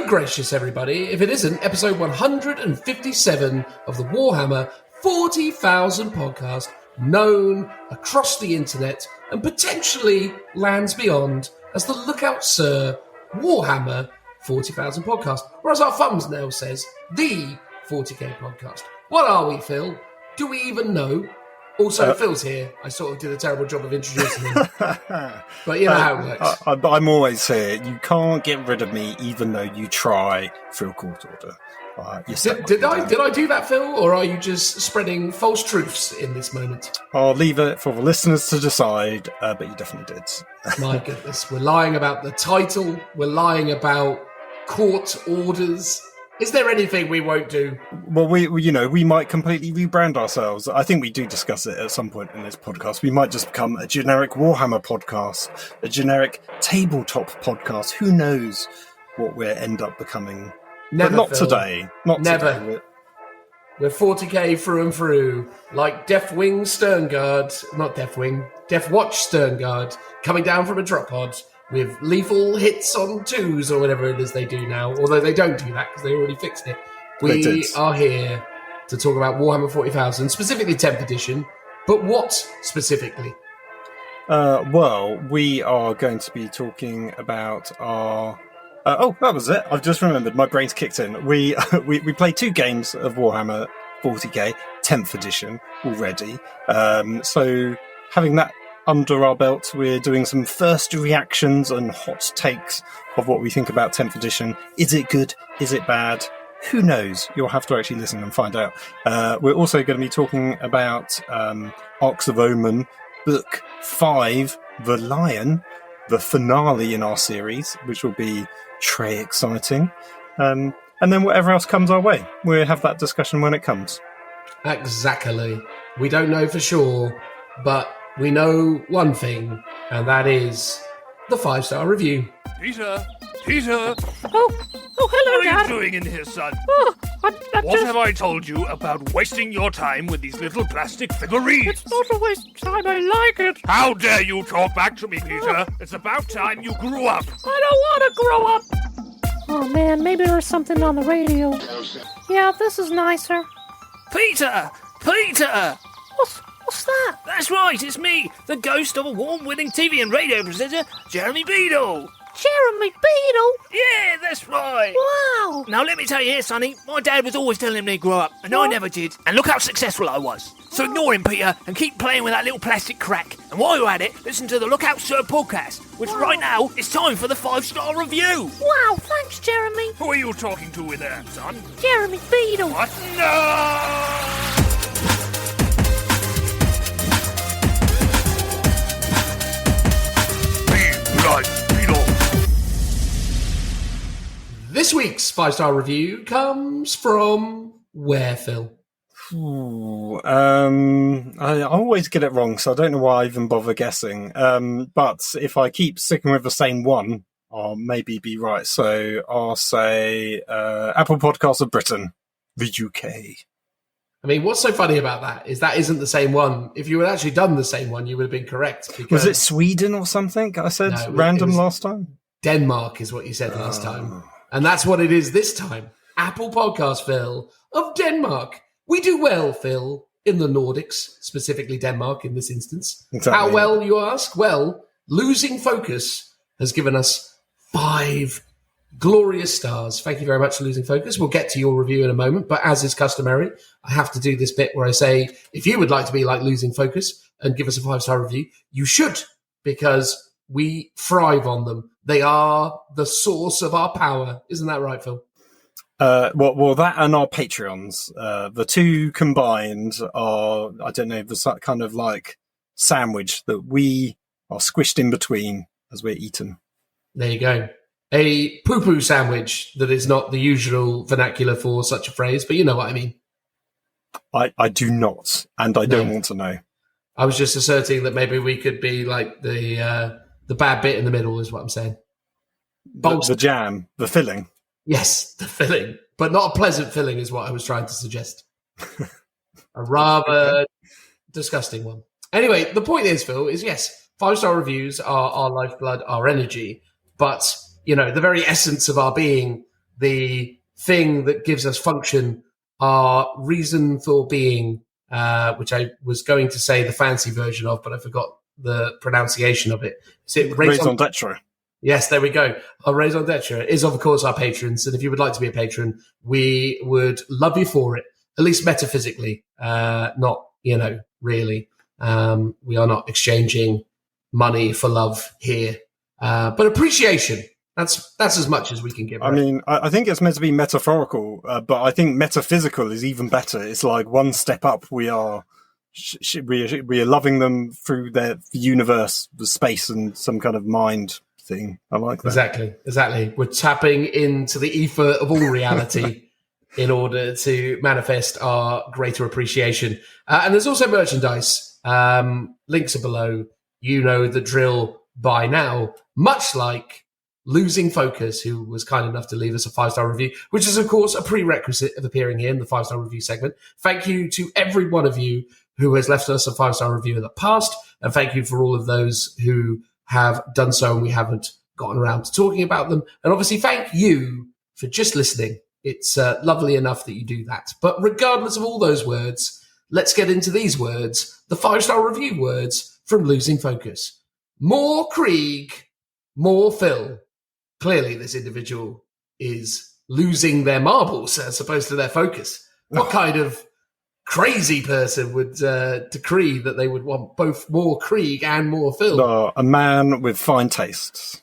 good gracious, everybody, if it isn't episode 157 of the Warhammer 40,000 podcast, known across the internet and potentially lands beyond as the Lookout Sir Warhammer 40,000 podcast, or as our thumbnail says, the 40k podcast. What are we, Phil? Do we even know? Also, Phil's here. I sort of did a terrible job of introducing him. But you know how it works. I'm always here. You can't get rid of me, even though you try through a court order. Did I do that, Phil? Or are you just spreading false truths in this moment? I'll leave it for the listeners to decide, but you definitely did. My goodness. We're lying about the title. We're lying about court orders. Is there anything we won't do? Well, we might completely rebrand ourselves. I think we do discuss it at some point in this podcast. We might just become a generic Warhammer podcast, a generic tabletop podcast. Who knows what we'll end up becoming? Never, but not Phil. today. Never. Today. We're 40k through and through, like Deathwing Sternguard, not Deathwing, Deathwatch Sternguard, coming down from a drop pod with lethal hits on twos or whatever it is they do now, although they don't do that because they already fixed it. We are here to talk about Warhammer 40,000, specifically 10th edition, but what specifically? Well, we are going to be talking about our... that was it. I've just remembered. My brain's kicked in. We played 2 games of Warhammer 40k, 10th edition already. So having that under our belt, we're doing some first reactions and hot takes of what we think about 10th edition. Is it good? Is it bad? Who knows? You'll have to actually listen and find out. We're also going to be talking about Arks of Omen, Book 5, The Lion, the finale in our series, which will be très exciting. And then whatever else comes our way. We'll have that discussion when it comes. Exactly. We don't know for sure, but we know one thing, and that is the 5-star review. Peter! Oh, hello, What are Dad. you doing in here, son? Oh, What have I told you about wasting your time with these little plastic figurines? It's not a waste of time. I like it. How dare you talk back to me, Peter? It's about time you grew up. I don't want to grow up. Oh, man, maybe there's something on the radio. Yeah, this is nicer. Peter! What's that? That's right, it's me, the ghost of a award-winning TV and radio presenter, Jeremy Beadle. Jeremy Beadle? Yeah, that's right. Wow. Now let me tell you here, Sonny, my dad was always telling me to grow up, and I never did. And look how successful I was. So ignore him, Peter, and keep playing with that little plastic crack. And while you're at it, listen to the Lookout Sir podcast, which right now, it's time for the 5-star review. Wow, thanks, Jeremy. Who are you talking to with that, son? Jeremy Beadle. What? No! This week's 5-star review comes from where, Phil? I always get it wrong, so I don't know why I even bother guessing. But if I keep sticking with the same one, I'll maybe be right. So I'll say Apple Podcasts of Britain, the UK. I mean, what's so funny about that is that isn't the same one. If you had actually done the same one, you would have been correct. Was it Sweden or something? I said No, random it was last time. Denmark is what you said last time. And that's what it is this time. Apple Podcast, Phil, of Denmark. We do well, Phil, in the Nordics, specifically Denmark in this instance. Exactly. How well, you ask? Well, Losing Focus has given us 5 glorious stars. Thank you very much for Losing Focus. We'll get to your review in a moment, but as is customary, I have to do this bit where I say, if you would like to be like Losing Focus and give us a 5-star review, you should, because we thrive on them. They are the source of our power. Isn't that right, Phil? Well, that and our Patreons. The two combined are, I don't know, the kind of like sandwich that we are squished in between as we're eaten. There you go. A poo-poo sandwich that is not the usual vernacular for such a phrase, but you know what I mean. I do not, and I don't want to know. I was just asserting that maybe we could be like the bad bit in the middle is what I'm saying. The jam, the filling. Yes, the filling, but not a pleasant filling is what I was trying to suggest. A rather disgusting one. Anyway, the point is, Phil, is yes, 5-star reviews are our lifeblood, our energy, but, you know, the very essence of our being the thing that gives us function, our reason for being, which I was going to say the fancy version of, but I forgot the pronunciation of it. Is it raison d'etre? Yes, there we go. Our raison d'etre is, of course, our patrons. And if you would like to be a patron, we would love you for it, at least metaphysically, not, really. We are not exchanging money for love here, but appreciation. That's as much as we can give. Right? I mean, I think it's meant to be metaphorical, but I think metaphysical is even better. It's like one step up. We are loving them through the universe, the space, and some kind of mind thing. I like that. Exactly. We're tapping into the ether of all reality in order to manifest our greater appreciation. And there's also merchandise. Links are below. You know the drill by now, much like Losing Focus, who was kind enough to leave us a 5-star review, which is, of course, a prerequisite of appearing here in the 5-star review segment. Thank you to every one of you who has left us a 5-star review in the past, and thank you for all of those who have done so and we haven't gotten around to talking about them. And obviously, thank you for just listening. It's lovely enough that you do that. But regardless of all those words, let's get into these words, the 5-star review words from Losing Focus. More Krieg, more Phil. Clearly, this individual is losing their marbles as opposed to their focus. What kind of crazy person would decree that they would want both more Krieg and more Phil? A man with fine tastes.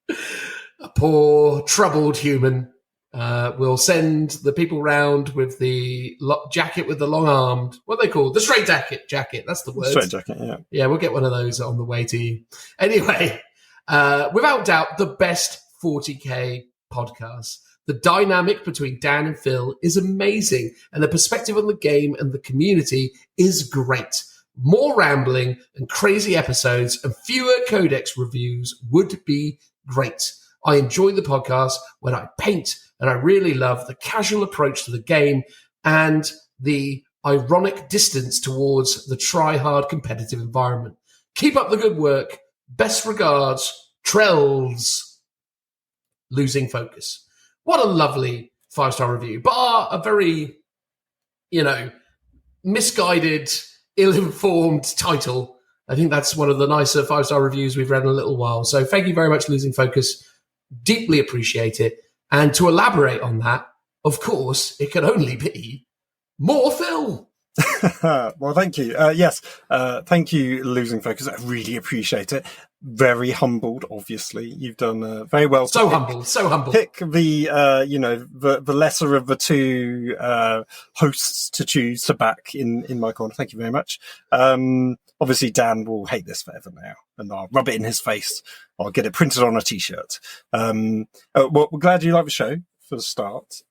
A poor, troubled human will send the people round with the jacket with the long armed. What are they called? The straight jacket. That's the word. Straight jacket, yeah. Yeah, we'll get one of those on the way to you. Anyway, without doubt, the best 40K podcast. The dynamic between Dan and Phil is amazing, and the perspective on the game and the community is great. More rambling and crazy episodes and fewer Codex reviews would be great. I enjoy the podcast when I paint, and I really love the casual approach to the game and the ironic distance towards the try-hard competitive environment. Keep up the good work. Best regards, Trells. Losing Focus. What a lovely 5-star review, but a very, misguided, ill-informed title. I think that's one of the nicer 5-star reviews we've read in a little while. So thank you very much, Losing Focus. Deeply appreciate it. And to elaborate on that, of course, it can only be more Phil. Well, thank you. Yes, thank you, Losing Focus. I really appreciate it. Very humbled, obviously. You've done very well. So humble. Pick the lesser of the two hosts to choose to back in my corner. Thank you very much. Obviously, Dan will hate this forever now, and I'll rub it in his face. I'll get it printed on a T-shirt. Well, we're glad you like the show for the start.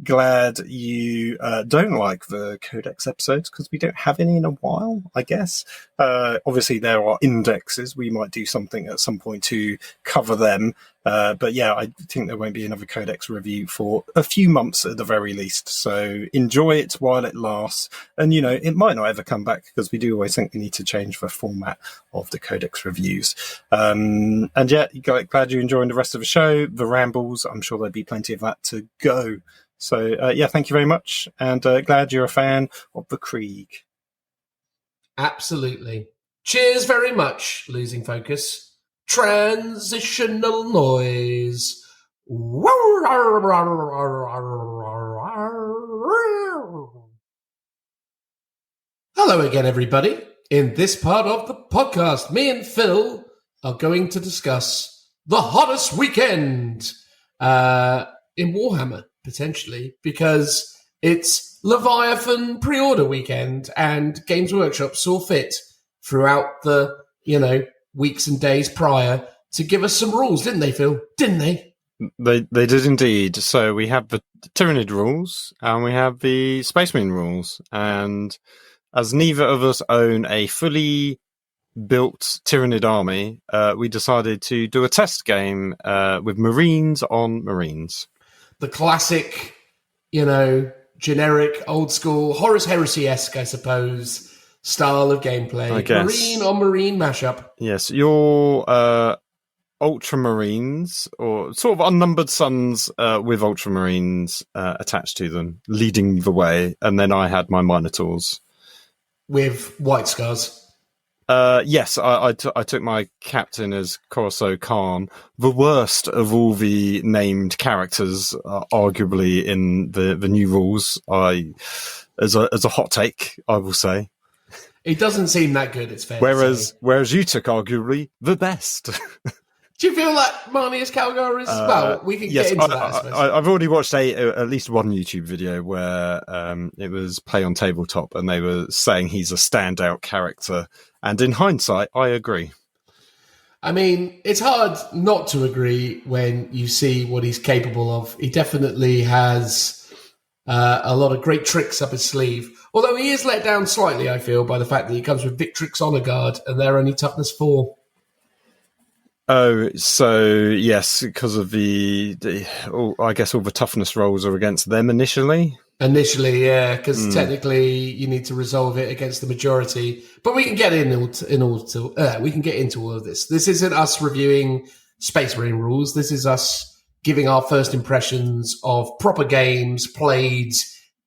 Glad you don't like the Codex episodes because we don't have any in a while, I guess. Obviously, there are indexes. We might do something at some point to cover them. But yeah, I think there won't be another Codex review for a few months at the very least. So enjoy it while it lasts. And, it might not ever come back because we do always think we need to change the format of the Codex reviews. And yeah, glad you're enjoying the rest of the show. The rambles, I'm sure there'll be plenty of that to go. So, yeah, thank you very much. And glad you're a fan of the Krieg. Absolutely. Cheers very much, Losing Focus. Transitional noise. Hello again, everybody. In this part of the podcast, me and Phil are going to discuss the hottest weekend in Warhammer. Potentially, because it's Leviathan pre-order weekend and Games Workshop saw fit throughout the, weeks and days prior to give us some rules, didn't they, Phil? Didn't they? They did indeed. So we have the Tyranid rules and we have the Space Marine rules. And as neither of us own a fully built Tyranid army, we decided to do a test game with Marines on Marines. The classic, generic, old school, Horus Heresy-esque, I suppose, style of gameplay. I guess. Marine on Marine mashup. Yes, your Ultramarines, or sort of unnumbered suns with Ultramarines attached to them, leading the way, and then I had my Minotaurs. With white scars. Yes, I took my captain as Corso Khan, the worst of all the named characters, arguably in the new rules. As a hot take, I will say. It doesn't seem that good, it's fair to say. Whereas you took arguably the best. Do you feel like Marnius Calgar is... well, we can get into that, I suppose. I've already watched at least one YouTube video where it was Play on Tabletop, and they were saying he's a standout character. And in hindsight, I agree. I mean, it's hard not to agree when you see what he's capable of. He definitely has a lot of great tricks up his sleeve. Although he is let down slightly, I feel, by the fact that he comes with Victrix Honor Guard, and they're only toughness 4. Oh, so yes, because of I guess all the toughness rolls are against them initially. Initially, yeah, because technically you need to resolve it against the majority. But we can get we can get into all of this. This isn't us reviewing Space Marine rules. This is us giving our first impressions of proper games played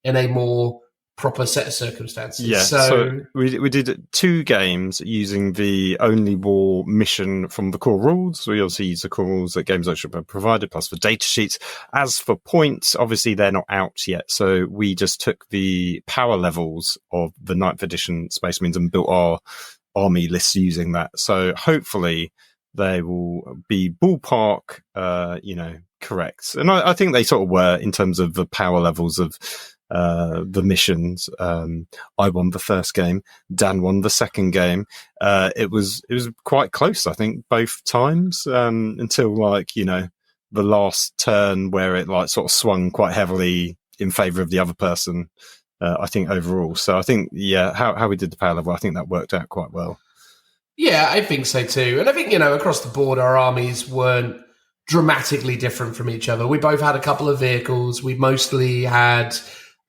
in a more proper set of circumstances. Yeah, so we did 2 games using the Only War mission from the core rules. We obviously use the core rules that Games Workshop have provided, plus the data sheets. As for points, obviously they're not out yet, so we just took the power levels of the 9th edition Space Marines and built our army lists using that. So hopefully they will be ballpark, correct. And I think they sort of were in terms of the power levels of the missions. I won the first game. Dan won the second game. It was quite close, I think, both times, until the last turn where it sort of swung quite heavily in favour of the other person. I think overall. So I think how we did the power level, I think that worked out quite well. Yeah, I think so too. And I think across the board, our armies weren't dramatically different from each other. We both had a couple of vehicles. We mostly had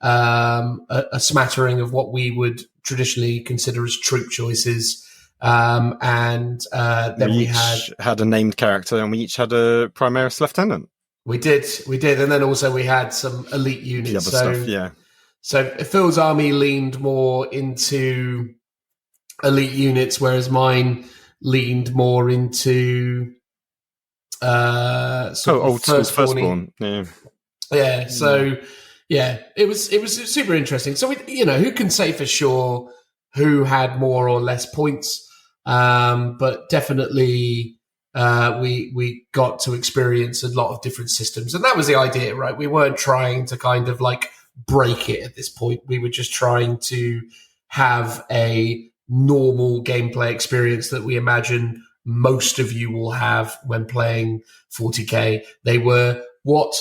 a smattering of what we would traditionally consider as troop choices. And then we had a named character, and we each had a Primaris Lieutenant. We did. And then also we had some elite units. The other stuff, yeah. So Phil's army leaned more into elite units, whereas mine leaned more into old school firstborn. Yeah. So yeah, it was super interesting. So who can say for sure who had more or less points? But definitely we got to experience a lot of different systems, and that was the idea, right? We weren't trying to kind of break it at this point. We were just trying to have a normal gameplay experience that we imagine most of you will have when playing 40k. They were what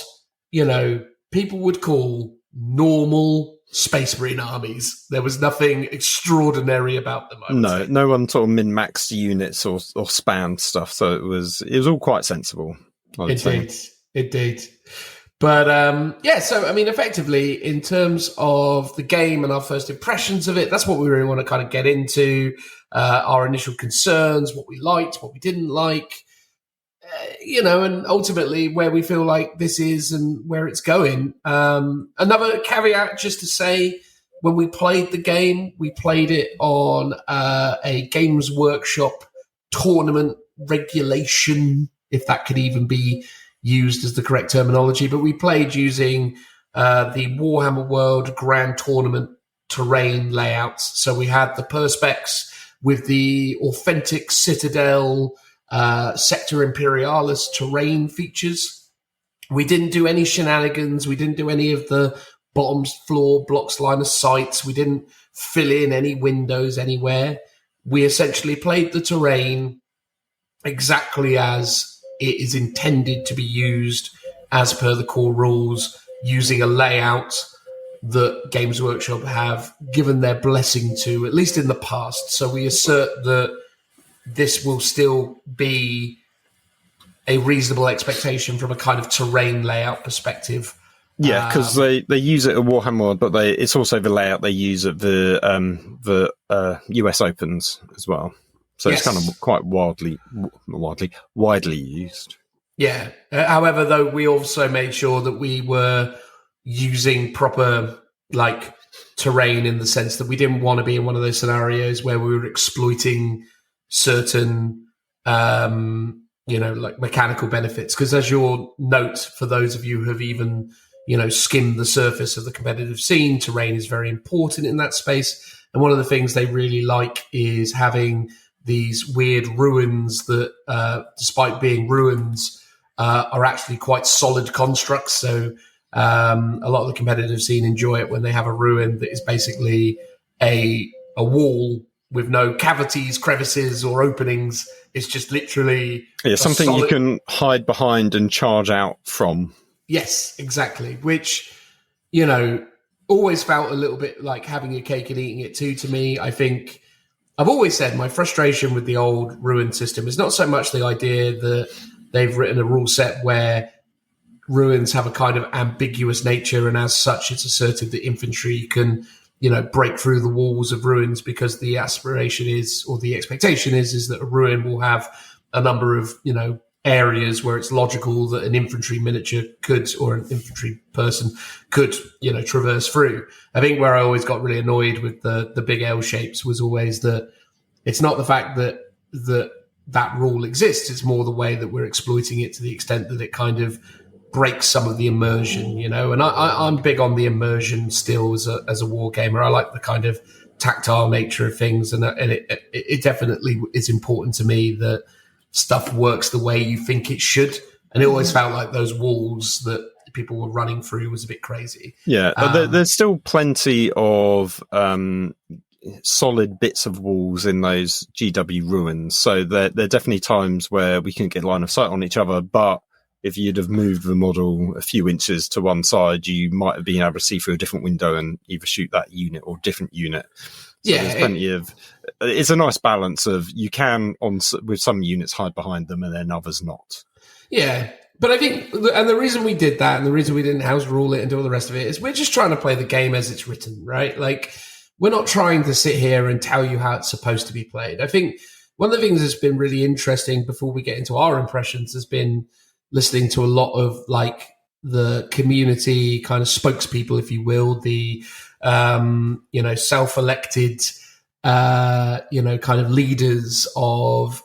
people would call normal Space Marine armies. There was nothing extraordinary about them. No one sort of min-maxed units or spanned stuff. So it was all quite sensible. Indeed. But so I mean, effectively, in terms of the game and our first impressions of it, that's what we really want to kind of get into. Our initial concerns, what we liked, what we didn't like, and ultimately where we feel like this is and where it's going. Another caveat, just to say, when we played the game, we played it on a Games Workshop tournament regulation, if that could even be used as the correct terminology, but we played using the Warhammer World Grand Tournament terrain layouts. So we had the Perspex with the authentic Citadel Sector Imperialis terrain features. We didn't do any shenanigans. We didn't do any of the bottom floor blocks line of sight. We didn't fill in any windows anywhere. We essentially played the terrain exactly as it is intended to be used as per the core rules, using a layout that Games Workshop have given their blessing to, at least in the past. So we assert that this will still be a reasonable expectation from a kind of terrain layout perspective. Yeah, because they use it at Warhammer World, but it's also the layout they use at the US Opens as well. So Yes. it's kind of quite widely used. Yeah. However, though, we also made sure that we were using proper terrain in the sense that we didn't want to be in one of those scenarios where we were exploiting certain mechanical benefits, because as your note, for those of you who have even skimmed the surface of the competitive scene, terrain is very important in that space. And one of the things they really like is having these weird ruins that, despite being ruins, are actually quite solid constructs. So a lot of the competitive scene enjoy it when they have a ruin that is basically a wall with no cavities, crevices, or openings. It's just literally something you can hide behind and charge out from. Yes, exactly. Which, always felt a little bit like having your cake and eating it too to me. I think I've always said my frustration with the old ruin system is not so much the idea that they've written a rule set where ruins have a kind of ambiguous nature, and as such, it's asserted that infantry can, break through the walls of ruins, because the aspiration is, or the expectation is that a ruin will have a number of, areas where it's logical that an infantry miniature could, or an infantry person could, traverse through. I think where I always got really annoyed with the big L shapes was always that it's not the fact that rule exists. It's more the way that we're exploiting it to the extent that it kind of breaks some of the immersion, and I'm big on the immersion still as a war gamer. I like the kind of tactile nature of things, and it definitely is important to me that stuff works the way you think it should. And it always felt like those walls that people were running through was a bit crazy. Yeah, there's still plenty of solid bits of walls in those GW ruins. So there are definitely times where we couldn't get line of sight on each other, but if you'd have moved the model a few inches to one side, you might have been able to see through a different window and either shoot that unit or a different unit. So there's plenty of. It's a nice balance of you can with some units hide behind them and then others not. Yeah, but I think, and the reason we did that, and the reason we didn't house rule it and do all the rest of it, is we're just trying to play the game as it's written, right? Like, we're not trying to sit here and tell you how it's supposed to be played. I think one of the things that's been really interesting before we get into our impressions has been listening to a lot of the community kind of spokespeople, if you will, the self-elected kind of leaders of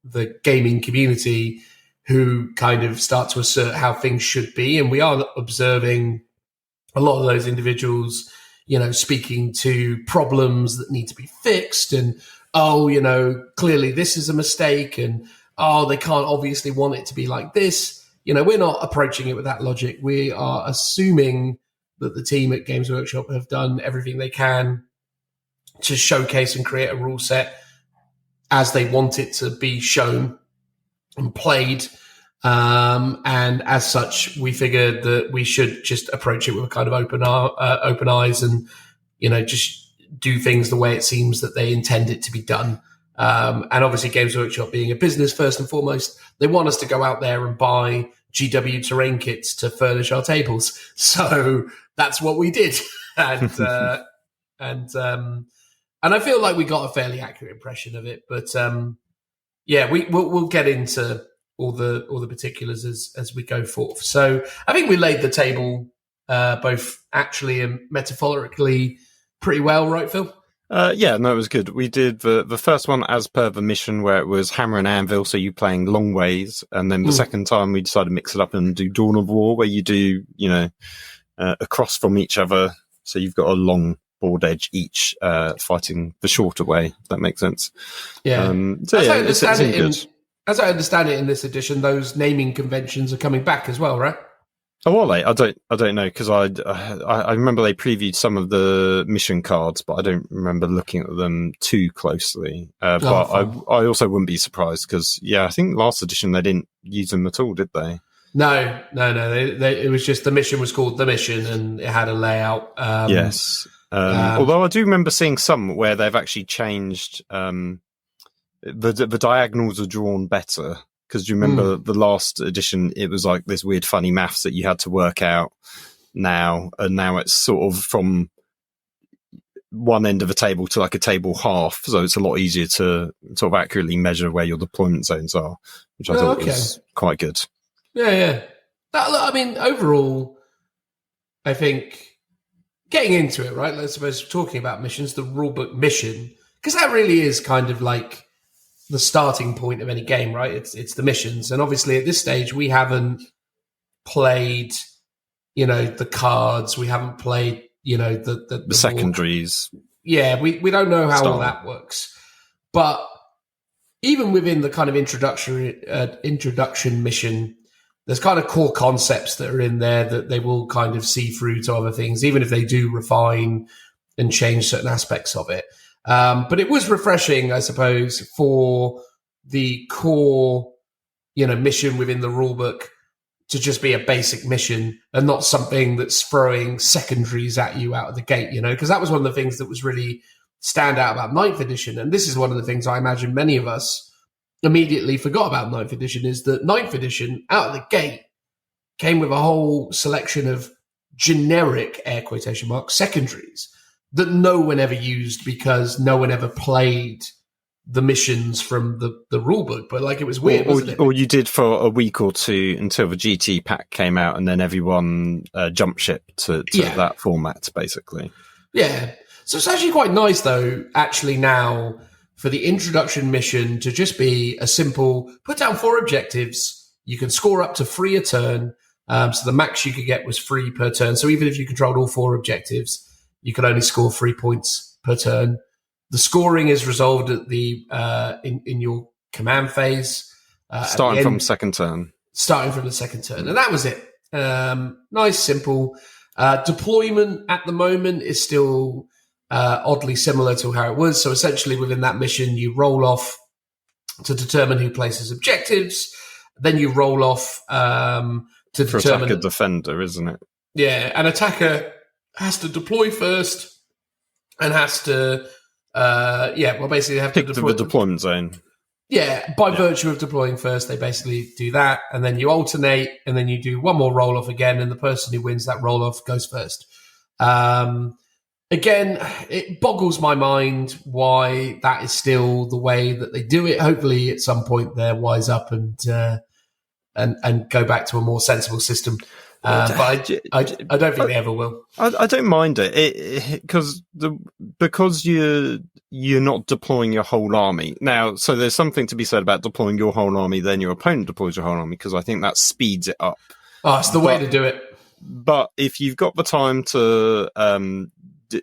the gaming community, who kind of start to assert how things should be. And we are observing a lot of those individuals speaking to problems that need to be fixed, and clearly this is a mistake, and they can't obviously want it to be like this. We're not approaching it with that logic. We are assuming that the team at Games Workshop have done everything they can to showcase and create a rule set as they want it to be shown and played. And as such, we figured that we should just approach it with a kind of open eyes and, just do things the way it seems that they intend it to be done. And obviously Games Workshop being a business first and foremost, they want us to go out there and buy GW terrain kits to furnish our tables. So that's what we did. And I feel like we got a fairly accurate impression of it, but we'll get into all the particulars as we go forth. So I think we laid the table both actually and metaphorically pretty well, right, Phil? It was good. We did the first one as per the mission, where it was hammer and anvil, so you playing long ways, and then the second time we decided to mix it up and do Dawn of War, where you do across from each other, so you've got a long board edge each, fighting the shorter way. If that makes sense. Yeah. As I understand it in this edition, those naming conventions are coming back as well, right? Oh, are they? I don't know, because I remember they previewed some of the mission cards, but I don't remember looking at them too closely. But I also wouldn't be surprised, because I think last edition they didn't use them at all, did they? No. It was just the mission was called The Mission, and it had a layout. Yes. Although I do remember seeing some where they've actually changed. The diagonals are drawn better. Because you remember the last edition, it was like this weird funny maths that you had to work out now. And now it's sort of from one end of a table to like a table half, so it's a lot easier to sort of accurately measure where your deployment zones are, which I thought was quite good. Yeah. I mean, overall, I think getting into it, right? Let's suppose talking about missions, the rulebook mission, because that really is kind of like the starting point of any game, right? It's the missions, and obviously at this stage we haven't played, the cards. We haven't played, the secondaries. Yeah, we don't know how all that works, but even within the kind of introduction mission, there's kind of core concepts that are in there that they will kind of see through to other things, even if they do refine and change certain aspects of it. But it was refreshing, I suppose, for the core, mission within the rulebook to just be a basic mission and not something that's throwing secondaries at you out of the gate, because that was one of the things that was really stand out about 9th edition. And this is one of the things I imagine many of us immediately forgot about 9th edition, is that 9th edition out of the gate came with a whole selection of generic, air quotation marks, secondaries that no one ever used because no one ever played the missions from the rule book. But it was weird, wasn't it? Or you did for a week or two until the GT pack came out, and then everyone jumped ship to that format, basically. Yeah. So it's actually quite nice, though, actually now, for the introduction mission to just be a simple, put down 4 objectives. You can score up to 3 a turn. So the max you could get was 3 per turn. So even if you controlled all 4 objectives, you could only score 3 points per turn. The scoring is resolved at the in your command phase. Starting from second turn. Starting from the second turn. And that was it. Nice, simple. Deployment at the moment is still oddly similar to how it was. So essentially within that mission, you roll off to determine who places objectives. Then you roll off to determine... attacker defender, isn't it? Yeah, an attacker has to deploy first and has to... basically they have pick to deploy... the deployment zone. Yeah, by virtue of deploying first, they basically do that, and then you alternate, and then you do one more roll-off again, and the person who wins that roll-off goes first. Again, it boggles my mind why that is still the way that they do it. Hopefully, at some point, they'll wise up and go back to a more sensible system. But I don't think they ever will. I don't mind it because you're not deploying your whole army now. So there's something to be said about deploying your whole army, then your opponent deploys your whole army, because I think that speeds it up. Oh, it's the way to do it. But if you've got the time to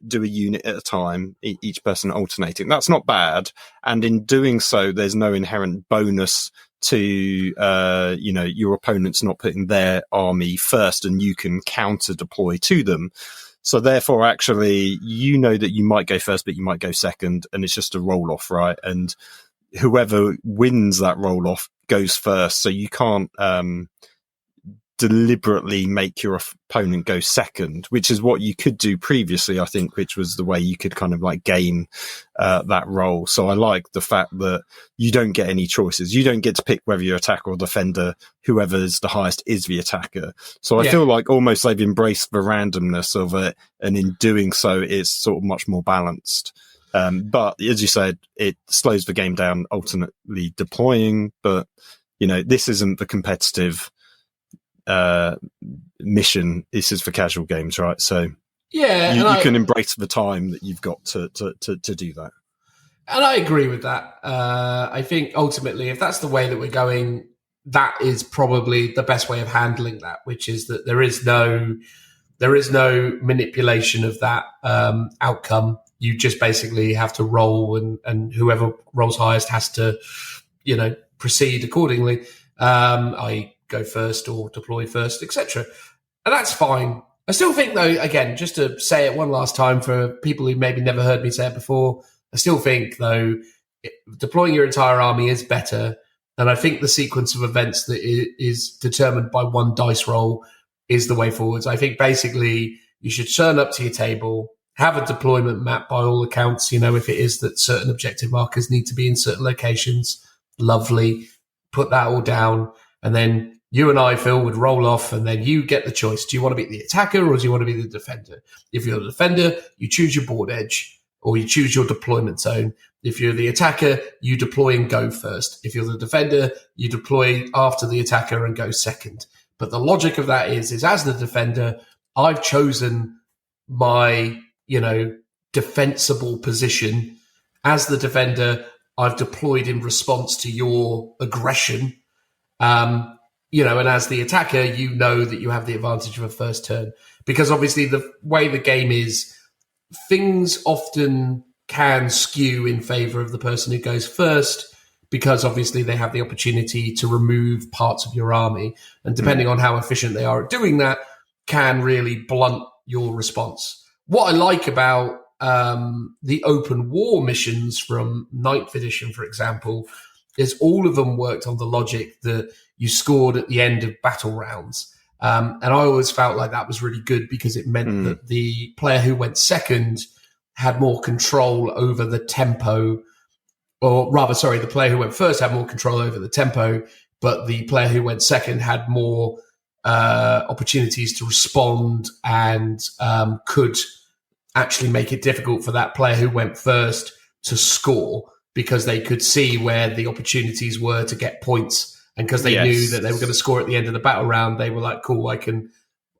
do a unit at a time, each person alternating, that's not bad. And in doing so, there's no inherent bonus to your opponents not putting their army first, and you can counter deploy to them. So therefore, actually, that you might go first, but you might go second, and it's just a roll off, right? And whoever wins that roll off goes first. So you can't deliberately make your opponent go second, which is what you could do previously, I think, which was the way you could kind of game that role. So I like the fact that you don't get any choices. You don't get to pick whether you're attacker or defender. Whoever's the highest is the attacker. So I feel like almost they've embraced the randomness of it, and in doing so, it's sort of much more balanced. But as you said, it slows the game down, alternately deploying. But, this isn't the competitive mission. This is for casual games, right? So you can embrace the time that you've got to do that. And I agree with that. I think ultimately, if that's the way that we're going, that is probably the best way of handling that, which is that there is no manipulation of that outcome. You just basically have to roll, and whoever rolls highest has to, proceed accordingly. I go first or deploy first, etc. And that's fine. I still think, though, again, just to say it one last time for people who maybe never heard me say it before, I still think, though, deploying your entire army is better. And I think the sequence of events that is determined by one dice roll is the way forwards. I think basically you should turn up to your table, have a deployment map by all accounts. If it is that certain objective markers need to be in certain locations, lovely. Put that all down. And then you and I, Phil, would roll off, and then you get the choice. Do you want to be the attacker or do you want to be the defender? If you're the defender, you choose your board edge. or you choose your deployment zone. If you're the attacker, you deploy and go first. If you're the defender, you deploy after the attacker and go second. But the logic of that is as the defender, I've chosen my, defensible position. As the defender, I've deployed in response to your aggression. And as the attacker, you know that you have the advantage of a first turn. Because obviously the way the game is, things often can skew in favor of the person who goes first, because obviously they have the opportunity to remove parts of your army. And depending on how efficient they are at doing that, can really blunt your response. What I like about the open war missions from 9th edition, for example, is all of them worked on the logic that you scored at the end of battle rounds. And I always felt like that was really good, because it meant that the player who went second had more control over the tempo, or rather, sorry, the player who went first had more control over the tempo, but the player who went second had more opportunities to respond and could actually make it difficult for that player who went first to score, because they could see where the opportunities were to get points. And because they knew that they were going to score at the end of the battle round, they were like, cool, I can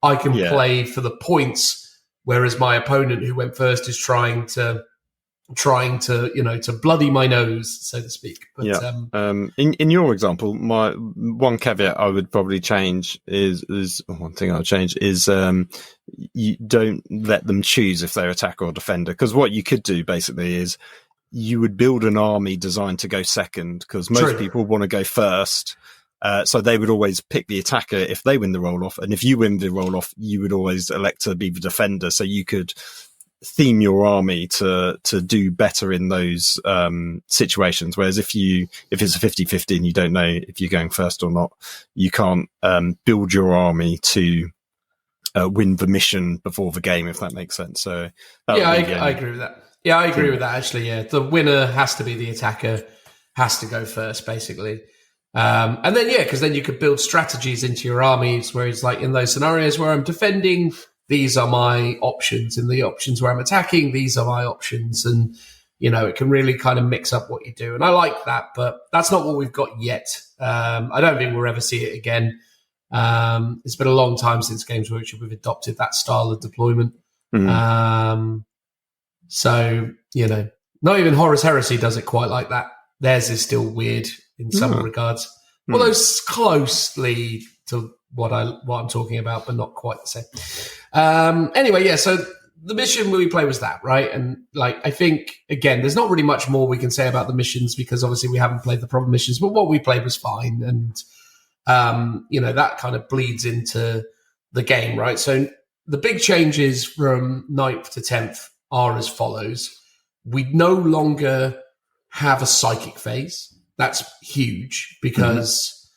play for the points. Whereas my opponent who went first is trying to bloody my nose, so to speak. But, in your example, my one caveat I would probably change is one thing I would change is you don't let them choose if they're attacker or defender, because what you could do basically is you would build an army designed to go second, because most people want to go first. So they would always pick the attacker if they win the roll-off. And if you win the roll-off, you would always elect to be the defender. So you could theme your army to do better in those situations. Whereas if it's a 50-50 and you don't know if you're going first or not, you can't build your army to win the mission before the game, if that makes sense. So I agree with that. Yeah, I agree with that, actually. Yeah, the winner has to be the attacker, has to go first, basically. And then, because then you could build strategies into your armies, where it's like in those scenarios where I'm defending, these are my options. In the options where I'm attacking, these are my options. And, it can really kind of mix up what you do. And I like that, but that's not what we've got yet. I don't think we'll ever see it again. It's been a long time since Games Workshop have adopted that style of deployment. So, not even Horus Heresy does it quite like that. Theirs is still weird in some regards, although closely to what I'm talking about, but not quite the same. Anyway, so the mission we play was that, right? And I think, again, there's not really much more we can say about the missions, because obviously we haven't played the proper missions, but what we played was fine. And, that kind of bleeds into the game, right? So the big changes from 9th to 10th are as follows. We no longer have a psychic phase. That's huge, because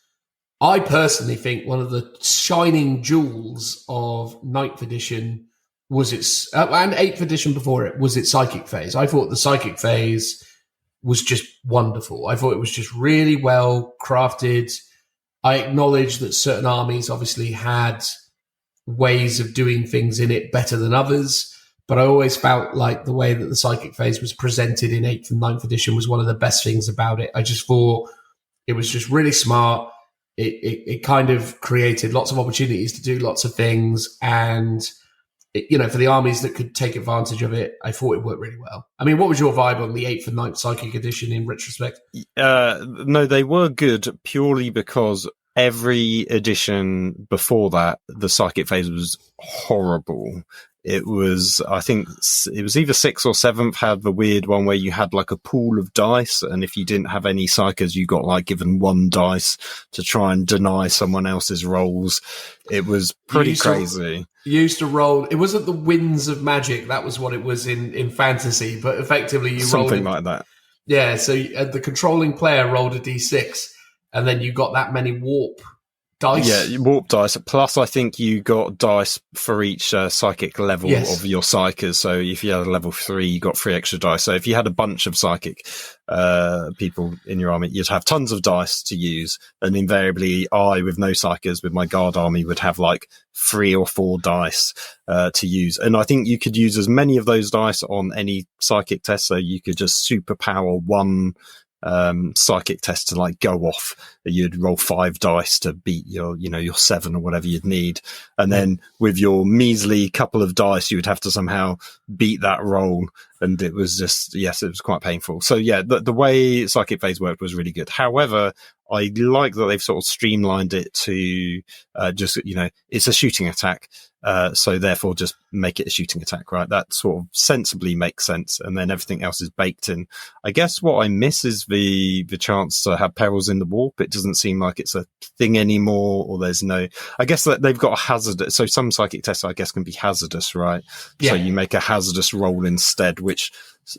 I personally think one of the shining jewels of 9th edition was its, and 8th edition before it, was its psychic phase. I thought the psychic phase was just wonderful. I thought it was just really well crafted. I acknowledge that certain armies obviously had ways of doing things in it better than others, but I always felt like the way that the psychic phase was presented in 8th and 9th edition was one of the best things about it. I just thought it was just really smart. It kind of created lots of opportunities to do lots of things. And, for the armies that could take advantage of it, I thought it worked really well. I mean, what was your vibe on the 8th and 9th psychic edition in retrospect? No, they were good purely because every edition before that, the psychic phase was horrible. It was, I think it was either 6th or 7th had the weird one where you had a pool of dice, and if you didn't have any psychers, you got given one dice to try and deny someone else's rolls. It was pretty crazy. You used to roll, it wasn't the winds of magic, that was what it was in fantasy, but effectively you rolled something like that. Yeah, so the controlling player rolled a d6, and then you got that many warp dice. Yeah, warp dice. Plus, I think you got dice for each psychic level of your psychers. So if you had a level 3, you got 3 extra dice. So if you had a bunch of psychic people in your army, you'd have tons of dice to use. And invariably, I, with no psychers, with my guard army, would have like 3 or 4 dice to use. And I think you could use as many of those dice on any psychic test. So you could just superpower one psychic test to like go off. You'd roll 5 dice to beat your 7 or whatever you'd need, and then with your measly couple of dice you would have to somehow beat that roll, and it was just it was quite painful. So the way psychic phase worked was really good. However, I like that they've sort of streamlined it to just it's a shooting attack, so therefore just make it a shooting attack, right? That sort of sensibly makes sense, and then everything else is baked in. I guess what I miss is the chance to have perils in the warp. It doesn't seem like it's a thing anymore, or there's no. I guess that they've got a hazard. So some psychic tests, I guess, can be hazardous, right? Yeah. So you make a hazardous roll instead, which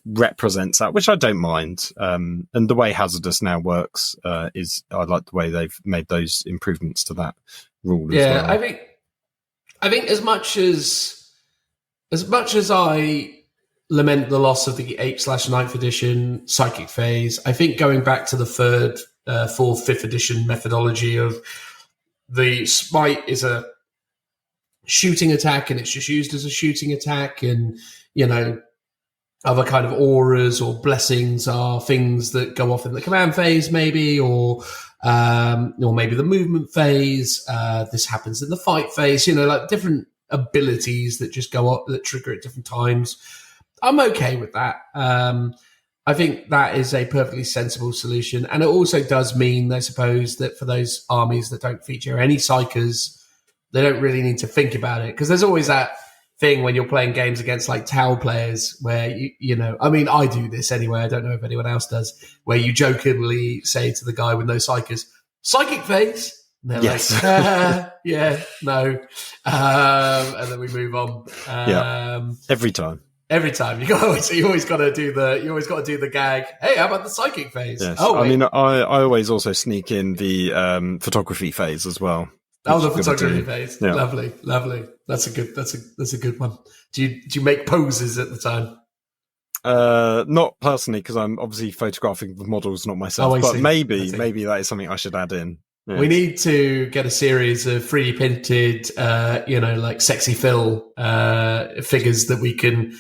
represents that, which I don't mind. And the way hazardous now works is I like the way they've made those improvements to that rule. Yeah, as well. I think as much as I lament the loss of the 8/9th edition psychic phase, I think going back to the 3rd, 4th, 5th edition methodology of the smite is a shooting attack and it's just used as a shooting attack, and other kind of auras or blessings are things that go off in the command phase, maybe, or maybe the movement phase. This happens in the fight phase. Like different abilities that just go up that trigger at different times. I'm okay with that. I think that is a perfectly sensible solution, and it also does mean, I suppose, that for those armies that don't feature any psychers, they don't really need to think about it, because there's always that thing when you're playing games against like Tau players where I do this anyway, I don't know if anyone else does, where you jokingly say to the guy with no psychers, psychic phase, and they're like no, and then we move on. Every time you always got to do the gag, hey, how about the psychic phase? Yes. I always also sneak in the photography phase as well. Oh, the photography phase. Yeah. Lovely. That's a good one. Do you make poses at the time? Not personally, because I'm obviously photographing the models, not myself. But maybe that is something I should add in. Yeah. We need to get a series of 3D printed, like sexy Phil figures that we can,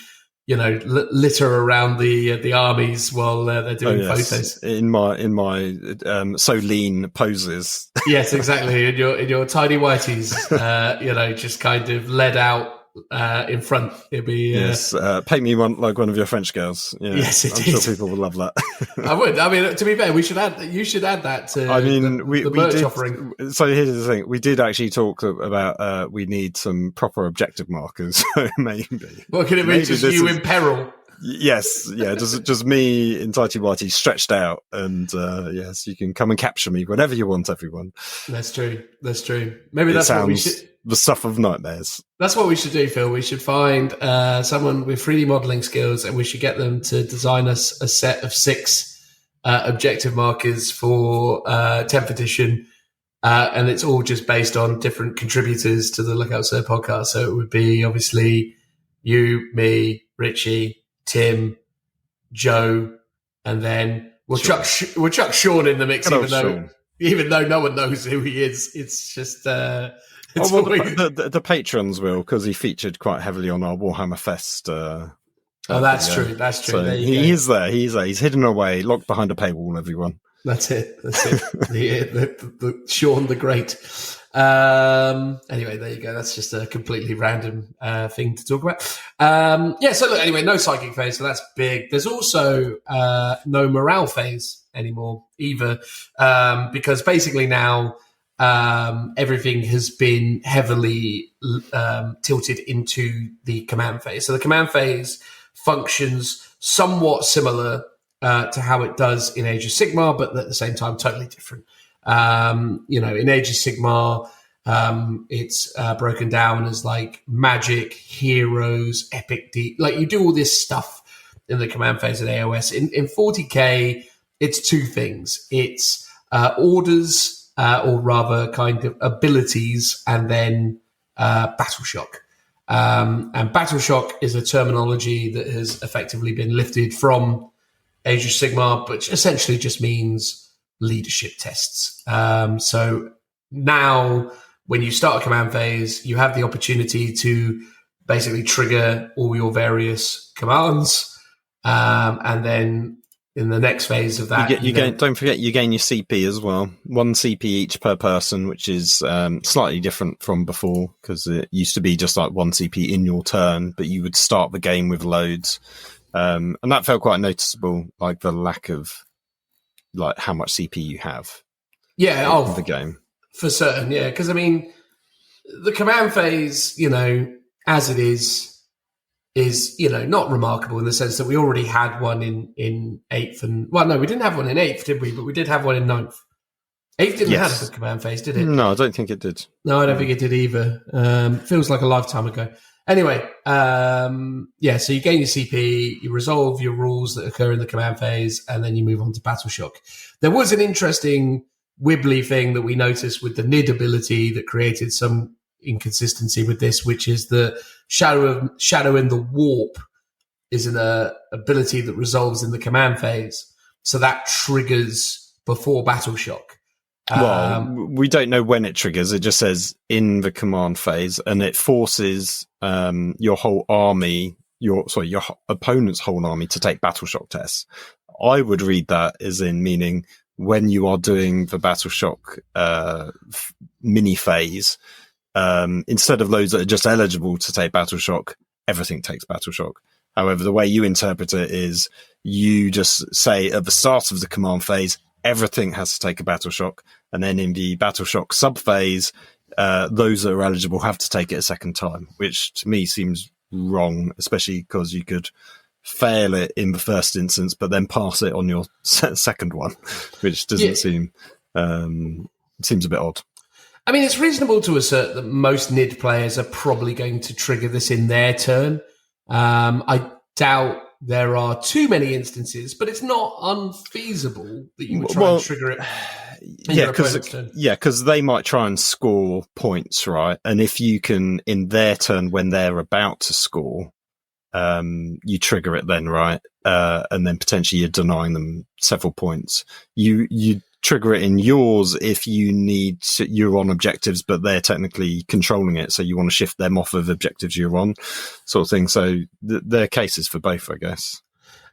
litter around the armies while they're doing photos. In my so lean poses. Yes, exactly. In your tiny whities, just kind of led out in front. It'd be paint me like one of your French girls. Yeah. Yes, I'm sure people would love that. I would. I mean, to be fair, you should add that to. the merch did, offering. So here's the thing: we did actually talk about we need some proper objective markers. So maybe. Well, can it be just you in peril? Yes, just me in tighty whitey stretched out, and yes, you can come and capture me whenever you want, everyone. That's true. Maybe that's what we should. The stuff of nightmares. That's what we should do, Phil. We should find someone with 3D modeling skills, and we should get them to design us a set of 6 objective markers for 10th edition, and it's all just based on different contributors to the Lookout Sir podcast. So it would be obviously you, me, Richie, Tim, Joe, and then we'll chuck Sean in the mix, even though no one knows who he is. It's just the patrons will, because he featured quite heavily on our Warhammer Fest. That's true. So he's there. He's hidden away, locked behind a paywall. Everyone. That's it. the Sean the Great. Anyway, there you go. That's just a completely random thing to talk about. So look, anyway, no psychic phase, so that's big. There's also no morale phase anymore either, because basically now everything has been heavily tilted into the command phase. So the command phase functions somewhat similar to how it does in Age of Sigmar, but at the same time, totally different. In Age of Sigmar, it's broken down as like magic, heroes, epic deep. Like you do all this stuff in the command phase of AOS. In 40K, it's 2 things. It's orders or rather kind of abilities, and then battle shock. And battle shock is a terminology that has effectively been lifted from Age of Sigmar, which essentially just means leadership tests. So now when you start a command phase, you have the opportunity to basically trigger all your various commands. And then in the next phase of that, don't forget you gain your CP as well. 1 CP each per person, which is slightly different from before, because it used to be just like 1 CP in your turn, but you would start the game with loads. And that felt quite noticeable, like the lack of like how much CP you have. Yeah, in the game for certain. Yeah, because I mean, the command phase, as it is not remarkable in the sense that we already had one in 8th, and no, we didn't have one in 8th, did we? But we did have one in 9th. 8th didn't have a command phase, did it? No, I don't think it did. No, I don't think it did either. Feels like a lifetime ago. Anyway, so you gain your CP, you resolve your rules that occur in the command phase, and then you move on to Battle Shock. There was an interesting wibbly thing that we noticed with the NID ability that created some inconsistency with this, which is the Shadow in the Warp is an ability that resolves in the command phase. So that triggers before Battle Shock. We don't know when it triggers. It just says in the command phase, and it forces your whole army, your opponent's whole army, to take battle shock tests. I would read that as in meaning when you are doing the battle shock mini phase, instead of those that are just eligible to take battle shock, everything takes battle shock. However, the way you interpret it is you just say at the start of the command phase, everything has to take a battle shock, and then in the battle shock sub phase, those that are eligible have to take it a second time, which to me seems wrong, especially because you could fail it in the first instance, but then pass it on your second one, which doesn't seem seems a bit odd. I mean, it's reasonable to assert that most NID players are probably going to trigger this in their turn. I doubt there are too many instances, but it's not unfeasible that you would try and trigger it. Because they might try and score points, right? And if you can, in their turn, when they're about to score, you trigger it then, right? And then potentially you're denying them several points. You trigger it in yours if you're on objectives, but they're technically controlling it, so you want to shift them off of objectives you're on, sort of thing. So there are cases for both, I guess.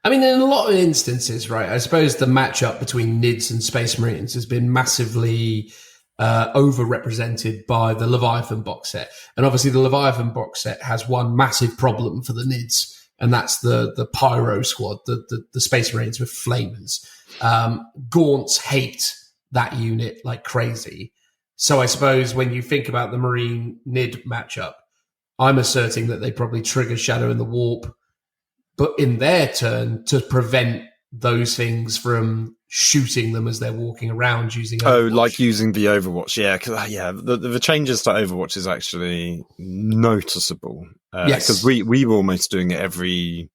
I mean, in a lot of instances, right, I suppose the matchup between NIDs and Space Marines has been massively overrepresented by the Leviathan box set. And obviously the Leviathan box set has one massive problem for the NIDs, and that's the Pyro squad, the Space Marines with flamers. Gaunts hate that unit like crazy. So I suppose when you think about the Marine NID matchup, I'm asserting that they probably trigger Shadow in the Warp, but in their turn to prevent those things from shooting them as they're walking around using Overwatch. Oh, like using the Overwatch, the changes to Overwatch is actually noticeable. Because we were almost doing it every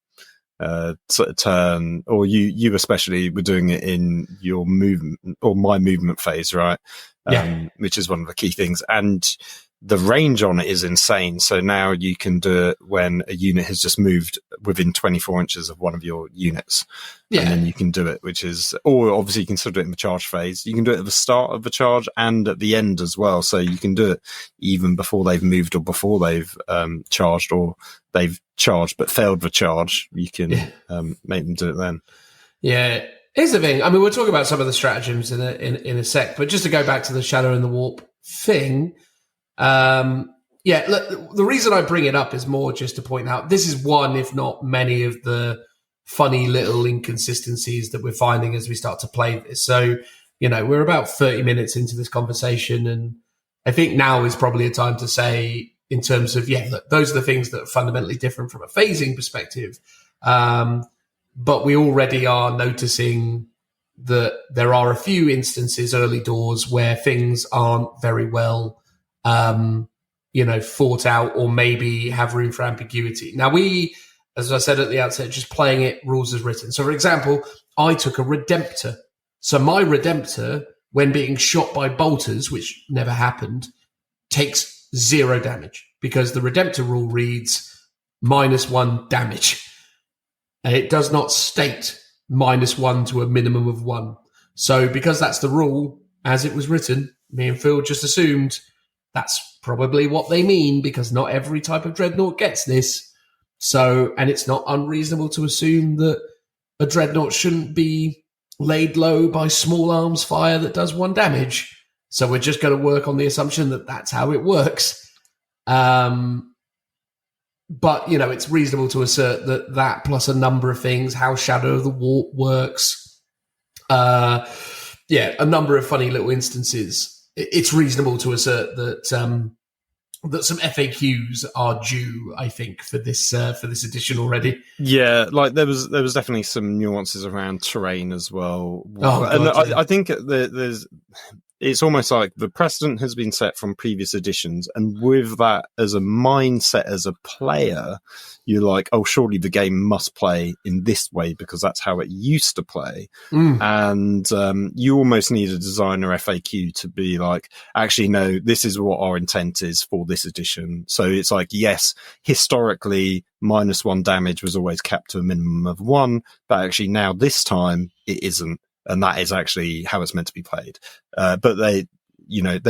sort of turn, or you especially were doing it in your movement or my movement phase, right? Which is one of the key things, and the range on it is insane. So now you can do it when a unit has just moved within 24 inches of one of your units. And then you can do it, or obviously you can still do it in the charge phase. You can do it at the start of the charge and at the end as well. So you can do it even before they've moved or before they've charged, or they've charged but failed the charge. You can make them do it then. Yeah. Here's the thing. I mean, we'll talk about some of the stratagems in a sec, but just to go back to the Shadow in the Warp thing, look, the reason I bring it up is more just to point out this is one, if not many, of the funny little inconsistencies that we're finding as we start to play this. So, we're about 30 minutes into this conversation, and I think now is probably a time to say, in terms of, look, those are the things that are fundamentally different from a phasing perspective. But we already are noticing that there are a few instances early doors where things aren't very well thought out, or maybe have room for ambiguity. Now, we, as I said at the outset, just playing it rules as written. So, for example, I took a Redemptor. So my Redemptor when being shot by bolters, which never happened, takes 0 damage because the Redemptor rule reads -1 damage. And it does not state -1 to a minimum of 1. So because that's the rule as it was written, me and Phil just assumed that's probably what they mean because not every type of dreadnought gets this. So, and it's not unreasonable to assume that a dreadnought shouldn't be laid low by small arms fire that does 1 damage. So we're just going to work on the assumption that that's how it works. But, you know, it's reasonable to assert that plus a number of things, how Shadow of the Warp works. A number of funny little instances. It's reasonable to assert that that some FAQs are due, I think, for this edition already. Yeah, like there was definitely some nuances around terrain as well. Oh, and God, yeah. I think there's it's almost like the precedent has been set from previous editions, and with that as a mindset as a player, you're like, oh, surely the game must play in this way because that's how it used to play. And you almost need a designer FAQ to be like, actually, no, this is what our intent is for this edition. So it's like, yes, historically, -1 damage was always capped to a minimum of 1, but actually now this time it isn't. And that is actually how it's meant to be played. But they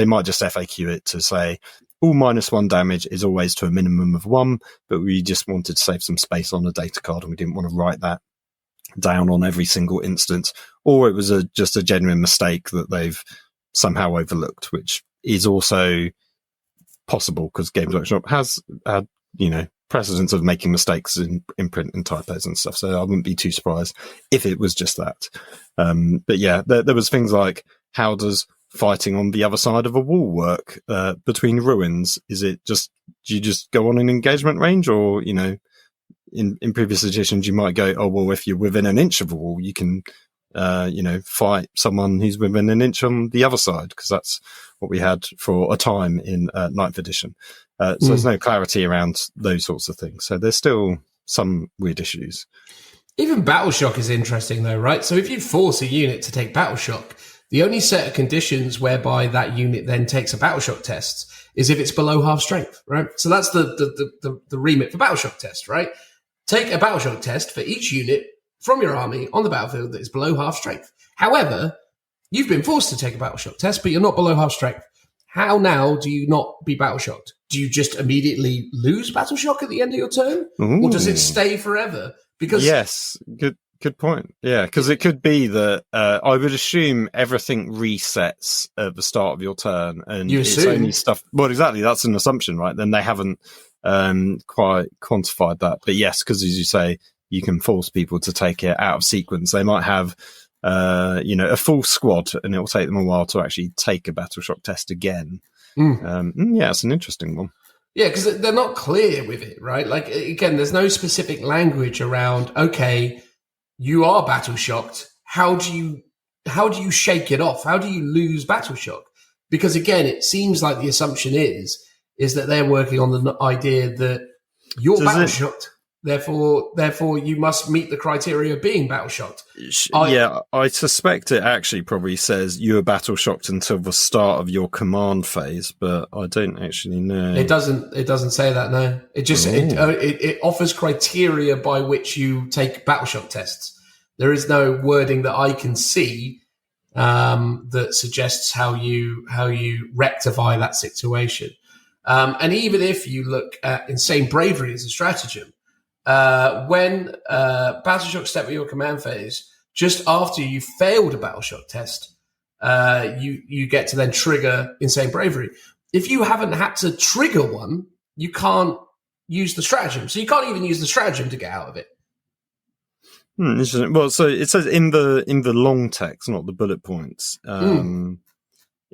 might just FAQ it to say, all -1 damage is always to a minimum of 1, but we just wanted to save some space on the data card and we didn't want to write that down on every single instance. Or it was just a genuine mistake that they've somehow overlooked, which is also possible because Games Workshop has had, precedence of making mistakes in print and typos and stuff. So I wouldn't be too surprised if it was just that. But yeah, there was things like, how does fighting on the other side of a wall work between ruins? Is it do you just go on an engagement range, or in previous editions you might go, oh well, if you're within an inch of a wall, you can fight someone who's within an inch on the other side, because that's what we had for a time in 9th edition. So there's no clarity around those sorts of things. So there's still some weird issues. Even Battle Shock is interesting though, right? So if you force a unit to take Battle Shock, the only set of conditions whereby that unit then takes a Battle Shock test is if it's below half strength, right? So that's the remit for Battle Shock test, right? Take a Battle Shock test for each unit from your army on the battlefield that is below half strength. However, you've been forced to take a Battle Shock test, but you're not below half strength. How now do you not be Battle Shocked? Do you just immediately lose Battle Shock at the end of your turn? Ooh. Or does it stay forever? Because yes, good point. Yeah, because it could be that I would assume everything resets at the start of your turn, and it's only stuff. Well, exactly, that's an assumption, right? Then they haven't quite quantified that. But yes, because as you say, you can force people to take it out of sequence. They might have a full squad, and it will take them a while to actually take a Battle Shock test again. Yeah, it's an interesting one. Yeah, because they're not clear with it, right? Like, again, there's no specific language around, okay, you are Battle Shocked. How do you shake it off? How do you lose Battle Shock? Because, again, it seems like the assumption is that they're working on the idea that you're Battle Shocked. Therefore, you must meet the criteria of being Battle Shocked. I suspect it actually probably says you are Battle Shocked until the start of your command phase, but I don't actually know. It doesn't say that, no. It just it offers criteria by which you take Battle Shock tests. There is no wording that I can see that suggests how you rectify that situation. And even if you look at Insane Bravery as a stratagem, when Battle Shock step at your command phase, just after you failed a Battle Shock test, you get to then trigger Insane Bravery. If you haven't had to trigger one, you can't use the stratagem. So you can't even use the stratagem to get out of it. Interesting. Well, so it says in the long text, not the bullet points.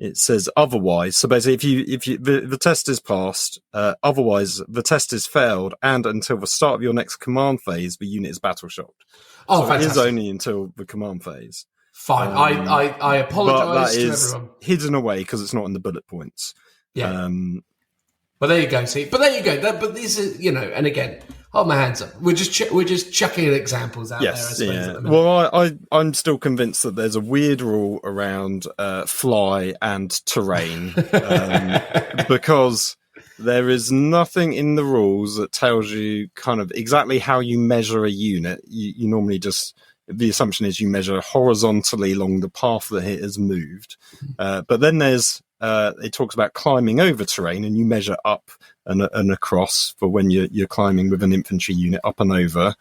It says otherwise. So basically, if you the test is passed, otherwise the test is failed, and until the start of your next command phase, the unit is Battle Shocked. Oh, so fantastic. It is only until the command phase. Fine. I apologise to everyone. Hidden away because it's not in the bullet points. Yeah. But there you go. See, but there you go. But these are, and again, hold my hands up. We're just chucking examples out there, I suppose. At the minute. Well, I'm still convinced that there's a weird rule around fly and terrain because there is nothing in the rules that tells you kind of exactly how you measure a unit. You normally just, the assumption is you measure horizontally along the path that it has moved. But then there's, it talks about climbing over terrain, and you measure up and across for when you're climbing with an infantry unit, up and over.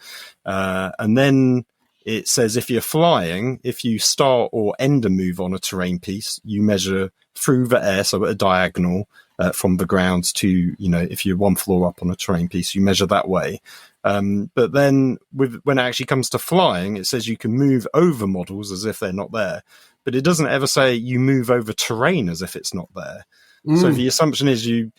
And then it says if you're flying, if you start or end a move on a terrain piece, you measure through the air, so at a diagonal, from the ground to, if you're one floor up on a terrain piece, you measure that way. But then when it actually comes to flying, it says you can move over models as if they're not there. But it doesn't ever say you move over terrain as if it's not there. So the assumption is you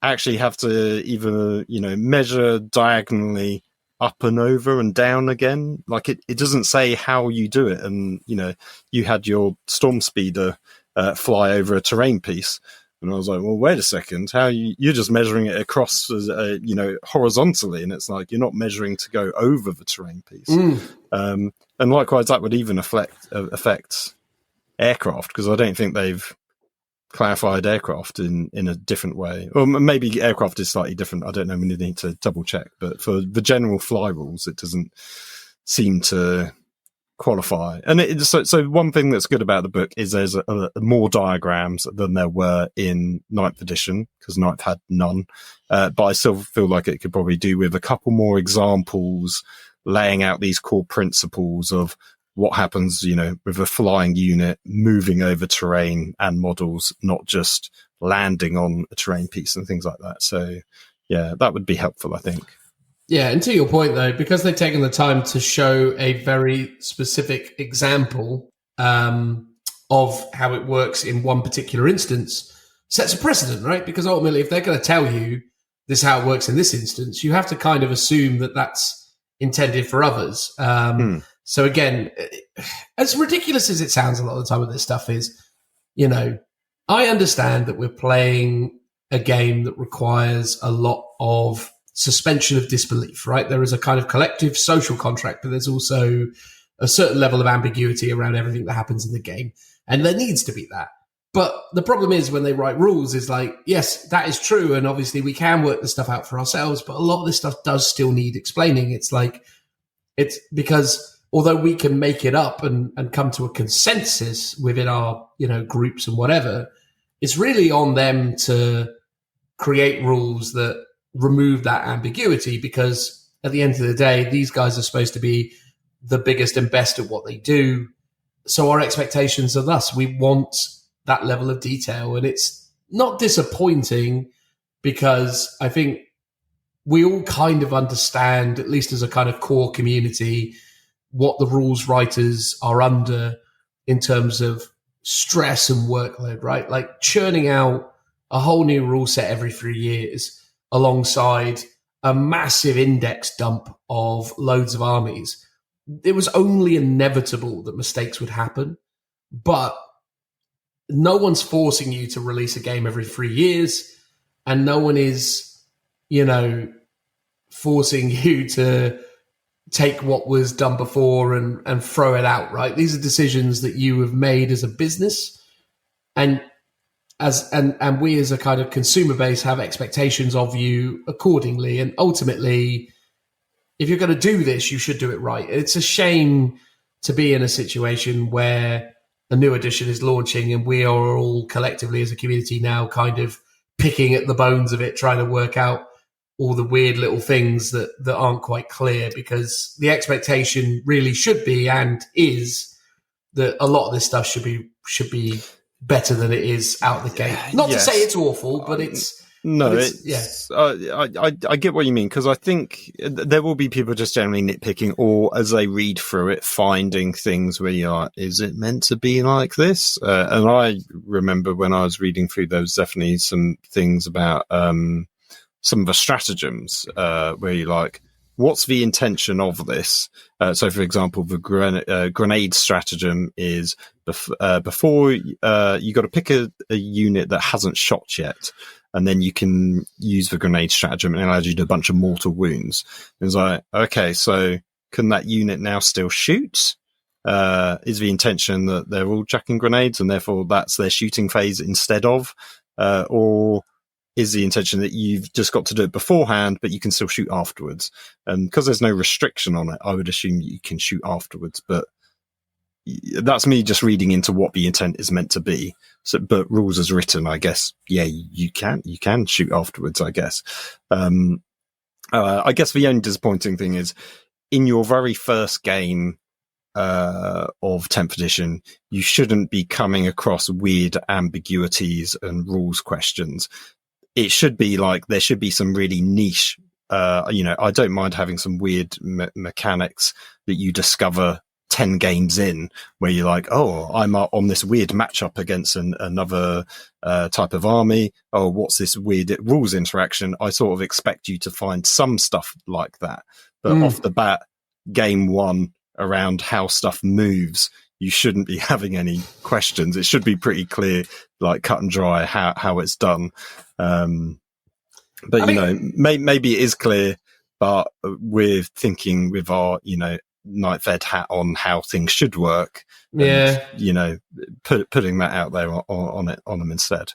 actually have to either, measure diagonally up and over and down again. Like it doesn't say how you do it. And, you had your storm speeder fly over a terrain piece. And I was like, well, wait a second, you're just measuring it across, horizontally. And it's like, you're not measuring to go over the terrain piece. And likewise, that would even affect aircraft, because I don't think they've clarified aircraft in a different way. Or maybe aircraft is slightly different. I don't know. We need to double check. But for the general fly rules, it doesn't seem to qualify. And so one thing that's good about the book is there's more diagrams than there were in 9th edition, because 9th had none. But I still feel like it could probably do with a couple more examples laying out these core principles of what happens, with a flying unit moving over terrain and models, not just landing on a terrain piece and things like that. So, yeah, that would be helpful, I think. Yeah, and to your point, though, because they've taken the time to show a very specific example of how it works in one particular instance, sets a precedent, right? Because ultimately, if they're going to tell you this is how it works in this instance, you have to kind of assume that that's intended for others. So again, as ridiculous as it sounds a lot of the time with this stuff is, I understand that we're playing a game that requires a lot of suspension of disbelief, right? There is a kind of collective social contract, but there's also a certain level of ambiguity around everything that happens in the game. And there needs to be that. But the problem is when they write rules is like, yes, that is true. And obviously we can work this stuff out for ourselves, but a lot of this stuff does still need explaining. It's because although we can make it up and come to a consensus within our, groups and whatever, it's really on them to create rules that remove that ambiguity, because at the end of the day, these guys are supposed to be the biggest and best at what they do. So our expectations of us, we want that level of detail. And it's not disappointing, because I think we all kind of understand, at least as a kind of core community, what the rules writers are under in terms of stress and workload, right? Like churning out a whole new rule set every 3 years alongside a massive index dump of loads of armies. It was only inevitable that mistakes would happen, but no one's forcing you to release a game every 3 years, and no one is, forcing you to take what was done before and throw it out, right? These are decisions that you have made as a business, and we as a kind of consumer base have expectations of you accordingly. And ultimately, if you're going to do this, you should do it right. It's a shame to be in a situation where a new edition is launching and we are all collectively as a community now kind of picking at the bones of it, trying to work out all the weird little things that aren't quite clear, because the expectation really should be and is that a lot of this stuff should be better than it is out the gate. Not to say it's awful, but it's... No, I get what you mean, because I think there will be people just generally nitpicking, or as they read through it, finding things where you're like, is it meant to be like this? And I remember when I was reading through, there was definitely some things about some of the stratagems where you're like, what's the intention of this? So, for example, the grenade stratagem is before you got to pick a unit that hasn't shot yet. and then you can use the grenade stratagem and it allows you to do a bunch of mortal wounds. And it's like, okay, so can that unit now still shoot? Is the intention that they're all chucking grenades and therefore that's their shooting phase instead of, or is the intention that you've just got to do it beforehand, but you can still shoot afterwards? And because there's no restriction on it, I would assume you can shoot afterwards, but that's me just reading into what the intent is meant to be. So, but rules as written, I guess, yeah, you can shoot afterwards, I guess. I guess the only disappointing thing is in your very first game, of 10th edition, you shouldn't be coming across weird ambiguities and rules questions. It should be like, there should be some really niche, I don't mind having some weird mechanics that you discover 10 games in where you're like, oh, I'm on this weird matchup against another type of army. Oh, what's this weird rules interaction? I sort of expect you to find some stuff like that. But off the bat, game one, around how stuff moves, you shouldn't be having any questions. It should be pretty clear, like cut and dry how it's done. But maybe it is clear, but we're thinking with our, Night Fed hat on how things should work. Yeah. And, putting that out there on them instead.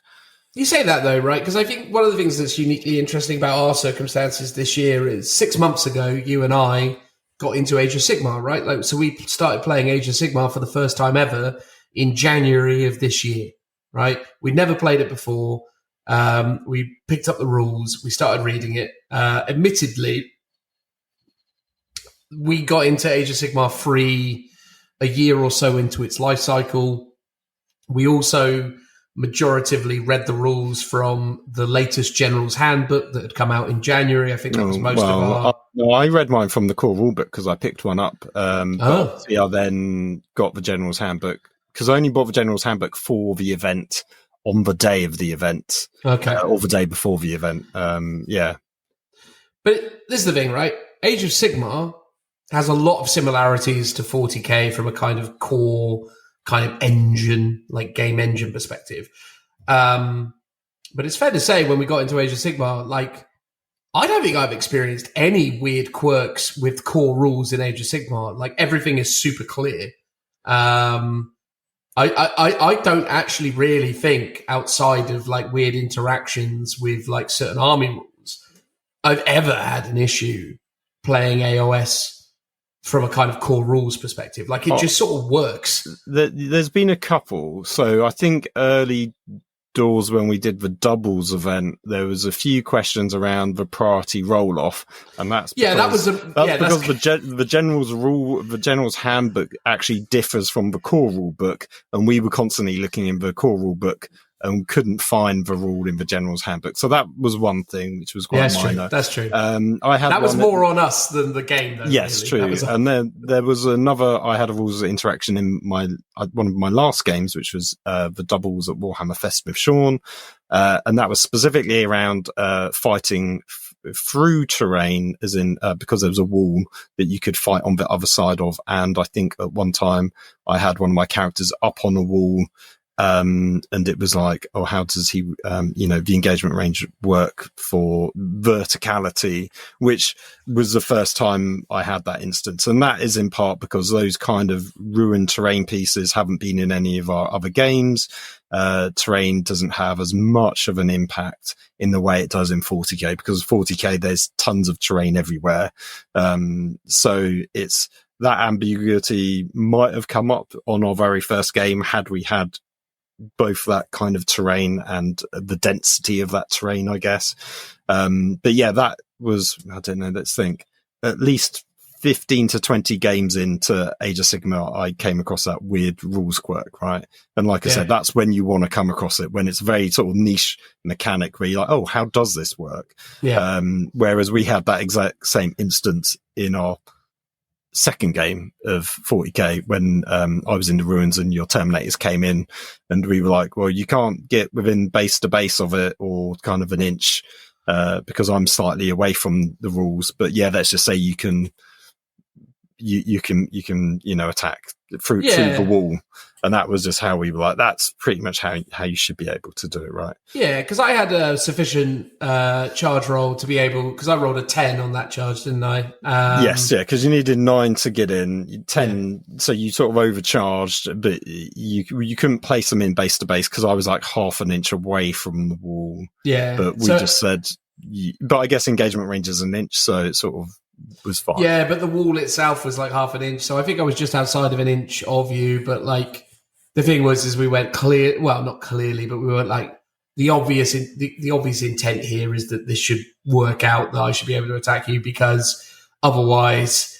You say that though, right? Because I think one of the things that's uniquely interesting about our circumstances this year is 6 months ago, you and I got into Age of Sigmar, right? Like, so we started playing Age of Sigmar for the first time ever in January of this year, right? We'd never played it before. We picked up the rules. We started reading it. Admittedly, we got into Age of Sigmar free a year or so into its life cycle. We also majoritively read the rules from the latest General's Handbook that had come out in January. I think that was most of our... I read mine from the core rulebook because I picked one up. But I then got the General's Handbook because I only bought the General's Handbook for the event on the day of the event. Okay. Or the day before the event. Yeah. But this is the thing, right? Age of Sigmar has a lot of similarities to 40K from a kind of core kind of engine, like game engine perspective. But it's fair to say when we got into Age of Sigmar, like, I don't think I've experienced any weird quirks with core rules in Age of Sigmar. Like, everything is super clear. I don't actually really think, outside of like weird interactions with like certain army rules, I've ever had an issue playing AOS from a kind of core rules perspective. Like, it just sort of works. There's been a couple. So I think early doors when we did the doubles event, there was a few questions around the priority roll off, and that's because the general's handbook actually differs from the core rule book, and we were constantly looking in the core rule book and couldn't find the rule in the general's handbook. So that was one thing which was quite minor. That's true. That was more on us than the game, though. Yes, really. True. And then there was another. I had a rules interaction in one of my last games, which was the doubles at Warhammer Fest with Sean, and that was specifically around fighting through terrain, as in because there was a wall that you could fight on the other side of. And I think at one time I had one of my characters up on a wall. And it was like, oh, how does he, the engagement range work for verticality, which was the first time I had that instance. And that is in part because those kind of ruined terrain pieces haven't been in any of our other games. Terrain doesn't have as much of an impact in the way it does in 40K, because 40K, there's tons of terrain everywhere. So it's that ambiguity might have come up on our very first game had we had both that kind of terrain and the density of that terrain, I guess. But yeah, that was, I don't know, let's think, at least 15 to 20 games into Age of Sigmar, I came across that weird rules quirk, right? And like I said, that's when you want to come across it, when it's very sort of niche mechanic where you're like, oh, how does this work? Yeah. Whereas we had that exact same instance in our second game of 40K when I was in the ruins and your Terminators came in, and we were like, well, you can't get within base to base of it or kind of an inch because I'm slightly away from the rules. But yeah, let's just say you can you can attack through the wall, and that was just how we were like. That's pretty much how you should be able to do it, right? Yeah, because I had a sufficient charge roll to be able, because I rolled a 10 on that charge, didn't I? Yes, yeah, because you needed 9 to get in, 10, so you sort of overcharged, but you couldn't place them in base to base because I was like half an inch away from the wall. Yeah, but we just said, but I guess engagement range is an inch, so it sort of was fine. Yeah, but the wall itself was like half an inch, so I think I was just outside of an inch of you. But like the thing was, we went clear. Well, not clearly, but we were like the obvious intent here is that this should work out, that I should be able to attack you, because otherwise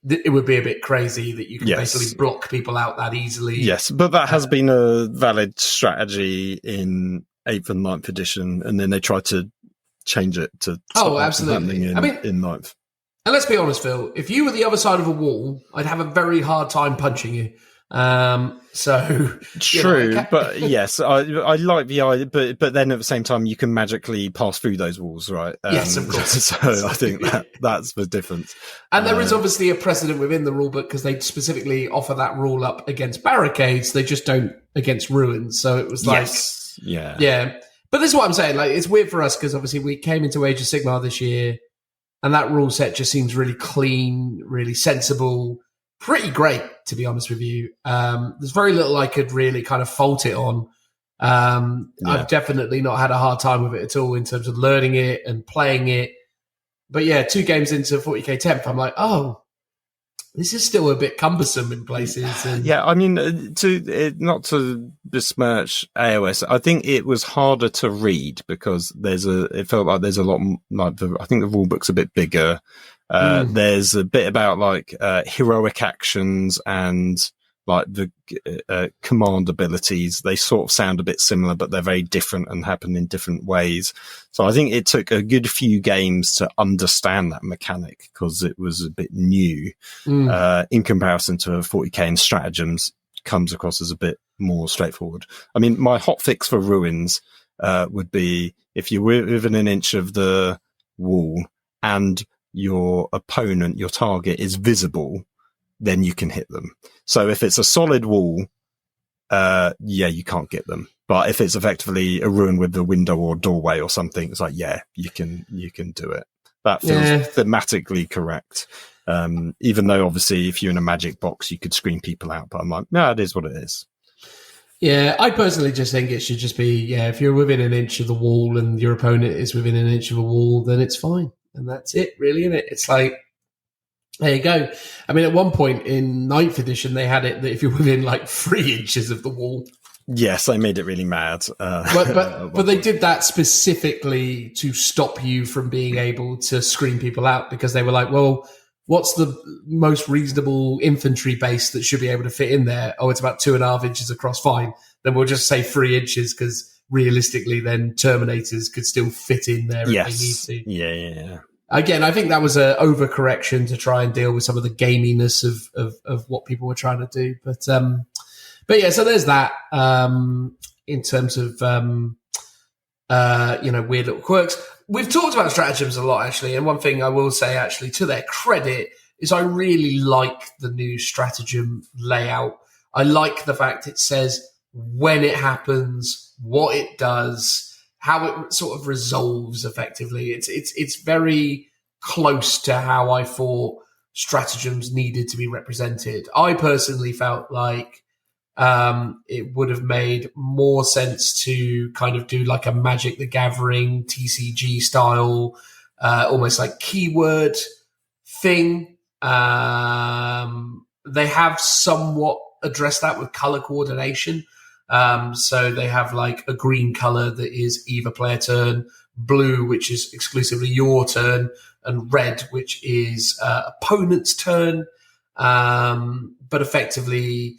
it would be a bit crazy that you can basically block people out that easily. Yes, but that has been a valid strategy in 8th and 9th edition, and then they tried to change it to absolutely. In 9th. And let's be honest, Phil, if you were the other side of a wall, I'd have a very hard time punching you. So true, but yes, I like the idea, but then at the same time, you can magically pass through those walls, right? Yes, of course. So I think that's the difference. And there is obviously a precedent within the rulebook, because they specifically offer that rule up against barricades. They just don't against ruins. So it was like, yeah. But this is what I'm saying. Like, it's weird for us because obviously we came into Age of Sigmar this year, and that rule set just seems really clean, really sensible, pretty great, to be honest with you. There's very little I could really kind of fault it on. I've definitely not had a hard time with it at all in terms of learning it and playing it. But yeah, 2 games into 40k 10th, I'm like, oh, this is still a bit cumbersome in places. And yeah, I mean, not to besmirch AOS, I think it was harder to read because it felt like there's a lot, I think the rule book's a bit bigger. There's a bit about like heroic actions and like the command abilities. They sort of sound a bit similar, but they're very different and happen in different ways. So I think it took a good few games to understand that mechanic because it was a bit new in comparison to 40k, and stratagems comes across as a bit more straightforward. I mean, my hot fix for ruins would be if you're within an inch of the wall and your opponent, your target, is visible, then you can hit them. So if it's a solid wall, you can't get them. But if it's effectively a ruin with a window or doorway or something, it's like, you can do it. That feels thematically correct. Even though obviously if you're in a magic box, you could screen people out. But I'm like, no, it is what it is. Yeah, I personally just think it should just be, if you're within an inch of the wall and your opponent is within an inch of a wall, then it's fine. And that's it, really, isn't it? It's like, there you go. I mean, at one point in 9th edition, they had it that if you're within like 3 inches of the wall. Yes, they made it really mad. But they did that specifically to stop you from being able to screen people out, because they were like, well, what's the most reasonable infantry base that should be able to fit in there? Oh, it's about 2.5 inches across. Fine. Then we'll just say 3 inches, because realistically then Terminators could still fit in there if they need to. Yeah. Again, I think that was an overcorrection to try and deal with some of the gaminess of what people were trying to do. But yeah, so there's that in terms of weird little quirks. We've talked about stratagems a lot, actually, and one thing I will say, actually, to their credit, is I really like the new stratagem layout. I like the fact it says when it happens, what it does, how it sort of resolves effectively. It's very close to how I thought stratagems needed to be represented. I personally felt like it would have made more sense to kind of do like a Magic the Gathering TCG style, almost like keyword thing. They have somewhat addressed that with color coordination. So they have like a green color that is either player turn, blue, which is exclusively your turn, and red, which is opponent's turn. But effectively,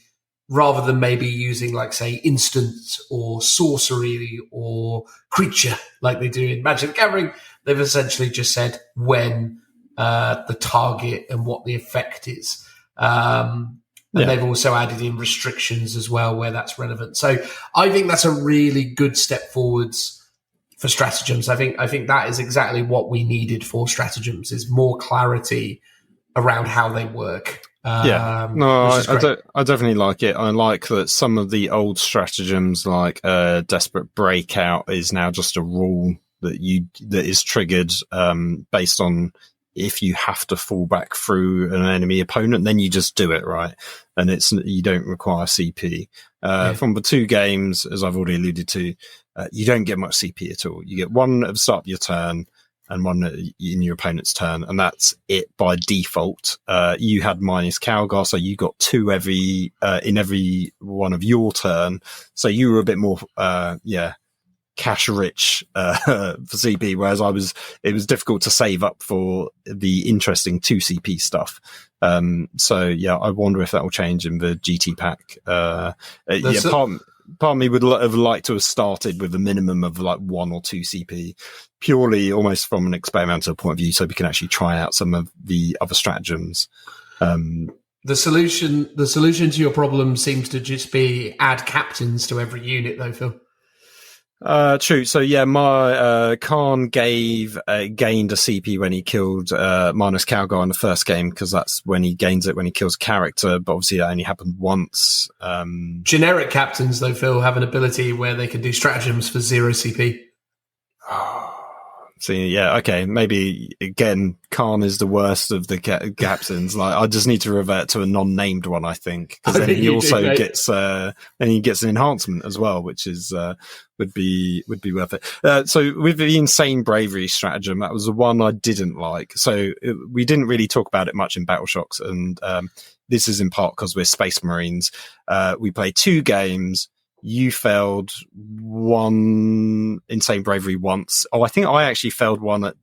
rather than maybe using like, say, instant or sorcery or creature like they do in Magic the Gathering, they've essentially just said when the target and what the effect is. And they've also added in restrictions as well where that's relevant. So I think that's a really good step forwards for stratagems. I think that is exactly what we needed for stratagems, is more clarity around how they work. No, which is great. I definitely like it. I like that some of the old stratagems, like Desperate Breakout, is now just a rule that is triggered based on if you have to fall back through an enemy opponent, then you just do it, right? And you don't require CP. From the two games, as I've already alluded to, you don't get much CP at all. You get one at the start of your turn, and one in your opponent's turn, and that's it by default. You had minus Calgar, so you got 2 in every one of your turn. So you were a bit more, cash rich for CP, whereas it was difficult to save up for the interesting 2 CP stuff. So yeah, I wonder if that will change in the GT pack. Part of me would have liked to have started with a minimum of like 1 or 2 CP, purely almost from an experimental point of view, so we can actually try out some of the other stratagems. The solution to your problem seems to just be add captains to every unit, though, Phil. True. So yeah, my Khan gained a CP when he killed minus Calgar in the first game, because that's when he gains it when he kills a character, but obviously that only happened once. Generic captains, though, Phil, have an ability where they can do stratagems for 0 CP. So yeah, okay, maybe again Khan is the worst of the captains. Like, I just need to revert to a non-named one, I think, because then he also gets an enhancement as well, which is would be worth it. So with the Insane Bravery stratagem, that was the one I didn't like. So we didn't really talk about it much in Battle Shocks, and this is in part because we're Space Marines. We played 2 games. You failed one Insane Bravery once. Oh, I think I actually failed one at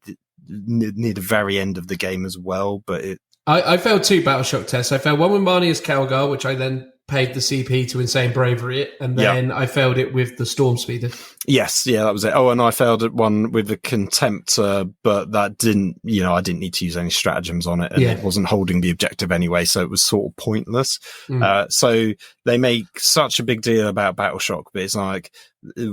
near the very end of the game as well. But I failed 2 Battle Shock tests. I failed one with Marnius Calgar, which I then paid the CP to Insane Bravery it, and then I failed it with the Storm Speeder. Yes, yeah, that was it. Oh, and I failed at one with the Contempt, but that didn't, I didn't need to use any stratagems on it, and it wasn't holding the objective anyway, so it was sort of pointless. So they make such a big deal about Battle Shock, but it's like,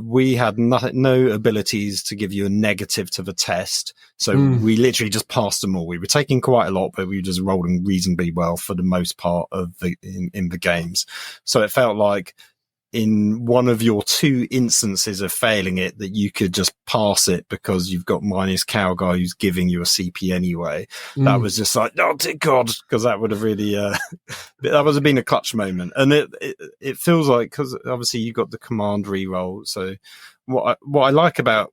we had no abilities to give you a negative to the test, so we literally just passed them all. We were taking quite a lot, but we were just rolling reasonably well for the most part of in the games. So it felt like in one of your 2 instances of failing it, that you could just pass it because you've got minus Calgar who's giving you a CP anyway. That was just like, oh dear God, because that would have really that would have been a clutch moment. And it feels like, because obviously you got the command reroll. So what I like about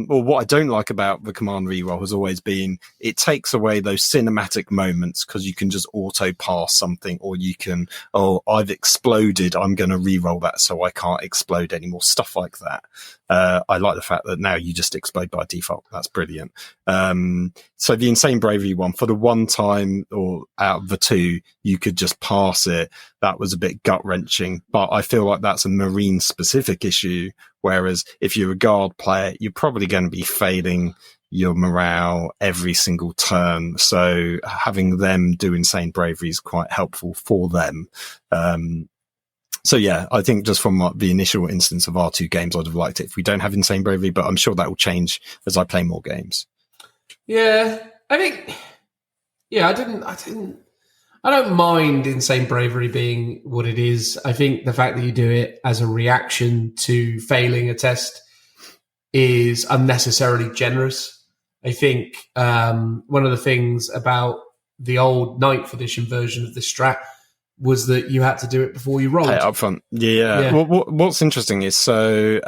what I don't like about the command reroll has always been, it takes away those cinematic moments, because you can just auto pass something, or you can, I've exploded, I'm going to reroll that so I can't explode anymore, stuff like that. I like the fact that now you just explode by default. That's brilliant. So the Insane Bravery one, for the one time, or out of the 2, you could just pass it. That was a bit gut wrenching, but I feel like that's a Marine specific issue. Whereas if you're a Guard player, you're probably going to be failing your morale every single turn. So having them do Insane Bravery is quite helpful for them. So yeah, I think just from the initial instance of our 2 games, I'd have liked it if we don't have Insane Bravery, but I'm sure that will change as I play more games. Yeah, I think, I don't mind Insane Bravery being what it is. I think the fact that you do it as a reaction to failing a test is unnecessarily generous. I think one of the things about the old 9th edition version of the strat was that you had to do it before you rolled. Pay it up front. Yeah. Well, what's interesting is, so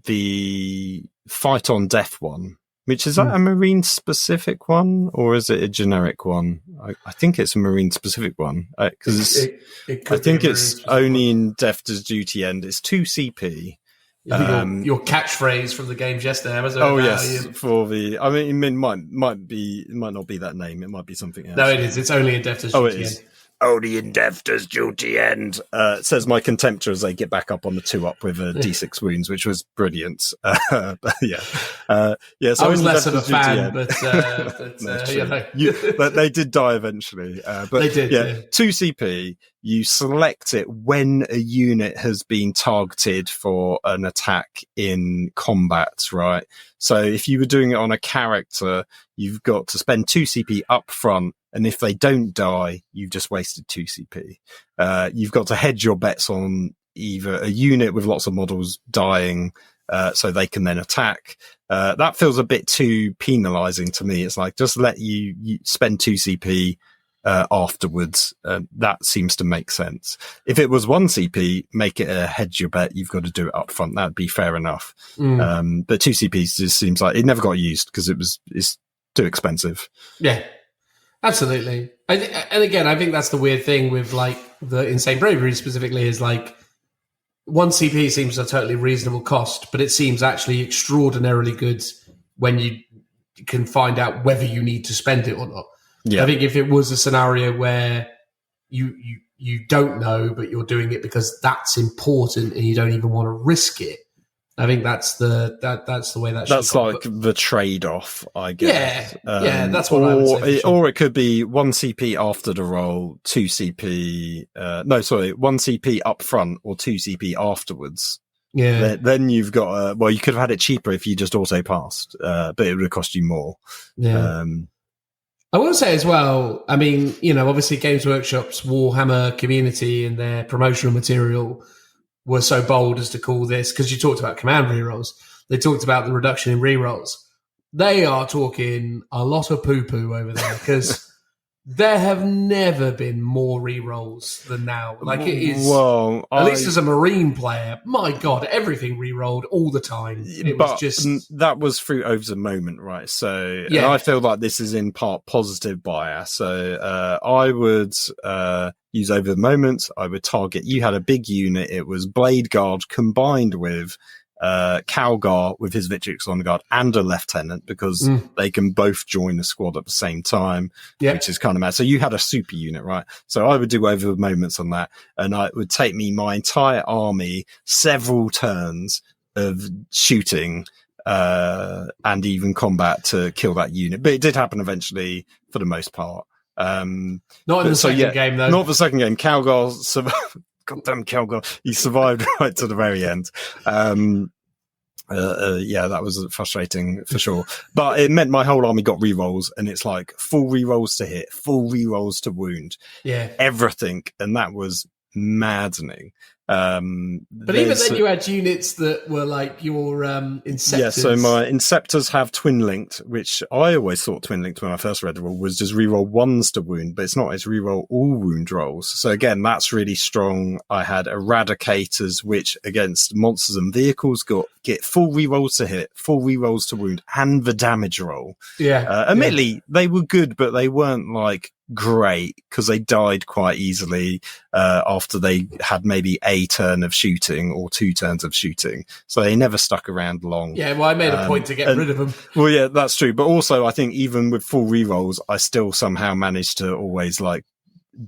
the Fight on Death one, which is that a Marine specific one, or is it a generic one? I think it's a Marine specific one, because I think it's only in Death Does Duty End. It's 2 CP. Your catchphrase from the games yesterday. Yes, for the. I mean, it might not be that name. It might be something else. No, it is. It's only in Death Does Duty End. only in death does duty end. Says my Contemptor as they get back up on the 2-up with a D6 wounds, which was brilliant. But yeah. So I was only less death of a does duty fan, end. but That's you true. know. But they did die eventually. But They did, yeah. 2 CP, you select it when a unit has been targeted for an attack in combat, right? So if you were doing it on a character, you've got to spend 2 CP up front, and if they don't die, you've just wasted 2 CP. You've got to hedge your bets on either a unit with lots of models dying, so they can then attack. That feels a bit too penalizing to me. It's like, just let you spend 2 CP afterwards. That seems to make sense. If it was 1 CP, make it a hedge your bet. You've got to do it up front. That'd be fair enough. But 2 CPs just seems like it never got used because it's too expensive. Yeah, absolutely. And again, I think that's the weird thing with like the Insane Bravery specifically is like 1 CP seems a totally reasonable cost, but it seems actually extraordinarily good when you can find out whether you need to spend it or not. Yeah. I think if it was a scenario where you don't know, but you're doing it because that's important and you don't even want to risk it, I think that's the way that should that's go. like the trade-off, I guess. Yeah, that's what I would say. Or it could be 1 CP after the roll, 2 CP. 1 CP up front or 2 CP afterwards. Yeah. Then you've got you could have had it cheaper if you just auto passed, but it would have cost you more. Yeah. I will say as well, I mean, obviously Games Workshop's Warhammer community and their promotional material were so bold as to call this, because you talked about command rerolls. They talked about the reduction in rerolls. They are talking a lot of poo-poo over there, because there have never been more rerolls than now. Like, it is, at least as a Marine player, my God, everything rerolled all the time. That was through Over the Moment, right? So yeah. And I feel like this is in part positive bias. So I would use Over the Moment. I would target, you had a big unit. It was Blade Guard combined with Calgar with his Victrix on guard and a lieutenant, because they can both join the squad at the same time, which is kind of mad. So you had a super unit, right? So I would do Over the Moments on that, and it would take me my entire army several turns of shooting and even combat to kill that unit. But it did happen eventually for the most part. Not in the second game, though. Not the second game. Calgar survived. Goddamn Calgar. He survived right to the very end. That was frustrating for sure. But it meant my whole army got rerolls, and it's like full rerolls to hit, full rerolls to wound. Yeah. Everything. And that was maddening. But even then, you had units that were like your Inceptors. Yeah, so my Inceptors have twin linked, which I always thought twin linked when I first read the rule was just reroll 1s to wound, but it's not. It's reroll all wound rolls. So again, that's really strong. I had Eradicators, which against monsters and vehicles get full rerolls to hit, full rerolls to wound, and the damage roll. Yeah. Admittedly, they were good, but they weren't like great, because they died quite easily after they had maybe a turn of shooting or 2 turns of shooting, so they never stuck around long. Yeah, well, I made a point to get rid of them. Well, yeah, that's true, but also I think even with full rerolls, I still somehow managed to always like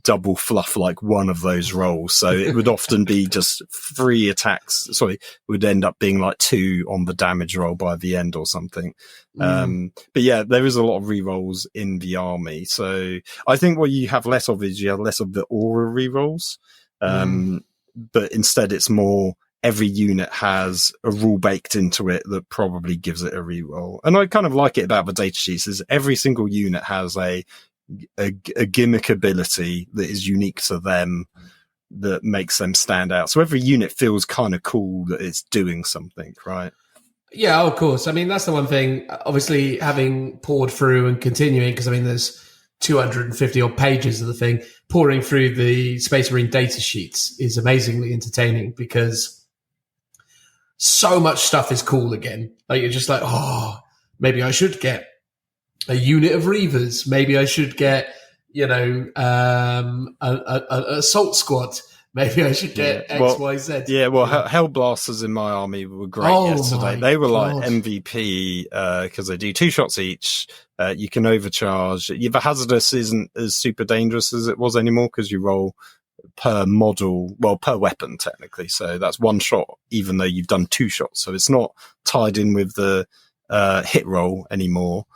double fluff like one of those rolls, so it would often be just 3 attacks. Sorry, it would end up being like 2 on the damage roll by the end or something. But yeah, there is a lot of rerolls in the army, so I think what you have less of is you have less of the aura rerolls, but instead it's more every unit has a rule baked into it that probably gives it a reroll. And I kind of like it about the data sheets is every single unit has a gimmick ability that is unique to them that makes them stand out. So every unit feels kind of cool that it's doing something, right? Yeah, of course. I mean, that's the one thing, obviously, having poured through and continuing, because I mean, there's 250 odd pages of the thing, pouring through the Space Marine data sheets is amazingly entertaining, because so much stuff is cool again. Like, you're just like, oh, maybe I should get a unit of Reavers. Maybe I should get, an assault squad. maybe I should get Yeah. X, Y, Z. Yeah, well, Hellblasters in my army were great yesterday. They were like MVP because they do 2 shots each. You can overcharge. The hazardous isn't as super dangerous as it was anymore because you roll per model, well, per weapon technically. So that's 1 shot, even though you've done 2 shots. So it's not tied in with the hit roll anymore.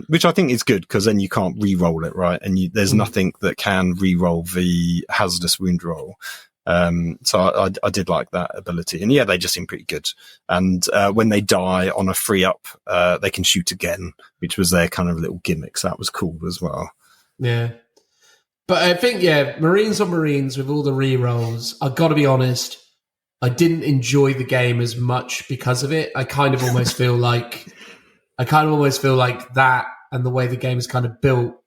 Which I think is good because then you can't re-roll it, right? And there's nothing that can re-roll the hazardous wound roll. So I did like that ability. And yeah, they just seem pretty good. And when they die on a free up, they can shoot again, which was their kind of little gimmick. So that was cool as well. Yeah. But I think, Marines on Marines with all the re-rolls, I've got to be honest, I didn't enjoy the game as much because of it. I kind of almost feel like that and the way the game is kind of built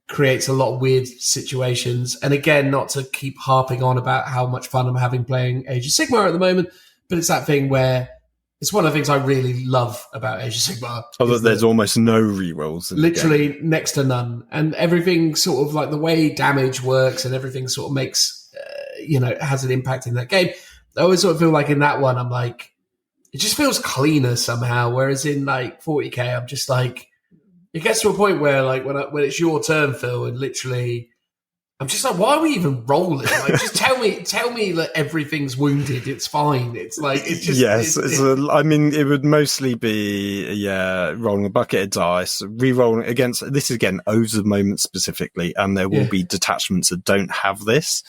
creates a lot of weird situations. And again, not to keep harping on about how much fun I'm having playing Age of Sigmar at the moment, but it's that thing where it's one of the things I really love about Age of Sigmar. Although there's almost no rerolls. Literally next to none. And everything sort of like the way damage works and everything sort of makes, has an impact in that game. I always sort of feel like in that one, I'm like, it just feels cleaner somehow. Whereas in like 40k, I'm just like, it gets to a point where like when it's your turn, Phil, and literally, I'm just like, why are we even rolling? Like, just tell me that everything's wounded. It's fine. It's like, it's just I mean, it would mostly be rolling a bucket of dice, re-rolling against. This is again Oaths of Moment specifically, and there will be detachments that don't have this,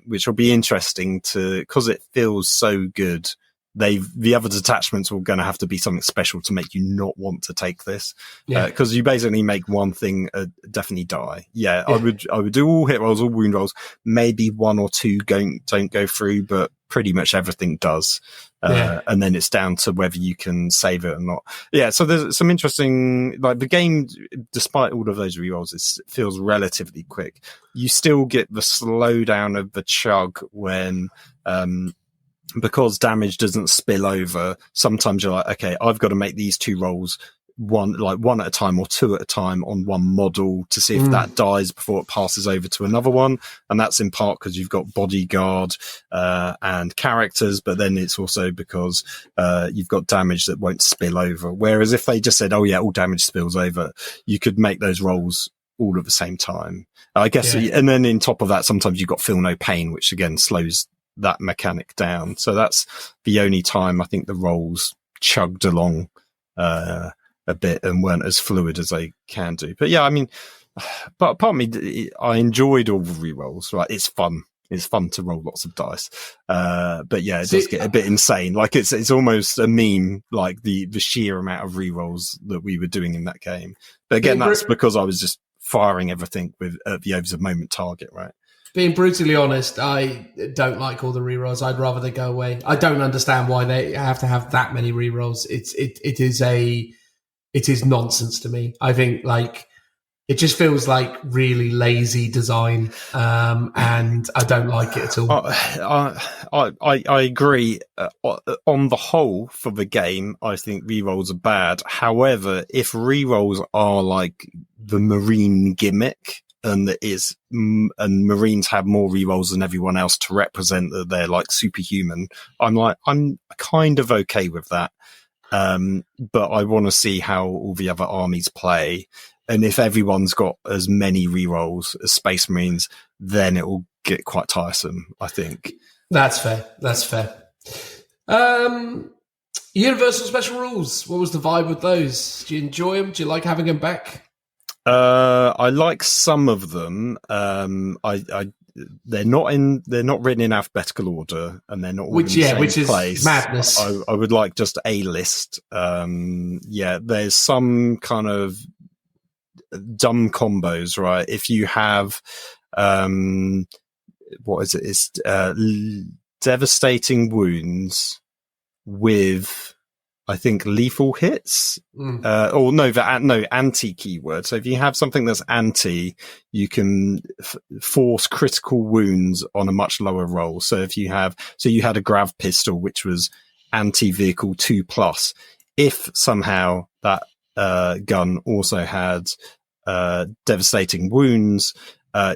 which will be interesting because it feels so good. The other detachments were going to have to be something special to make you not want to take this. Because you basically make one thing definitely die. Yeah, I would do all hit rolls, all wound rolls. Maybe 1 or 2 don't go through, but pretty much everything does. And then it's down to whether you can save it or not. Yeah, so there's some interesting, like the game, despite all of those rerolls, it feels relatively quick. You still get the slowdown of the chug when, because damage doesn't spill over, sometimes you're like, okay, I've got to make these 2 rolls, one at a time or 2 at a time on one model to see if that dies before it passes over to another one. And that's in part because you've got bodyguard and characters, but then it's also because you've got damage that won't spill over. Whereas if they just said, oh yeah, all damage spills over, you could make those rolls all at the same time, I guess. And then in top of that, sometimes you've got feel no pain, which again slows that mechanic down. So that's the only time I think the rolls chugged along a bit and weren't as fluid as they can do. But yeah, I mean, but part of me, I enjoyed all the re-rolls, right? It's fun. It's fun to roll lots of dice. But yeah, it does get a bit insane. Like it's almost a meme, like the sheer amount of re-rolls that we were doing in that game. But again, that's because I was just firing everything with the Oaths of Moment target, right? Being brutally honest, I don't like all the rerolls. I'd rather they go away. I don't understand why they have to have that many rerolls. It is nonsense to me. I think like it just feels like really lazy design, and I don't like it at all. I agree. On the whole, for the game, I think rerolls are bad. However, if rerolls are like the Marine gimmick, and Marines have more rerolls than everyone else to represent that they're like superhuman, I'm kind of okay with that. But I want to see how all the other armies play. And if everyone's got as many rerolls as Space Marines, then it will get quite tiresome, I think. That's fair. Universal Special Rules. What was the vibe with those? Do you enjoy them? Do you like having them back? I like some of them. They're not written in alphabetical order, and they're not all in the same place. Is madness. I would like just a list. There's some kind of dumb combos, right? If you have, what is it? It's devastating wounds with, I think, lethal hits. Anti keyword. So if you have something that's anti, you can force critical wounds on a much lower roll. So if you had a grav pistol, which was anti-vehicle 2+. If somehow that gun also had devastating wounds,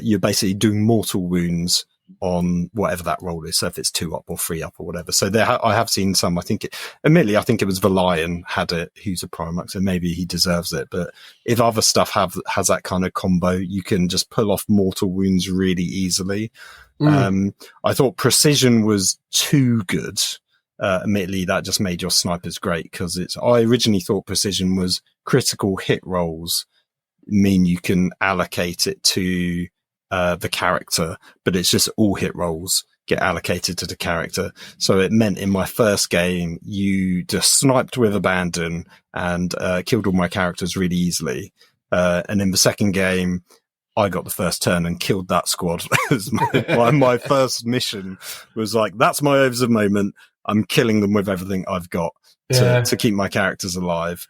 you're basically doing mortal wounds on whatever that roll is. So if it's 2 up or 3 up or whatever. So I have seen some. I think it was Valiant had it, who's a Primarch, so maybe he deserves it. But if other stuff has that kind of combo, you can just pull off mortal wounds really easily. I thought precision was too good. Admittedly, that just made your snipers great, because I originally thought precision was critical hit rolls mean you can allocate it to the character, but it's just all hit rolls get allocated to the character. So it meant in my first game, you just sniped with abandon and killed all my characters really easily. And in the second game, I got the first turn and killed that squad. my first mission was like, that's my overs of moment. I'm killing them with everything I've got to keep my characters alive.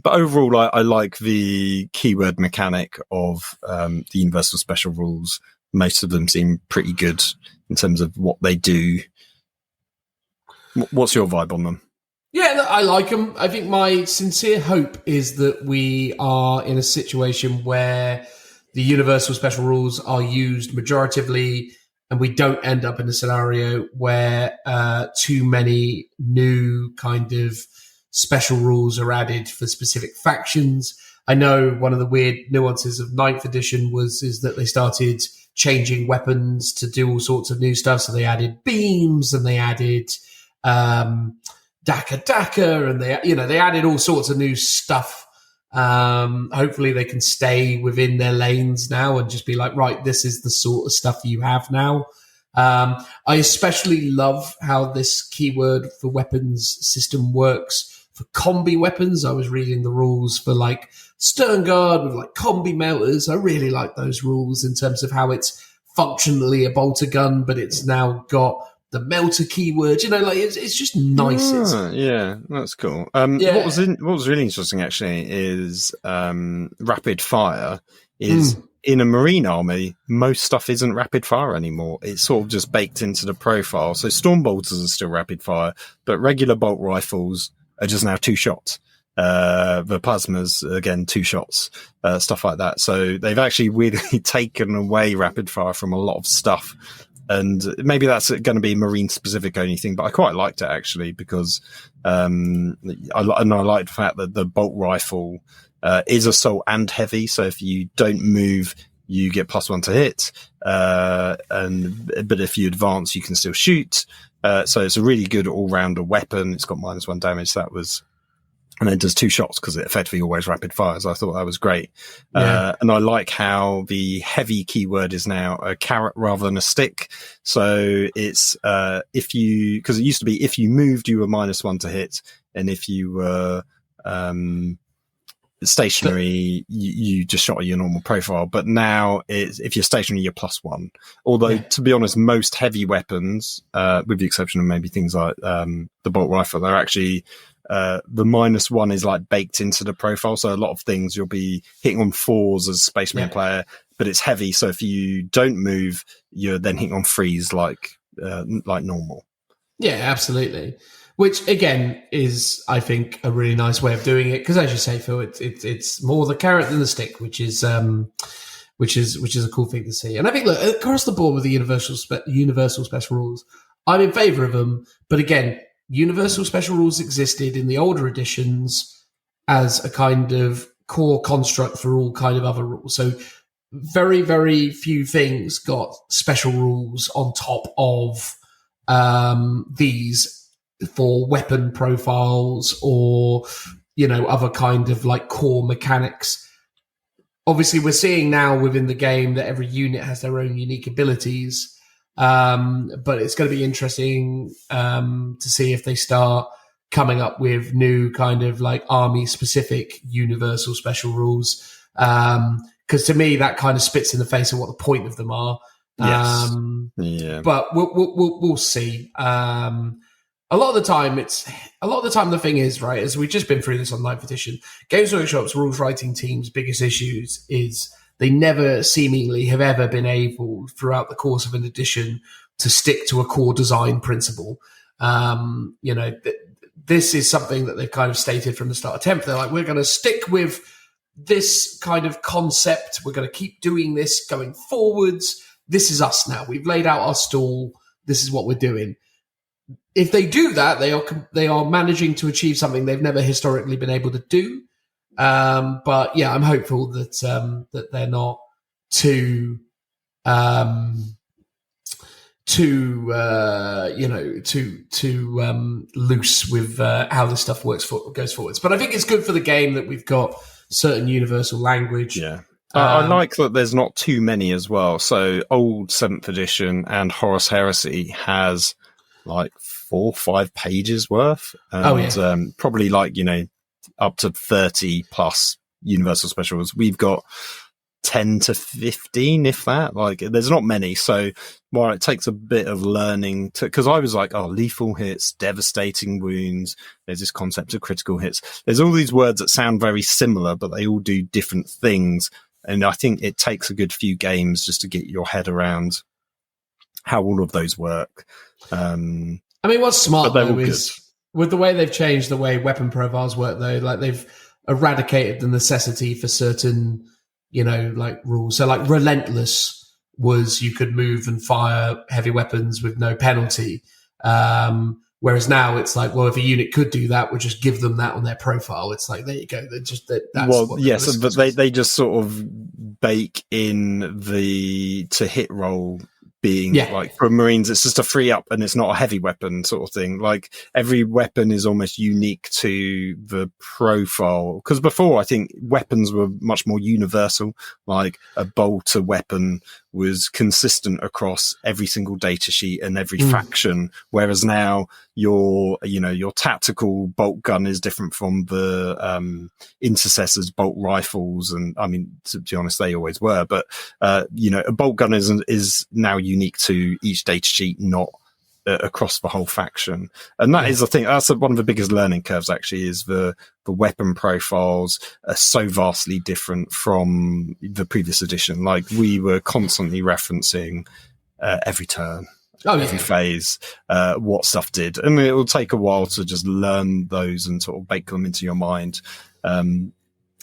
But overall, I like the keyword mechanic of the universal special rules. Most of them seem pretty good in terms of what they do. What's your vibe on them? Yeah, look, I like them. I think my sincere hope is that we are in a situation where the universal special rules are used majoritively, and we don't end up in a scenario where too many new kind of special rules are added for specific factions. I know one of the weird nuances of 9th edition is that they started changing weapons to do all sorts of new stuff. So they added beams and they added Daka, and they added all sorts of new stuff. Hopefully they can stay within their lanes now and just be like, right, this is the sort of stuff you have now. I especially love how this keyword for weapons system works for combi weapons. I was reading the rules for like Stern Guard with like combi melters. I really like those rules in terms of how it's functionally a bolter gun, but it's now got the melter keyword. It's just nice. Yeah, that's cool. What was really interesting actually is rapid fire is in a Marine army, most stuff isn't rapid fire anymore. It's sort of just baked into the profile. So storm bolters are still rapid fire, but regular bolt rifles are just now 2 shots. The plasmas, again, 2 shots, stuff like that. So they've actually weirdly taken away rapid fire from a lot of stuff. And maybe that's going to be Marine specific only thing, but I quite liked it actually, because I like the fact that the bolt rifle is assault and heavy. So if you don't move, you get +1 to hit. But if you advance, you can still shoot. So it's a really good all-rounder weapon. It's got -1 damage. And it does 2 shots because it effectively always rapid fires. I thought that was great. Yeah. And I like how the heavy keyword is now a carrot rather than a stick. So it's, because it used to be if you moved, you were -1 to hit. And if you were, stationary, you just shot at your normal profile. But now if you're stationary, you're +1. Although, to be honest, most heavy weapons, with the exception of maybe things like, the bolt rifle, they're actually, the -1 is like baked into the profile. So a lot of things you'll be hitting on 4s as a Space Marine player, but it's heavy. So if you don't move, you're then hitting on 3s like normal. Yeah, absolutely. Which again is, I think, a really nice way of doing it. Because as you say, Phil, it's more the carrot than the stick, which is a cool thing to see. And I think, look, across the board with the universal special rules, I'm in favour of them. But again, universal special rules existed in the older editions as a kind of core construct for all kind of other rules. So very, very few things got special rules on top of these for weapon profiles or, other kind of like core mechanics. Obviously, we're seeing now within the game that every unit has their own unique abilities. But it's going to be interesting to see if they start coming up with new kind of like army specific universal special rules. Because to me, that kind of spits in the face of what the point of them are. Yes. But we'll see. A lot of the time, the thing is, right, as we've just been through this on 9th edition, Games Workshop's rules writing team's biggest issues is they never seemingly have ever been able, throughout the course of an edition, to stick to a core design principle. This is something that they've kind of stated from the start of 10th. They're like, we're going to stick with this kind of concept. We're going to keep doing this going forwards. this is us now. We've laid out our stall. This is what we're doing. If they do that, they are managing to achieve something they've never historically been able to do. But yeah, I'm hopeful that that they're not too loose with how this stuff goes forwards. But I think it's good for the game that we've got certain universal language. Yeah. I like that there's not too many as well. So old 7th edition and Horus Heresy has like 4 or 5 pages worth. And, probably like, up to 30 plus universal specials. We've got 10 to 15, if that. Like, there's not many. So while it takes a bit of learning because I was like, lethal hits, devastating wounds. There's this concept of critical hits. There's all these words that sound very similar, but they all do different things. And I think it takes a good few games just to get your head around how all of those work. What's smart though is with the way they've changed the way weapon profiles work, though, like they've eradicated the necessity for certain, rules. So like Relentless was you could move and fire heavy weapons with no penalty. Whereas now it's like, well, if a unit could do that, we'll just give them that on their profile. It's like, there you go. That's they just sort of bake in the to hit roll being like for Marines, it's just a free up and it's not a heavy weapon sort of thing. Like every weapon is almost unique to the profile. Because before I think weapons were much more universal, like a bolter weapon was consistent across every single data sheet and every faction. Whereas now your tactical bolt gun is different from the intercessors bolt rifles. And I mean, to be honest, they always were, but a bolt gun is now unique to each data sheet, not across the whole faction. And that is, I think, that's one of the biggest learning curves actually, is the weapon profiles are so vastly different from the previous edition. Like we were constantly referencing every turn, every phase, what stuff did. And it will take a while to just learn those and sort of bake them into your mind.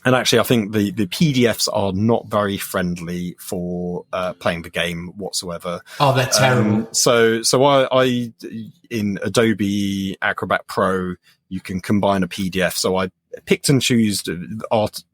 And actually, I think the PDFs are not very friendly for playing the game whatsoever. Oh, they're terrible. So I in Adobe Acrobat Pro, you can combine a PDF. So I picked and chose the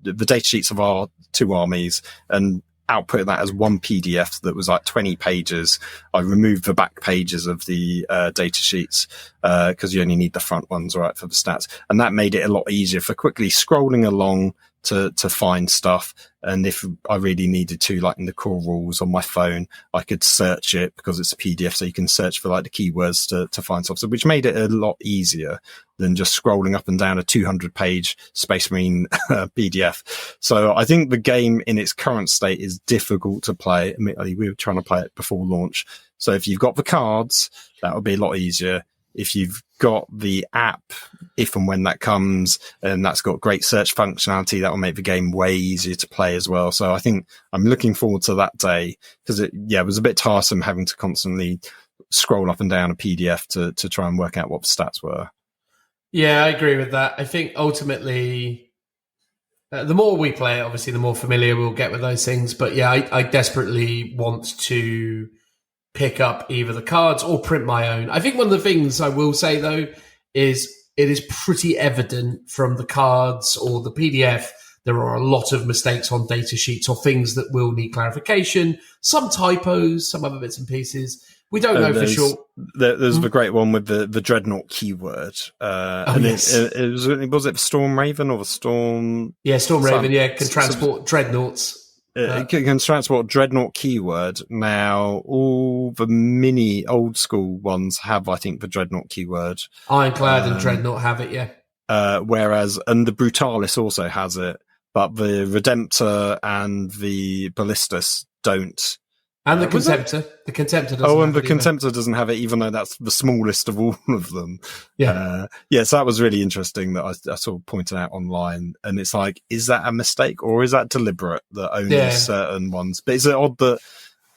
data sheets of our 2 armies and output that as one PDF that was like 20 pages. I removed the back pages of the data sheets because you only need the front ones, right, for the stats. And that made it a lot easier for quickly scrolling along to find stuff. And if I really needed to, like in the core rules on my phone, I could search it because it's a PDF. So you can search for like the keywords to find stuff, which made it a lot easier than just scrolling up and down a 200-page Space Marine PDF. So I think the game in its current state is difficult to play. Admittedly, we were trying to play it before launch. So if you've got the cards, that would be a lot easier. If you've got the app, if and when that comes, and that's got great search functionality, that will make the game way easier to play as well. So I think I'm looking forward to that day because it was a bit tiresome having to constantly scroll up and down a PDF to try and work out what the stats were. Yeah, I agree with that. I think ultimately, the more we play it, obviously, the more familiar we'll get with those things. But yeah, I desperately want to pick up either the cards or print my own. I think one of the things I will say, though, is it is pretty evident from the cards or the PDF there are a lot of mistakes on data sheets or things that will need clarification, some typos, some other bits and pieces. We don't know for sure. There's the great one with the dreadnought keyword. Yes. Was it the Storm Raven or the Storm? Yeah, Storm Raven, can transport dreadnoughts. It can transport dreadnought keyword. Now, all the mini old school ones have, I think, the dreadnought keyword. Ironclad and dreadnought have it, yeah. Whereas, and the Brutalis also has it, but the Redemptor and the Ballistus don't. And the Contemptor. The Contemptor doesn't have it. And the Contemptor doesn't have it, even though that's the smallest of all of them. Yeah. So that was really interesting that I sort of pointed out online. And it's like, is that a mistake or is that deliberate that only certain ones? But is it odd that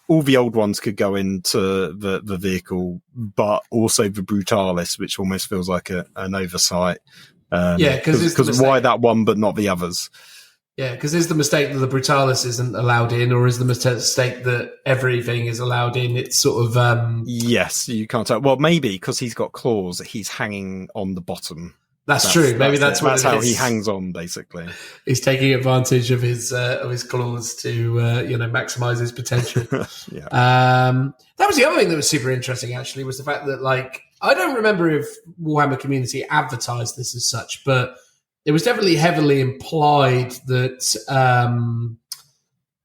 all the old ones could go into the vehicle, but also the Brutalis, which almost feels like an oversight? Because why that one but not the others? Yeah, because is the mistake that the Brutalis isn't allowed in, or is the mistake that everything is allowed in? It's sort of... Yes, you can't tell. Well, maybe because he's got claws, he's hanging on the bottom. That's true. Maybe that's what it is. That's how he hangs on, basically. He's taking advantage of his claws to maximize his potential. Yeah. That was the other thing that was super interesting. Actually, was the fact that I don't remember if Warhammer Community advertised this as such, but it was definitely heavily implied that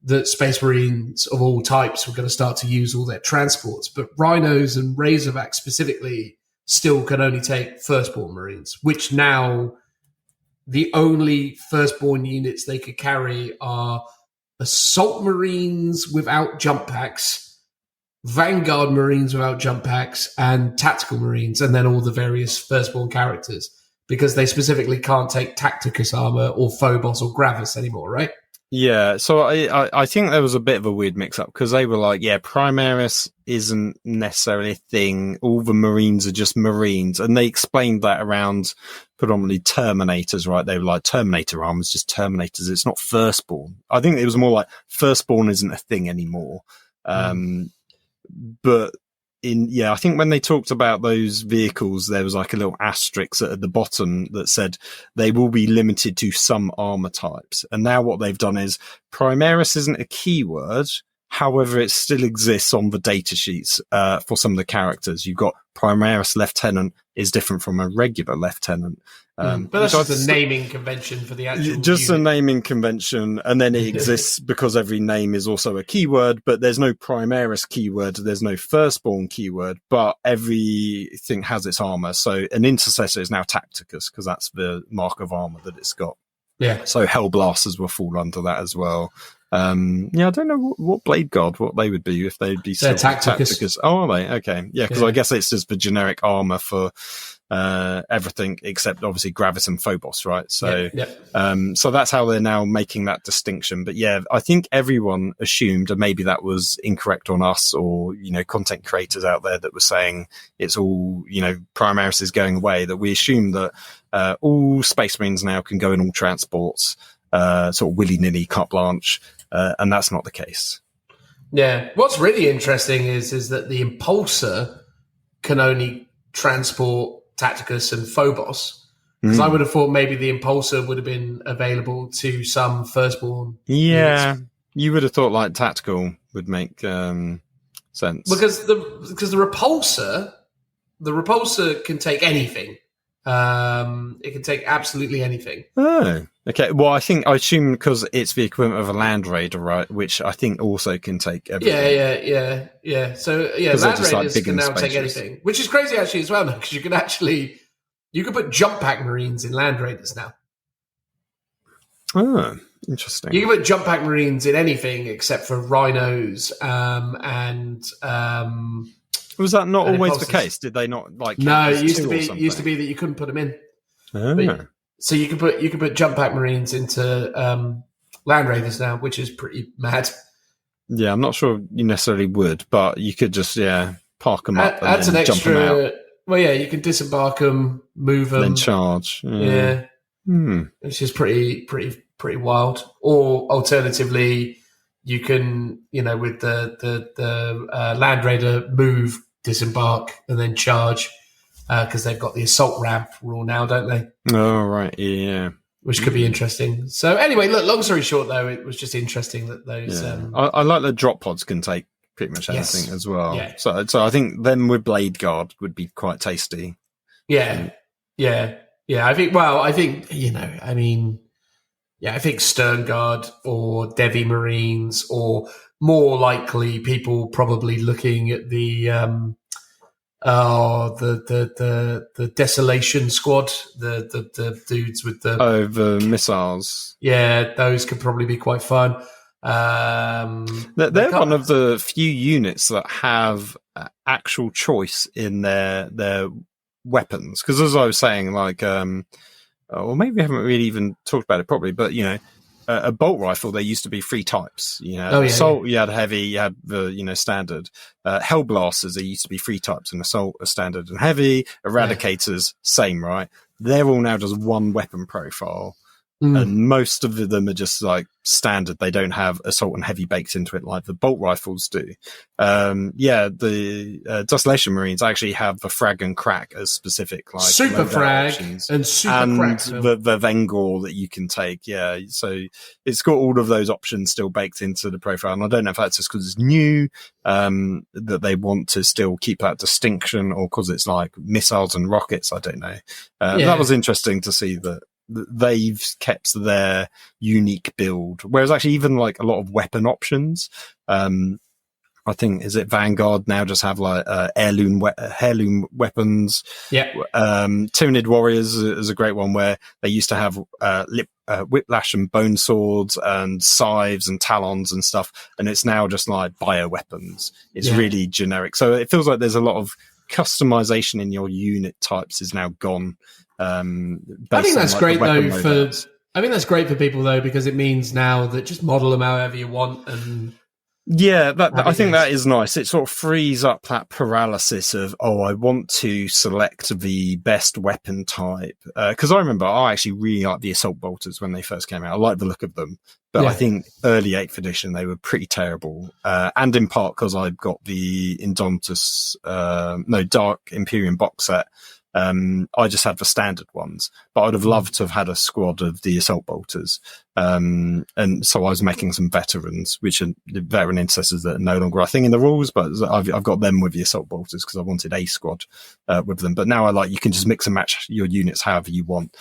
that Space Marines of all types were going to start to use all their transports, but Rhinos and Razorbacks specifically still can only take Firstborn Marines, which now the only Firstborn units they could carry are Assault Marines without jump packs, Vanguard Marines without jump packs, and Tactical Marines, and then all the various Firstborn characters, because they specifically can't take Tacticus armor or Phobos or Gravis anymore, right? Yeah, so I think there was a bit of a weird mix-up, because they were like, yeah, Primaris isn't necessarily a thing. All the Marines are just Marines. And they explained that around predominantly Terminators, right? They were like, Terminator armor's just Terminators. It's not Firstborn. I think it was more like Firstborn isn't a thing anymore. But I think when they talked about those vehicles, there was like a little asterisk at the bottom that said they will be limited to some armor types. And now what they've done is Primaris isn't a keyword. However, it still exists on the data sheets for some of the characters. You've got Primaris Lieutenant is different from a regular Lieutenant. But that's just a naming convention for the actual just unit. a naming convention, and then it exists because every name is also a keyword, but there's no Primaris keyword, there's no Firstborn keyword, but everything has its armor. So an Intercessor is now Tacticus, because that's the mark of armor that it's got. Yeah. So Hellblasters will fall under that as well. I don't know what Blade Guard, what they would be if they'd be still Tacticus. Oh, are they? Okay. Yeah, because I guess it's just the generic armor for everything except obviously Gravis and Phobos, right? So, so that's how they're now making that distinction. But yeah, I think everyone assumed, and maybe that was incorrect on us or, content creators out there that were saying it's all, Primaris is going away, that we assume that all Space Marines now can go in all transports, sort of willy-nilly, carte blanche, and that's not the case. Yeah. What's really interesting is that the Impulsor can only transport Tacticus and Phobos, because I would have thought maybe the Impulsor would have been available to some Firstborn. Yeah, units. You would have thought like Tactical would make sense, because the Repulsor can take anything. It can take absolutely anything. Oh, okay. Well, I assume because it's the equivalent of a Land Raider, right? Which I think also can take everything. Yeah. So Land Raiders can now take anything, which is crazy actually as well, because you can put jump pack Marines in Land Raiders now. Oh, interesting. You can put jump pack Marines in anything except for Rhinos and. Was that not always the case? Did they not like? No, it used to be that you couldn't put them in. Oh. So you can put jump pack Marines into Land Raiders now, which is pretty mad. Yeah, I'm not sure you necessarily would, but you could just park them up and then jump them out. Well, yeah, you can disembark them, move them, then charge. Yeah, which is pretty wild. Or alternatively, you can, with the Land Raider, move, disembark, and then charge, because they've got the assault ramp rule now, don't they? Oh, right, yeah. Which could be interesting. So anyway, look, long story short, though, it was just interesting that those... Yeah. I like that drop pods can take pretty much anything as well. Yeah. So I think them with Blade Guard would be quite tasty. Yeah. I think, I think Stern Guard or Devi Marines, or more likely people probably looking at the Desolation Squad, the dudes with the missiles. Yeah, those could probably be quite fun. They're one of the few units that have actual choice in their weapons, because as I was saying, or maybe we haven't really even talked about it properly, but a bolt rifle, there used to be 3 types. Assault, you had heavy, you had the standard. Hellblasters, there used to be 3 types: an assault, a standard, and heavy. Eradicators, same, right? They're all now just one weapon profile. And most of them are just like standard. They don't have assault and heavy baked into it like the bolt rifles do. The Desolation Marines actually have the frag and crack as specific, like super frag and super crack. The Vengor that you can take. Yeah. So it's got all of those options still baked into the profile. And I don't know if that's just because it's new, that they want to still keep that distinction, or because it's like missiles and rockets. I don't know. That was interesting to see that they've kept their unique build, whereas actually even like a lot of weapon options, I think, is it Vanguard now just have like heirloom weapons. Tyranid Warriors is a great one, where they used to have whiplash and bone swords and scythes and talons and stuff, and it's now just like bioweapons. It's really generic, so it feels like there's a lot of customization in your unit types is now gone. I think that's great though I think that's great for people though, because it means now that just model them however you want. And I think that is nice. It sort of frees up that paralysis of, I want to select the best weapon type. Because I remember I actually really liked the assault bolters when they first came out. I liked the look of them. But I think early 8th edition, they were pretty terrible. And in part because I got the Dark Imperium box set. I just had the standard ones, but I'd have loved to have had a squad of the assault bolters. And so I was making some veterans, which are the veteran intercessors that are no longer a thing in the rules, but I've got them with the assault bolters because I wanted a squad with them. But now you can just mix and match your units however you want,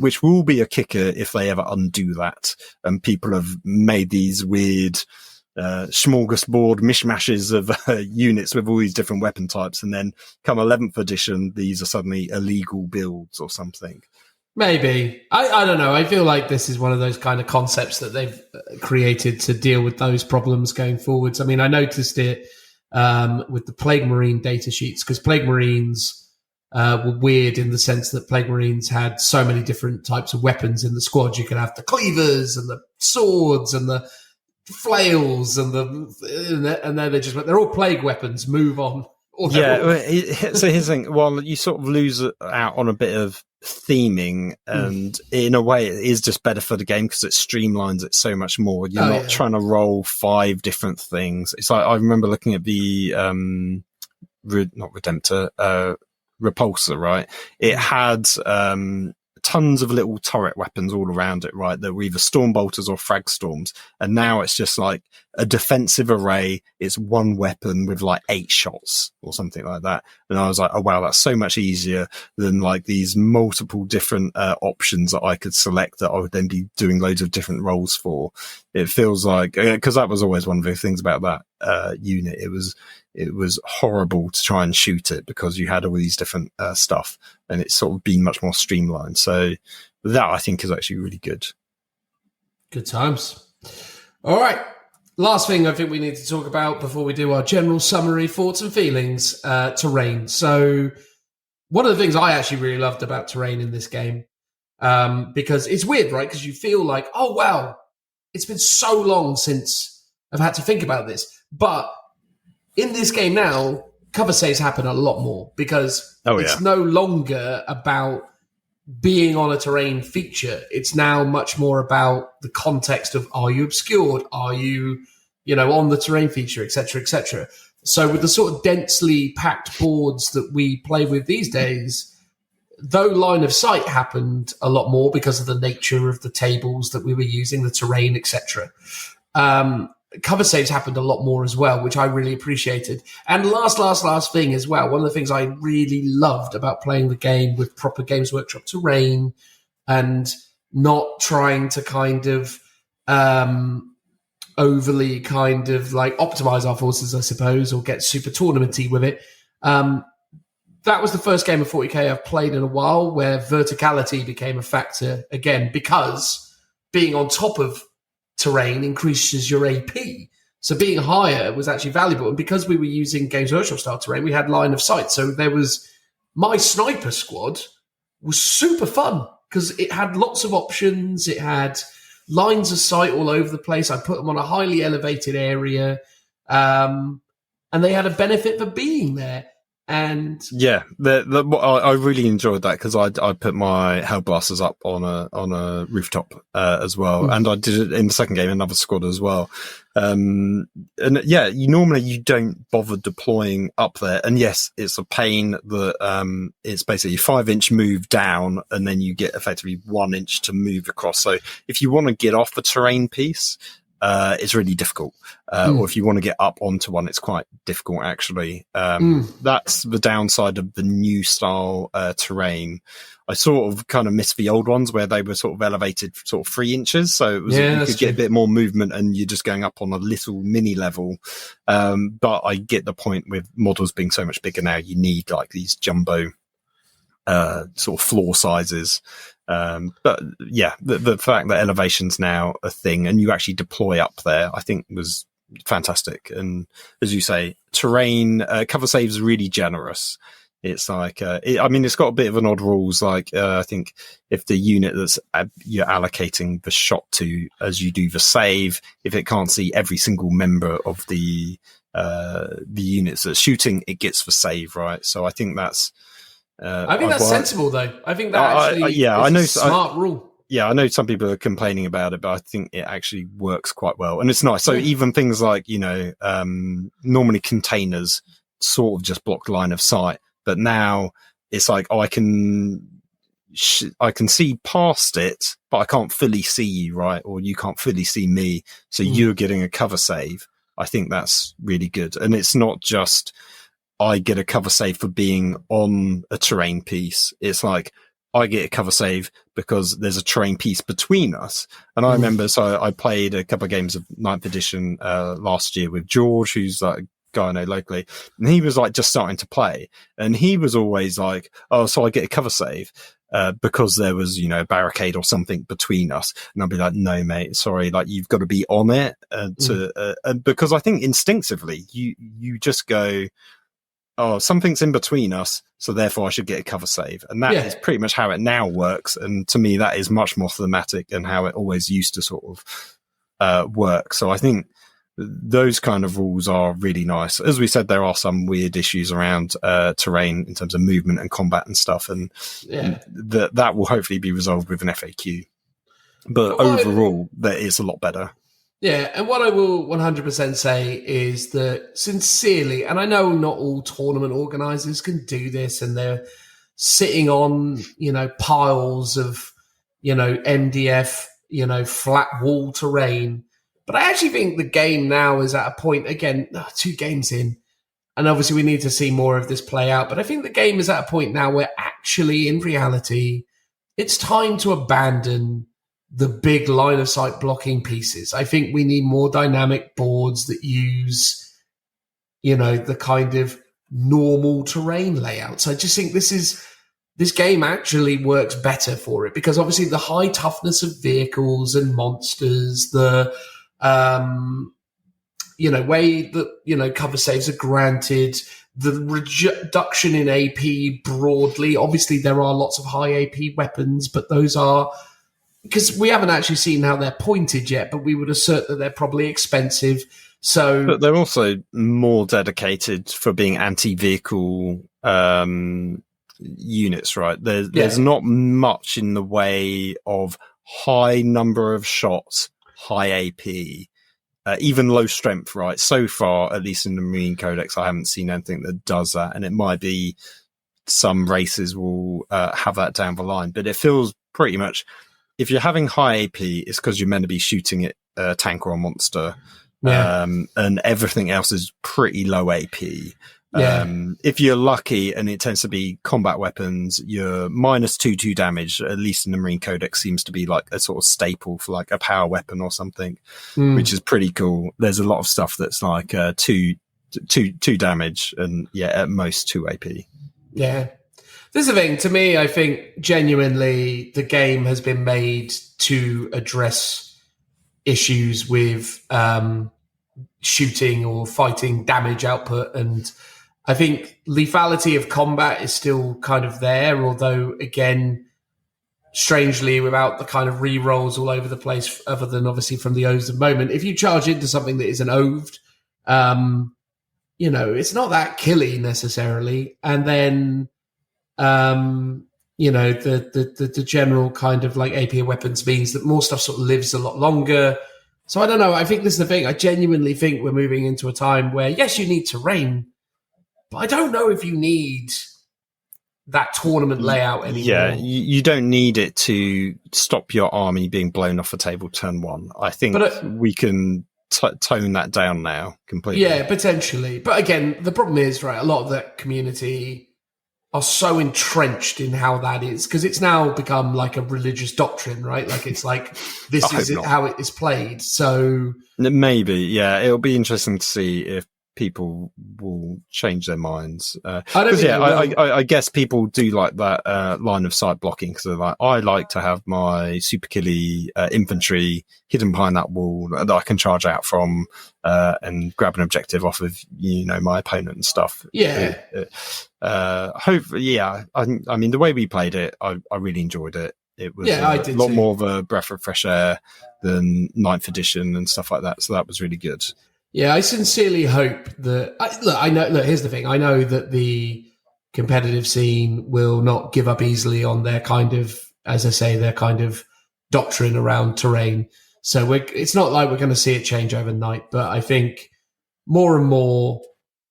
which will be a kicker if they ever undo that. And people have made these weird smorgasbord mishmashes of units with all these different weapon types, and then come 11th edition, these are suddenly illegal builds or something. Maybe. I don't know. I feel like this is one of those kind of concepts that they've created to deal with those problems going forwards. I mean, I noticed it with the Plague Marine data sheets, because Plague Marines were weird in the sense that Plague Marines had so many different types of weapons in the squad. You could have the cleavers and the swords and the flails and then they're all plague weapons. Move on. So here's the thing. Well, you sort of lose out on a bit of theming, and in a way, it is just better for the game because it streamlines it so much more. You're not trying to roll 5 different things. It's like I remember looking at the not Redemptor, Repulsor, right? It had tons of little turret weapons all around it, right? That were either storm bolters or frag storms. And now it's just like a defensive array. It's one weapon with like 8 shots or something like that. And I was like, oh wow, that's so much easier than like these multiple different options that I could select that I would then be doing loads of different roles for. It feels like, because that was always one of the things about that unit. It was horrible to try and shoot it because you had all these different stuff, and it's sort of been much more streamlined. So that I think is actually really good. Good times. All right. Last thing I think we need to talk about before we do our general summary, thoughts and feelings, terrain. So one of the things I actually really loved about terrain in this game, because it's weird, right? Because you feel like, oh, wow, it's been so long since I've had to think about this. But in this game now, cover saves happen a lot more because it's no longer about being on a terrain feature. It's now much more about the context of, are you obscured? Are you, on the terrain feature, et cetera, et cetera. So with the sort of densely packed boards that we play with these days, though line of sight happened a lot more because of the nature of the tables that we were using, the terrain, et cetera. Cover saves happened a lot more as well, which I really appreciated. And last thing as well, one of the things I really loved about playing the game with proper Games Workshop terrain and not trying to kind of overly kind of like optimize our forces, I suppose, or get super tournamenty with it. That was the first game of 40k I've played in a while where verticality became a factor again, because being on top of terrain increases your AP. So being higher was actually valuable. And because we were using Games Workshop style terrain, we had line of sight. So there was my sniper squad was super fun because it had lots of options. It had lines of sight all over the place. I put them on a highly elevated area. And they had a benefit for being there. And Yeah, I really enjoyed that because I put my Hellblasters up on a rooftop as well, and I did it in the second game, another squad as well. And yeah, you don't bother deploying up there, and yes, it's a pain that it's basically a 5-inch move down, and then you get effectively 1 inch to move across. So if you want to get off the terrain piece, it's really difficult. Or if you want to get up onto one, it's quite difficult, actually. That's the downside of the new style terrain. I sort of kind of miss the old ones where they were sort of elevated sort of 3 inches. So it was, you could get a bit more movement and you're just going up on a little mini level. But I get the point with models being so much bigger now. You need like these jumbo sort of floor sizes. But yeah, the fact that elevation's now a thing and you actually deploy up there, I think was fantastic. And as you say, terrain cover saves really generous. It's like, it's got a bit of an odd rules. Like, I think if the unit that's you're allocating the shot to as you do the save, if it can't see every single member of the units that's shooting, it gets the save, right? So I think that's, I think that's sensible, though. I think that actually is a smart rule. Yeah, I know some people are complaining about it, but I think it actually works quite well. And it's nice. So even things like, normally containers sort of just block line of sight, but now it's like, I can see past it, but I can't fully see you, right? Or you can't fully see me. So you're getting a cover save. I think that's really good. And it's not just I get a cover save for being on a terrain piece. It's like I get a cover save because there's a terrain piece between us. And I remember, so I played a couple of games of 9th edition last year with George, who's like a guy I know locally, and he was like just starting to play, and he was always like, oh, so I get a cover save because there was, a barricade or something between us. And I'd be like, no, mate, sorry, like you've got to be on it because I think instinctively you just go, oh, something's in between us, so therefore I should get a cover save. And that is pretty much how it now works. And to me, that is much more thematic and how it always used to sort of work. So I think those kind of rules are really nice. As we said, there are some weird issues around terrain in terms of movement and combat and stuff. And that will hopefully be resolved with an FAQ. But overall, that is a lot better. Yeah, and what I will 100% say is that sincerely, and I know not all tournament organisers can do this, and they're sitting on, piles of, MDF, flat wall terrain. But I actually think the game now is at a point, again, 2 games in, and obviously we need to see more of this play out, but I think the game is at a point now where actually, in reality, it's time to abandon the big line of sight blocking pieces. I think we need more dynamic boards that use, the kind of normal terrain layouts. I just think this game actually works better for it because obviously the high toughness of vehicles and monsters, the, way that, cover saves are granted, the reduction in AP broadly. Obviously there are lots of high AP weapons, but those are, because we haven't actually seen how they're pointed yet, but we would assert that they're probably expensive. So, but they're also more dedicated for being anti-vehicle units, right? There's not much in the way of high number of shots, high AP, even low strength, right? So far, at least in the Marine Codex, I haven't seen anything that does that, and it might be some races will have that down the line, but it feels pretty much, if you're having high AP, it's because you're meant to be shooting at a tank or a monster. And everything else is pretty low AP. If you're lucky, and it tends to be combat weapons, you're -2 damage, at least in the Marine Codex, seems to be like a sort of staple for like a power weapon or something, which is pretty cool. There's a lot of stuff that's like 2 damage and at most 2 AP. Yeah. This is the thing, to me, I think genuinely the game has been made to address issues with shooting or fighting damage output. And I think lethality of combat is still kind of there, although, again, strangely, without the kind of re-rolls all over the place, other than obviously from the oaths of moment. If you charge into something that is an oathed, it's not that killy necessarily. And then, the general kind of like AP weapons means that more stuff sort of lives a lot longer. So I don't know. I think this is the thing. I genuinely think we're moving into a time where, yes, you need terrain, but I don't know if you need that tournament layout anymore. Yeah, you don't need it to stop your army being blown off the table turn one. I think we can tone that down now completely. Yeah, potentially. But again, the problem is, right, a lot of that community are so entrenched in how that is, because it's now become like a religious doctrine, right? Like it's like, this is how it is played. So maybe, yeah, it'll be interesting to see if people will change their minds. I guess people do like that line of sight blocking, because they're like, I like to have my super killy infantry hidden behind that wall that I can charge out from and grab an objective off of my opponent and stuff. Yeah. Hopefully, yeah. I mean, the way we played it, I really enjoyed it. It was a lot more of a breath of fresh air than 9th edition and stuff like that. So that was really good. Yeah, I sincerely hope that. Look, here's the thing. I know that the competitive scene will not give up easily on their kind of, as I say, their kind of doctrine around terrain. So it's not like we're going to see it change overnight. But I think more and more,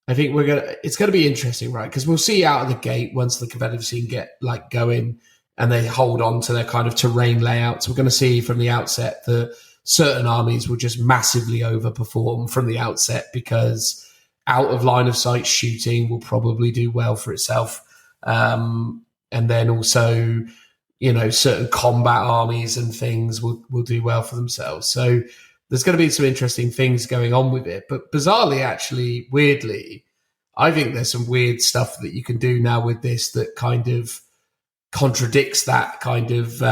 it's going to be interesting, right? Because we'll see out of the gate once the competitive scene get like going and they hold on to their kind of terrain layouts. We're going to see from the outset that certain armies will just massively overperform from the outset, because out of line of sight shooting will probably do well for itself. And then also, certain combat armies and things will do well for themselves. So there's going to be some interesting things going on with it. But bizarrely, actually, weirdly, I think there's some weird stuff that you can do now with this that kind of contradicts that kind of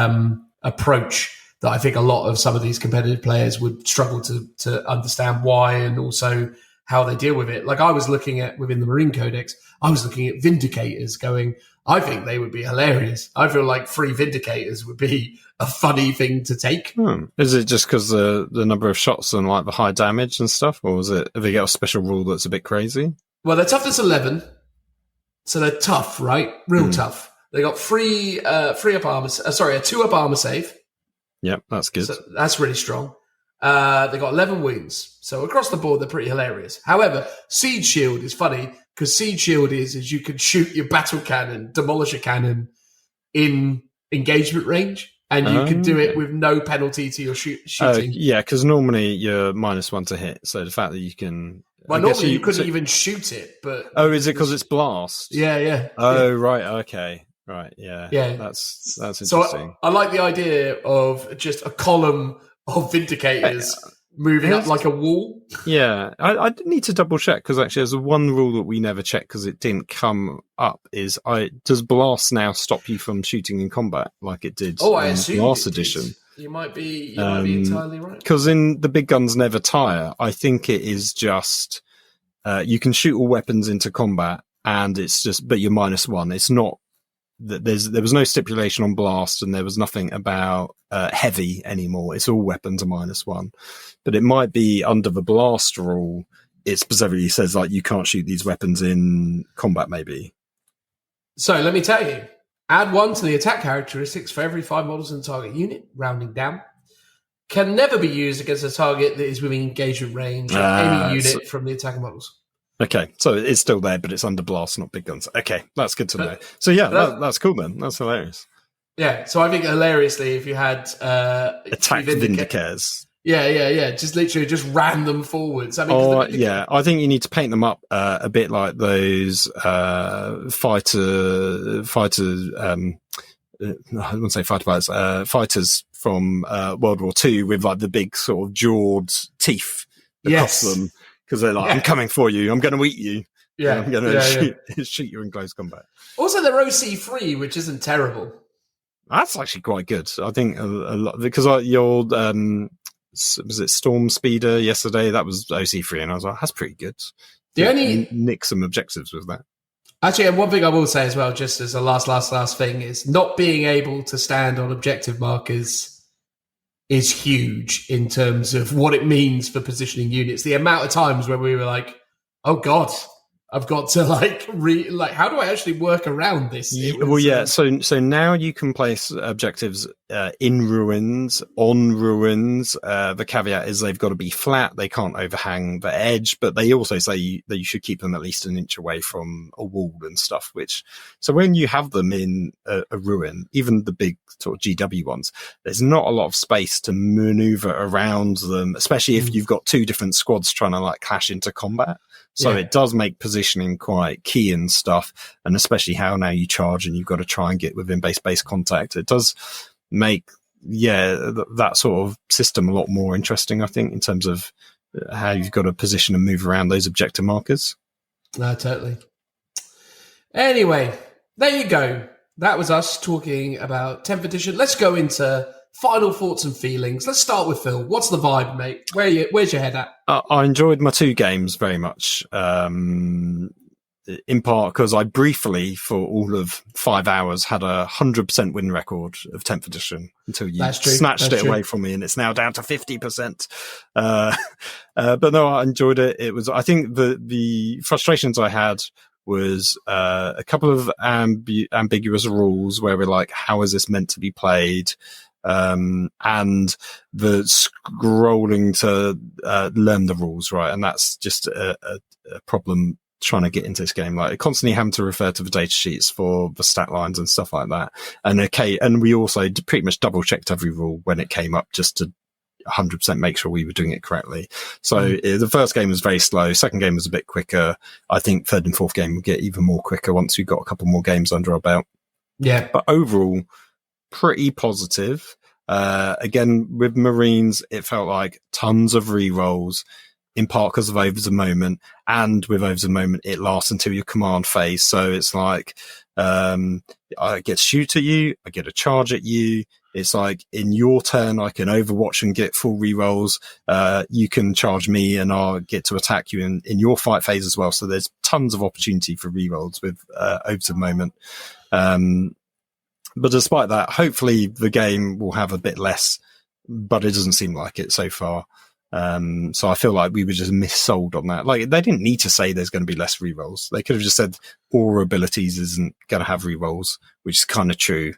approach that I think a lot of some of these competitive players would struggle to understand why, and also how they deal with it. Like I was looking at, within the Marine Codex, I was looking at Vindicators going, I think they would be hilarious. I feel like 3 Vindicators would be a funny thing to take. Is it just because the number of shots and like the high damage and stuff, or is it, have they got a special rule that's a bit crazy? Well, they're toughness 11, so they're tough, right? Real tough. They got 3 up armor, a 2 up armor save. Yep, that's good. So that's really strong. They got 11 wounds. So across the board, they're pretty hilarious. However, Siege Shield is funny, because Siege Shield is you can shoot your battle cannon, demolisher cannon in engagement range, and you can do it with no penalty to your shooting. Yeah, because normally you're -1 to hit. So the fact that you can... Well, normally you couldn't even shoot it, but... Oh, is it because it's blast? Yeah. Oh, yeah. Right, okay. Right, yeah. That's interesting. So I like the idea of just a column of Vindicators moving up like a wall. Yeah, I need to double check, because actually there's one rule that we never checked because it didn't come up. Does blast now stop you from shooting in combat like it did I assume last edition? You might be entirely right. Because in the big guns never tire, I think it is just you can shoot all weapons into combat, and it's just, but you're -1. It's not that there was no stipulation on blast, and there was nothing about heavy anymore. It's all weapons are -1. But it might be under the blast rule, it specifically says like you can't shoot these weapons in combat, maybe. So let me tell you, add 1 to the attack characteristics for every 5 models in the target unit, rounding down. Can never be used against a target that is within engagement range of any unit from the attacking models. Okay, so it's still there, but it's under blast, not big guns. Okay, that's good to know. So yeah, that's cool then. That's hilarious. Yeah, so I think hilariously, if you had attack Vindicators. Yeah. Just literally just ran them forwards. I mean, I think you need to paint them up a bit like those fighters. I wouldn't say fighter pilots. Fighters from World War II with like the big sort of jawed teeth across them. Because they're like, I'm coming for you. I'm going to eat you. Yeah. I'm going to shoot you in close combat. Also, they're OC3, which isn't terrible. That's actually quite good. I think a lot, because your was it Storm Speeder yesterday? That was OC3, and I was like, that's pretty good. Nick some objectives with that. Actually, and one thing I will say as well, just as a last thing, is not being able to stand on objective markers is huge in terms of what it means for positioning units. The amount of times where we were like, oh God, I've got to how do I actually work around this? So now you can place objectives in ruins, on ruins. The caveat is they've got to be flat; they can't overhang the edge. But they also say that you should keep them at least an inch away from a wall and stuff. So when you have them in a ruin, even the big sort of GW ones, there's not a lot of space to maneuver around them, especially if you've got two different squads trying to clash into combat. So it does make positioning quite key and stuff, and especially how now you charge and you've got to try and get within base contact. It does make, that sort of system a lot more interesting, I think, in terms of how you've got to position and move around those objective markers. No, totally. Anyway, there you go. That was us talking about 10th edition. Let's go into final thoughts and feelings. Let's start with Phil. What's the vibe, mate? Where's your head at? I enjoyed my two games very much. In part because I briefly, for all of 5 hours, had a 100% win record of 10th edition until you snatched it away from me, and it's now down to 50%. But no, I enjoyed it. It was, I think the frustrations I had was a couple of ambiguous rules where we're like, how is this meant to be played? And the scrolling to learn the rules, right? And that's just a problem trying to get into this game, constantly having to refer to the data sheets for the stat lines and stuff like that. And we also pretty much double checked every rule when it came up just to 100% make sure we were doing it correctly. So the first game was very slow. Second game was a bit quicker. I think third and fourth game will get even more quicker once we've got a couple more games under our belt. Yeah. But overall, pretty positive. Again, with Marines, it felt like tons of re-rolls, in part because of Overs of Moment, and with Overs of Moment, it lasts until your command phase. So it's like, I get to shoot at you, I get a charge at you. It's like, in your turn, I can overwatch and get full re-rolls. You can charge me and I'll get to attack you in your fight phase as well. So there's tons of opportunity for re-rolls with Overs of Moment. But despite that, hopefully the game will have a bit less, but it doesn't seem like it so far. So I feel like we were just missold on that. They didn't need to say there's going to be less rerolls. They could have just said Aura abilities isn't going to have rerolls, which is kind of true,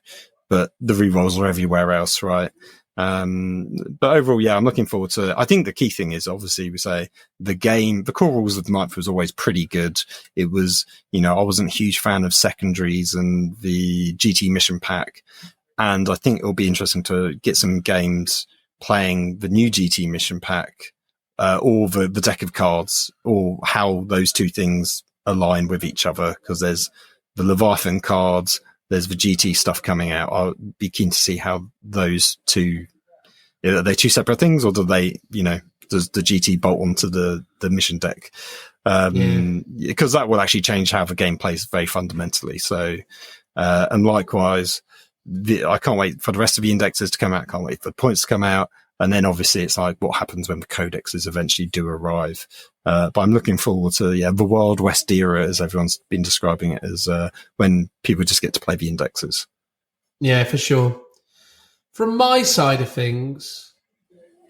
but the rerolls are everywhere else, right? But overall, I'm looking forward to it. I think the key thing is, obviously, we say the core rules of the ninth was always pretty good. It was, I wasn't a huge fan of secondaries and the GT mission pack. And I think it'll be interesting to get some games playing the new GT mission pack, or the deck of cards, or how those two things align with each other. Because there's the Leviathan cards, there's the GT stuff coming out. I'll be keen to see how those two, are they two separate things, or do they, does the GT bolt onto the mission deck? Because that will actually change how the game plays very fundamentally. So, and likewise, I can't wait for the rest of the indexes to come out. Can't wait for the points to come out. And then obviously it's like what happens when the codexes eventually do arrive. But I'm looking forward to, the Wild West era, as everyone's been describing it, as when people just get to play the indexes. Yeah, for sure. From my side of things,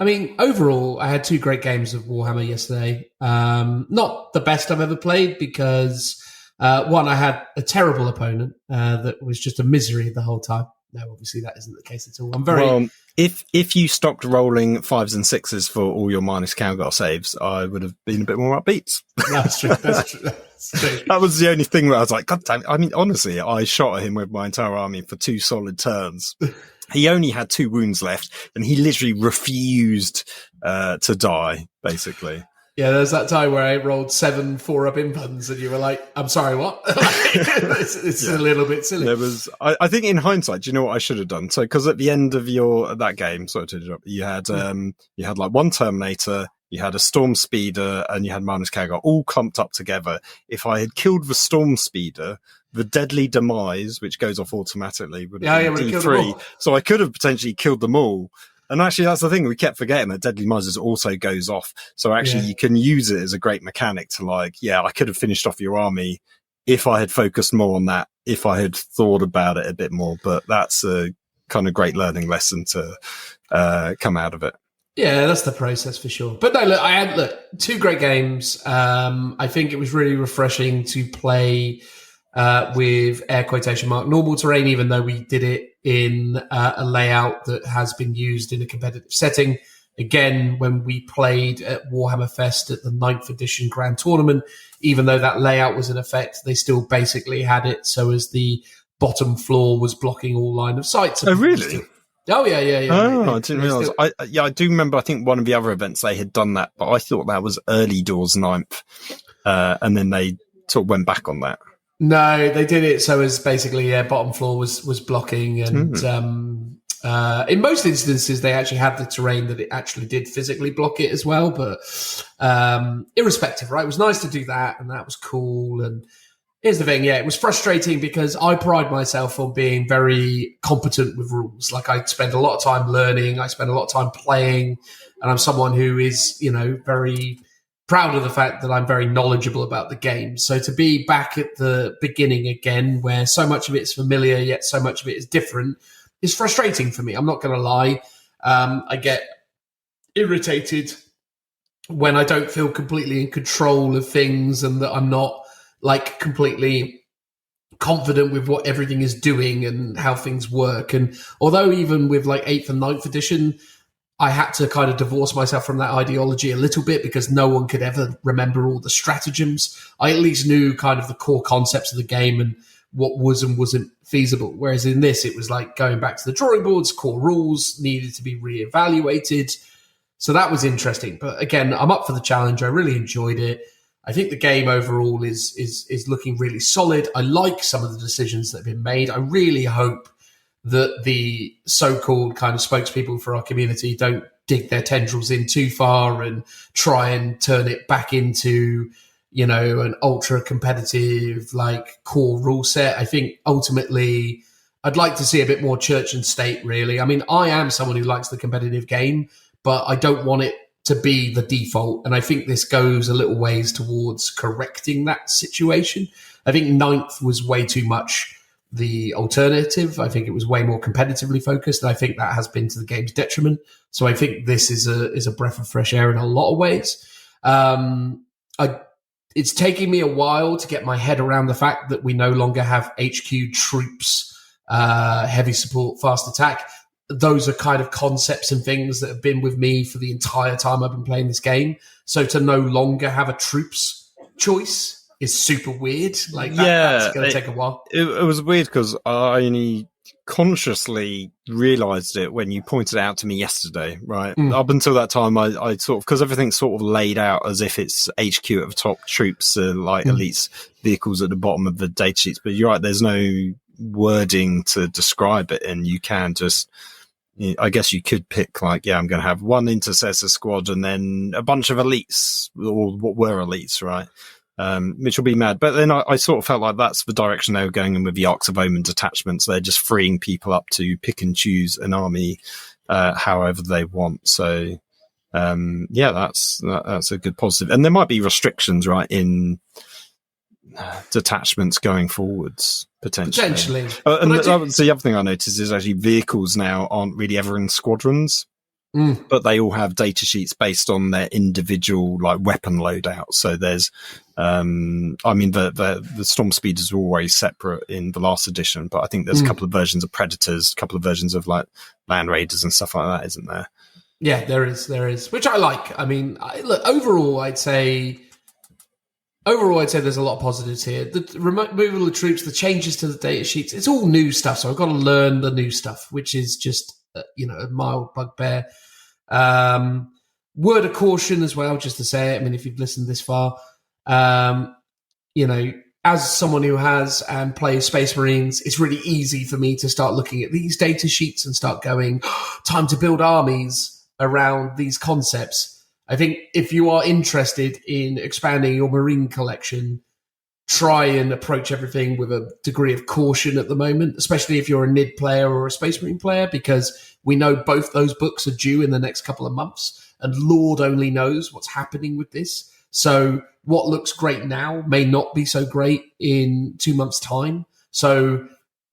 I mean, overall, I had two great games of Warhammer yesterday. Not the best I've ever played because, one, I had a terrible opponent that was just a misery the whole time. No, obviously that isn't the case at all. I'm very... Well, if you stopped rolling 5s and 6s for all your minus Calgar saves, I would have been a bit more upbeat. That's true. That's true. That was the only thing where I was like, God damn it. I mean, honestly, I shot at him with my entire army for 2 solid turns. He only had 2 wounds left, and he literally refused to die, basically. Yeah, there was that time where I rolled 7 4-up impuns, and you were like, I'm sorry, what? it's a little bit silly. There was, I think in hindsight, do you know what I should have done? So, because at the end of that game, sorry to interrupt, you had like 1 Terminator, you had a Storm Speeder, and you had Minus Calgar all clumped up together. If I had killed the Storm Speeder, the Deadly Demise, which goes off automatically, would have been D3. So I could have potentially killed them all. And actually, that's the thing. We kept forgetting that Deadly Demise also goes off. So actually, you can use it as a great mechanic to I could have finished off your army if I had focused more on that, if I had thought about it a bit more. But that's a kind of great learning lesson to come out of it. Yeah, that's the process for sure. But no, look, I had two great games. I think it was really refreshing to play with air quotation mark normal terrain, even though we did it in a layout that has been used in a competitive setting. Again, when we played at Warhammer Fest at the 9th edition Grand Tournament, even though that layout was in effect, they still basically had it so as the bottom floor was blocking all line of sight. So Oh, really? Oh, yeah. Oh, I didn't realise. I do remember, I think one of the other events they had done that, but I thought that was early doors 9th. And then they sort of went back on that. No, they did it so as basically, bottom floor was blocking. And in most instances, they actually had the terrain that it actually did physically block it as well. But irrespective, right? It was nice to do that, and that was cool. And here's the thing, it was frustrating because I pride myself on being very competent with rules. Like, I spend a lot of time learning, I spend a lot of time playing, and I'm someone who is, very proud of the fact that I'm very knowledgeable about the game. So to be back at the beginning again, where so much of it's familiar, yet so much of it is different, is frustrating for me. I'm not going to lie. I get irritated when I don't feel completely in control of things and that I'm not completely confident with what everything is doing and how things work. And although even with 8th and 9th edition, I had to kind of divorce myself from that ideology a little bit because no one could ever remember all the stratagems. I at least knew kind of the core concepts of the game and what was and wasn't feasible. Whereas in this, it was like going back to the drawing boards, core rules needed to be reevaluated. So that was interesting. But again, I'm up for the challenge. I really enjoyed it. I think the game overall is looking really solid. I like some of the decisions that have been made. I really hope that the so-called kind of spokespeople for our community don't dig their tendrils in too far and try and turn it back into, an ultra competitive, core rule set. I think ultimately I'd like to see a bit more church and state, really. I mean, I am someone who likes the competitive game, but I don't want it to be the default. And I think this goes a little ways towards correcting that situation. I think 9th was way too much the alternative. I think it was way more competitively focused, and I think that has been to the game's detriment. So I think this is a breath of fresh air in a lot of ways. It's taking me a while to get my head around the fact that we no longer have HQ troops, heavy support, fast attack. Those are kind of concepts and things that have been with me for the entire time I've been playing this game. So to no longer have a troops choice is super weird. That's going to take a while. It was weird because I only consciously realised it when you pointed it out to me yesterday, right? Up until that time, I sort of, because everything's sort of laid out as if it's HQ at the top, troops, elites, vehicles at the bottom of the data sheets. But you're right, there's no wording to describe it, and you can just, I guess you could pick I'm going to have one intercessor squad and then a bunch of elites, or what were elites, right? Which will be mad. But then I sort of felt like that's the direction they were going in with the Arks of Omen detachments. They're just freeing people up to pick and choose an army however they want. So, that's a good positive. And there might be restrictions, right, in detachments going forwards, potentially. And the other thing I noticed is actually vehicles now aren't really ever in squadrons. But they all have data sheets based on their individual weapon loadout. So there's, the Storm Speeders are always separate in the last edition, but I think there's a couple of versions of Predators, a couple of versions of Land Raiders and stuff like that, isn't there? Yeah, there is, which I like. I mean, overall, I'd say there's a lot of positives here. The removal of troops, the changes to the data sheets, it's all new stuff. So I've got to learn the new stuff, which is just, a mild bugbear. Word of caution as well, just to say it. I mean, if you've listened this far, as someone who has and plays Space Marines, it's really easy for me to start looking at these data sheets and start going, time to build armies around these concepts. I think if you are interested in expanding your Marine collection, try and approach everything with a degree of caution at the moment, especially if you're a NID player or a Space Marine player, because we know both those books are due in the next couple of months, and Lord only knows what's happening with this. So what looks great now may not be so great in 2 months' time. So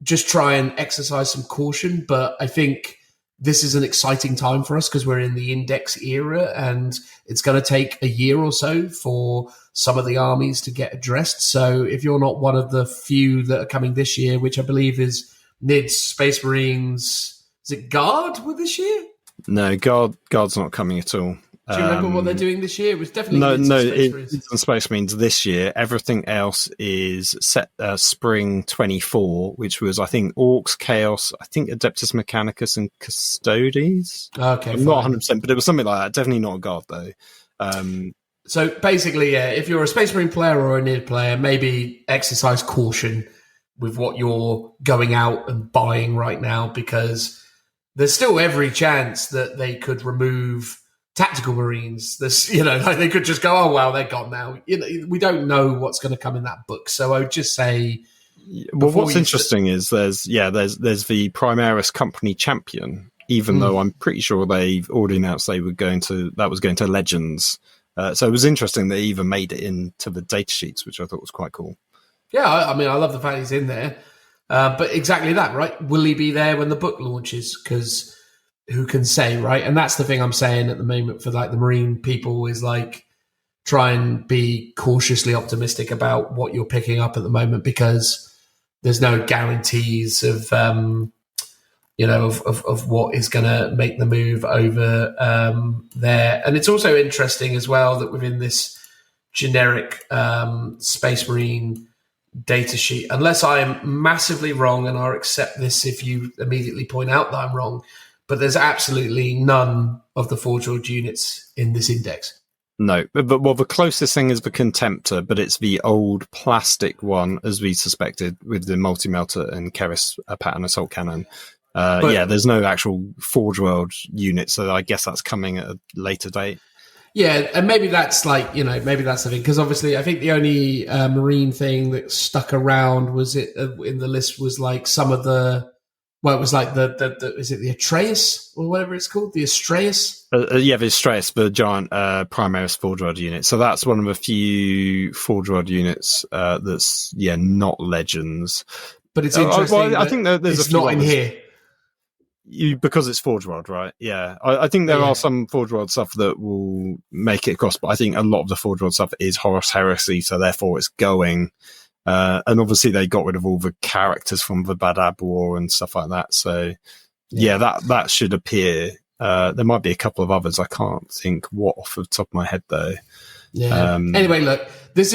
just try and exercise some caution. But I think this is an exciting time for us because we're in the index era, and it's going to take a year or so for some of the armies to get addressed. So if you're not one of the few that are coming this year, which I believe is NID's Space Marines, is it Guard with this year? No, Guard's not coming at all. Do you remember what they're doing this year? It was definitely it's on Space Marines this year. Everything else is set spring 24, which was, I think, Orcs, Chaos, I think Adeptus Mechanicus and Custodes. Okay, I'm not 100%, but it was something like that. Definitely not a Guard, though. So basically, yeah, if you're a Space Marine player or a NID player, maybe exercise caution with what you're going out and buying right now, because there's still every chance that they could remove tactical Marines. This, like they could just go, oh well, they're gone now. We don't know what's going to come in that book. So I would just say, well, what's interesting is there's the Primaris Company Champion. Even though I'm pretty sure they've already announced that was going to Legends. So it was interesting they even made it into the data sheets, which I thought was quite cool. Yeah, I mean, I love the fact he's in there. But exactly that, right? Will he be there when the book launches? Because who can say, right? And that's the thing I'm saying at the moment for like the Marine people is like, try and be cautiously optimistic about what you're picking up at the moment, because there's no guarantees of what is going to make the move over there. And it's also interesting as well that within this generic Space Marine data sheet, unless I am massively wrong, and I'll accept this if you immediately point out that I'm wrong, but there's absolutely none of the Forge World units in this index. No, but the closest thing is the Contemptor, but it's the old plastic one, as we suspected, with the multi-melter and Keris pattern assault cannon. There's no actual Forge World unit, so I guess that's coming at a later date. Yeah, and maybe that's maybe that's the thing, because obviously I think the only Marine thing that stuck around was it in the list was like some of the, well, it was like the is it the Atreus or whatever it's called, the Astreus? The Astreus, the giant Primaris Forge World unit. So that's one of the few Forge World units that's not Legends. But it's interesting. I think there's it's not in here. Because it's Forge World, right? Yeah. I think there are some Forge World stuff that will make it across, but I think a lot of the Forge World stuff is Horus Heresy, so therefore it's going. And obviously they got rid of all the characters from the Badab War and stuff like that. So that should appear. There might be a couple of others. I can't think what off the top of my head though. Yeah. Anyway, look, this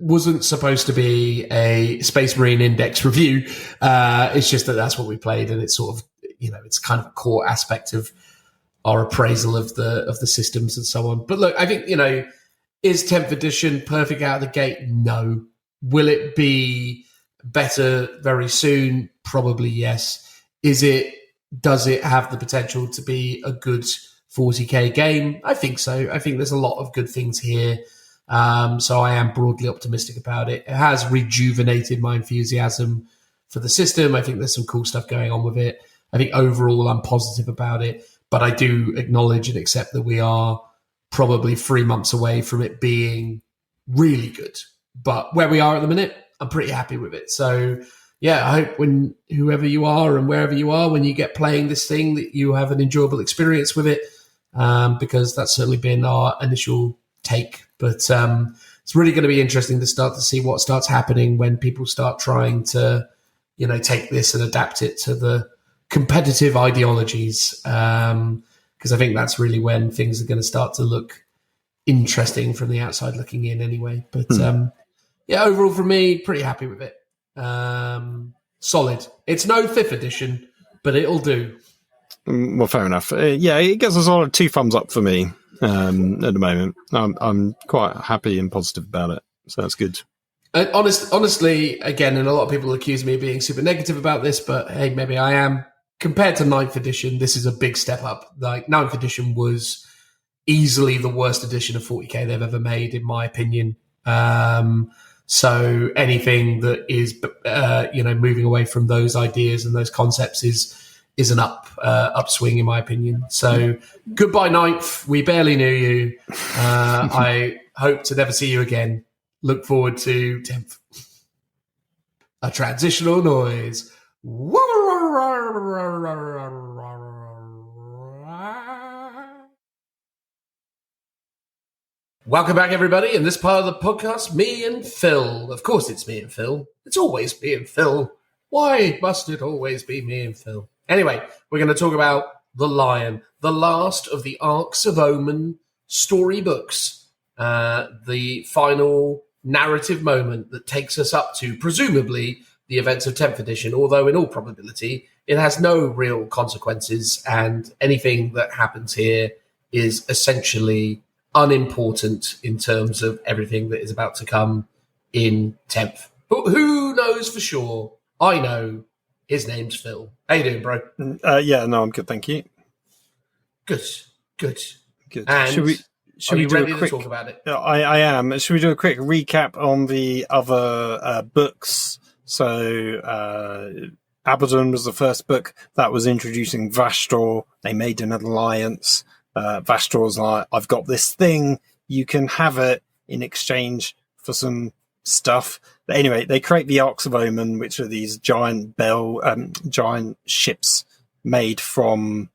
wasn't supposed to be a Space Marine Index review. It's just that's what we played, and it's sort of, it's kind of a core aspect of our appraisal of the systems and so on. But look, I think, is 10th edition perfect out of the gate? No. Will it be better very soon? Probably yes. Does it have the potential to be a good 40k game? I think so. I think there's a lot of good things here. So I am broadly optimistic about it. It has rejuvenated my enthusiasm for the system. I think there's some cool stuff going on with it. I think overall I'm positive about it, but I do acknowledge and accept that we are probably 3 months away from it being really good. But where we are at the minute, I'm pretty happy with it. So yeah, I hope whoever you are and wherever you are, when you get playing this thing, that you have an enjoyable experience with it, because that's certainly been our initial take. But it's really going to be interesting to start to see what starts happening when people start trying to, take this and adapt it to the competitive ideologies, because I think that's really when things are going to start to look interesting from the outside looking in anyway. But overall for me, pretty happy with it. Solid. It's no 5th edition, but it'll do. Well, fair enough. It gets a solid 2 thumbs up for me at the moment. I'm quite happy and positive about it, so that's good. And honestly, again, and a lot of people accuse me of being super negative about this, but hey, maybe I am. Compared to 9th edition, this is a big step up. Like 9th edition was easily the worst edition of 40k they've ever made, in my opinion. So anything that is, moving away from those ideas and those concepts is an upswing, in my opinion. So goodbye 9th. We barely knew you. I hope to never see you again. Look forward to 10th. A transitional noise. Welcome back, everybody. In this part of the podcast, me and Phil. Of course, it's me and Phil. It's always me and Phil. Why must it always be me and Phil? Anyway, we're going to talk about The Lion, the last of the Arks of Omen storybooks, the final narrative moment that takes us up to, presumably, the events of 10th edition, although in all probability, it has no real consequences, and anything that happens here is essentially unimportant in terms of everything that is about to come in 10th. But who knows for sure? I know his name's Phil. How you doing, bro? Yeah, no, I'm good, thank you. Good. And Should we do ready a quick, to talk about it? I am. Should we do a quick recap on the other books? So, Abaddon was the first book that was introducing Vastor. They made an alliance. Vastor's like, I've got this thing, you can have it in exchange for some stuff. But anyway, they create the Arks of Omen, which are these giant giant ships made from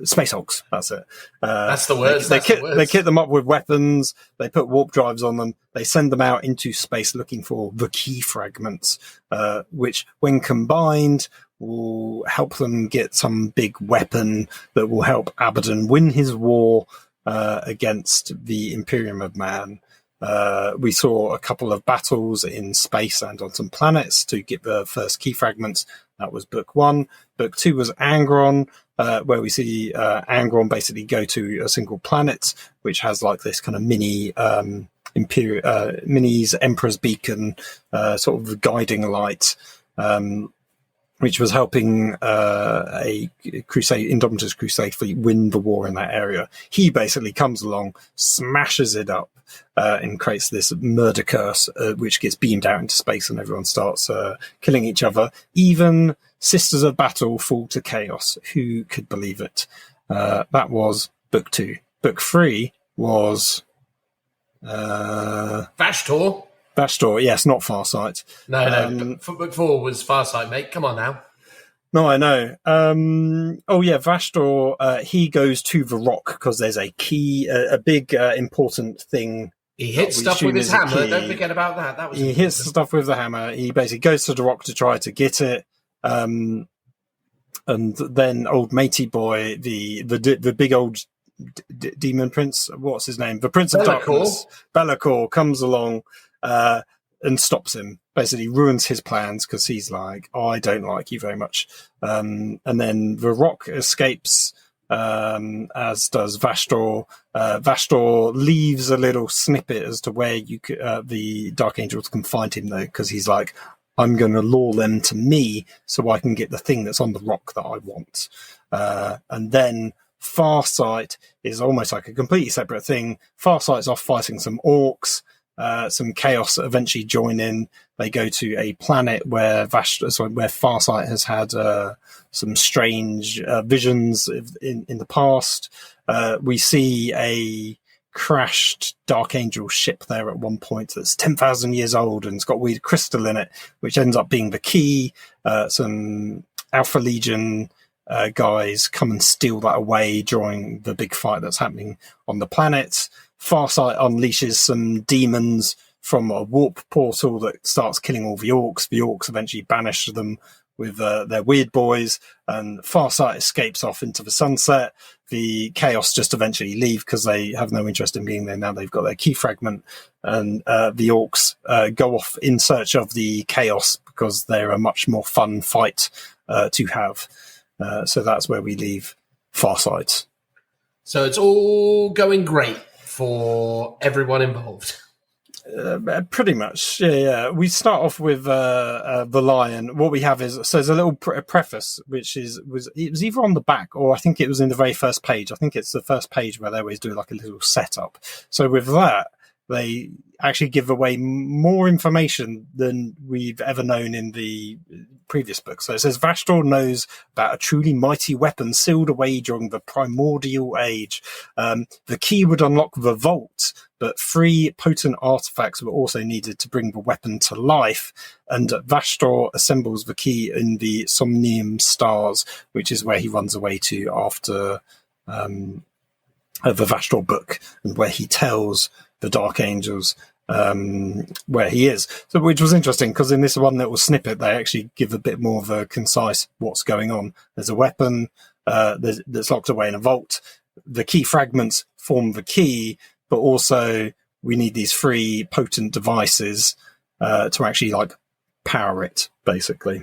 Space Hulks. That's it. That's the word. They kit them up with weapons. They put warp drives on them. They send them out into space looking for the key fragments, which, when combined, will help them get some big weapon that will help Abaddon win his war against the Imperium of Man. We saw a couple of battles in space and on some planets to get the first key fragments. That was book 1. Book 2 was Angron, where we see Angron basically go to a single planet, which has like this kind of mini Mini's Emperor's Beacon, sort of guiding light, which was helping a Indomitus Crusade fleet win the war in that area. He basically comes along, smashes it up, and creates this murder curse, which gets beamed out into space, and everyone starts killing each other. Even Sisters of Battle fall to chaos. Who could believe it? That was book 2. Book 3 was Vastor, yes, not Farsight. No. Book 4 was Farsight, mate. Come on now. No, I know. Vastor, he goes to the rock because there's a key, a big important thing. He hits stuff with his hammer. Don't forget about that. He hits stuff with the hammer. He basically goes to the rock to try to get it. And then old matey boy, the big old demon prince, what's his name? The Prince of Darkness, Be'lakor, comes along and stops him. Basically ruins his plans because he's like, I don't like you very much. And then the rock escapes, as does Vastor. Vastor leaves a little snippet as to where the Dark Angels can find him, though, because he's like, I'm going to lure them to me so I can get the thing that's on the rock that I want. And then Farsight is almost like a completely separate thing. Farsight's off fighting some orcs. Some chaos eventually join in. They go to a planet where Farsight has had some strange visions in the past. We see a crashed Dark Angel ship there at one point that's 10,000 years old and it's got weird crystal in it, which ends up being the key. Some Alpha Legion guys come and steal that away during the big fight that's happening on the planet. Farsight unleashes some demons from a warp portal that starts killing all the orcs. The orcs eventually banish them with their weird boys, and Farsight escapes off into the sunset. The Chaos just eventually leave because they have no interest in being there now. They've got their key fragment, and the orcs go off in search of the Chaos because they're a much more fun fight to have. So that's where we leave Farsight. So it's all going great for everyone involved. Pretty much, yeah. We start off with the Lion. What we have is, so there's a little preface, which was either on the back or I think it was in the very first page. I think it's the first page where they always do like a little setup. So with that, they actually give away more information than we've ever known in the previous book. So it says Vastor knows about a truly mighty weapon sealed away during the primordial age. The key would unlock the vault, but 3 potent artifacts were also needed to bring the weapon to life. And Vastor assembles the key in the Somnium Stars, which is where he runs away to after the Vastral book, and where he tells the Dark Angels where he is. So, which was interesting, because in this one little snippet, they actually give a bit more of a concise what's going on. There's a weapon that's locked away in a vault. The key fragments form the key, but also we need these 3 potent devices to actually power it, basically.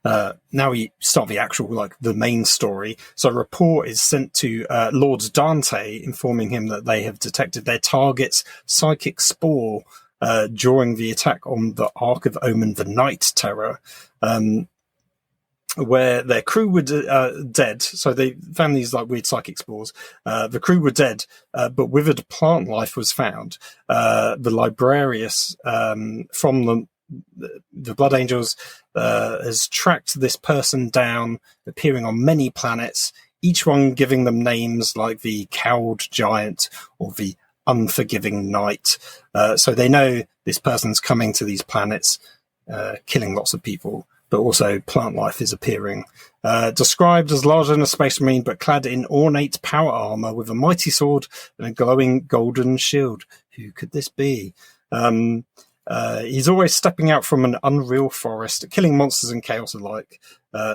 Now we start the actual, the main story. So a report is sent to Lord Dante, informing him that they have detected their target's psychic spore during the attack on the Ark of Omen, the Night Terror, where their crew were dead. So they found these weird psychic spores. The crew were dead, but withered plant life was found. The Librarius from the Blood Angels has tracked this person down, appearing on many planets, each one giving them names like the Cowed Giant or the Unforgiving Knight. So they know this person's coming to these planets, killing lots of people, but also plant life is appearing. Described as larger than a Space Marine, but clad in ornate power armor with a mighty sword and a glowing golden shield. Who could this be? He's always stepping out from an unreal forest, killing monsters and chaos alike,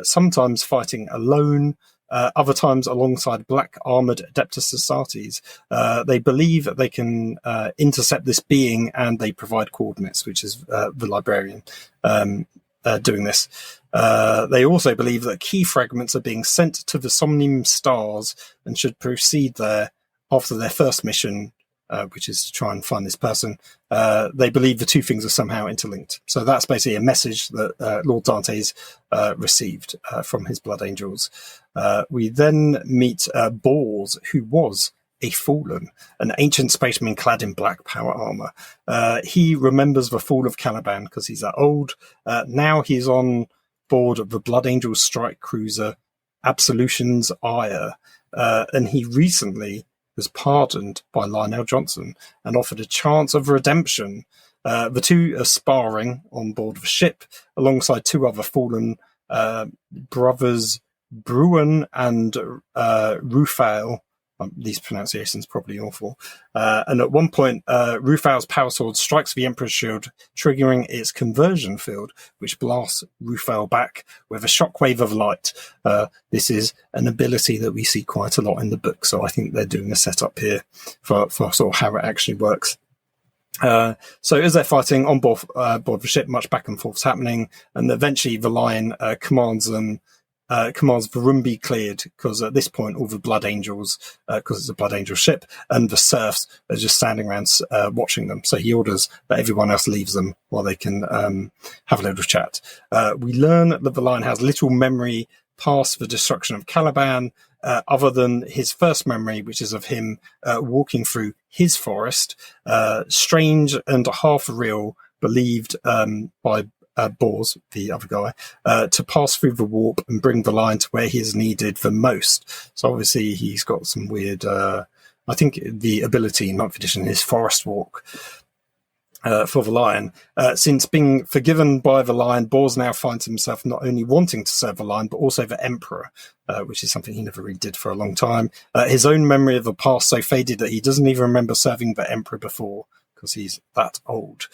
sometimes fighting alone, other times alongside black armored Adeptus Astartes. They believe that they can intercept this being, and they provide coordinates, which is the Librarian doing this. They also believe that key fragments are being sent to the Somnium stars and should proceed there after their first mission, which is to try and find this person. They believe the 2 things are somehow interlinked. So that's basically a message that Lord Dante's received from his Blood Angels. We then meet Bors, who was a Fallen, an ancient Space Marine clad in black power armor. He remembers the fall of Caliban because he's that old. Now he's on board of the Blood Angels strike cruiser Absolution's Ire, and he recently was pardoned by Lionel Johnson and offered a chance of redemption. The 2 are sparring on board the ship alongside 2 other Fallen brothers, Bruin and Rufael. These pronunciations probably awful. And at one point, Rufael's power sword strikes the Emperor's shield, triggering its conversion field, which blasts Rufael back with a shockwave of light. This is an ability that we see quite a lot in the book, so I think they're doing a setup here for sort of how it actually works. So as they're fighting on board the ship, much back and forth is happening, and eventually the Lion commands the room be cleared, because at this point all the Blood Angels, because it's a Blood Angel ship, and the serfs are just standing around watching them. So he orders that everyone else leaves them while they can have a little chat. We learn that the Lion has little memory past the destruction of Caliban, other than his first memory, which is of him walking through his forest, strange and half real, believed by Bors, the other guy, to pass through the warp and bring the Lion to where he is needed the most. So obviously he's got some weird, I think the ability in 9th edition is Forest Walk for the Lion. Since being forgiven by the Lion, Bors now finds himself not only wanting to serve the Lion, but also the Emperor, which is something he never really did for a long time. His own memory of the past so faded that he doesn't even remember serving the Emperor before, because he's that old.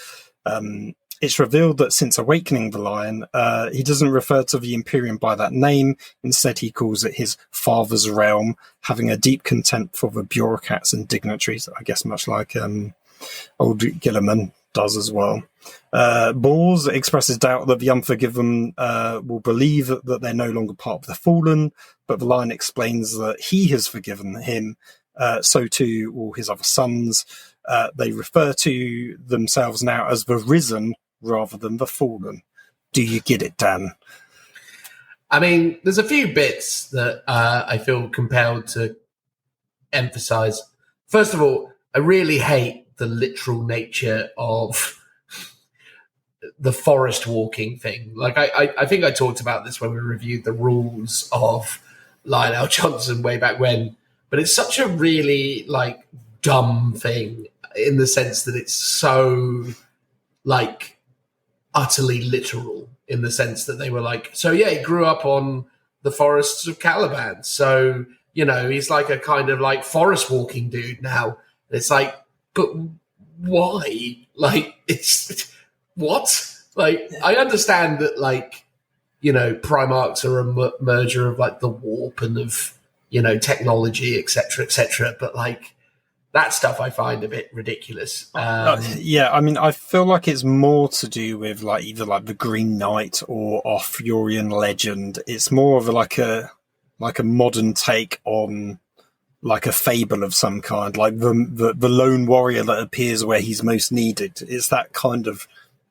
It's revealed that since awakening the Lion, he doesn't refer to the Imperium by that name. Instead, he calls it his father's realm, having a deep contempt for the bureaucrats and dignitaries, I guess much like old Gilliman does as well. Bors expresses doubt that the Unforgiven will believe that they're no longer part of the Fallen, but the Lion explains that he has forgiven him, so too all his other sons. They refer to themselves now as the Risen rather than the Fallen. Do you get it, Dan? I mean, there's a few bits that I feel compelled to emphasize. First of all, I really hate the literal nature of the forest walking thing. Like, I think I talked about this when we reviewed the rules of Lionel Johnson way back when, but it's such a really, like, dumb thing in the sense that it's so, like, utterly literal, in the sense that they were like, so yeah, he grew up on the forests of Caliban, so he's like a kind of like forest walking dude now. It's like, but why? Like, it's what? Like, I understand that, like, Primarchs are a merger of like the warp and of, technology, etc., but like that stuff I find a bit ridiculous. Yeah, I mean, I feel like it's more to do with like either like the Green Knight or Arthurian legend. It's more of like a modern take on like a fable of some kind, like the lone warrior that appears where he's most needed. It's that kind of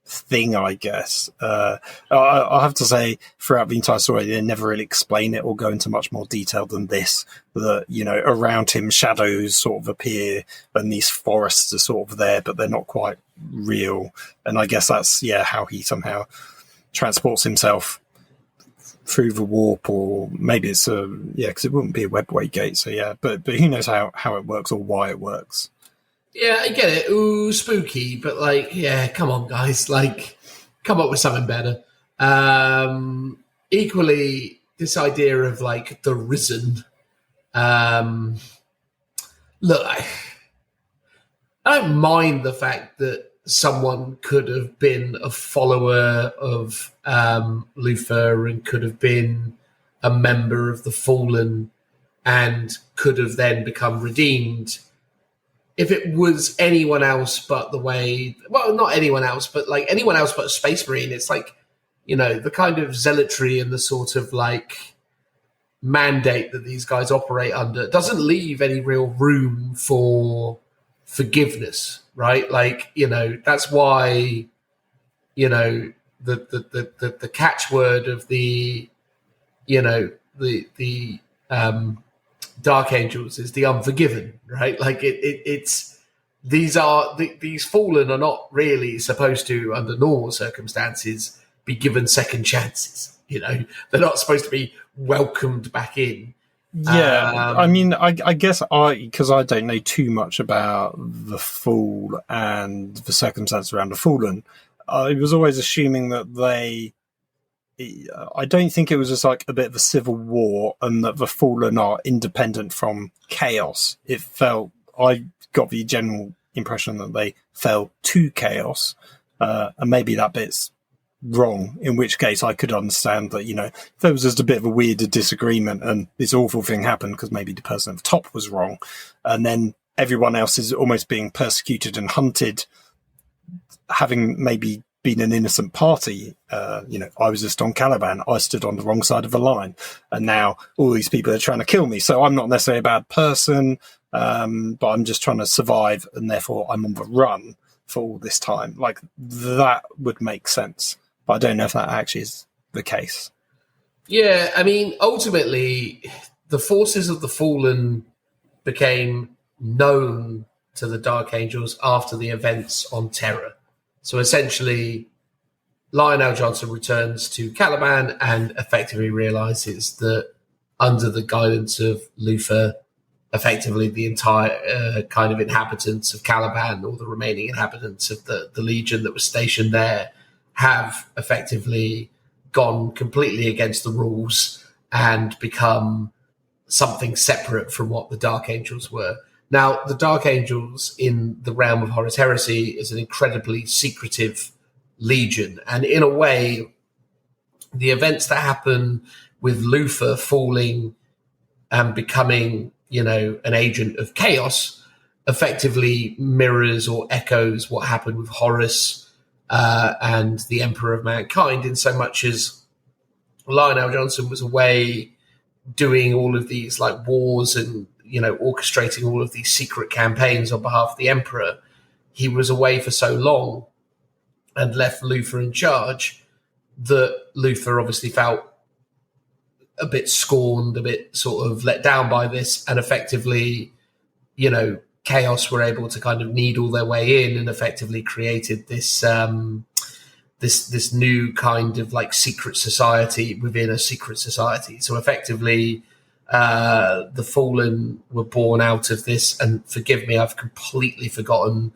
thing, I guess. I have to say, throughout the entire story, they never really explain it or go into much more detail than this. That, around him, shadows sort of appear, and these forests are sort of there, but they're not quite real. And I guess that's, how he somehow transports himself through the warp, or maybe it's because it wouldn't be a webway gate. So but who knows how it works or why it works. Yeah, I get it. Ooh, spooky, but like, come on, guys, like, come up with something better. Equally, this idea of like the risen. Look, I don't mind the fact that someone could have been a follower of Luther and could have been a member of the Fallen and could have then become redeemed. If it was anyone else but not anyone else, but like anyone else but a Space Marine, it's like, the kind of zealotry and the sort of like mandate that these guys operate under doesn't leave any real room for forgiveness, right? Like, that's why, the catchword of the Dark Angels is the unforgiven, right? Like it's these Fallen are not really supposed to, under normal circumstances, be given second chances. They're not supposed to be welcomed back in. Yeah, I mean, I guess because I don't know too much about the Fall and the circumstances around the Fallen, I was always assuming that I don't think it was just like a bit of a civil war and that the Fallen are independent from chaos. I got the general impression that they fell to chaos, and maybe that bit's wrong, in which case I could understand that, if there was just a bit of a weird disagreement and this awful thing happened because maybe the person at the top was wrong, and then everyone else is almost being persecuted and hunted, having maybe been an innocent party. I was just on Caliban, I stood on the wrong side of the line, and now all these people are trying to kill me, so I'm not necessarily a bad person, but I'm just trying to survive, and therefore I'm on the run for all this time. Like, that would make sense, but I don't know if that actually is the case. Yeah, I mean, ultimately, the forces of the Fallen became known to the Dark Angels after the events on Terra. So essentially, Lionel Johnson returns to Caliban and effectively realizes that under the guidance of Luther, effectively the entire kind of inhabitants of Caliban, or the remaining inhabitants of the Legion that was stationed there, have effectively gone completely against the rules and become something separate from what the Dark Angels were. Now, the Dark Angels in the realm of Horus Heresy is an incredibly secretive legion. And in a way, the events that happen with Luther falling and becoming, an agent of chaos effectively mirrors or echoes what happened with Horus and the Emperor of Mankind, in so much as Lionel Johnson was away doing all of these like wars and orchestrating all of these secret campaigns on behalf of the Emperor. He was away for so long and left Luther in charge that Luther obviously felt a bit scorned, a bit sort of let down by this, and effectively, Chaos were able to kind of needle their way in and effectively created this this new kind of like secret society within a secret society. So effectively, the Fallen were born out of this, and forgive me, I've completely forgotten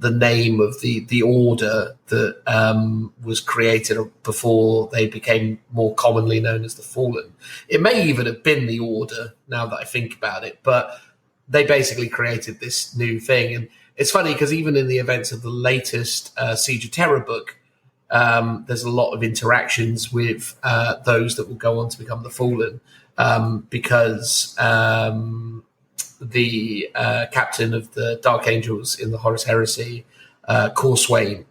the name of the order that was created before they became more commonly known as the Fallen. It may even have been the Order, now that I think about it, but they basically created this new thing. And it's funny because even in the events of the latest Siege of Terror book, there's a lot of interactions with those that will go on to become the Fallen, because the captain of the Dark Angels in the Horus Heresy, Corswain,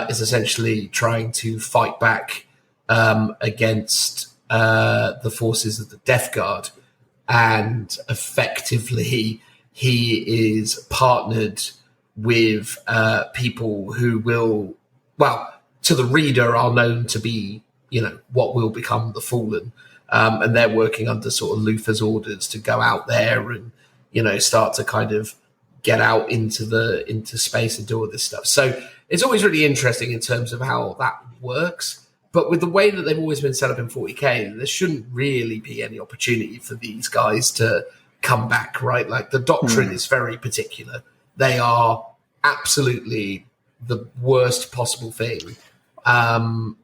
is essentially trying to fight back against the forces of the Death Guard. And effectively, he is partnered with people who will, well, to the reader, are known to be, what will become the Fallen. And they're working under sort of Luther's orders to go out there and, start to kind of get out into space and do all this stuff. So it's always really interesting in terms of how that works. But with the way that they've always been set up in 40K, there shouldn't really be any opportunity for these guys to come back, right? Like, the doctrine is very particular. They are absolutely the worst possible thing. And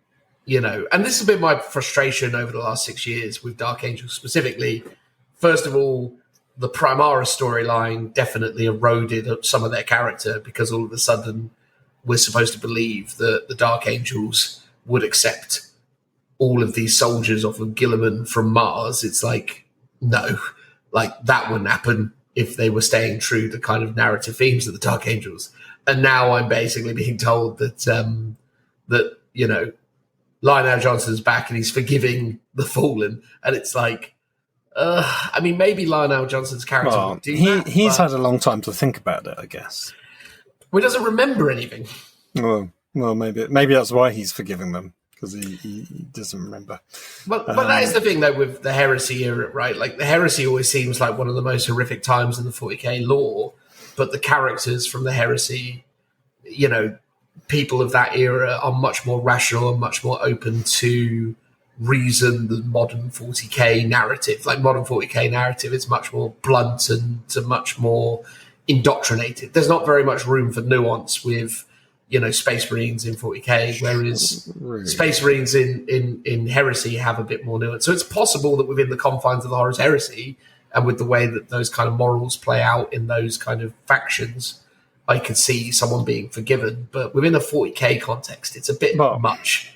this has been my frustration over the last 6 years with Dark Angels specifically. First of all, the Primara storyline definitely eroded some of their character, because all of a sudden we're supposed to believe that the Dark Angels would accept all of these soldiers off of Gilliman from Mars. It's like, no, like, that wouldn't happen if they were staying true to kind of narrative themes of the Dark Angels. And now I'm basically being told that, Lionel Johnson's back and he's forgiving the Fallen. And it's like, maybe Lionel Johnson's character would do that. He's had a long time to think about it, I guess. Well, he doesn't remember anything. Well, maybe that's why he's forgiving them, because he doesn't remember. But that is the thing, though, with the Heresy era, right? Like, the Heresy always seems like one of the most horrific times in the 40K lore, but the characters from the Heresy, people of that era are much more rational and much more open to reason than modern 40K narrative. Like, modern 40K narrative is much more blunt and much more indoctrinated. There's not very much room for nuance with, Space Marines in 40K, whereas Space Marines in Heresy have a bit more nuance. So it's possible that within the confines of the Horus Heresy, and with the way that those kind of morals play out in those kind of factions, I could see someone being forgiven. But within a 40K context, it's a bit much.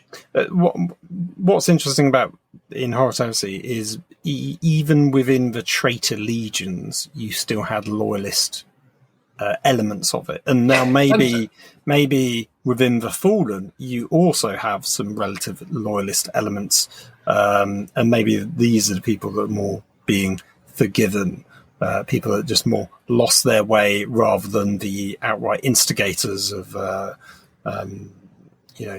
What's interesting about in Horus Heresy is even within the traitor legions, you still had loyalist elements of it. And now maybe within the Fallen, you also have some relative loyalist elements. And maybe these are the people that are more being forgiven. People that just more lost their way rather than the outright instigators of,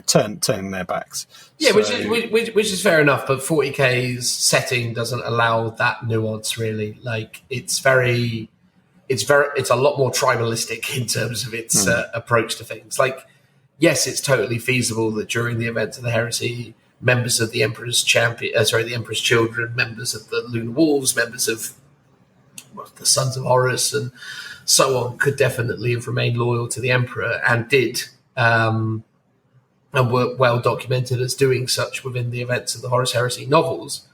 turning their backs. Yeah, which is fair enough. But 40K's setting doesn't allow that nuance, really. Like, it's a lot more tribalistic in terms of its approach to things. Like, yes, it's totally feasible that during the events of the Heresy, members of the Emperor's the Emperor's Children, members of the Lunar Wolves, members of the Sons of Horus, and so on, could definitely have remained loyal to the Emperor, and did, and were well documented as doing such within the events of the Horus Heresy novels.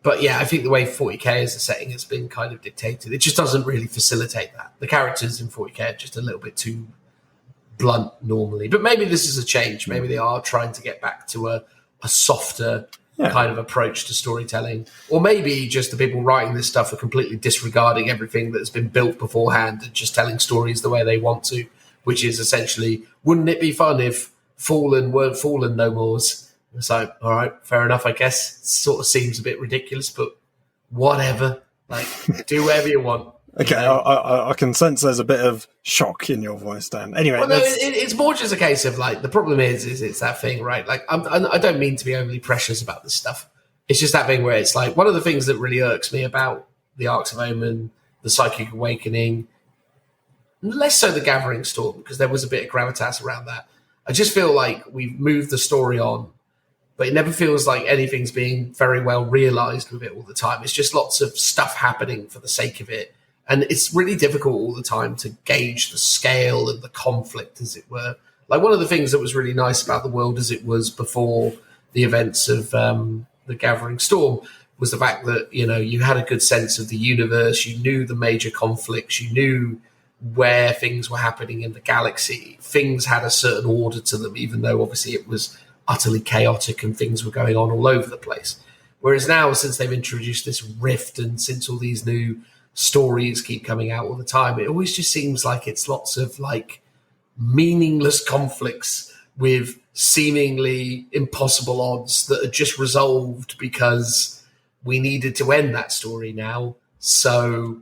But yeah, I think the way 40K as a setting has been kind of dictated, it just doesn't really facilitate that. The characters in 40K are just a little bit too blunt normally. But maybe this is a change. Maybe they are trying to get back to a softer kind of approach to storytelling. Or maybe just the people writing this stuff are completely disregarding everything that's been built beforehand and just telling stories the way they want to, which is essentially, wouldn't it be fun if Fallen weren't Fallen no mores? It's like, all right, fair enough, I guess. It sort of seems a bit ridiculous, but whatever. Like, do whatever you want. Okay, I can sense there's a bit of shock in your voice, Dan. Anyway, well, no, it's more just a case of, like, the problem is it's that thing, right? Like, I don't mean to be overly precious about this stuff. It's just that thing where it's like, one of the things that really irks me about the Arks of Omen, the Psychic Awakening, less so the Gathering Storm, because there was a bit of gravitas around that. I just feel like we've moved the story on, but it never feels like anything's being very well realized with it all the time. It's just lots of stuff happening for the sake of it. And it's really difficult all the time to gauge the scale of the conflict, as it were. Like, one of the things that was really nice about the world as it was before the events of the Gathering Storm was the fact that, you had a good sense of the universe, you knew the major conflicts, you knew where things were happening in the galaxy. Things had a certain order to them, even though obviously it was utterly chaotic and things were going on all over the place. Whereas now, since they've introduced this rift and since all these new stories keep coming out all the time, it always just seems like it's lots of like meaningless conflicts with seemingly impossible odds that are just resolved because we needed to end that story now. So,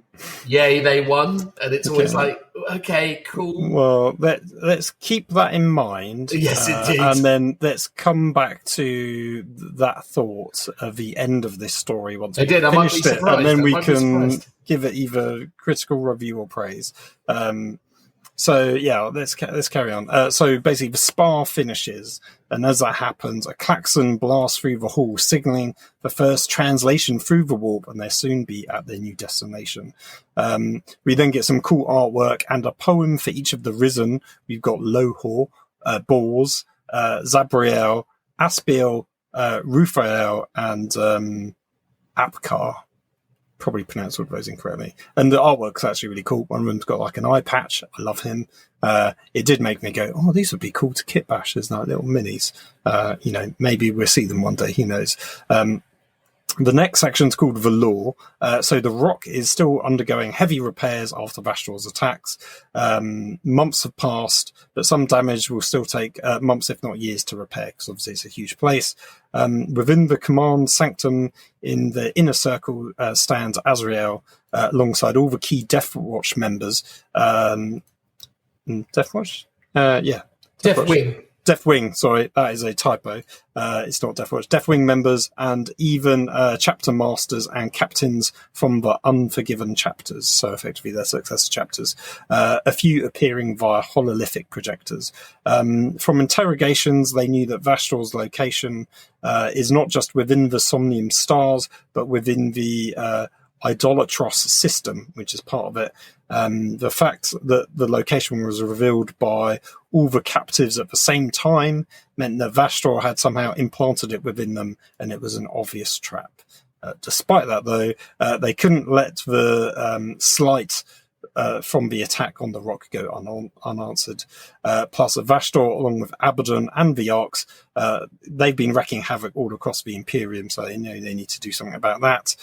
yay, they won. And it's always like, okay, cool. Well, let's keep that in mind. Yes, indeed. And then let's come back to that thought of the end of this story once we've finished it. And then we can give it either critical review or praise. So yeah, let's carry on. So basically, the spar finishes, and as that happens, a klaxon blasts through the hall, signaling the first translation through the warp, and they'll soon be at their new destination. We then get some cool artwork and a poem for each of the risen. We've got Lohor, Bors, Zabriel, Aspiel, Rufael, and Apkar. Probably pronounced all of those incorrectly. And the artwork's actually really cool. One of them's got like an eye patch. I love him. It did make me go, oh, these would be cool to kit bash as like little minis. Maybe we'll see them one day. Who knows? The next section's called Valor. So the rock is still undergoing heavy repairs after Vastral's attacks. Months have passed, but some damage will still take months, if not years, to repair, because obviously it's a huge place. Within the command sanctum in the inner circle stands Azrael, alongside all the key Death Watch members. Death Watch? Yeah. Death Wing. Death Wing, sorry, that is a typo. It's not Death Watch. Death Wing members and even chapter masters and captains from the Unforgiven chapters, so effectively their successor chapters. A few appearing via hololithic projectors. From interrogations, they knew that Vastral's location is not just within the Somnium stars, but within the Idolatros system, which is part of it. The fact that the location was revealed by all the captives at the same time meant that Vastral had somehow implanted it within them, and it was an obvious trap. Despite that, though, they couldn't let the slight from the attack on the rock go unanswered. Plus, Vastral, along with Abaddon and the Arks, they've been wreaking havoc all across the Imperium, so they know they need to do something about that.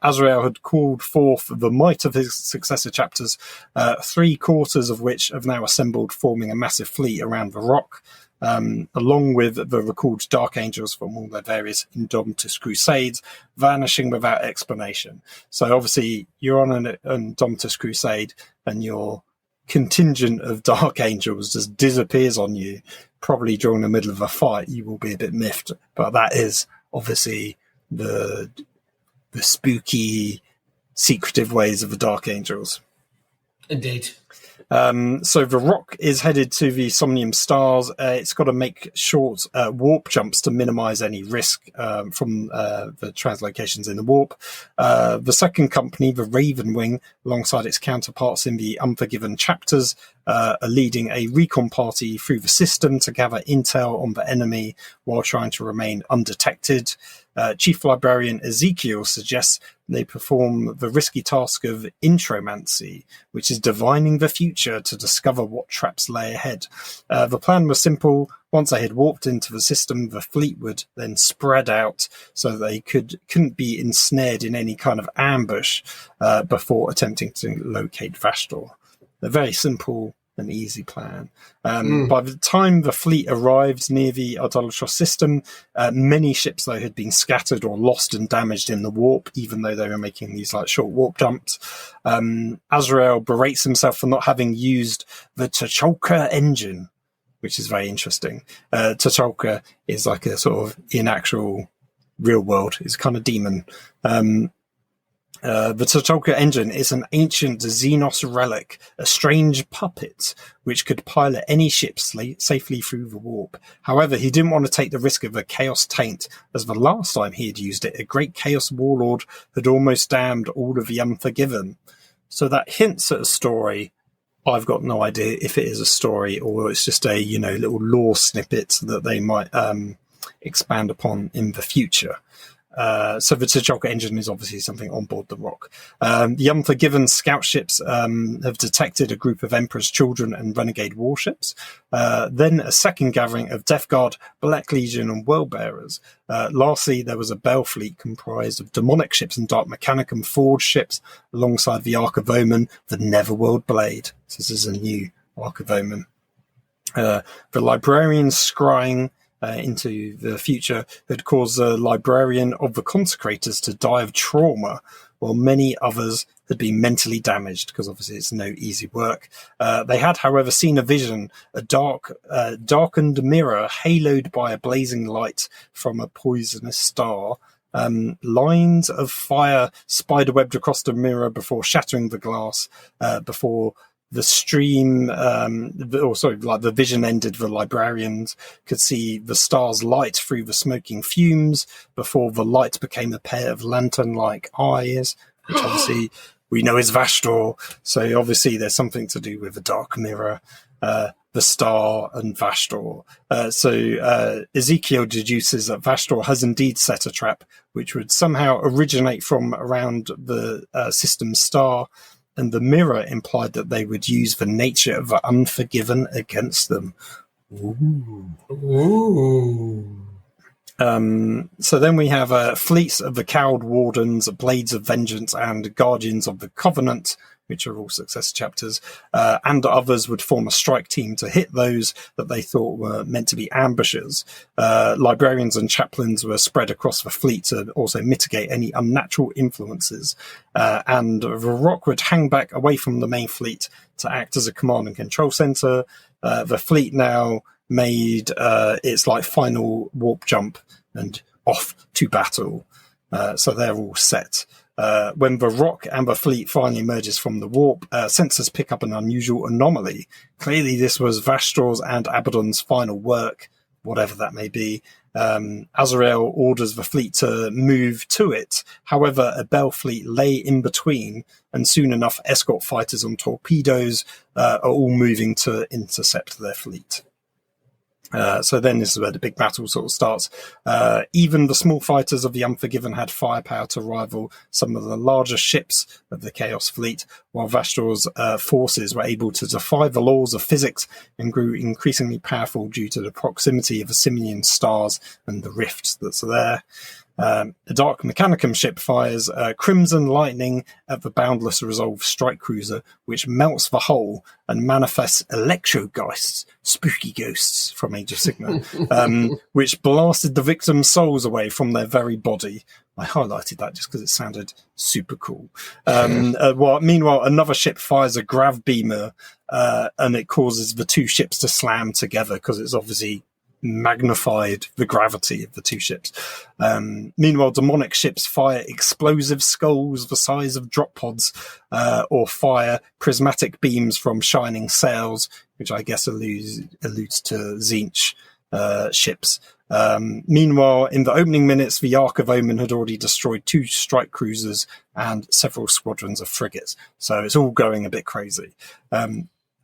Azrael had called forth the might of his successor chapters, 3/4 of which have now assembled, forming a massive fleet around the rock. Along with the recalled Dark Angels from all their various Indomitus crusades, vanishing without explanation. So obviously you're on an Indomitus crusade and your contingent of Dark Angels just disappears on you, probably during the middle of a fight. You will be a bit miffed, but that is obviously the spooky, secretive ways of the Dark Angels. Indeed. So the rock is headed to the Somnium stars. It's got to make short warp jumps to minimize any risk from the translocations in the warp. The second company, the Raven Wing, alongside its counterparts in the Unforgiven chapters, are leading a recon party through the system to gather intel on the enemy while trying to remain undetected. Chief Librarian Ezekiel suggests they perform the risky task of intromancy, which is divining the future to discover what traps lay ahead. The plan was simple. Once they had warped into the system, the fleet would then spread out so that they couldn't be ensnared in any kind of ambush before attempting to locate Vastral. A very simple and easy plan. By the time the fleet arrived near the Idolatros system, many ships, though, had been scattered or lost and damaged in the warp, even though they were making these like short warp jumps. Azrael berates himself for not having used the T'Chalka engine, which is very interesting. T'Chalka is like a sort of, in actual real world, is kind of demon. The T'Chalka engine is an ancient Xenos relic, a strange puppet which could pilot any ship safely through the warp. However, he didn't want to take the risk of a chaos taint, as the last time he had used it, a great chaos warlord had almost damned all of the Unforgiven. So that hints at a story. I've got no idea if it is a story or it's just a, little lore snippet that they might expand upon in the future. So the T'Chaka engine is obviously something on board the Rock. The Unforgiven scout ships have detected a group of Emperor's Children and renegade warships. Then a second gathering of Death Guard, Black Legion and World Bearers. Lastly, there was a Bell fleet comprised of demonic ships and Dark Mechanicum forged ships alongside the Ark of Omen, the Netherworld Blade. So this is a new Ark of Omen. The Librarians scrying into the future had caused the librarian of the consecrators to die of trauma, while many others had been mentally damaged, because obviously it's no easy work. They had, however, seen a vision, a darkened mirror haloed by a blazing light from a poisonous star. Lines of fire spiderwebbed across the mirror before shattering the glass, before the stream, the vision ended. The librarians could see the star's light through the smoking fumes before the light became a pair of lantern-like eyes, which obviously we know is Vashtor. So obviously there's something to do with the dark mirror, the star and Vashtor. So Ezekiel deduces that Vashtor has indeed set a trap, which would somehow originate from around the system star, and the mirror implied that they would use the nature of the Unforgiven against them. Ooh. So then we have fleets of the Cowled Wardens, Blades of Vengeance, and Guardians of the Covenant, which are all success chapters, and others would form a strike team to hit those that they thought were meant to be ambushers. Librarians and chaplains were spread across the fleet to also mitigate any unnatural influences, and the Rock would hang back away from the main fleet to act as a command and control center. The fleet now made its final warp jump and off to battle. So they're all set. When the Rock and the fleet finally emerges from the warp, sensors pick up an unusual anomaly. Clearly this was Vashtor's and Abaddon's final work, whatever that may be. Azrael orders the fleet to move to it. However, a Bell fleet lay in between, and soon enough escort fighters on torpedoes are all moving to intercept their fleet. So then this is where the big battle sort of starts. Even the small fighters of the Unforgiven had firepower to rival some of the larger ships of the Chaos Fleet, while Vashtor's forces were able to defy the laws of physics and grew increasingly powerful due to the proximity of the Simian stars and the rifts that's there. A Dark Mechanicum ship fires crimson lightning at the Boundless Resolve strike cruiser, which melts the hull and manifests electrogeists, spooky ghosts from Age of Sigmar, which blasted the victims' souls away from their very body. I highlighted that just because it sounded super cool. Meanwhile, another ship fires a grav beamer, and it causes the two ships to slam together because it's obviously magnified the gravity of the two ships. Meanwhile, demonic ships fire explosive skulls the size of drop pods, or fire prismatic beams from shining sails, which I guess alludes to Tzeentch ships. Meanwhile, in the opening minutes, the Ark of Omen had already destroyed 2 strike cruisers and several squadrons of frigates. So it's all going a bit crazy.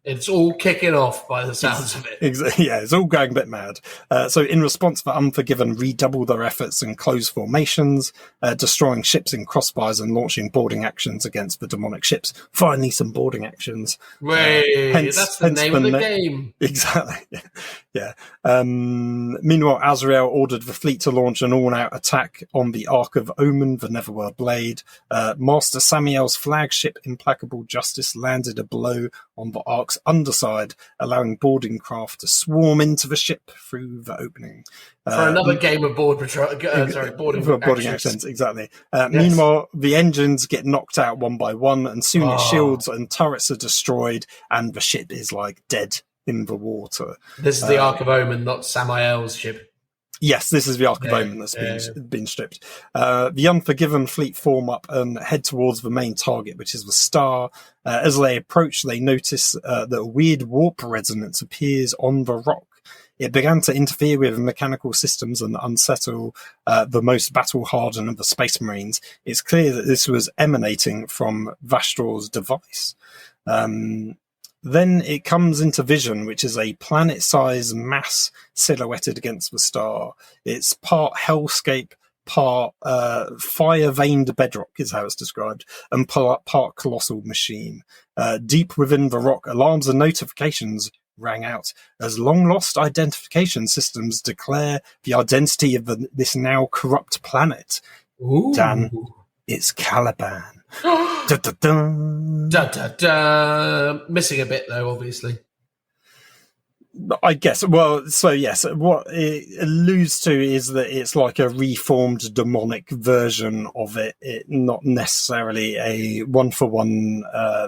It's all kicking off by the sounds of it. Yeah, it's all going a bit mad. So in response, the Unforgiven redouble their efforts and close formations, destroying ships in crossfires and launching boarding actions against the demonic ships. Finally, some boarding actions. That's the name of the game. Exactly. Yeah. Meanwhile, Azrael ordered the fleet to launch an all-out attack on the Ark of Omen, the Netherworld Blade. Master Samiel's flagship, Implacable Justice, landed a blow on the Ark's underside, allowing boarding craft to swarm into the ship through the opening. For another game of boarding actions. Exactly. Yes. Meanwhile, the engines get knocked out one by one, and soon its shields and turrets are destroyed, and the ship is dead in the water. This is the Ark of Omen, not Samael's ship. Yes, this is the Ark of Omen that's been stripped. The Unforgiven fleet form up and head towards the main target, which is the star. As they approach, they notice that a weird warp resonance appears on the Rock. it began to interfere with mechanical systems and unsettle the most battle-hardened of the Space Marines. It's clear that this was emanating from Vastror's device. Then it comes into vision, which is a planet-sized mass silhouetted against the star. It's part hellscape, part fire-veined bedrock is how it's described, and part colossal machine. Deep within the rock, alarms and notifications rang out as long-lost identification systems declare the identity of this now corrupt planet. Ooh. Dan, it's Caliban. Da, da, da. Da, da, da. Missing a bit, though, obviously. I guess. Well, so yes, what it alludes to is that it's like a reformed demonic version of it, not necessarily a one-for-one,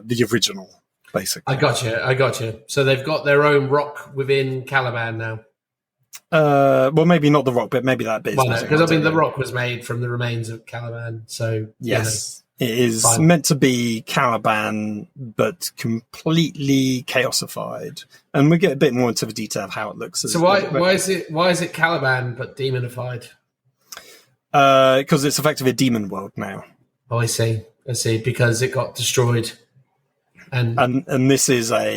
the original, basically. I got you. So they've got their own rock within Caliban now. Well, maybe not the rock, but maybe that bit. Because the rock was made from the remains of Caliban. So yes. It is fine. Meant to be Caliban, but completely chaosified, and we get a bit more into the detail of how it looks. So why is it Caliban but demonified? Because it's effectively a demon world now. Oh, I see. Because it got destroyed, and this is I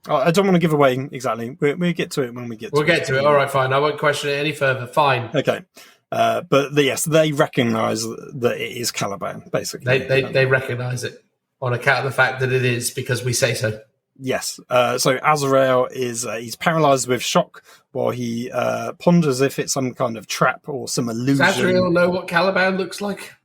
don't want to give away exactly. We'll get to it when we get. We'll get to it. All right, fine. I won't question it any further. Fine. Okay. But yes, they recognise that it is Caliban, basically. They recognise it on account of the fact that it is, because we say so. Yes. So Azrael is he's paralysed with shock while he ponders if it's some kind of trap or some illusion. Does Azrael know what Caliban looks like?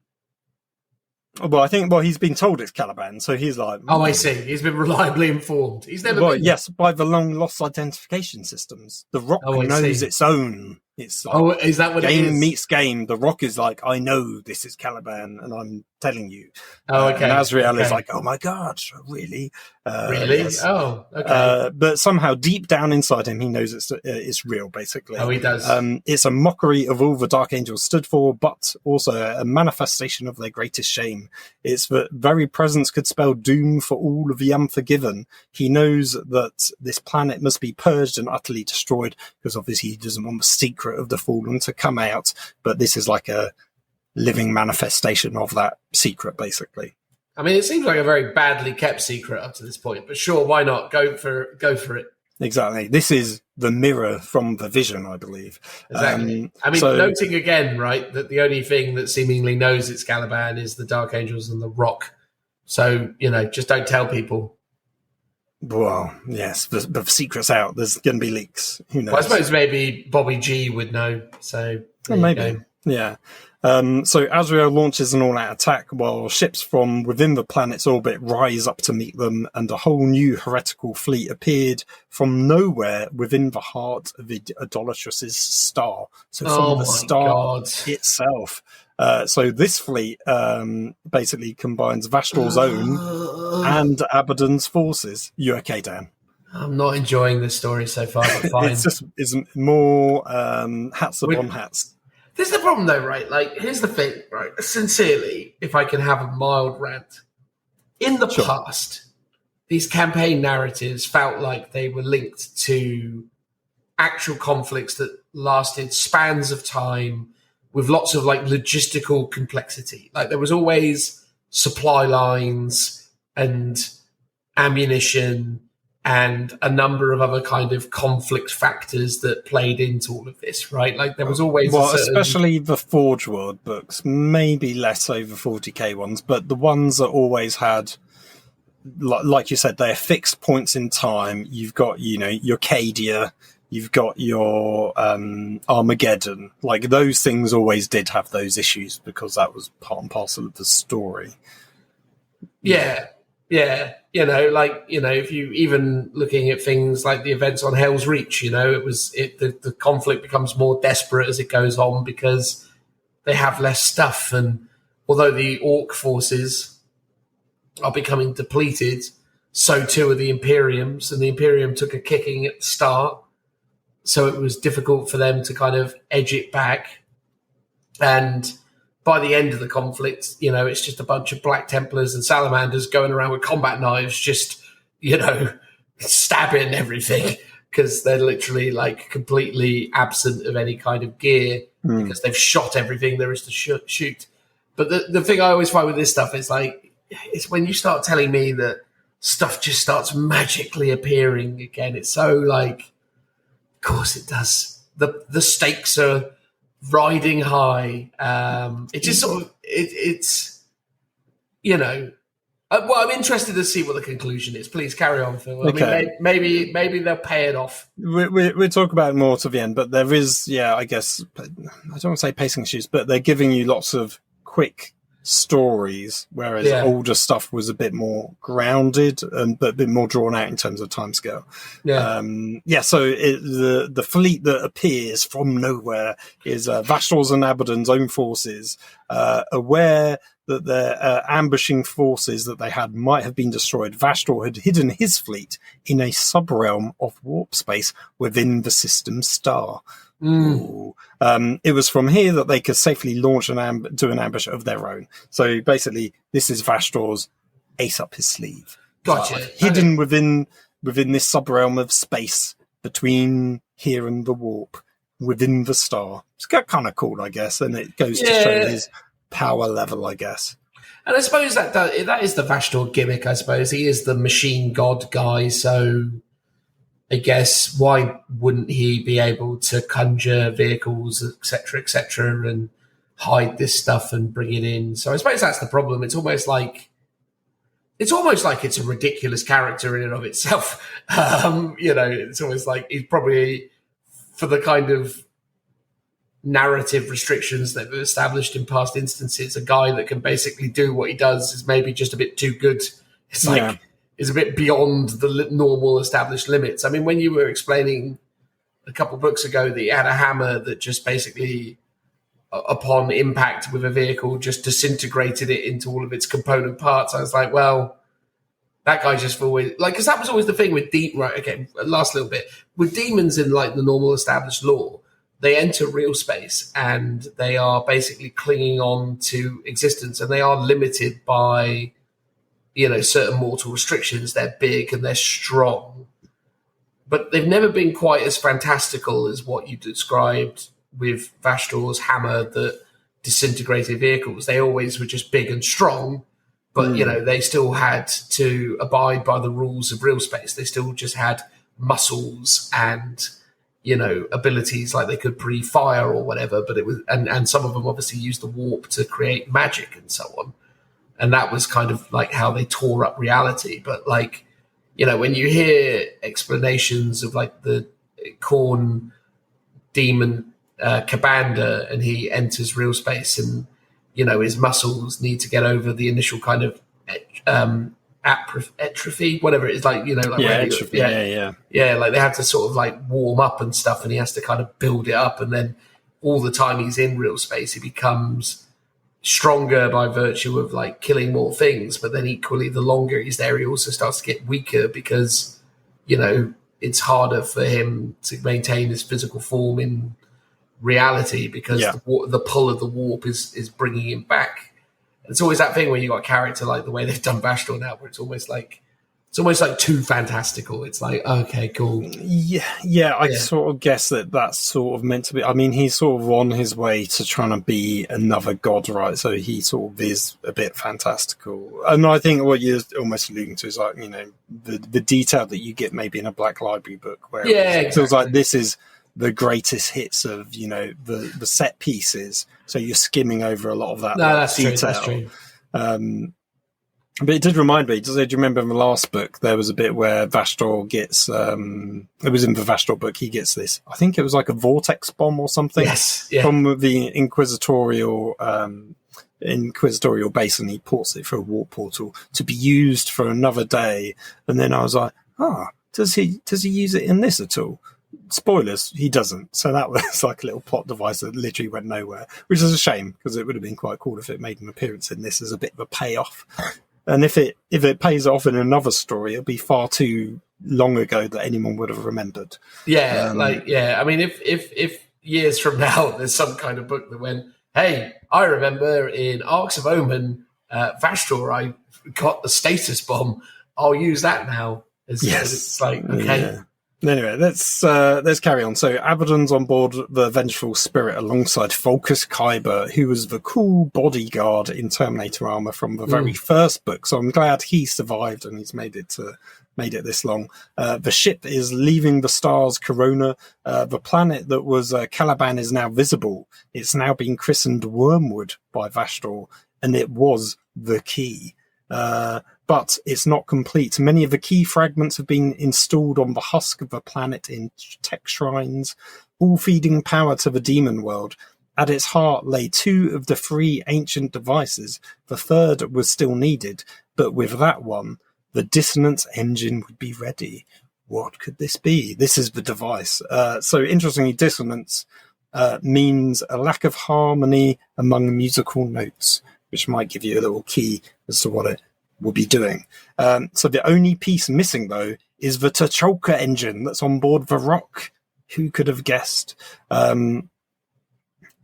Well, he's been told it's Caliban, so he's like... Oh, I see. He's been reliably informed. He's never been... Yes, by the long-lost identification systems. The Rock knows its own. It's like, is that what it is? Game meets game. The Rock is like, I know this is Caliban, and I'm telling you. Oh, okay. And Azrael is like, oh my God, really? Really? Yes. Oh, okay. But somehow, deep down inside him, he knows it's real, basically. Oh, he does. It's a mockery of all the Dark Angels stood for, but also a manifestation of their greatest shame. It's that very presence could spell doom for all of the unforgiven. He knows that this planet must be purged and utterly destroyed, because obviously he doesn't want the secret of the fallen to come out, but this is like a living manifestation of that secret, basically. I mean, it seems like a very badly kept secret up to this point, but sure, why not? Go for it. Exactly. This is the mirror from the vision, I believe. Exactly. Noting again, right, that the only thing that seemingly knows it's Caliban is the Dark Angels and the Rock. So, just don't tell people. Well, yes, the secret's out. There's going to be leaks. Who knows? Well, I suppose maybe Bobby G would know. So maybe, yeah. So Azrael launches an all-out attack while ships from within the planet's orbit rise up to meet them, and a whole new heretical fleet appeared from nowhere within the heart of the idolatrous' star. So from the star itself. So this fleet basically combines Vastror's own and Abaddon's forces. You okay, Dan? I'm not enjoying this story so far, but fine. It's more hats upon hats. This is the problem, though, right? Like, here's the thing, right? Sincerely, if I can have a mild rant. In the past, these campaign narratives felt like they were linked to actual conflicts that lasted spans of time with lots of, logistical complexity. Like, there was always supply lines and ammunition and a number of other kind of conflict factors that played into all of this, right? Like, there was always especially the Forge World books, maybe less over 40k ones, but the ones that always had, like you said, they're fixed points in time. You've got, your Cadia, you've got your Armageddon. Like, those things always did have those issues because that was part and parcel of the story. Yeah. If you even looking at things like the events on Hell's Reach, the conflict becomes more desperate as it goes on because they have less stuff. And although the Orc forces are becoming depleted, so too are the Imperiums, and the Imperium took a kicking at the start. So it was difficult for them to kind of edge it back. And by the end of the conflict, it's just a bunch of Black Templars and Salamanders going around with combat knives, just, stabbing everything because they're literally like completely absent of any kind of gear because they've shot everything there is to shoot. But the thing I always find with this stuff is like, it's when you start telling me that stuff just starts magically appearing again. It's so like, of course it does. The stakes are riding high. It just sort of, it's, you know, well, I'm interested to see what the conclusion is. Please carry on, Phil. Okay. I mean, maybe they'll pay it off. We'll talk about it more to the end, but there is, I guess, I don't want to say pacing issues, but they're giving you lots of quick stories, whereas older stuff was a bit more grounded and but a bit more drawn out in terms of timescale. So the fleet that appears from nowhere is Vastor's and Abaddon's own forces, aware that their ambushing forces that they had might have been destroyed. Vastor had hidden his fleet in a sub-realm of warp space within the system star. It was from here that they could safely launch do an ambush of their own. So basically, this is Vastor's ace up his sleeve. Gotcha. Hidden within this sub-realm of space between here and the warp, within the star. It's kind of cool, I guess, and it goes to show his power level, I guess. And I suppose that is the Vastor gimmick, I suppose. He is the machine god guy, so I guess why wouldn't he be able to conjure vehicles, etc., and hide this stuff and bring it in? So I suppose that's the problem. It's almost like it's a ridiculous character in and of itself. It's almost like he's probably, for the kind of narrative restrictions that were established in past instances, a guy that can basically do what he does is maybe just a bit too good. It's like is a bit beyond the normal established limits. I mean, when you were explaining a couple of books ago that he had a hammer that just basically, upon impact with a vehicle, just disintegrated it into all of its component parts, I was like, well, that guy just always, like, because that was always the thing with last little bit with demons in like the normal established lore. They enter real space and they are basically clinging on to existence, and they are limited by, certain mortal restrictions. They're big and they're strong, but they've never been quite as fantastical as what you described with Vastor's hammer that disintegrated vehicles. They always were just big and strong, but they still had to abide by the rules of real space. They still just had muscles and abilities, like they could breathe fire or whatever, but it was, and some of them obviously used the warp to create magic and so on. And that was kind of like how they tore up reality. But like, when you hear explanations of like the Khorne demon Kabanda, and he enters real space and, his muscles need to get over the initial kind of atrophy, whatever it is, like atrophy, like they have to sort of like warm up and stuff, and he has to kind of build it up, and then all the time he's in real space he becomes stronger by virtue of like killing more things, but then equally the longer he's there he also starts to get weaker because it's harder for him to maintain his physical form in reality because the pull of the warp is bringing him back. It's always that thing when you got a character like the way they've done Vastor now, where it's almost like too fantastical. It's like, okay, cool. I sort of guess that's sort of meant to be. I mean, he's sort of on his way to trying to be another god, right? So he sort of is a bit fantastical. And I think what you're almost alluding to is like, the detail that you get maybe in a Black Library book, where it feels like this is the greatest hits of, the set pieces. So you're skimming over a lot of that detail. That's true. But it did remind me, do you remember in the last book, there was a bit where Vastor gets, it was in the Vastor book, he gets this, I think it was like a vortex bomb or something from the inquisitorial base, and he ports it for a warp portal to be used for another day. And then I was like, does he use it in this at all? Spoilers, he doesn't. So that was like a little plot device that literally went nowhere, which is a shame because it would have been quite cool if it made an appearance in this as a bit of a payoff. And if it pays off in another story, it'll be far too long ago that anyone would have remembered. I mean, if years from now there's some kind of book that went, hey, I remember in Arks of Omen, Vastor, I got the status bomb. I'll use that now. It's like, okay. Anyway, let's carry on. So Abaddon's on board the Vengeful Spirit alongside Volkus Kyber, who was the cool bodyguard in Terminator armor from the very first book. So I'm glad he survived and he's made it this long. The ship is leaving the star's corona. The planet that was Caliban is now visible. It's now been christened Wormwood by Vastor, and it was the key. But it's not complete. Many of the key fragments have been installed on the husk of the planet in tech shrines, all feeding power to the demon world. At its heart lay 2 of the 3 ancient devices. The third was still needed, but with that one, the dissonance engine would be ready. What could this be? This is the device. So interestingly, dissonance means a lack of harmony among musical notes, which might give you a little key as to what it will be doing. So the only piece missing, though, is the T'Chaka engine that's on board the Rock. Who could have guessed? And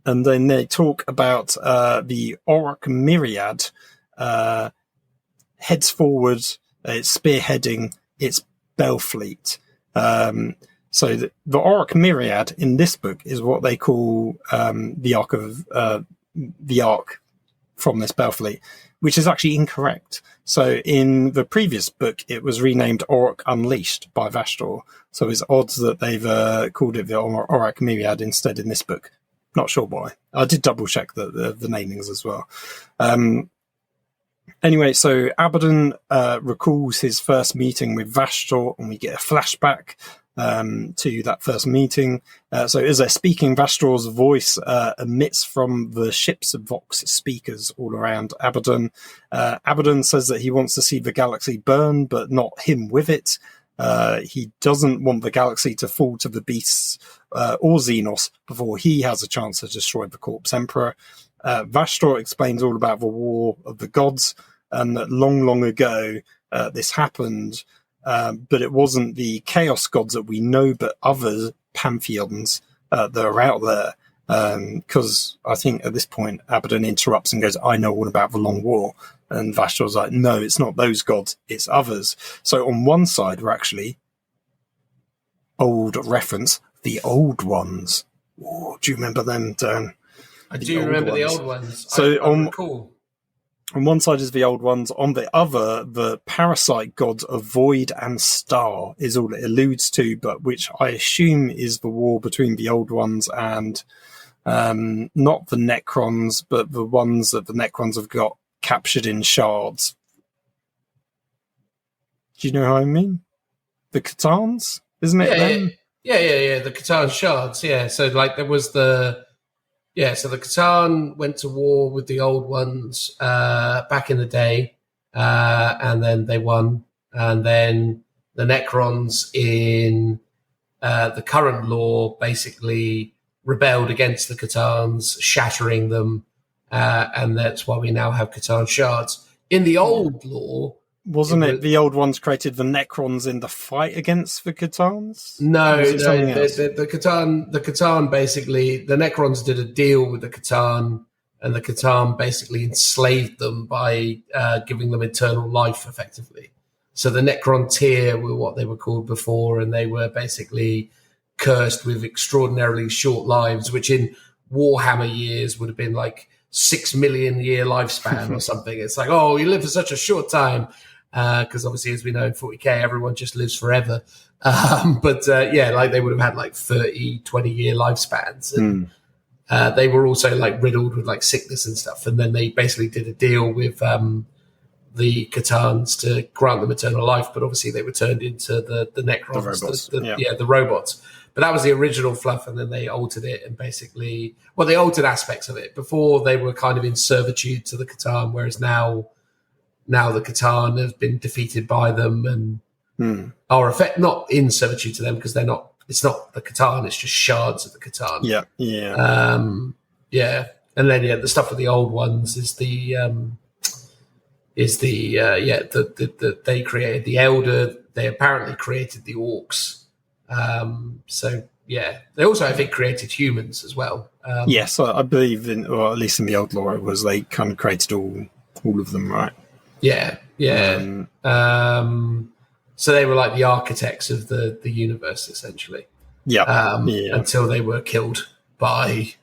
then they talk about the Auric Myriad heads forward. It's spearheading its Belfleet. So the Auric Myriad in this book is what they call the Ark from this Belfleet, which is actually incorrect. So in the previous book, it was renamed Auric Unleashed by Vastor. So it's odd that they've called it the Auric Myriad instead in this book. Not sure why. I did double check the namings as well. Anyway, so Abaddon recalls his first meeting with Vastor, and we get a flashback to that first meeting. So as they're speaking, Vastor's voice emits from the ship's Vox speakers all around Abaddon. Abaddon says that he wants to see the galaxy burn, but not him with it. He doesn't want the galaxy to fall to the beasts or Xenos before he has a chance to destroy the Corpse Emperor. Vastor explains all about the War of the Gods, and that long ago this happened, but it wasn't the Chaos Gods that we know, but other pantheons that are out there. Because I think at this point, Abaddon interrupts and goes, I know all about the Long War. And Vastor's like, no, it's not those gods, it's others. So on one side, we're actually, old reference, the Old Ones. Ooh, do you remember them, Dan? I do remember the old ones. So cool. On one side is the Old Ones. On the other, the parasite gods of Void and Star is all it alludes to, but which I assume is the war between the Old Ones and not the Necrons, but the ones that the Necrons have got captured in shards. Do you know what I mean? The Catans? Isn't it them? Yeah. The Catan shards, yeah. So, like, there was the Catan went to war with the Old Ones back in the day, and then they won. And then the Necrons in the current lore basically rebelled against the Catans, shattering them, and that's why we now have Catan shards. In the old lore, wasn't it the Old Ones created the Necrons in the fight against the Catans? No. The Catan basically, the Necrons did a deal with the Catan, and the Catan basically enslaved them by giving them eternal life, effectively. So the Necron tier were what they were called before, and they were basically cursed with extraordinarily short lives, which in Warhammer years would have been like 6 million year lifespan or something. It's like, oh, you live for such a short time. Because obviously, as we know in 40K, everyone just lives forever. But like they would have had like 30, 20-year lifespans. And they were also like riddled with like sickness and stuff. And then they basically did a deal with the Catans to grant them eternal life. But obviously, they were turned into the Necrons, the robots. But that was the original fluff, and then they altered it and basically, they altered aspects of it. Before, they were kind of in servitude to the Catan, whereas now the Catan has been defeated by them and are not in servitude to them because they're not. It's not the Catan; it's just shards of the Catan. Yeah. And then the stuff with the Old Ones is they created the Elder. They apparently created the Orcs. They also, I think, created humans as well. Yes, I believe or at least in the old lore, it was they kind of created all of them, right? Yeah. So they were like the architects of the universe, essentially. Yeah. Until they were killed by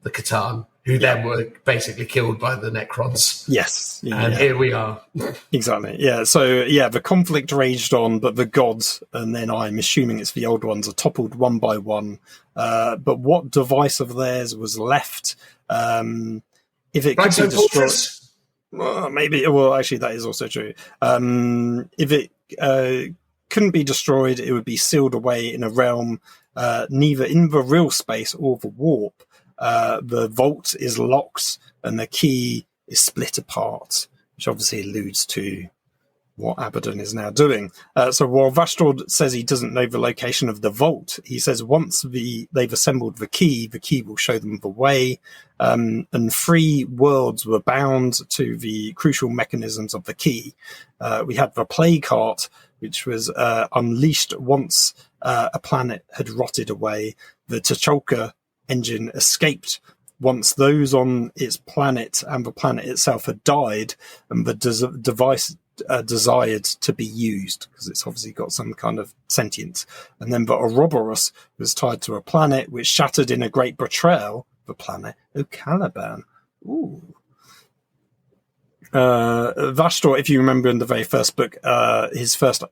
the Catan, who then were basically killed by the Necrons. Yes. And here we are. Exactly. Yeah. So, the conflict raged on, but the gods, and then I'm assuming it's the old ones, are toppled one by one. But what device of theirs was left? If it could be destroyed... Well, maybe. Well, actually, that is also true. If it couldn't be destroyed, it would be sealed away in a realm neither in the real space or the warp. The vault is locked, and the key is split apart, which obviously alludes to what Abaddon is now doing. So while Vastrod says he doesn't know the location of the vault, he says once they've assembled the key will show them the way. And 3 worlds were bound to the crucial mechanisms of the key. We had the plague heart, which was unleashed once a planet had rotted away. The T'Chalka engine escaped once those on its planet and the planet itself had died, and the device desired to be used, because it's obviously got some kind of sentience. And then the Ouroboros was tied to a planet which shattered in a great betrayal, the planet of Caliban. Ooh. Vastor, if you remember in the very first book, his first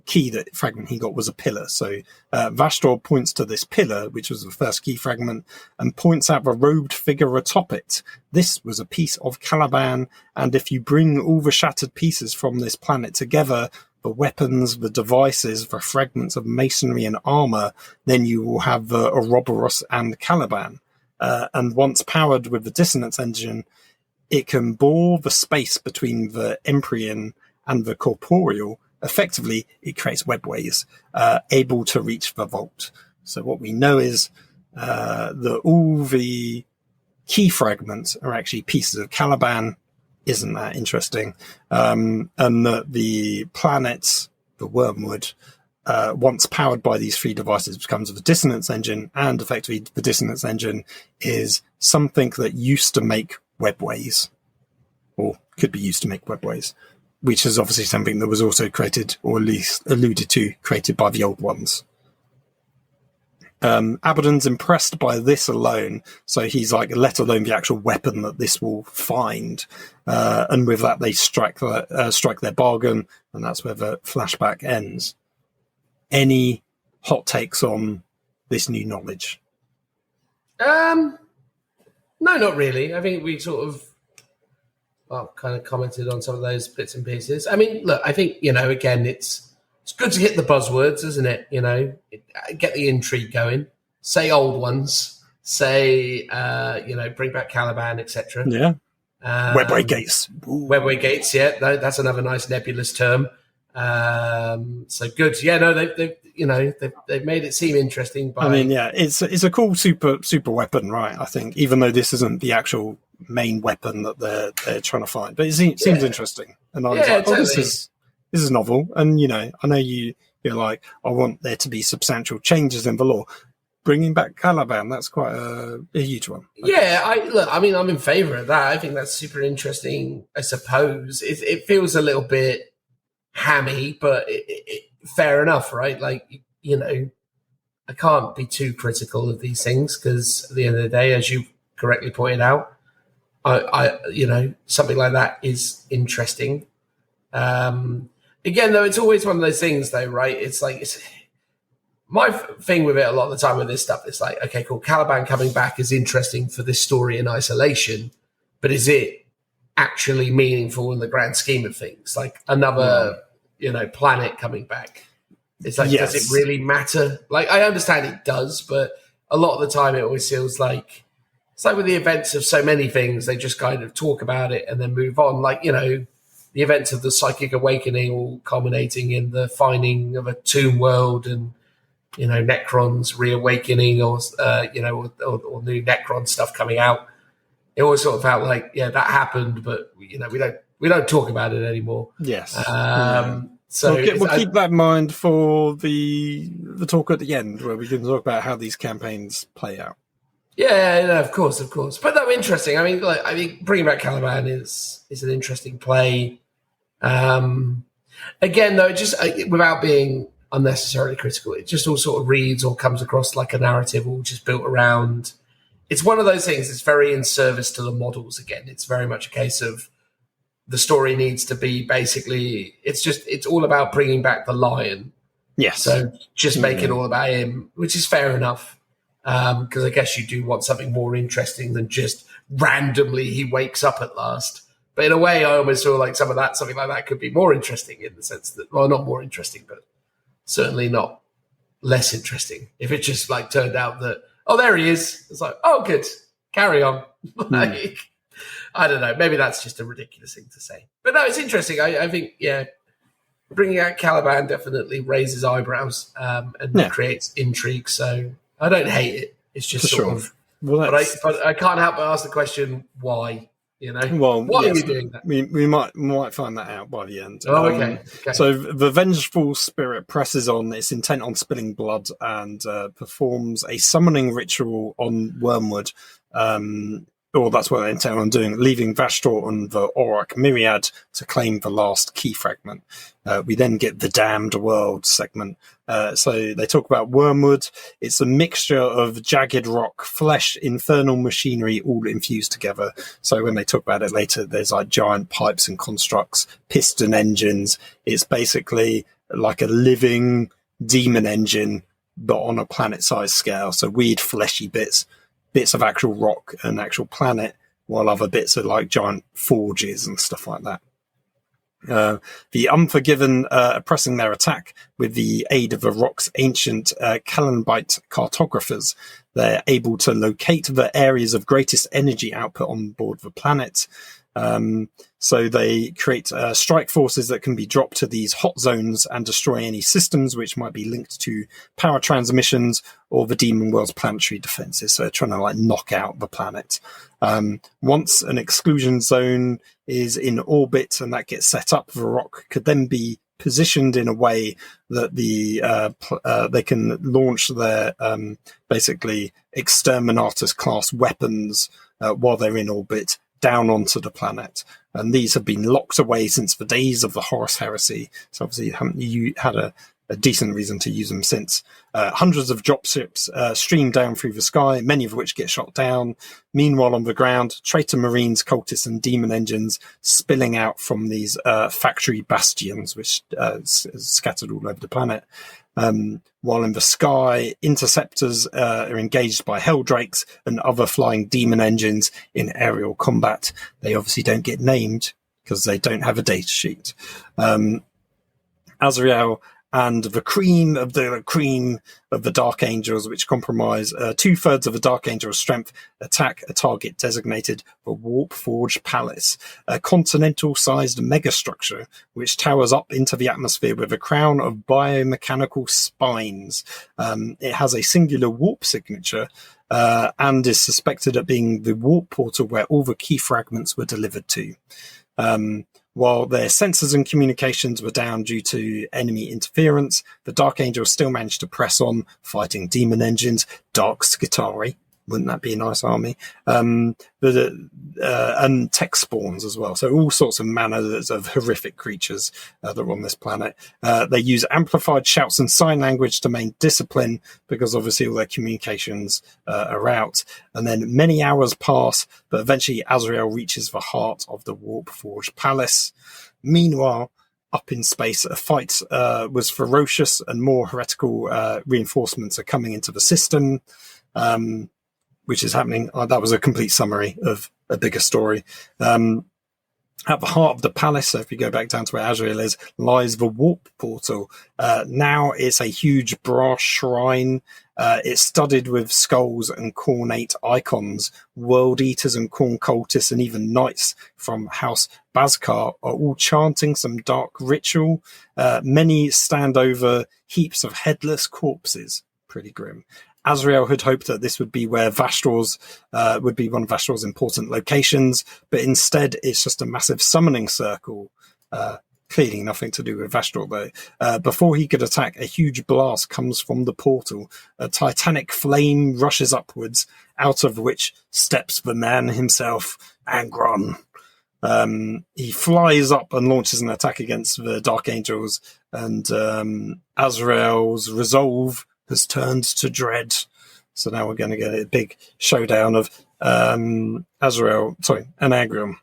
key fragment he got was a pillar. So Vastor points to this pillar, which was the first key fragment, and points out the robed figure atop it. This was a piece of Caliban, and if you bring all the shattered pieces from this planet together, the weapons, the devices, the fragments of masonry and armor, then you will have the Ouroboros and Caliban. And once powered with the dissonance engine, it can bore the space between the Empyrean and the corporeal. Effectively, it creates webways, able to reach the vault. So what we know is that all the key fragments are actually pieces of Caliban. Isn't that interesting? And that the planets, the Wormwood, once powered by these 3 devices, becomes the dissonance engine, and effectively the dissonance engine is something that used to make webways, or could be used to make webways, which is obviously something that was also created, or at least alluded to, created by the old ones. Abaddon's impressed by this alone, so he's like, let alone the actual weapon that this will find. And with that, they strike their bargain, and that's where the flashback ends. Any hot takes on this new knowledge? No, not really. I think we sort of kind of commented on some of those bits and pieces. I mean, look, I think, again, it's good to hit the buzzwords, isn't it? Get the intrigue going. Say old ones. Say, bring back Caliban, etc. Yeah. Webway gates. Ooh. Webway gates, yeah. That's another nice nebulous term. So good. Yeah, no, they've made it seem interesting. I mean, yeah, it's a cool super weapon, right? I think, even though this isn't the actual main weapon that they're trying to find, but it seems interesting. And I was like, totally. This is novel. And I know you're like, I want there to be substantial changes in the lore. Bringing back Caliban, that's quite a huge one. Yeah, I'm in favour of that. I think that's super interesting. I suppose it feels a little bit hammy, but fair enough, right? Like, I can't be too critical of these things, because at the end of the day, as you correctly pointed out, I something like that is interesting. Again, though, it's always one of those things, though, right? It's like, my thing with it a lot of the time with this stuff is like, okay, cool, Caliban coming back is interesting for this story in isolation, but is it actually meaningful in the grand scheme of things? Like another, planet coming back. It's like, Does it really matter? Like, I understand it does, but a lot of the time it always feels like, it's like with the events of so many things, they just kind of talk about it and then move on. Like, the events of the Psychic Awakening all culminating in the finding of a tomb world and, Necrons reawakening or new Necron stuff coming out. It always sort of felt like, that happened, but, we don't talk about it anymore. Yes. So we'll keep that in mind for the talk at the end, where we can talk about how these campaigns play out. Yeah, no, of course. But no, interesting. I mean, bringing back Caliban is an interesting play. Again, though, just without being unnecessarily critical, it just all sort of reads or comes across like a narrative all just built around. It's one of those things. It's very in service to the models. Again, it's very much a case of the story needs to be basically. It's all about bringing back the lion. Yes. So just make it all about him, which is fair enough. Because I guess you do want something more interesting than just randomly he wakes up at last. But in a way, I almost feel like something like that could be more interesting in the sense that, well, not more interesting, but certainly not less interesting. If it just like turned out that, oh, there he is. It's like, oh, good, carry on. Like, I don't know. Maybe that's just a ridiculous thing to say. But no, it's interesting. I think, yeah, bringing out Caliban definitely raises eyebrows and creates intrigue. So I don't hate it. It's just sort of, well, but I can't help but ask the question, why? You know, why are we doing that? We might find that out by the end. Oh, okay. So the vengeful spirit presses on, its intent on spilling blood, and performs a summoning ritual on Wormwood. Or that's what they intend on doing, leaving Vashtor and the Auroch Myriad to claim the last key fragment. We then get the Damned World segment. So they talk about Wormwood. It's a mixture of jagged rock, flesh, infernal machinery, all infused together. So when they talk about it later, there's like giant pipes and constructs, piston engines. It's basically like a living demon engine, but on a planet-sized scale. So weird, fleshy bits of actual rock and actual planet, while other bits are like giant forges and stuff like that. The Unforgiven pressing their attack with the aid of the rock's ancient Kalanbite cartographers. They're able to locate the areas of greatest energy output on board the planet. So they create strike forces that can be dropped to these hot zones and destroy any systems which might be linked to power transmissions or the Demon World's planetary defenses. So they're trying to like knock out the planet. Once an exclusion zone is in orbit and that gets set up, the rock could then be positioned in a way that they can launch their basically Exterminatus class weapons while they're in orbit down onto the planet. And these have been locked away since the days of the Horus Heresy. So obviously you had a decent reason to use them since. Hundreds of dropships stream down through the sky, many of which get shot down. Meanwhile, on the ground, traitor marines, cultists and demon engines spilling out from these factory bastions, which scattered all over the planet. While in the sky, interceptors are engaged by Helldrakes and other flying demon engines in aerial combat. They obviously don't get named because they don't have a data sheet. Azrael and the cream of the Dark Angels, which comprise 2/3 of the Dark Angel's strength, attack a target designated the Warp Forge Palace, a continental-sized megastructure which towers up into the atmosphere with a crown of biomechanical spines. It has a singular warp signature and is suspected of being the warp portal where all the key fragments were delivered to. While their sensors and communications were down due to enemy interference, the Dark Angels still managed to press on, fighting demon engines, Dark Skitarii, wouldn't that be a nice army? And tech spawns as well. So all sorts of manners of horrific creatures that are on this planet. They use amplified shouts and sign language to maintain discipline because obviously all their communications are out. And then many hours pass, but eventually Azrael reaches the heart of the Warp Forge Palace. Meanwhile, up in space, a fight was ferocious and more heretical reinforcements are coming into the system. Which is happening. That was a complete summary of a bigger story. At the heart of the palace, so if you go back down to where Azrael is, lies the warp portal. Now it's a huge brass shrine. It's studded with skulls and cornate icons. World Eaters and Corn Cultists and even knights from House Bazkar are all chanting some dark ritual. Many stand over heaps of headless corpses. Pretty grim. Azrael had hoped that this would be where Vashtor's would be one of Vashtor's important locations, but instead it's just a massive summoning circle. Clearly nothing to do with Vashtor, though. Before he could attack, a huge blast comes from the portal. A titanic flame rushes upwards, out of which steps the man himself, Angron. He flies up and launches an attack against the Dark Angels, and Azrael's resolve has turned to dread. So now we're going to get a big showdown of Azrael, and Agrium,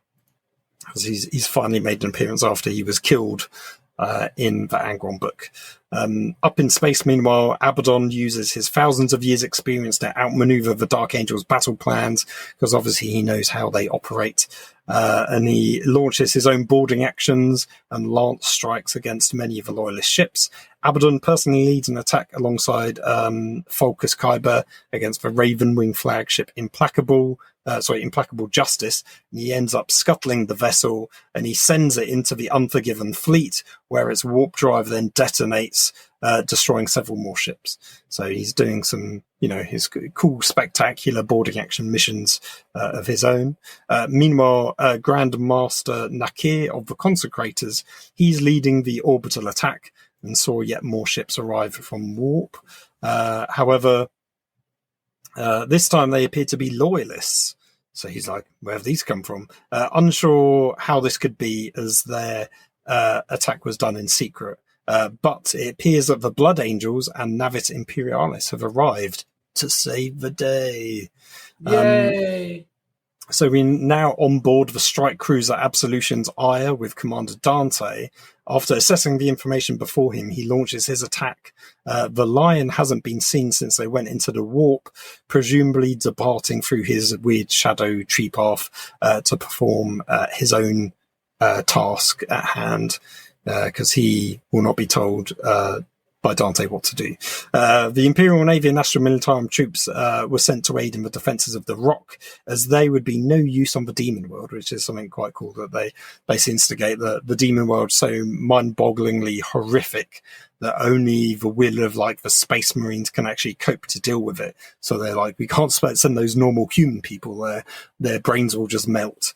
because he's finally made an appearance after he was killed in the Angron book. Up in space, meanwhile, Abaddon uses his thousands of years' experience to outmaneuver the Dark Angels' battle plans, because obviously he knows how they operate. And he launches his own boarding actions and lance strikes against many of the Loyalist ships. Abaddon personally leads an attack alongside Folcus Kyber against the Ravenwing flagship Implacable Justice, and he ends up scuttling the vessel, and he sends it into the Unforgiven fleet, where its warp drive then detonates, destroying several more ships. So he's doing some, his cool, spectacular boarding action missions of his own. Meanwhile, Grand Master Nakir of the Consecrators, he's leading the orbital attack and saw yet more ships arrive from warp. However, this time they appear to be loyalists. So he's like, where have these come from? Unsure how this could be, as their attack was done in secret. But it appears that the Blood Angels and Navit Imperialis have arrived to save the day. Yay! So we're now on board the strike cruiser Absolution's Ire with Commander Dante. After assessing the information before him, he launches his attack. The Lion hasn't been seen since they went into the warp, presumably departing through his weird shadow tree path to perform his own task at hand, because he will not be told by Dante what to do. The Imperial Navy and Astra Militarum troops were sent to aid in the defences of the Rock, as they would be no use on the Demon World, which is something quite cool that they basically instigate the Demon World so mind-bogglingly horrific that only the will of the Space Marines can actually cope to deal with it. So they're like, we can't send those normal human people there. Their brains will just melt.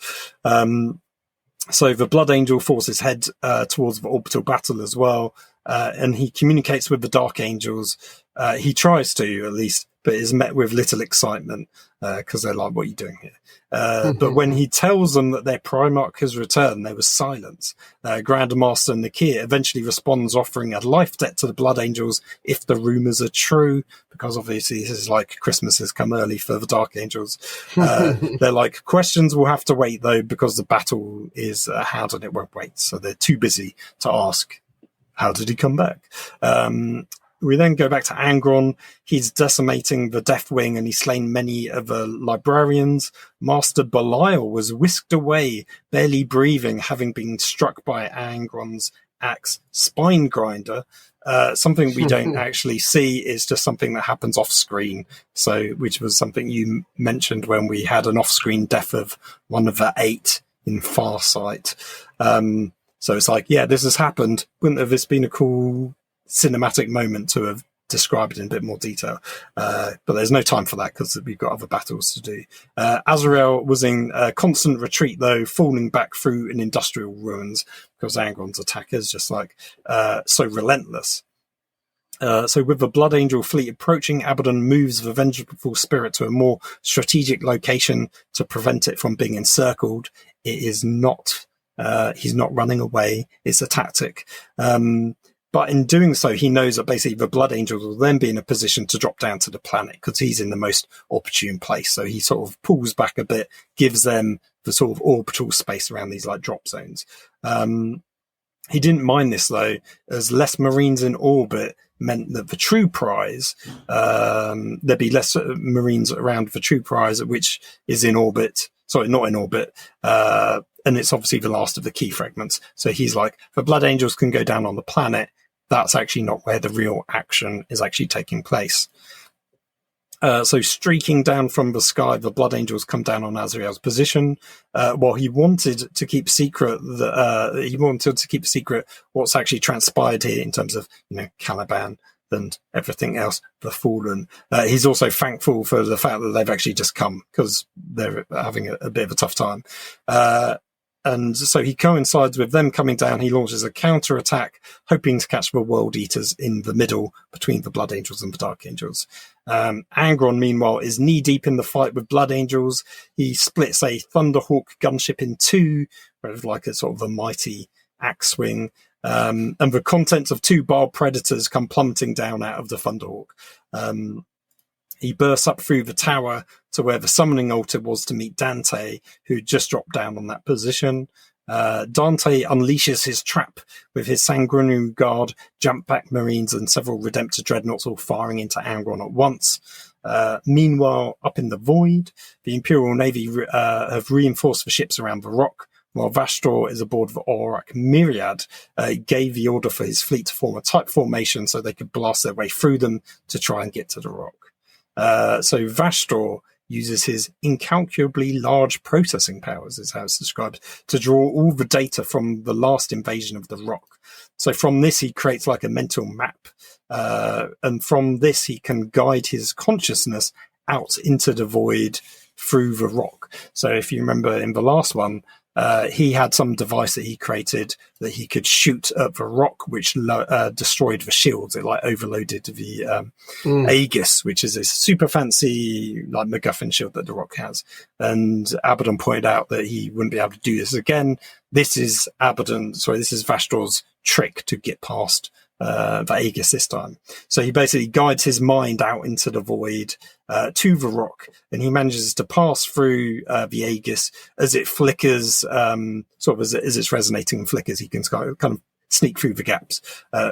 So the Blood Angel forces head towards the orbital battle as well. And he communicates with the Dark Angels. He tries to, at least, but is met with little excitement, because they're like, what are you doing here? But when he tells them that their Primarch has returned, there was silence. Grandmaster Nakir eventually responds, offering a life debt to the Blood Angels if the rumours are true, because obviously this is like Christmas has come early for the Dark Angels. They're like, questions will have to wait, though, because the battle is hard and it won't wait. So they're too busy to ask, how did he come back? We then go back to Angron. He's decimating the Death Wing, and he's slain many of the librarians. Master Belial was whisked away, barely breathing, having been struck by Angron's axe spine grinder. Something we don't actually see, is just something that happens off screen. So, which was something you mentioned when we had an off-screen death of one of the 8 in Farsight. So it's like, yeah, this has happened. Wouldn't have this been a cool cinematic moment to have described it in a bit more detail? But there's no time for that, because we've got other battles to do. Azrael was in constant retreat, though, falling back through an industrial ruins, because Angron's attack is just so relentless. So with the Blood Angel fleet approaching, Abaddon moves the Vengeful Spirit to a more strategic location to prevent it from being encircled. It is not... he's not running away. It's a tactic. But in doing so, he knows that basically the Blood Angels will then be in a position to drop down to the planet, because he's in the most opportune place. So he sort of pulls back a bit, gives them the sort of orbital space around these drop zones. He didn't mind this, though, as less Marines in orbit meant that the true prize, there'd be less Marines around the true prize, which is in orbit. Sorry, not in orbit. And it's obviously the last of the key fragments. So he's like, the Blood Angels can go down on the planet. That's actually not where the real action is actually taking place. So streaking down from the sky, the Blood Angels come down on Azrael's position. While he wanted to keep secret what's actually transpired here in terms of, Caliban and everything else, the Fallen. He's also thankful for the fact that they've actually just come, because they're having a bit of a tough time. And so he coincides with them coming down. He launches a counter-attack, hoping to catch the World Eaters in the middle between the Blood Angels and the Dark Angels. Angron, meanwhile, is knee-deep in the fight with Blood Angels. He splits a Thunderhawk gunship in two, with like a sort of a mighty axe swing. And the contents of two Bile Predators come plummeting down out of the Thunderhawk. He bursts up through the tower to where the summoning altar was to meet Dante, who just dropped down on that position. Dante unleashes his trap with his Sanguinary Guard, Jump-Back Marines, and several Redemptor Dreadnoughts all firing into Angron at once. Meanwhile, up in the void, the Imperial Navy have reinforced the ships around the rock, while Vastor is aboard the Aurak Myriad. Gave the order for his fleet to form a tight formation so they could blast their way through them to try and get to the rock. So Vastor uses his incalculably large processing powers, is how it's described, to draw all the data from the last invasion of the rock. So from this, he creates like a mental map. And from this, he can guide his consciousness out into the void through the rock. So if you remember in the last one, he had some device that he created that he could shoot at the rock, which destroyed the shields. It like overloaded the Aegis, which is a super fancy like MacGuffin shield that the rock has. And Abaddon pointed out that he wouldn't be able to do this again. This is Vastor's trick to get past the Aegis this time. So he basically guides his mind out into the void to the rock, and he manages to pass through the Aegis as it flickers, sort of as it's resonating and flickers. He can kind of sneak through the gaps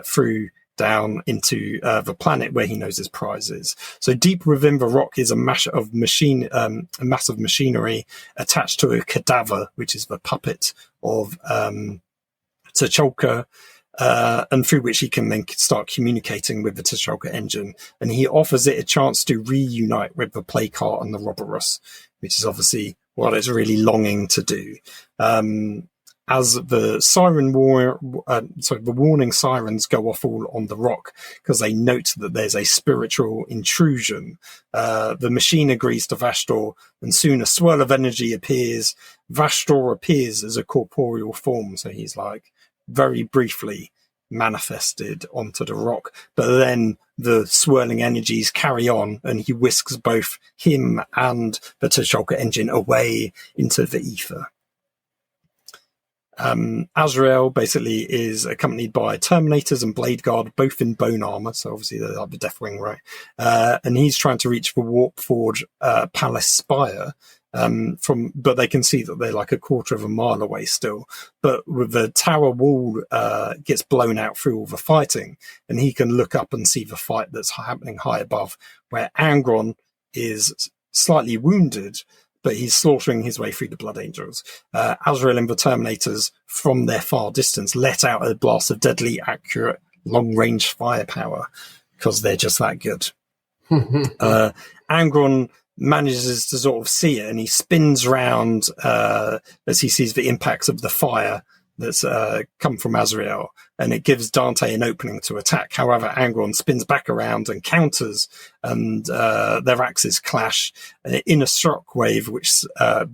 through down into the planet where he knows his prize is. So deep within the rock is a mass of massive machinery attached to a cadaver, which is the puppet of T'Chaka. And through which he can then start communicating with the T'Chaka engine. And he offers it a chance to reunite with the Plague-Heart and the Roborus, which is obviously what it's really longing to do. As the the warning sirens go off all on the rock, because they note that there's a spiritual intrusion. The machine agrees to Vastor, and soon a swirl of energy appears. Vastor appears as a corporeal form, so he's like, very briefly manifested onto the rock, but then the swirling energies carry on and he whisks both him and the T'Chaka engine away into the ether. Azrael basically is accompanied by Terminators and Blade Guard, both in bone armor, so obviously they're like the Deathwing, right? And he's trying to reach the Warp Forge Palace Spire, but they can see that they're like a quarter of a mile away still. But with the tower wall gets blown out through all the fighting, and he can look up and see the fight that's happening high above, where Angron is slightly wounded, but he's slaughtering his way through the Blood Angels. Azrael and the Terminators, from their far distance, let out a blast of deadly, accurate, long-range firepower, because they're just that good. Angron manages to sort of see it, and he spins round as he sees the impacts of the fire that's come from Azrael, and it gives Dante an opening to attack. However, Angron spins back around and counters, and their axes clash in a shockwave, which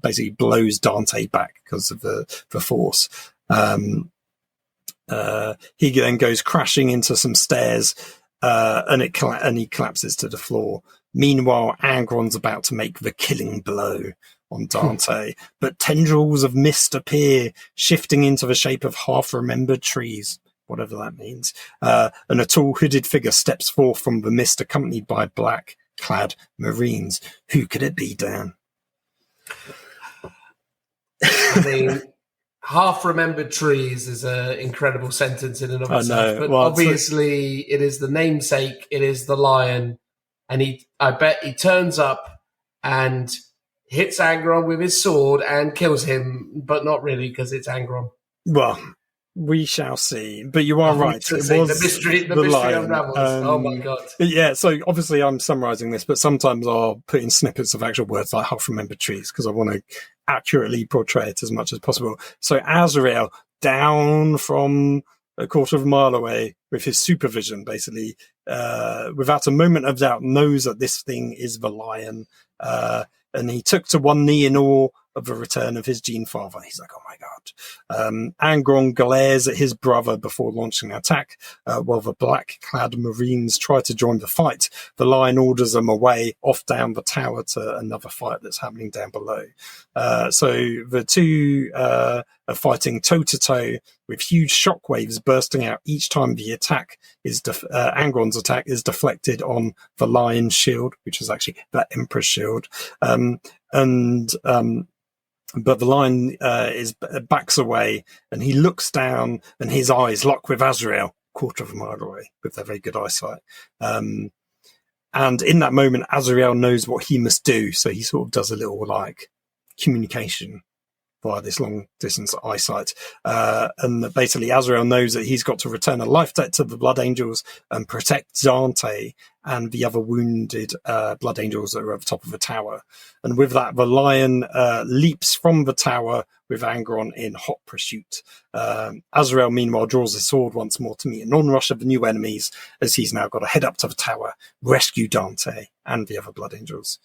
basically blows Dante back because of the force. He then goes crashing into some stairs, and he collapses to the floor. Meanwhile, Angron's about to make the killing blow on Dante, but tendrils of mist appear, shifting into the shape of half-remembered trees, whatever that means. And a tall hooded figure steps forth from the mist, accompanied by black-clad Marines. Who could it be, Dan? I mean, half-remembered trees is an incredible sentence in and of itself. But well, obviously, it is the namesake, it is the lion, and I bet he turns up and hits Angron with his sword and kills him, but not really, because it's Angron. Well, we shall see. But you are right. It was the mystery unravels. Oh my god! Yeah. So obviously, I'm summarising this, but sometimes I'll put in snippets of actual words like half-remembered trees because I want to accurately portray it as much as possible. So Azrael, down from a quarter of a mile away with his supervision, basically, without a moment of doubt, knows that this thing is the lion. And he took to one knee in awe of the return of his Gene Father. He's like, oh my god. Angron glares at his brother before launching an attack, while the black-clad Marines try to join the fight. The Lion orders them away, off down the tower to another fight that's happening down below. So the two are fighting toe-to-toe with huge shockwaves bursting out each time the attack is Angron's attack is deflected on the Lion's shield, which is actually that Emperor's shield. But the Lion backs away, and he looks down, and his eyes lock with Azrael, quarter of a mile away, with their very good eyesight. And in that moment, Azrael knows what he must do, so he sort of does a little like communication via this long distance eyesight. And basically Azrael knows that he's got to return a life debt to the Blood Angels and protect Dante and the other wounded Blood Angels that are at the top of the tower. And with that, the Lion leaps from the tower with Angron in hot pursuit. Azrael, meanwhile, draws his sword once more to meet an onrush of the new enemies, as he's now got to head up to the tower, rescue Dante and the other Blood Angels.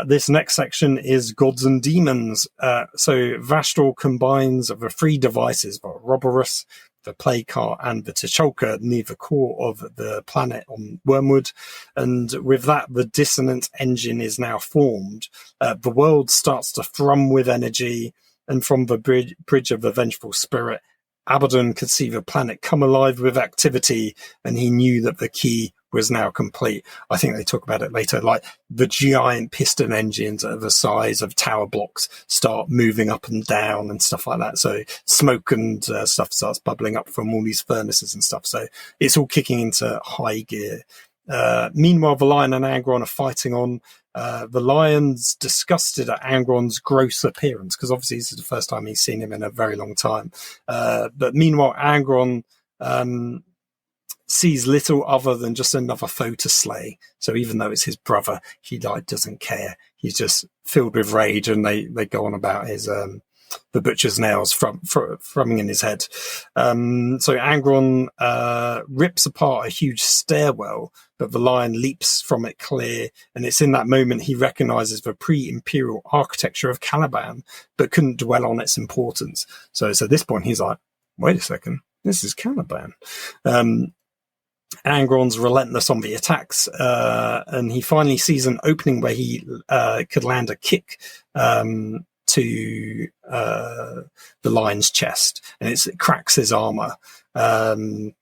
This next section is Gods and Demons. So Vastor combines the three devices, the Roborus, the Plague Cart, and the T'Chalka near the core of the planet on Wormwood. And with that, the dissonant engine is now formed. The world starts to thrum with energy, and from the bridge of the Vengeful Spirit, Abaddon could see the planet come alive with activity, and he knew that the key was now complete. I think they talk about it later, like the giant piston engines of the size of tower blocks start moving up and down and stuff like that. So smoke and stuff starts bubbling up from all these furnaces and stuff. So it's all kicking into high gear. Meanwhile, the Lion and Angron are fighting on. The Lion's disgusted at Angron's gross appearance, because obviously this is the first time he's seen him in a very long time. But meanwhile, Angron sees little other than just another foe to slay. So even though it's his brother, he doesn't care. He's just filled with rage, and they go on about his the butcher's nails thrumming in his head. So Angron rips apart a huge stairwell, but the Lion leaps from it clear, and it's in that moment he recognizes the pre-imperial architecture of Caliban, but couldn't dwell on its importance. So at this point he's like, wait a second, this is Caliban. Angron's relentless on the attacks, and he finally sees an opening where he could land a kick to the Lion's chest, and it cracks his armor. And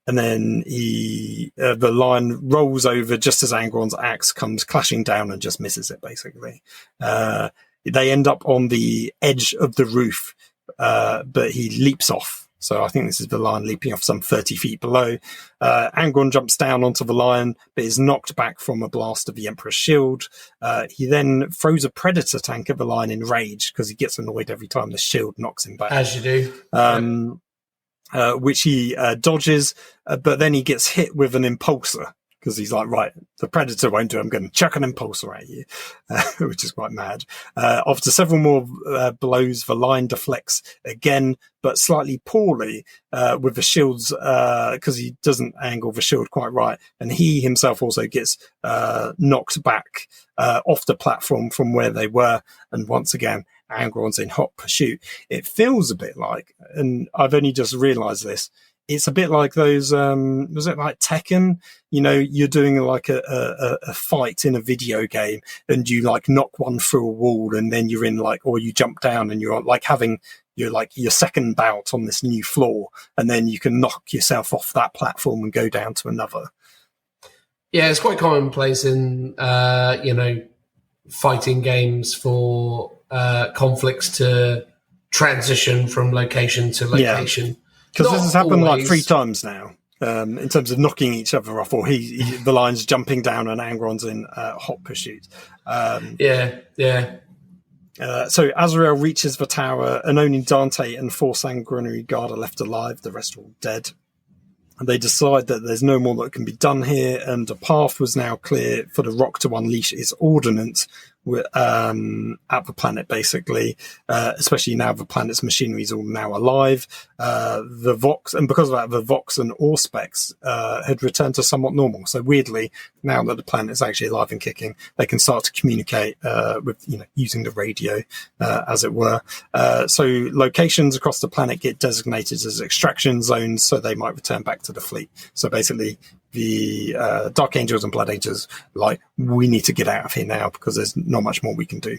then the Lion rolls over just as Angron's axe comes clashing down and just misses it, basically. They end up on the edge of the roof, but he leaps off. So I think this is the Lion leaping off some 30 feet below. Angron jumps down onto the Lion, but is knocked back from a blast of the Emperor's shield. He then throws a Predator tank at the Lion in rage, because he gets annoyed every time the shield knocks him back. As you do. Which he dodges, but then he gets hit with an Impulsor, because he's like, right, the Predator won't do it, I'm going to chuck an Impulsor at you, which is quite mad. After several more blows, the Lion deflects again, but slightly poorly with the shields, because he doesn't angle the shield quite right. And he himself also gets knocked back off the platform from where they were. And once again, Angron's in hot pursuit. It feels a bit like, and I've only just realized this, it's a bit like those, was it like Tekken? You know, you're doing like a fight in a video game, and you like knock one through a wall, and then you're in like, or you jump down and you're like having your second bout on this new floor, and then you can knock yourself off that platform and go down to another. Yeah, it's quite commonplace in, fighting games for conflicts to transition from location to location. Yeah. Because this has happened like 3 times now, in terms of knocking each other off, or the Lion's jumping down and Angron's in hot pursuit. So Azrael reaches the tower, and only Dante and 4 sanguinary guard are left alive. The rest are all dead. And they decide that there's no more that can be done here, and a path was now clear for the Rock to unleash its ordnance, at the planet, basically, especially now the planet's machinery is all now alive. The Vox, and because of that, the Vox and ore specs had returned to somewhat normal. So weirdly, now that the planet is actually alive and kicking, they can start to communicate with, using the radio, as it were. So locations across the planet get designated as extraction zones, so they might return back to the fleet. So basically, the Dark Angels and Blood Angels, we need to get out of here now because there's not much more we can do.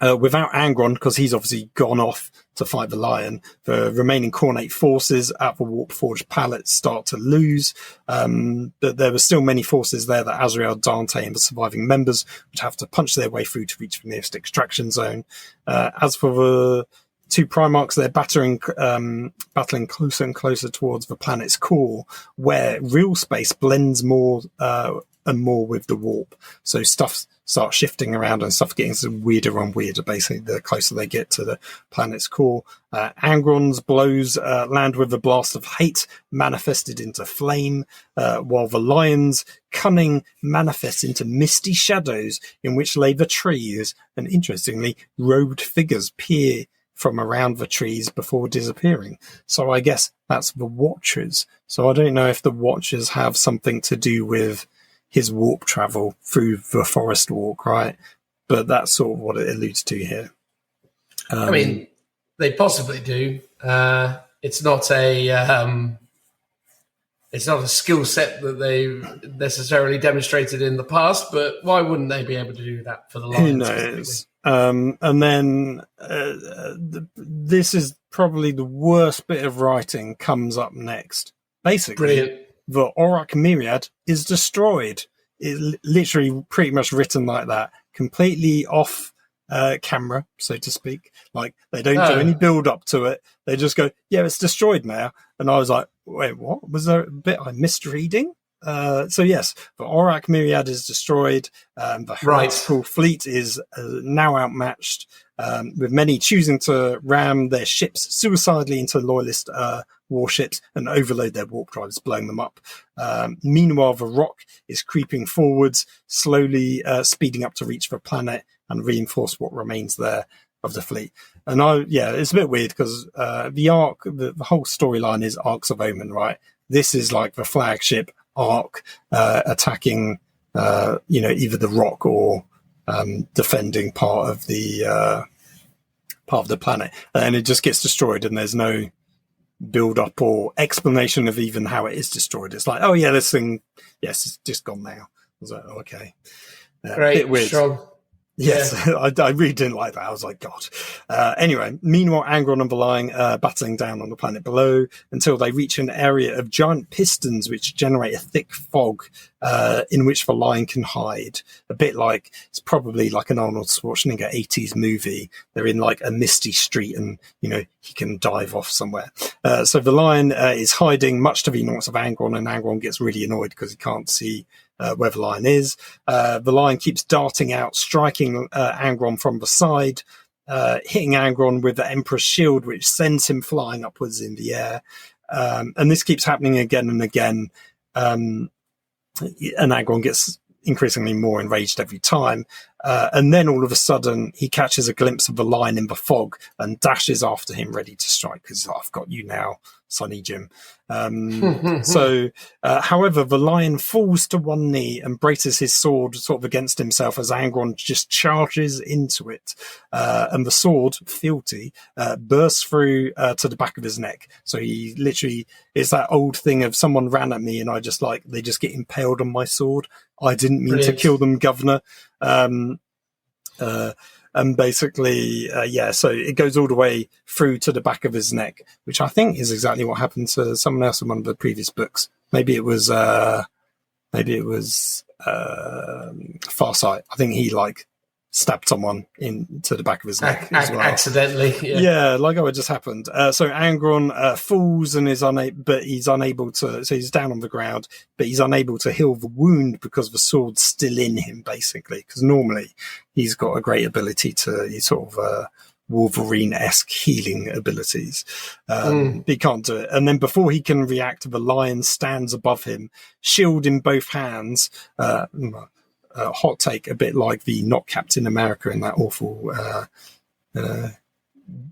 Without Angron, because he's obviously gone off to fight the Lion, the remaining Cornate forces at the Warp Forge palette start to lose. But there were still many forces there that Azrael, Dante, and the surviving members would have to punch their way through to reach the nearest extraction zone. As for the two Primarchs, they're battling closer and closer towards the planet's core, where real space blends more and more with the warp. So stuff starts shifting around and stuff getting weirder and weirder, basically, the closer they get to the planet's core. Angron's blows land with a blast of hate manifested into flame, while the Lion's cunning manifests into misty shadows in which lay the trees, and interestingly, robed figures peer from around the trees before disappearing. So I guess that's the Watchers. So I don't know if the Watchers have something to do with his warp travel through the forest walk, right? But that's sort of what it alludes to here. I mean, they possibly do. It's not a skill set that they've necessarily demonstrated in the past, but why wouldn't they be able to do that for the Lions? Who knows? And then this is probably the worst bit of writing comes up next. Basically, Brilliant. The Aurak Myriad is destroyed. It's literally pretty much written like that, completely off camera, so to speak. Like, they don't do any build up to it. They just go, yeah, it's destroyed now. And I was like, wait, what? Was there a bit I'm misreading? So yes, the Aurak Myriad is destroyed. The heretical fleet is now outmatched, with many choosing to ram their ships suicidally into loyalist warships and overload their warp drives, blowing them up. Meanwhile, the Rock is creeping forwards, slowly speeding up to reach the planet and reinforce what remains there of the fleet. And it's a bit weird because the Ark, the whole storyline is Arks of Omen, right? This is like the flagship Ark attacking, either the Rock or defending part of the planet, and it just gets destroyed, and there's no build up or explanation of even how it is destroyed. It's like, oh yeah, this thing, yes, it's just gone now. I was like, oh, okay, great, bit weird. Strong. Yes, yeah. I really didn't like that. I was like, God. Anyway, meanwhile, Angron and the Lion battling down on the planet below until they reach an area of giant pistons which generate a thick fog in which the Lion can hide. A bit like, it's probably like an Arnold Schwarzenegger 80s movie. They're in like a misty street and, he can dive off somewhere. So the Lion is hiding, much to the annoyance of Angron, and Angron gets really annoyed because he can't see where the Lion is. The Lion keeps darting out, striking Angron from the side, hitting Angron with the Emperor's shield, which sends him flying upwards in the air. And this keeps happening again and again. And Angron gets increasingly more enraged every time. And then all of a sudden, he catches a glimpse of the Lion in the fog and dashes after him, ready to strike, because I've got you now, Sonny Jim. However, the Lion falls to one knee and braces his sword sort of against himself as Angron just charges into it. And the sword, fealty, bursts through to the back of his neck. So he literally, it's that old thing of someone ran at me and they just get impaled on my sword. I didn't mean to kill them, Governor. And basically, so it goes all the way through to the back of his neck, which I think is exactly what happened to someone else in one of the previous books. Maybe it was Farsight. I think he stabbed someone into the back of his neck as well. Accidentally. Yeah, it just happened. So Angron falls and is unable to, so he's down on the ground, but he's unable to heal the wound because the sword's still in him, basically, because normally he's got a great ability he's sort of Wolverine-esque healing abilities. But he can't do it. And then before he can react, the Lion stands above him, shield in both hands, hot take, a bit like the not Captain America in that awful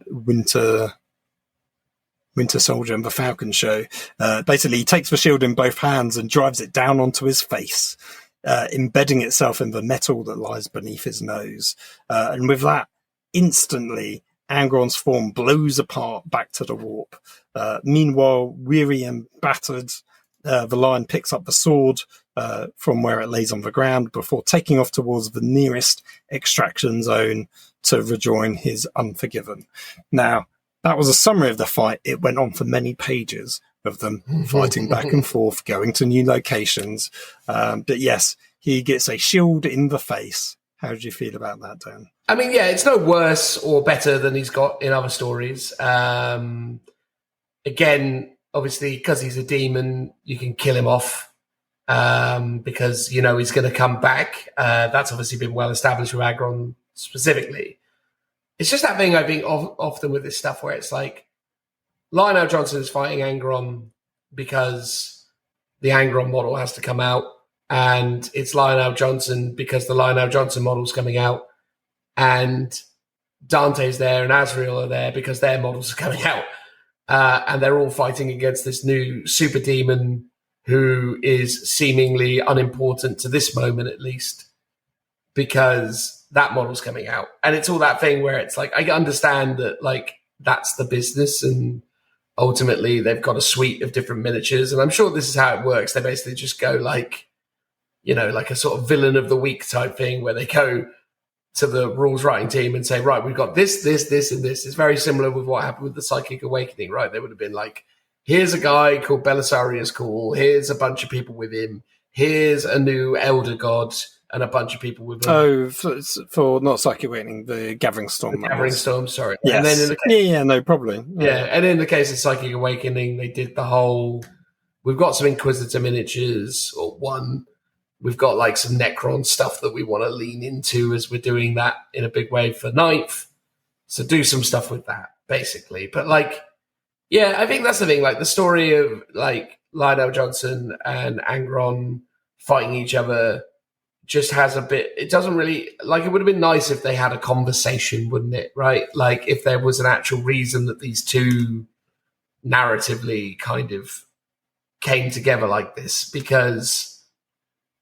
Winter Soldier and the Falcon show. Basically, he takes the shield in both hands and drives it down onto his face, embedding itself in the metal that lies beneath his nose. And with that, instantly, Angron's form blows apart back to the warp. Meanwhile, weary and battered, the lion picks up the sword from where it lays on the ground before taking off towards the nearest extraction zone to rejoin his Unforgiven. Now, that was a summary of the fight. It went on for many pages of them fighting back and forth, going to new locations. But yes, he gets a shield in the face. How did you feel about that, Dan? I mean, yeah, it's no worse or better than he's got in other stories. Again, obviously, because he's a demon, you can kill him off because, you know, he's going to come back. That's obviously been well established with Angron specifically. It's just that thing I think often with this stuff where it's like Lionel Johnson is fighting Angron because the Angron model has to come out, and it's Lionel Johnson because the Lionel Johnson model's coming out, and Dante's there and Azrael are there because their models are coming out. And they're all fighting against this new super demon who is seemingly unimportant to this moment, at least, because that model's coming out. And it's all that thing where it's like, I understand that, like, that's the business, and ultimately they've got a suite of different miniatures. And I'm sure this is how it works. They basically just go like, you know, like a sort of villain of the week type thing where they go to the rules writing team and say, right, we've got this, and this. It's very similar with what happened with the Psychic Awakening, right? They would have been like, here's a guy called Belisarius Cool. Here's a bunch of people with him. Here's a new Elder God and a bunch of people with him. Oh, for not Psychic Awakening, the Gathering Storm. The Gathering Storm, sorry. Yes. And then in the case, no, probably. Yeah, and in the case of Psychic Awakening, they did the whole, we've got some Inquisitor miniatures, or one. We've got like some Necron stuff that we want to lean into as we're doing that in a big way for Ninth. So do some stuff with that, basically. But like, yeah, I think that's the thing. Like the story of like Lionel Johnson and Angron fighting each other just has a bit, it doesn't really, like, it would have been nice if they had a conversation, wouldn't it? Right? Like if there was an actual reason that these two narratively kind of came together like this, because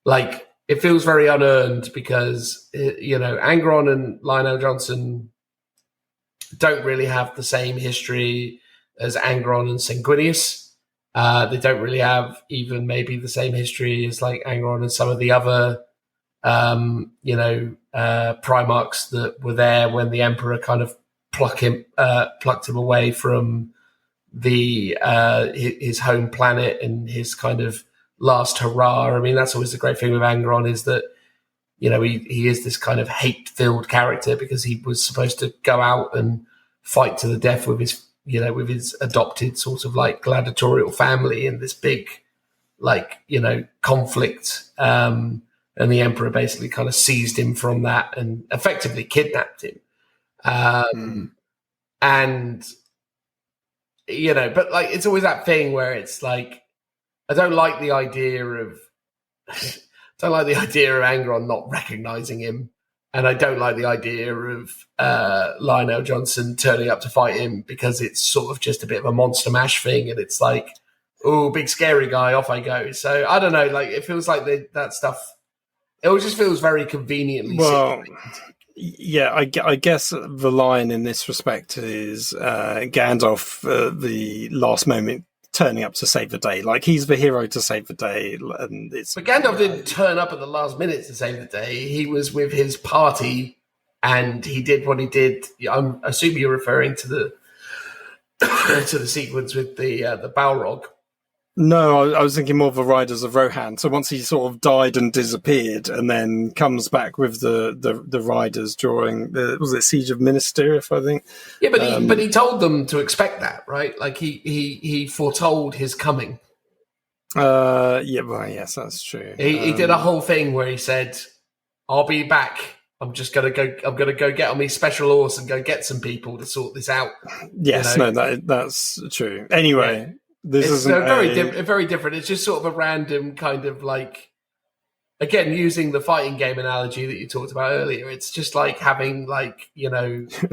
like, it feels very unearned because, you know, Angron and Lionel Johnson don't really have the same history as Angron and Sanguinius. They don't really have even maybe the same history as like Angron and some of the other, Primarchs that were there when the Emperor kind of plucked him away from the his home planet and his kind of last hurrah. I mean, that's always the great thing with Angron, is that, you know, he is this kind of hate-filled character because he was supposed to go out and fight to the death with his, you know, with his adopted sort of like gladiatorial family in this big, like, you know, conflict. And the Emperor basically kind of seized him from that and effectively kidnapped him. And, you know, but like, it's always that thing where it's like, I don't like the idea of Angron not recognizing him, and I don't like the idea of Lionel Johnson turning up to fight him because it's sort of just a bit of a Monster Mash thing, and it's like, oh, big scary guy, off I go. So I don't know, like it feels like that stuff. It all just feels very conveniently. Well, yeah, I guess the line in this respect is Gandalf, the last moment, turning up to save the day. Like, he's the hero to save the day. And but Gandalf didn't turn up at the last minute to save the day. He was with his party and he did what he did. I'm assuming you're referring to the to the sequence with the Balrog. No, I was thinking more of the Riders of Rohan. So once he sort of died and disappeared, and then comes back with the riders during was it Siege of Minas Tirith, I think. Yeah, but he told them to expect that, right? Like he foretold his coming. Yeah, well, yes, that's true. He did a whole thing where he said, "I'll be back. I'm gonna go get on my special horse and go get some people to sort this out." Yes, you know? No, that's true. Anyway. Yeah. This is very different. It's just sort of a random kind of like, again, using the fighting game analogy that you talked about earlier, it's just like having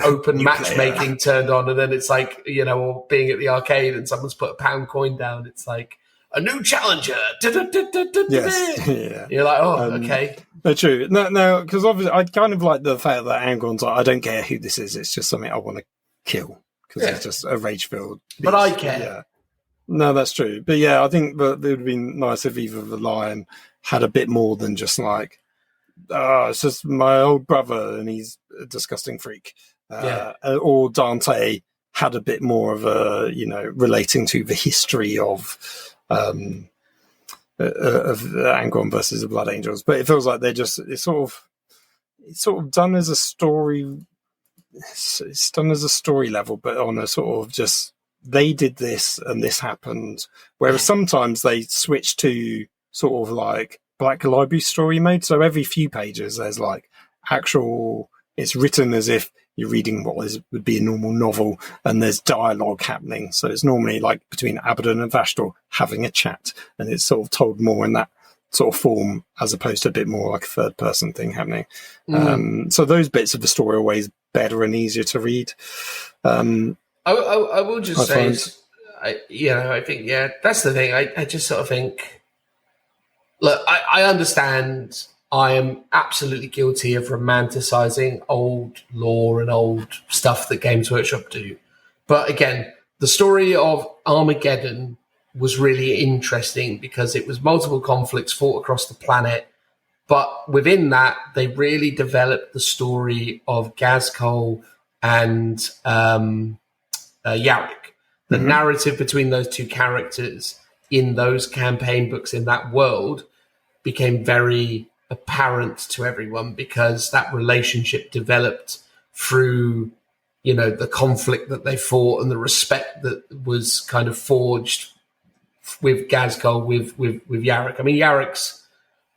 open matchmaking turned on, and then it's like, or being at the arcade and someone's put a pound coin down. It's like a new challenger. Yes, yeah. You're like, okay. No, true. No, because obviously I kind of like the fact that Angron's like, I don't care who this is. It's just something I want to kill because it's just a rage-filled beast. But I care. Yeah. No, that's true. But yeah, I think that it would have been nice if either the lion had a bit more than just like, it's just my old brother and he's a disgusting freak. Or Dante had a bit more of a, relating to the history of Angron versus the Blood Angels. But it feels like it's sort of done as a story. It's done as a story level, but on a sort of just, they did this and this happened. Whereas sometimes they switch to sort of like Black Library story mode. So every few pages, there's like it's written as if you're reading what would be a normal novel, and there's dialogue happening. So it's normally like between Abaddon and Vashtor having a chat, and it's sort of told more in that sort of form as opposed to a bit more like a third person thing happening. So those bits of the story are always better and easier to read. I will just say, I think, that's the thing. I just sort of think, look, I understand I am absolutely guilty of romanticizing old lore and old stuff that Games Workshop do. But again, the story of Armageddon was really interesting because it was multiple conflicts fought across the planet. But within that, they really developed the story of Gazkol and Yarick. The narrative between those two characters in those campaign books in that world became very apparent to everyone because that relationship developed through, the conflict that they fought and the respect that was kind of forged with Gazkol, with Yarick. I mean, Yarick's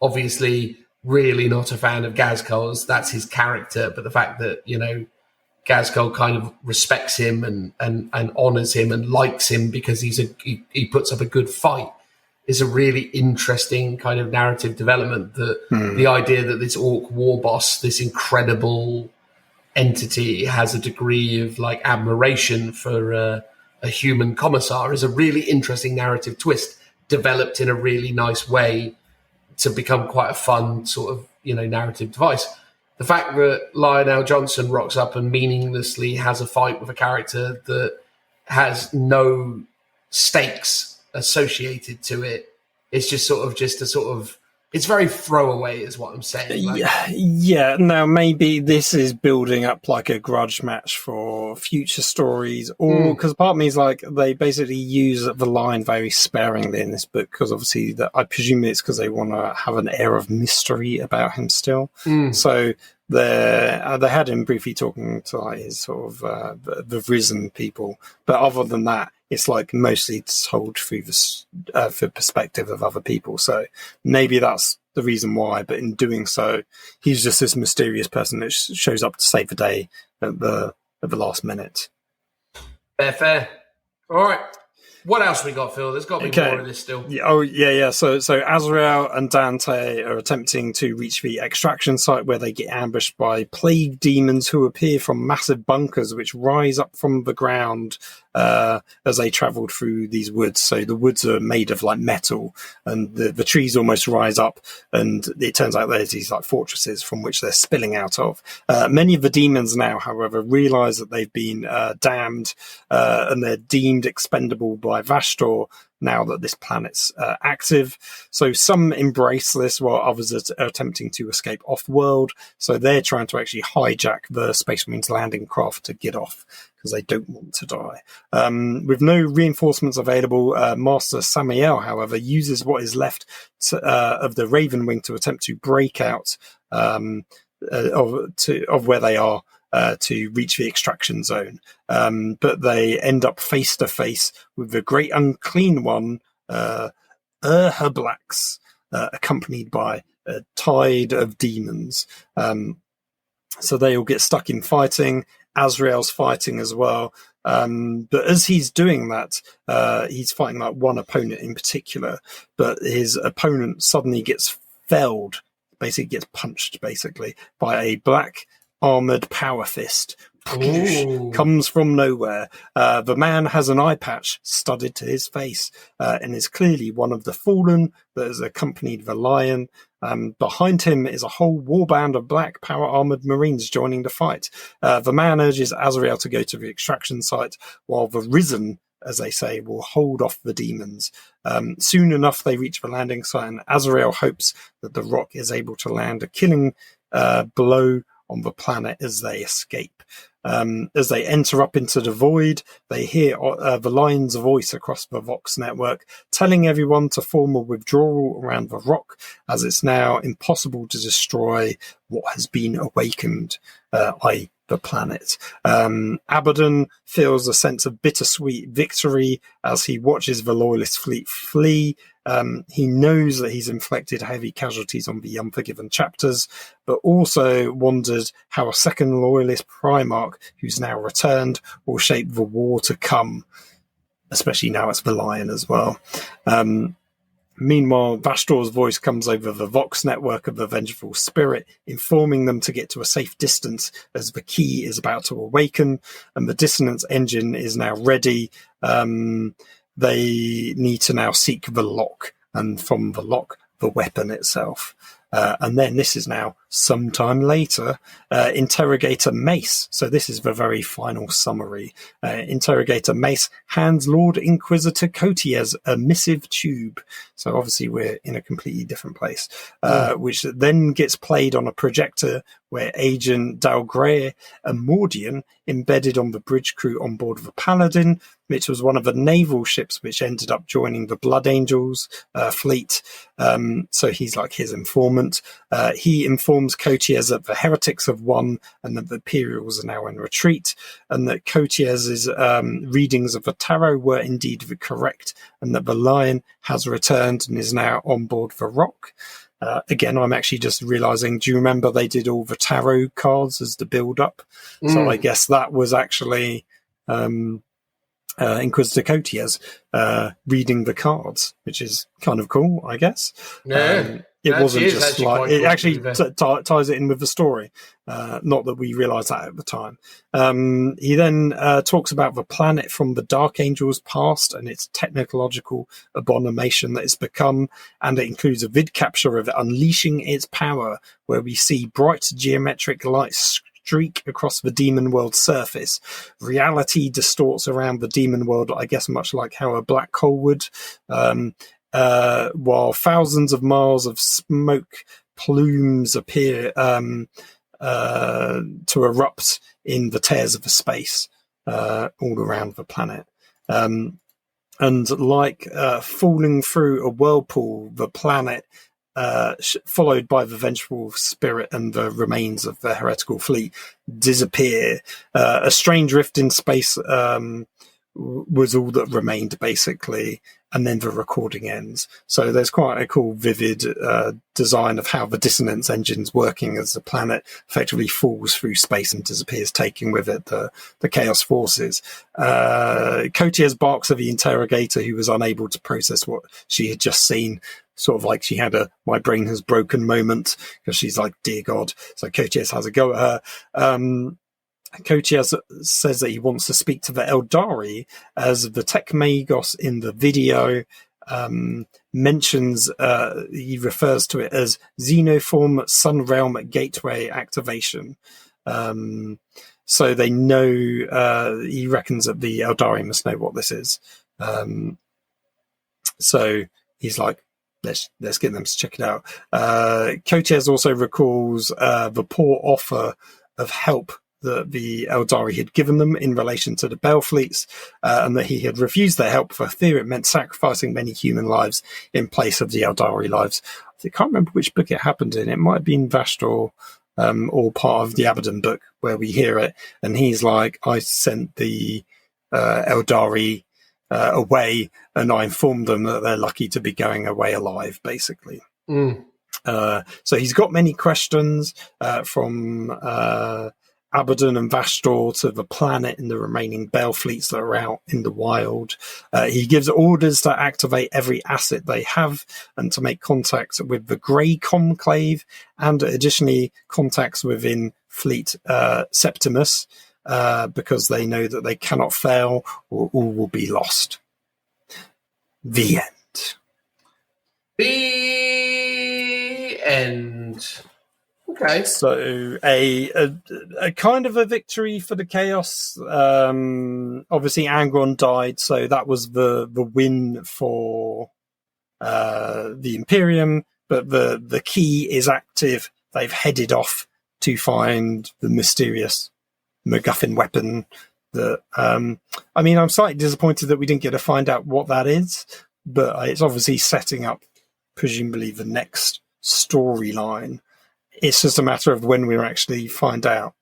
obviously really not a fan of Gazkol's. That's his character. But the fact that, Gazkol kind of respects him and honors him and likes him because he puts up a good fight is a really interesting kind of narrative development. That the idea that this orc war boss, this incredible entity, has a degree of like admiration for a human commissar is a really interesting narrative twist developed in a really nice way to become quite a fun sort of, narrative device. The fact that Lionel Johnson rocks up and meaninglessly has a fight with a character that has no stakes associated to it, it's just it's very throwaway is what I'm saying. Now maybe this is building up like a grudge match for future stories, or because part of me is like they basically use the line very sparingly in this book because obviously I presume it's because they want to have an air of mystery about him still. So they had him briefly talking to like his sort of the Risen people, but other than that, it's like mostly told through the perspective of other people. So maybe that's the reason why. But in doing so, he's just this mysterious person that shows up to save the day at the last minute. Fair. All right. What else we got, Phil? There's got to be more of this still. Yeah. So Azrael and Dante are attempting to reach the extraction site where they get ambushed by plague demons who appear from massive bunkers which rise up from the ground as they travel through these woods. So the woods are made of like metal, and the trees almost rise up, and it turns out there's these like fortresses from which they're spilling out of. Many of the demons now, however, realize that they've been damned and they're deemed expendable by Vashtor now that this planet's active. So some embrace this while others are attempting to escape off-world. So they're trying to actually hijack the Space Marines landing craft to get off because they don't want to die. With no reinforcements available, Master Samael, however, uses what is left of the Raven Wing to attempt to break out of where they are to reach the extraction zone. But they end up face to face with the Great Unclean One, Urhablax, accompanied by a tide of demons. So they all get stuck in fighting. Azrael's fighting as well. But as he's doing that, he's fighting like one opponent in particular, but his opponent suddenly gets felled, basically gets punched, basically, by a black armored power fist. Ooh. Comes from nowhere. The man has an eye patch studded to his face and is clearly one of the fallen that has accompanied the lion. Behind him is a whole warband of black power armored marines joining the fight. The man urges Azrael to go to the extraction site, while the risen, as they say, will hold off the demons. Soon enough, they reach the landing site, and Azrael hopes that the rock is able to land a killing blow on the planet as they escape. As they enter up into the void, they hear the lion's voice across the Vox network telling everyone to form a withdrawal around the rock, as it's now impossible to destroy what has been awakened, i.e. the planet. Abaddon feels a sense of bittersweet victory as he watches the Loyalist fleet flee. He knows that he's inflicted heavy casualties on the Unforgiven chapters, but also wondered how a second Loyalist Primarch, who's now returned, will shape the war to come, especially now it's the Lion as well. Meanwhile, Vastor's voice comes over the Vox network of the Vengeful Spirit, informing them to get to a safe distance as the key is about to awaken and the dissonance engine is now ready. They need to now seek the lock, and from the lock, the weapon itself. And then this is now sometime later, Interrogator Mace. So this is the very final summary. Interrogator Mace hands Lord Inquisitor Cotiez a missive tube. So obviously we're in a completely different place, which then gets played on a projector where Agent Dalgray, a Mordian, embedded on the bridge crew on board the Paladin, which was one of the naval ships which ended up joining the Blood Angels fleet. So he's like his informant. He informs Cotiez that the heretics have won and that the Imperials are now in retreat, and that Cotiez's readings of the tarot were indeed correct, and that the Lion has returned and is now on board the rock. Again, I'm actually just realizing, do you remember they did all the tarot cards as the build-up? So I guess that was actually Inquisitor Cotiez reading the cards, which is kind of cool, I guess. Yeah. It wasn't just actually like, quite it cool actually to do ties it in with the story. Not that we realised that at the time. He then talks about the planet from the Dark Angel's past and its technological abomination that it's become, and it includes a vid capture of it unleashing its power, where we see bright geometric lights streak across the demon world surface. Reality distorts around the demon world, I guess much like how a black hole would. While thousands of miles of smoke plumes appear to erupt in the tears of the space all around the planet. And like falling through a whirlpool, the planet, followed by the Vengeful Spirit and the remains of the heretical fleet, disappear. A strange rift in space was all that remained, basically, and then the recording ends. So there's quite a cool, vivid design of how the dissonance engine's working as the planet effectively falls through space and disappears, taking with it the chaos forces. Cotiez barks at the interrogator, who was unable to process what she had just seen, sort of like she had a "my brain has broken" moment, because she's like, dear God. So Cotiez has a go at her. Cotiez says that he wants to speak to the Aeldari, as the Tech Magos in the video mentions, he refers to it as Xenoform Sunrealm Gateway activation. So they know, he reckons that the Aeldari must know what this is. So he's like, let's get them to check it out. Cotiez also recalls the poor offer of help that the Aeldari had given them in relation to the Bell fleets, and that he had refused their help for fear it meant sacrificing many human lives in place of the Aeldari lives. I can't remember which book it happened in. It might have been Vastor, or part of the Abaddon book where we hear it, and he's like, I sent the Aeldari away, and I informed them that they're lucky to be going away alive, basically. So he's got many questions from Abaddon and Vashtor to the planet and the remaining Bell fleets that are out in the wild. He gives orders to activate every asset they have and to make contact with the Grey Conclave, and additionally contacts within Fleet Septimus, because they know that they cannot fail or all will be lost. The end. The end. Okay. So a kind of a victory for the Chaos. Obviously, Angron died, so that was the win for the Imperium. But the key is active. They've headed off to find the mysterious MacGuffin weapon. That I'm slightly disappointed that we didn't get to find out what that is, but it's obviously setting up, presumably, the next storyline. It's just a matter of when we actually find out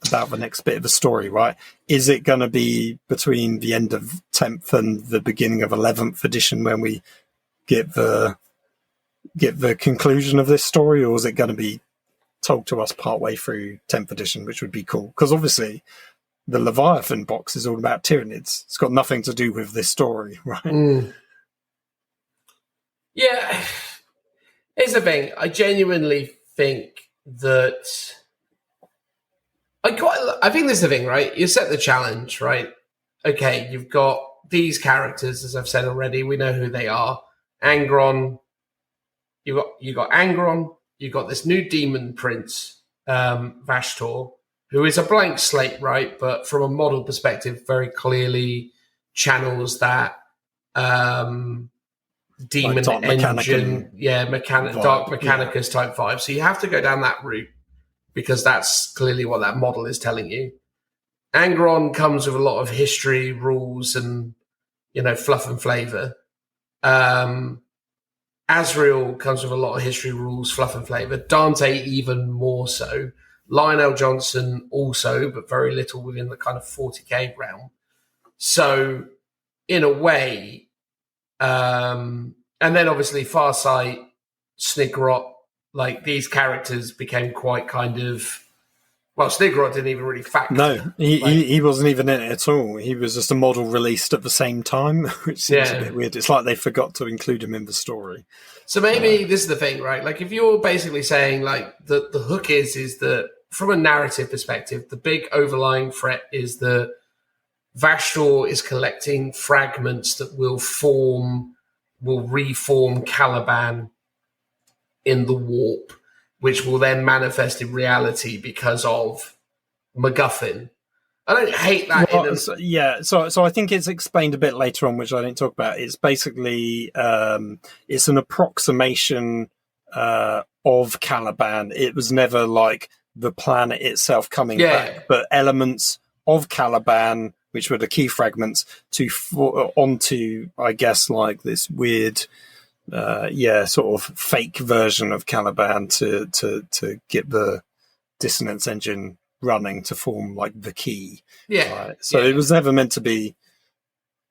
about the next bit of the story, right? Is it going to be between the end of 10th and the beginning of 11th edition when we get the conclusion of this story, or is it going to be told to us partway through 10th edition, which would be cool? Because obviously the Leviathan box is all about Tyranids. It's got nothing to do with this story, right? Mm. Yeah. Here's the thing. I genuinely think that I think this is the thing, right? You set the challenge, right? Okay, you've got these characters, as I've said already. We know who they are. Angron. You got Angron. You got this new demon prince, Vashtor, who is a blank slate, right? But from a model perspective, very clearly channels that demon Dark engine, vibe, Dark Mechanicus type vibe. So you have to go down that route because that's clearly what that model is telling you. Angron comes with a lot of history, rules, and fluff and flavor. Azrael comes with a lot of history, rules, fluff and flavor. Dante even more so. Lionel Johnson also, but very little within the kind of 40k realm. So in a way, and then obviously Farsight, Snigrot, like these characters became quite kind of, well, Snigrot didn't even really factor. No, he wasn't even in it at all. He was just a model released at the same time, which seems a bit weird. It's like they forgot to include him in the story. So maybe this is the thing, right? Like if you're basically saying like the hook is that from a narrative perspective, the big overlying threat is that Vashtor is collecting fragments that will reform Caliban in the warp, which will then manifest in reality because of MacGuffin. I don't hate that. So I think it's explained a bit later on, which I didn't talk about. It's basically it's an approximation of Caliban. It was never like the planet itself coming back, but elements of Caliban, which were the key fragments, onto, I guess, like this weird, sort of fake version of Caliban to get the dissonance engine running to form like the key. Right? So it was never meant to be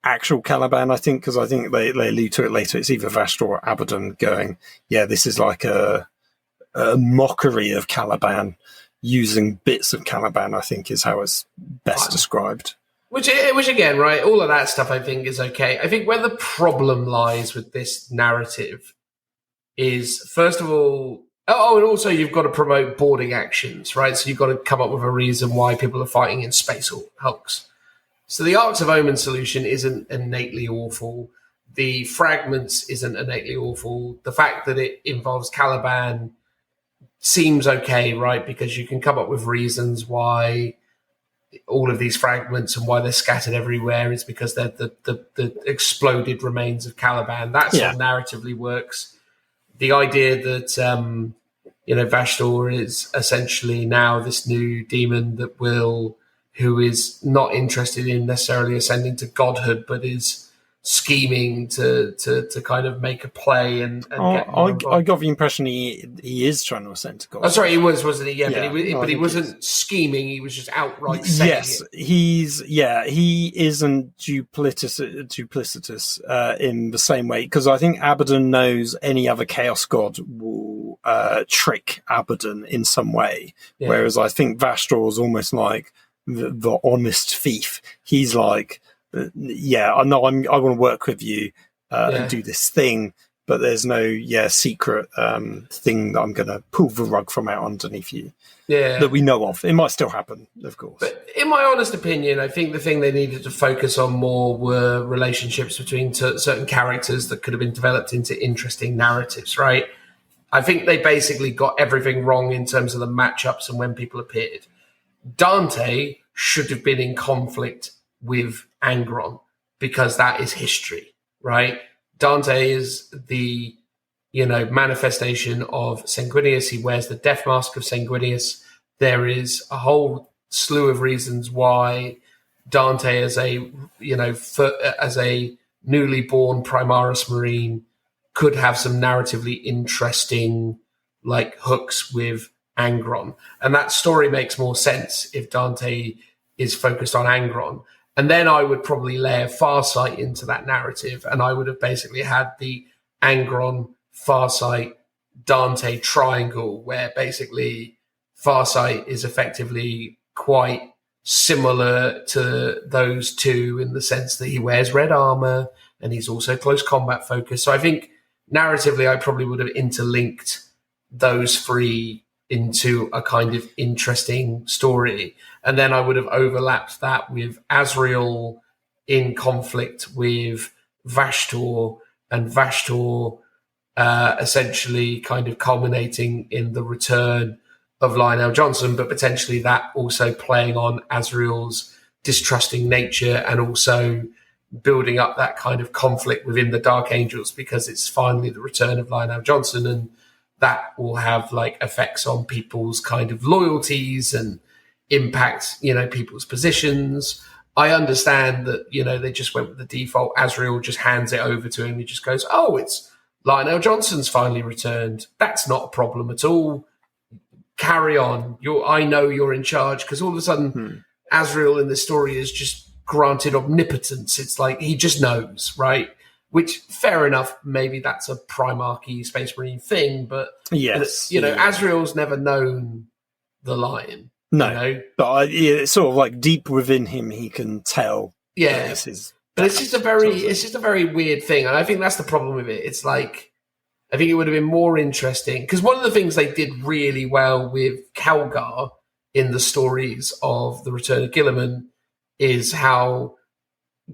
actual Caliban, I think, because I think they allude to it later. It's either Vashtor or Abaddon going, this is like a mockery of Caliban, using bits of Caliban, I think is how it's best described. Which again, right, all of that stuff I think is okay. I think where the problem lies with this narrative is, first of all, and also you've got to promote boarding actions, right? So you've got to come up with a reason why people are fighting in space hulks. So the Arks of Omen solution isn't innately awful. The fragments isn't innately awful. The fact that it involves Caliban seems okay, right? Because you can come up with reasons why all of these fragments and why they're scattered everywhere is because they're the exploded remains of Caliban. That sort of narratively works. The idea that Vashtor is essentially now this new demon who is not interested in necessarily ascending to godhood, but is scheming to kind of make a play and get more I involved. got the impression he is trying to ascend to God. Oh, sorry, he wasn't he? Yeah, Yeah, but he I think wasn't scheming. He was just outright saying Yes, it. he isn't duplicitous in the same way, because I think Abaddon knows any other Chaos God will trick Abaddon in some way, Yeah. whereas I think Vastor is almost like the honest thief. He's like, I know I want to work with you and do this thing, but there's no secret thing that I'm going to pull the rug from out underneath you. Yeah. That we know of. It might still happen, of course. But in my honest opinion, I think the thing they needed to focus on more were relationships between certain characters that could have been developed into interesting narratives, right? I think they basically got everything wrong in terms of the matchups and when people appeared. Dante should have been in conflict with Angron because that is history, right? Dante is the manifestation of Sanguinius. He wears the death mask of Sanguinius. There is a whole slew of reasons why Dante, as a newly born Primaris Marine, could have some narratively interesting hooks with Angron, and that story makes more sense if Dante is focused on Angron. And then I would probably layer Farsight into that narrative, and I would have basically had the Angron, Farsight, Dante triangle, where basically Farsight is effectively quite similar to those two in the sense that he wears red armor and he's also close combat focused. So I think narratively I probably would have interlinked those three into a kind of interesting story. And then I would have overlapped that with Azrael in conflict with Vastor, and Vastor essentially kind of culminating in the return of Lionel Johnson, but potentially that also playing on Azrael's distrusting nature and also building up that kind of conflict within the Dark Angels, because it's finally the return of Lionel Johnson, and that will have effects on people's kind of loyalties and impact, people's positions. I understand that, they just went with the default. Azrael just hands it over to him. He just goes, oh, it's Lionel Johnson's finally returned. That's not a problem at all. Carry on. I know you're in charge, because all of a sudden Azrael in this story is just granted omnipotence. It's like he just knows, right? Which, fair enough, maybe that's a Primarchy Space Marine thing, but yes, Azrael's never known the Lion. No, but it's sort of deep within him, he can tell. Yeah, but it's just a very weird thing, and I think that's the problem with it. It's I think it would have been more interesting, because one of the things they did really well with Calgar in the stories of the Return of Guilliman is how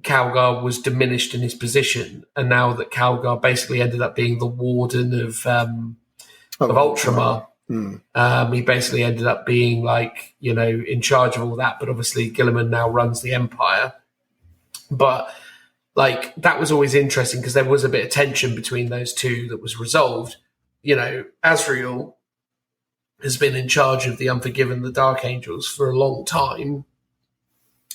Calgar was diminished in his position, and now that Calgar basically ended up being the warden of Ultramar, he basically ended up being in charge of all that. But obviously Guilliman now runs the Empire. But that was always interesting, because there was a bit of tension between those two that was resolved. Azrael has been in charge of the Unforgiven, the Dark Angels, for a long time.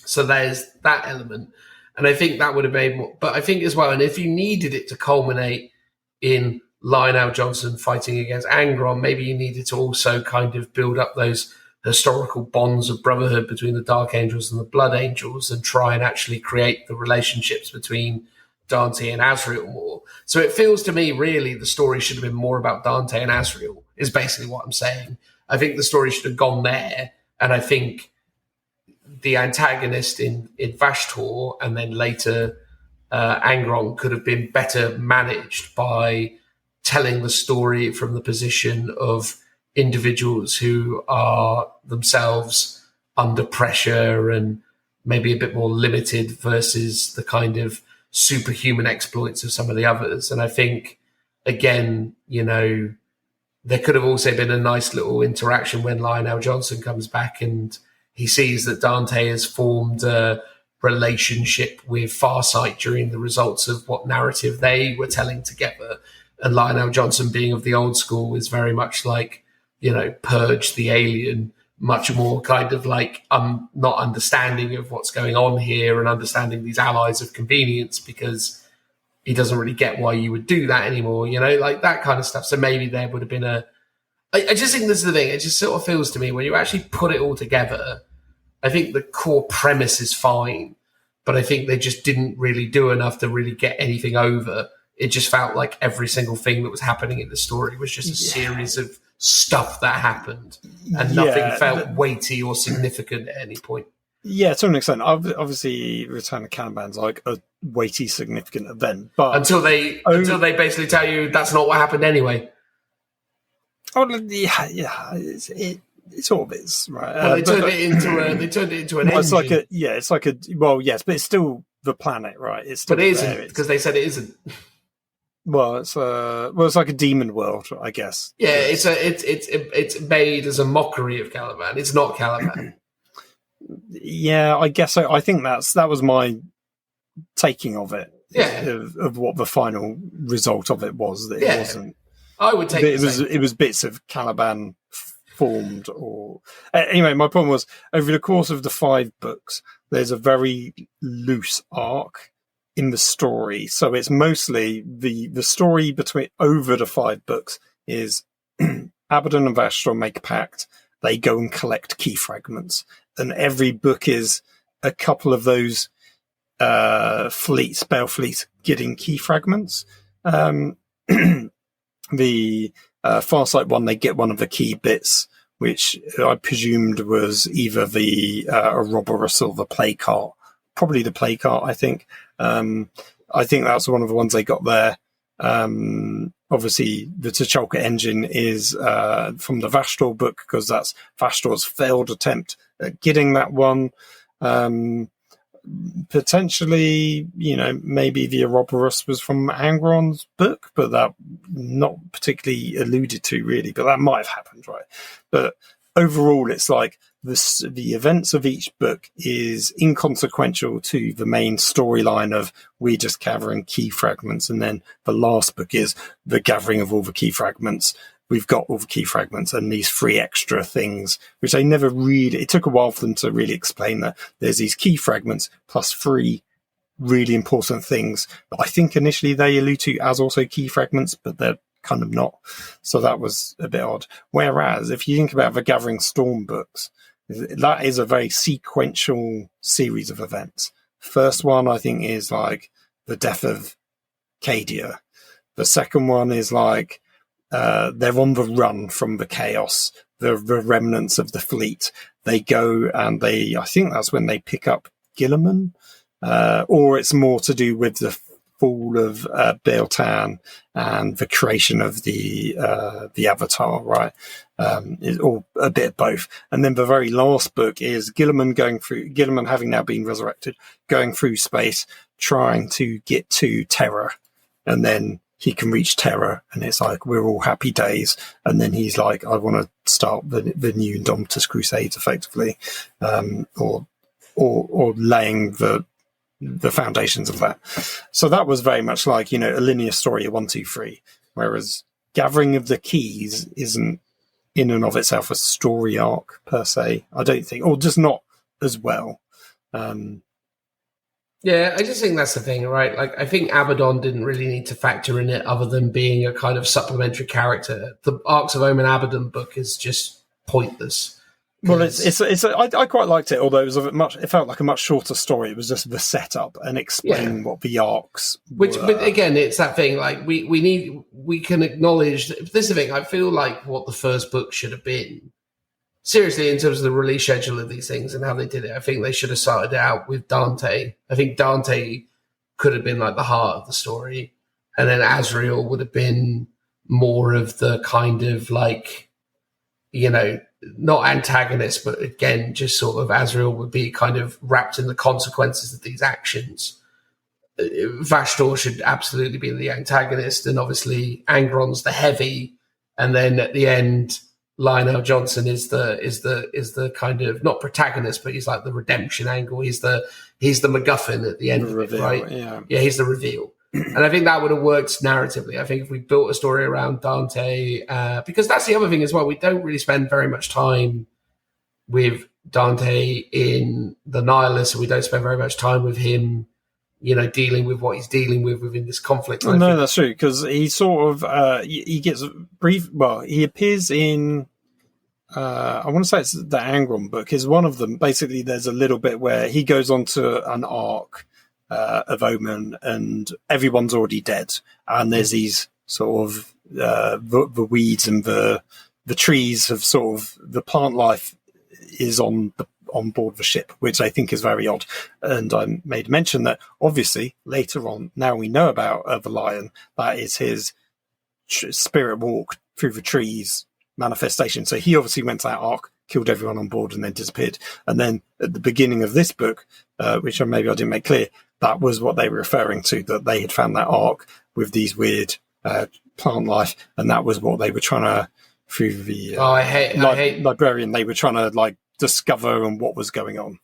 So there's that element. And I think that would have made more. But I think as well, and if you needed it to culminate in Lionel Johnson fighting against Angron, maybe you needed to also kind of build up those historical bonds of brotherhood between the Dark Angels and the Blood Angels, and try and actually create the relationships between Dante and Azrael more. So it feels to me, really, the story should have been more about Dante and Azrael, is basically what I'm saying. I think the story should have gone there, and I think the antagonist in Vastor and then later Angron could have been better managed by telling the story from the position of individuals who are themselves under pressure and maybe a bit more limited versus the kind of superhuman exploits of some of the others. And I think, again, there could have also been a nice little interaction when Lionel Johnson comes back and he sees that Dante has formed a relationship with Farsight during the results of what narrative they were telling together. And Lionel Johnson, being of the old school, is very much Purge the alien, much more kind of not understanding of what's going on here and understanding these allies of convenience, because he doesn't really get why you would do that anymore, like that kind of stuff. So maybe there would have been I just think this is the thing. It just sort of feels to me when you actually put it all together, I think the core premise is fine, but I think they just didn't really do enough to really get anything over. It just felt like every single thing that was happening in the story was just a series of stuff that happened, and nothing felt weighty or significant at any point. Yeah, to an extent. Obviously, Return of Caliban's like a weighty, significant event, but until they basically tell you that's not what happened anyway. Oh, yeah, it sort of is, right? Well, they turned it into an engine. It's like a yes, but it's still the planet, right? It's still, but it isn't, because they said it isn't. Well, it's like a demon world, I guess. Yeah, it's made as a mockery of Caliban. It's not Caliban. Yeah, I guess so. I think that was my taking of it. Yeah, of what the final result of it was. That it wasn't. I would take it was bits of Caliban formed, or anyway. My point was, over the course of the 5 books, there's a very loose arc in the story. So it's mostly the story over the 5 books is Abaddon and Vashtor make a pact. They go and collect key fragments, and every book is a couple of those spell fleets getting key fragments. The Farsight one, they get one of the key bits, which I presumed was either the Ouroboros or the play cart. Probably the play cart, I think. I think that's one of the ones they got there. Obviously, the T'Chaka engine is from the Vashtor book, because that's Vashtor's failed attempt at getting that one. Potentially, maybe the Ouroboros was from Angron's book, but that not particularly alluded to, really. But that might have happened, right? But overall, it's like the events of each book is inconsequential to the main storyline of we're just gathering key fragments, and then the last book is the gathering of all the key fragments. We've got all the key fragments and these 3 extra things, which they never really... It took a while for them to really explain that there's these key fragments plus 3 really important things that I think initially they allude to as also key fragments, but they're kind of not. So that was a bit odd. Whereas if you think about the Gathering Storm books, that is a very sequential series of events. First one, I think, is like the death of Cadia. The second one is like they're on the run from the chaos, the remnants of the fleet. They go and I think that's when they pick up Gilliman, or it's more to do with the fall of Baeltan and the creation of the Avatar, right? Or a bit of both. And then the very last book is Gilliman having now been resurrected, going through space, trying to get to Terra, and then he can reach Terra, and it's like, we're all happy days. And then he's like, I want to start the new Indomitus Crusades, effectively, or laying the foundations of that. So that was very much like, a linear story, a 1, 2, 3. Whereas Gathering of the Keys isn't in and of itself a story arc per se, I don't think, or just not as well. Yeah, I just think that's the thing, right? Like, I think Abaddon didn't really need to factor in it other than being a kind of supplementary character. The Arks of Omen Abaddon book is just pointless. Well, I quite liked it, although it felt like a much shorter story. It was just the setup and explaining what the arcs were. But again, it's that thing, like, we can acknowledge, this is the thing, I feel like what the first book should have been, seriously, in terms of the release schedule of these things and how they did it, I think they should have started out with Dante. I think Dante could have been like the heart of the story, and then Azrael would have been more of the kind of like, not antagonist, but again, just sort of Azrael would be kind of wrapped in the consequences of these actions. Vashtor should absolutely be the antagonist, and obviously Angron's the heavy, and then at the end, Lionel Johnson is the kind of not protagonist, but he's like the redemption angle. He's the MacGuffin at the end of it, right? Yeah, he's the reveal. And I think that would have worked narratively. I think if we built a story around Dante, because that's the other thing as well, we don't really spend very much time with Dante in the Nihilist, and we don't spend very much time with him dealing with what he's dealing with within this conflict. Well, no, that's true, because he sort of he gets brief. Well, he appears in. I want to say it's the Angron book. Is one of them. Basically, there's a little bit where he goes onto an arc of Omen, and everyone's already dead, and there's these sort of the weeds and the trees of sort of the plant life is on board the ship, which I think is very odd. And I made mention that obviously later on, now we know about the lion, that is his spirit walk through the trees manifestation. So he obviously went to that arc, killed everyone on board, and then disappeared. And then at the beginning of this book, which maybe I didn't make clear, that was what they were referring to, that they had found that arc with these weird plant life, and that was what they were trying to, through the I hate librarian, they were trying to discover and what was going on.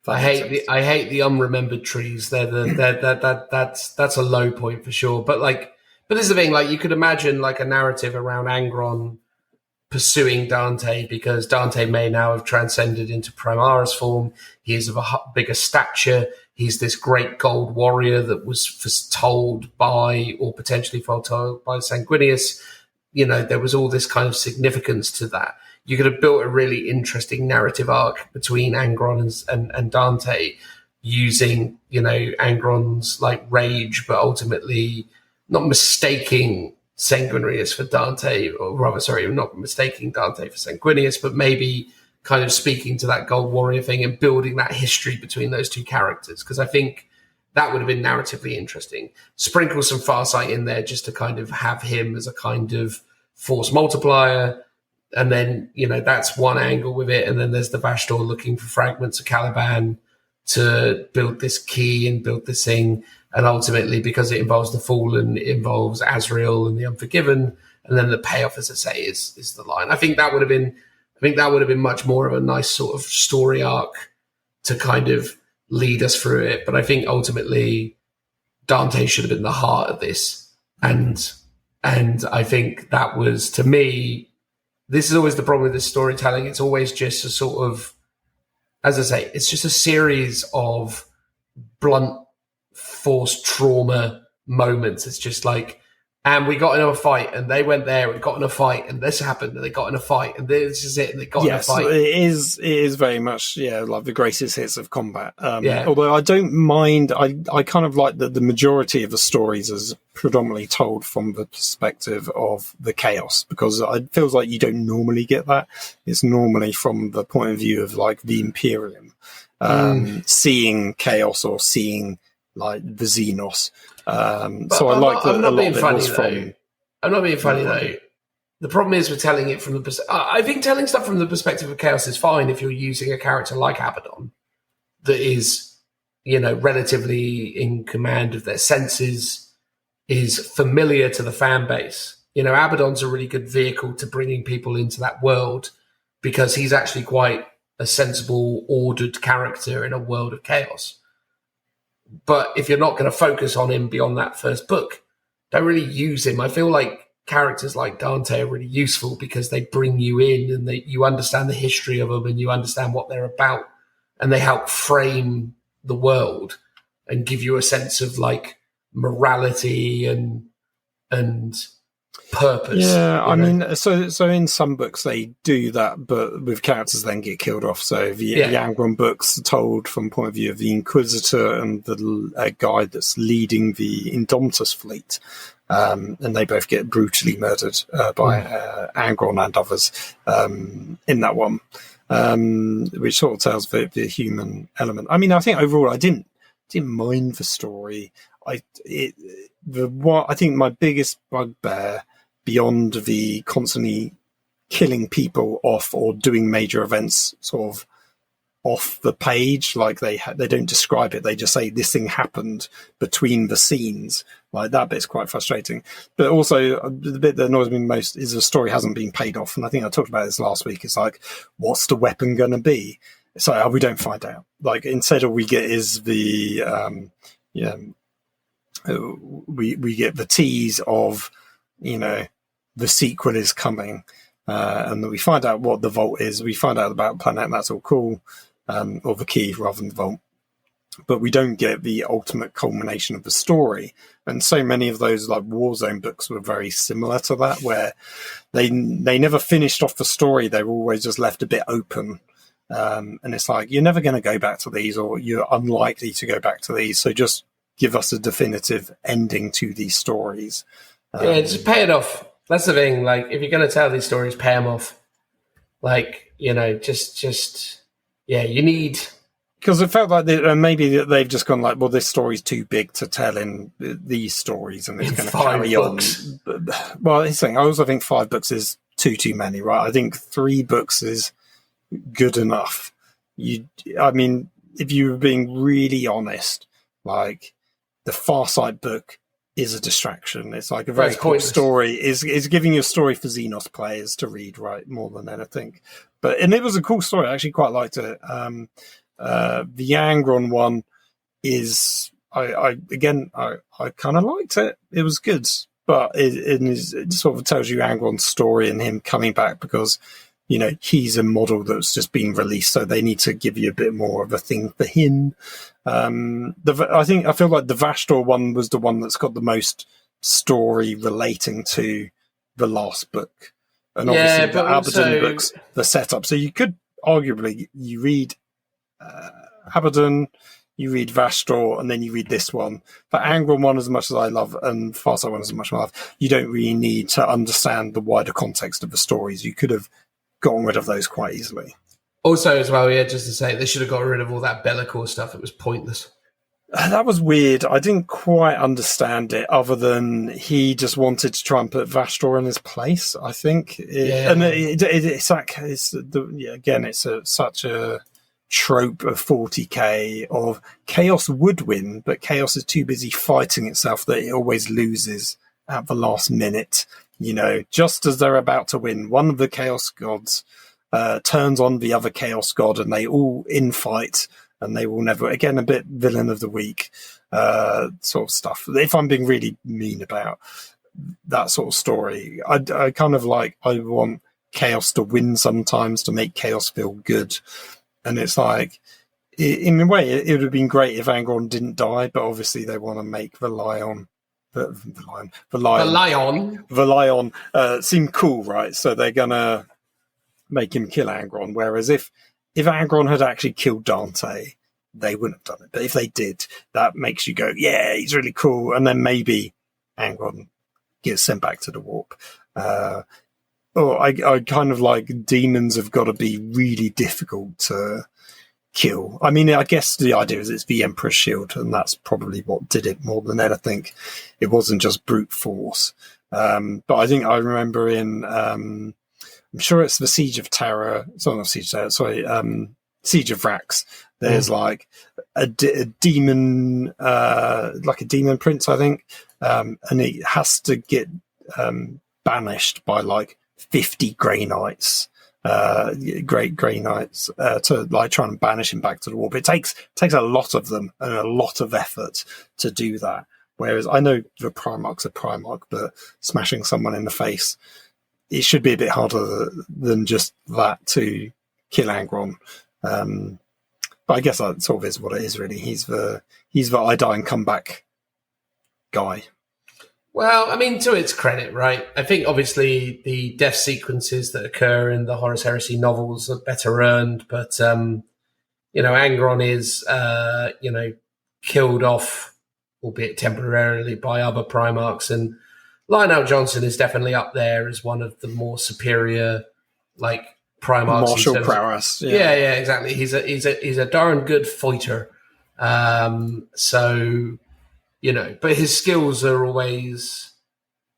I hate the unremembered trees. That's a low point for sure. But this is the thing. You could imagine a narrative around Angron pursuing Dante, because Dante may now have transcended into Primaris form. He is of a bigger stature. He's this great gold warrior that was foretold by, or potentially foretold by, Sanguinius. There was all this kind of significance to that. You could have built a really interesting narrative arc between Angron and Dante, using, Angron's rage, but ultimately not mistaking Sanguinius for Dante, or rather, sorry, not mistaking Dante for Sanguinius, but maybe kind of speaking to that gold warrior thing and building that history between those two characters. Because I think that would have been narratively interesting. Sprinkle some Farsight in there just to kind of have him as a kind of force multiplier. And then, that's one angle with it. And then there's the Vashdor looking for fragments of Caliban to build this key and build this thing. And ultimately, because it involves the Fallen, it involves Azrael and the Unforgiven. And then the payoff, as I say, is the line. I think that would have been much more of a nice sort of story arc to kind of lead us through it. But I think ultimately Dante should have been the heart of this. And I think that was, to me, this is always the problem with this storytelling. It's always just a sort of, as I say, it's just a series of blunt force trauma moments. It's just and we got in a fight, and they went there and got in a fight, and this happened, and they got in a fight, and this is it, and they got in a fight. Yes, it is very much, the greatest hits of combat. Although I don't mind, I kind of like that the majority of the stories is predominantly told from the perspective of the chaos, because it feels like you don't normally get that. It's normally from the point of view of the Imperium, seeing chaos or seeing the Xenos. So I like that a lot of it was from... I'm not being funny, though. The problem is we're telling it from the perspective... I think telling stuff from the perspective of chaos is fine if you're using a character like Abaddon that is, relatively in command of their senses, is familiar to the fan base. Abaddon's a really good vehicle to bringing people into that world, because he's actually quite a sensible, ordered character in a world of chaos. But if you're not going to focus on him beyond that first book, don't really use him. I feel like characters like Dante are really useful because they bring you in, and you understand the history of them, and you understand what they're about, and they help frame the world and give you a sense of morality and purpose. Yeah, I mean, so in some books they do that, but with characters then get killed off. So the Angron books are told from the point of view of the Inquisitor and the guy that's leading the Indomitus fleet, and they both get brutally murdered by Angron and others in that one, which sort of tells the human element. I mean, I think overall I didn't mind the story. I think my biggest bugbear, beyond the constantly killing people off or doing major events sort of off the page, they don't describe it, they just say this thing happened between the scenes, that bit's quite frustrating. But also the bit that annoys me most is the story hasn't been paid off, and I think I talked about this last week. It's what's the weapon going to be? So we don't find out. Instead all we get is the we get the tease of, the sequel is coming, and then we find out what the vault is. We find out about the planet, and that's all cool, or the key rather than the vault. but we don't get the ultimate culmination of the story. And so many of those like Warzone books were very similar to that, where they never finished off the story. They were always just left a bit open. And it's like, you're never going to go back to these, or you're unlikely to go back to these. So just give us a definitive ending to these stories. Yeah, just pay it off. That's the thing. Like, if you're going to tell these stories, pay them off. Like, you know, you need... Because it felt like maybe they've just gone like, well, this story's too big to tell in these stories, and it's going to carry books. on. Well, it's saying, I also think 5 books is too many, right? I think 3 books is good enough. I mean, if you were being really honest, like the Farsight book is a distraction. It's like a very cool story. Is giving you a story for Xenos players to read, right? More than anything. And it was a cool story. I actually quite liked it. The Angron one is, I kind of liked it. It was good, but it sort of tells you Angron's story and him coming back because, you know, he's a model that's just been released, so they need to give you a bit more of a thing for him. I feel like the Vastor one was the one that's got the most story relating to the last book, and obviously the Abaddon books, the setup. So you could arguably you read Abaddon, you read Vastor, and then you read this one. But Angron one, as much as I love, and Farsight one, as much as I love, you don't really need to understand the wider context of the stories. You could have gotten rid of those quite easily. Also, as well, yeah, just to say, they should have got rid of all that Bellicor stuff. It was pointless. That was weird. I didn't quite understand it, other than he just wanted to try and put Vastor in his place, I think. And it's like, again, it's such a trope of 40k of Chaos would win, but Chaos is too busy fighting itself that it always loses at the last minute. You know, just as they're about to win, one of the Chaos gods turns on the other Chaos god, and they all infight, and they will never, again, a bit villain of the week sort of stuff. If I'm being really mean about that sort of story, I kind of like, I want Chaos to win sometimes to make Chaos feel good. And it's like, in a way, it would have been great if Angron didn't die, but obviously they want to make the Lion seem cool, right? So they're gonna make him kill Angron. Whereas if Angron had actually killed Dante, they wouldn't have done it. But if they did, that makes you go, yeah, he's really cool. And then maybe Angron gets sent back to the warp. I kind of like demons have got to be really difficult to kill. I mean, I guess the idea is it's the Emperor's Shield, and that's probably what did it more than anything. It wasn't just brute force. But I think I remember in, I'm sure it's the Siege of Terror. It's not Siege of Terror, sorry, Siege of Vrax. There's like a demon, like a demon prince, I think. And it has to get banished by like 50 Grey Knights. Great Grey Knights to like try and banish him back to the warp. It takes a lot of them and a lot of effort to do that. Whereas I know the Primarch's a Primarch, but smashing someone in the face, it should be a bit harder than just that to kill Angron. But I guess that sort of is what it is, really. He's the I die and come back guy. Well, I mean, to its credit, right? I think obviously the death sequences that occur in the Horus Heresy novels are better earned, but Angron is killed off, albeit temporarily, by other Primarchs, and Lionel Johnson is definitely up there as one of the more superior, like, Primarchs. Martial prowess. Yeah, exactly. He's a darn good fighter. But his skills are always...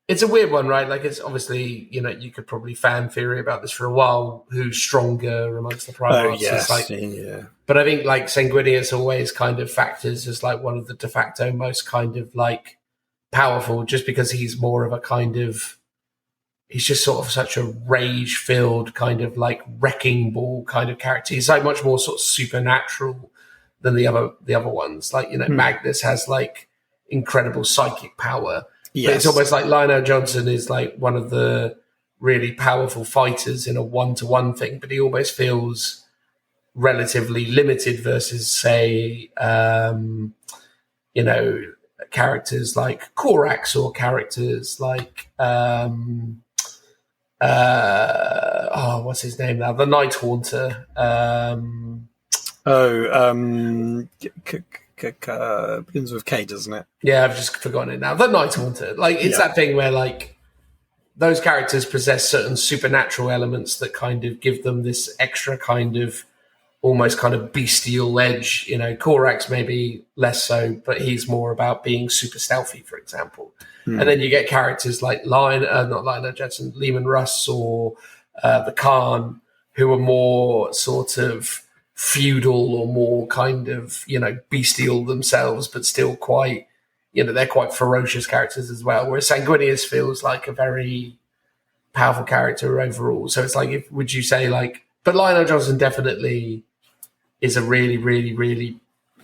It's a weird one, right? Like, it's obviously, you could probably fan theory about this for a while, who's stronger amongst the Primarchs. Oh, yes. Yeah. But I think, like, Sanguinius always kind of factors as, like, one of the de facto most kind of, like, powerful, just because he's more of a kind of... He's just sort of such a rage-filled kind of, like, wrecking ball kind of character. He's, like, much more sort of supernatural than the other ones. Like, Magnus has, like, incredible psychic power. Yes. But it's almost like Lionel Johnson is like one of the really powerful fighters in a one-to-one thing, but he almost feels relatively limited versus, say, characters like Korax or characters like what's his name now? The Night Haunter. Begins with K, doesn't it? Yeah, I've just forgotten it now. The Night Haunter. Like, it's that thing where, like, those characters possess certain supernatural elements that kind of give them this extra kind of almost kind of bestial edge. You know, Korax maybe less so, but he's more about being super stealthy, for example. And then you get characters like Lehman Russ or the Khan, who are more sort of feudal or more kind of, bestial themselves, but still quite, they're quite ferocious characters as well. Whereas Sanguinius feels like a very powerful character overall. So it's like, would you say like, but Lionel Johnson definitely is a really, really, really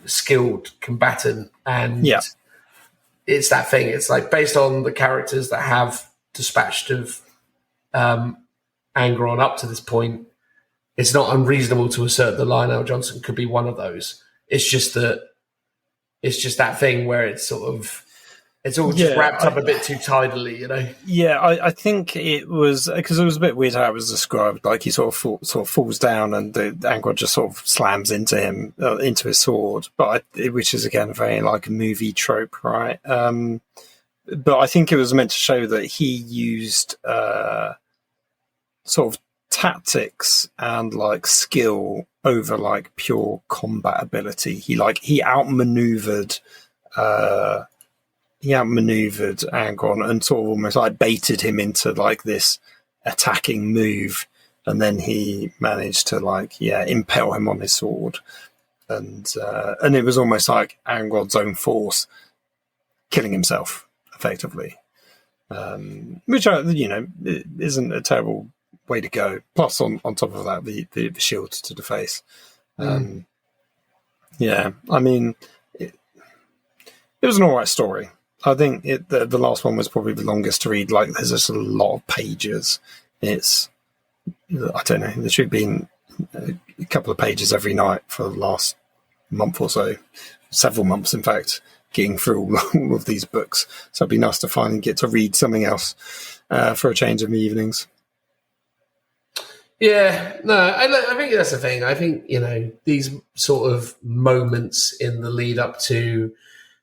skilled combatant. And it's that thing. It's like based on the characters that have dispatched of Angron up to this point, it's not unreasonable to assert that Lionel Johnson could be one of those. It's just that thing where it's sort of it's all just wrapped up a bit too tidily, Yeah, I think it was because it was a bit weird how it was described. Like he sort of falls down and the Angron just sort of slams into him, into his sword. But which is again very like a movie trope, right? But I think it was meant to show that he used sort of tactics and like skill over like pure combat ability. He outmaneuvered Angron and sort of almost like baited him into like this attacking move, and then he managed to impale him on his sword, and it was almost like Angron's own force killing himself effectively, which isn't a terrible way to go. Plus, on top of that, the shield to the face. I mean, it was an all right story. I think the last one was probably the longest to read. Like, there's just a lot of pages. It's, I don't know, there should have been a couple of pages every night for the last month or so, several months, in fact, getting through all of these books. So it'd be nice to finally get to read something else for a change in the evenings. Yeah, no, I think that's the thing. I think, these sort of moments in the lead up to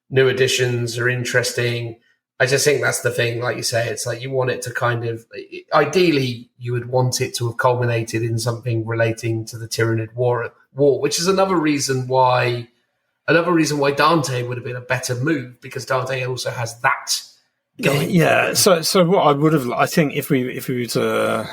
new editions are interesting. I just think that's the thing. Like you say, it's like you want it to kind of, ideally, you would want it to have culminated in something relating to the Tyranid War, which is another reason why Dante would have been a better move, because Dante also has that going. Yeah. So what I would have, I think, if we were to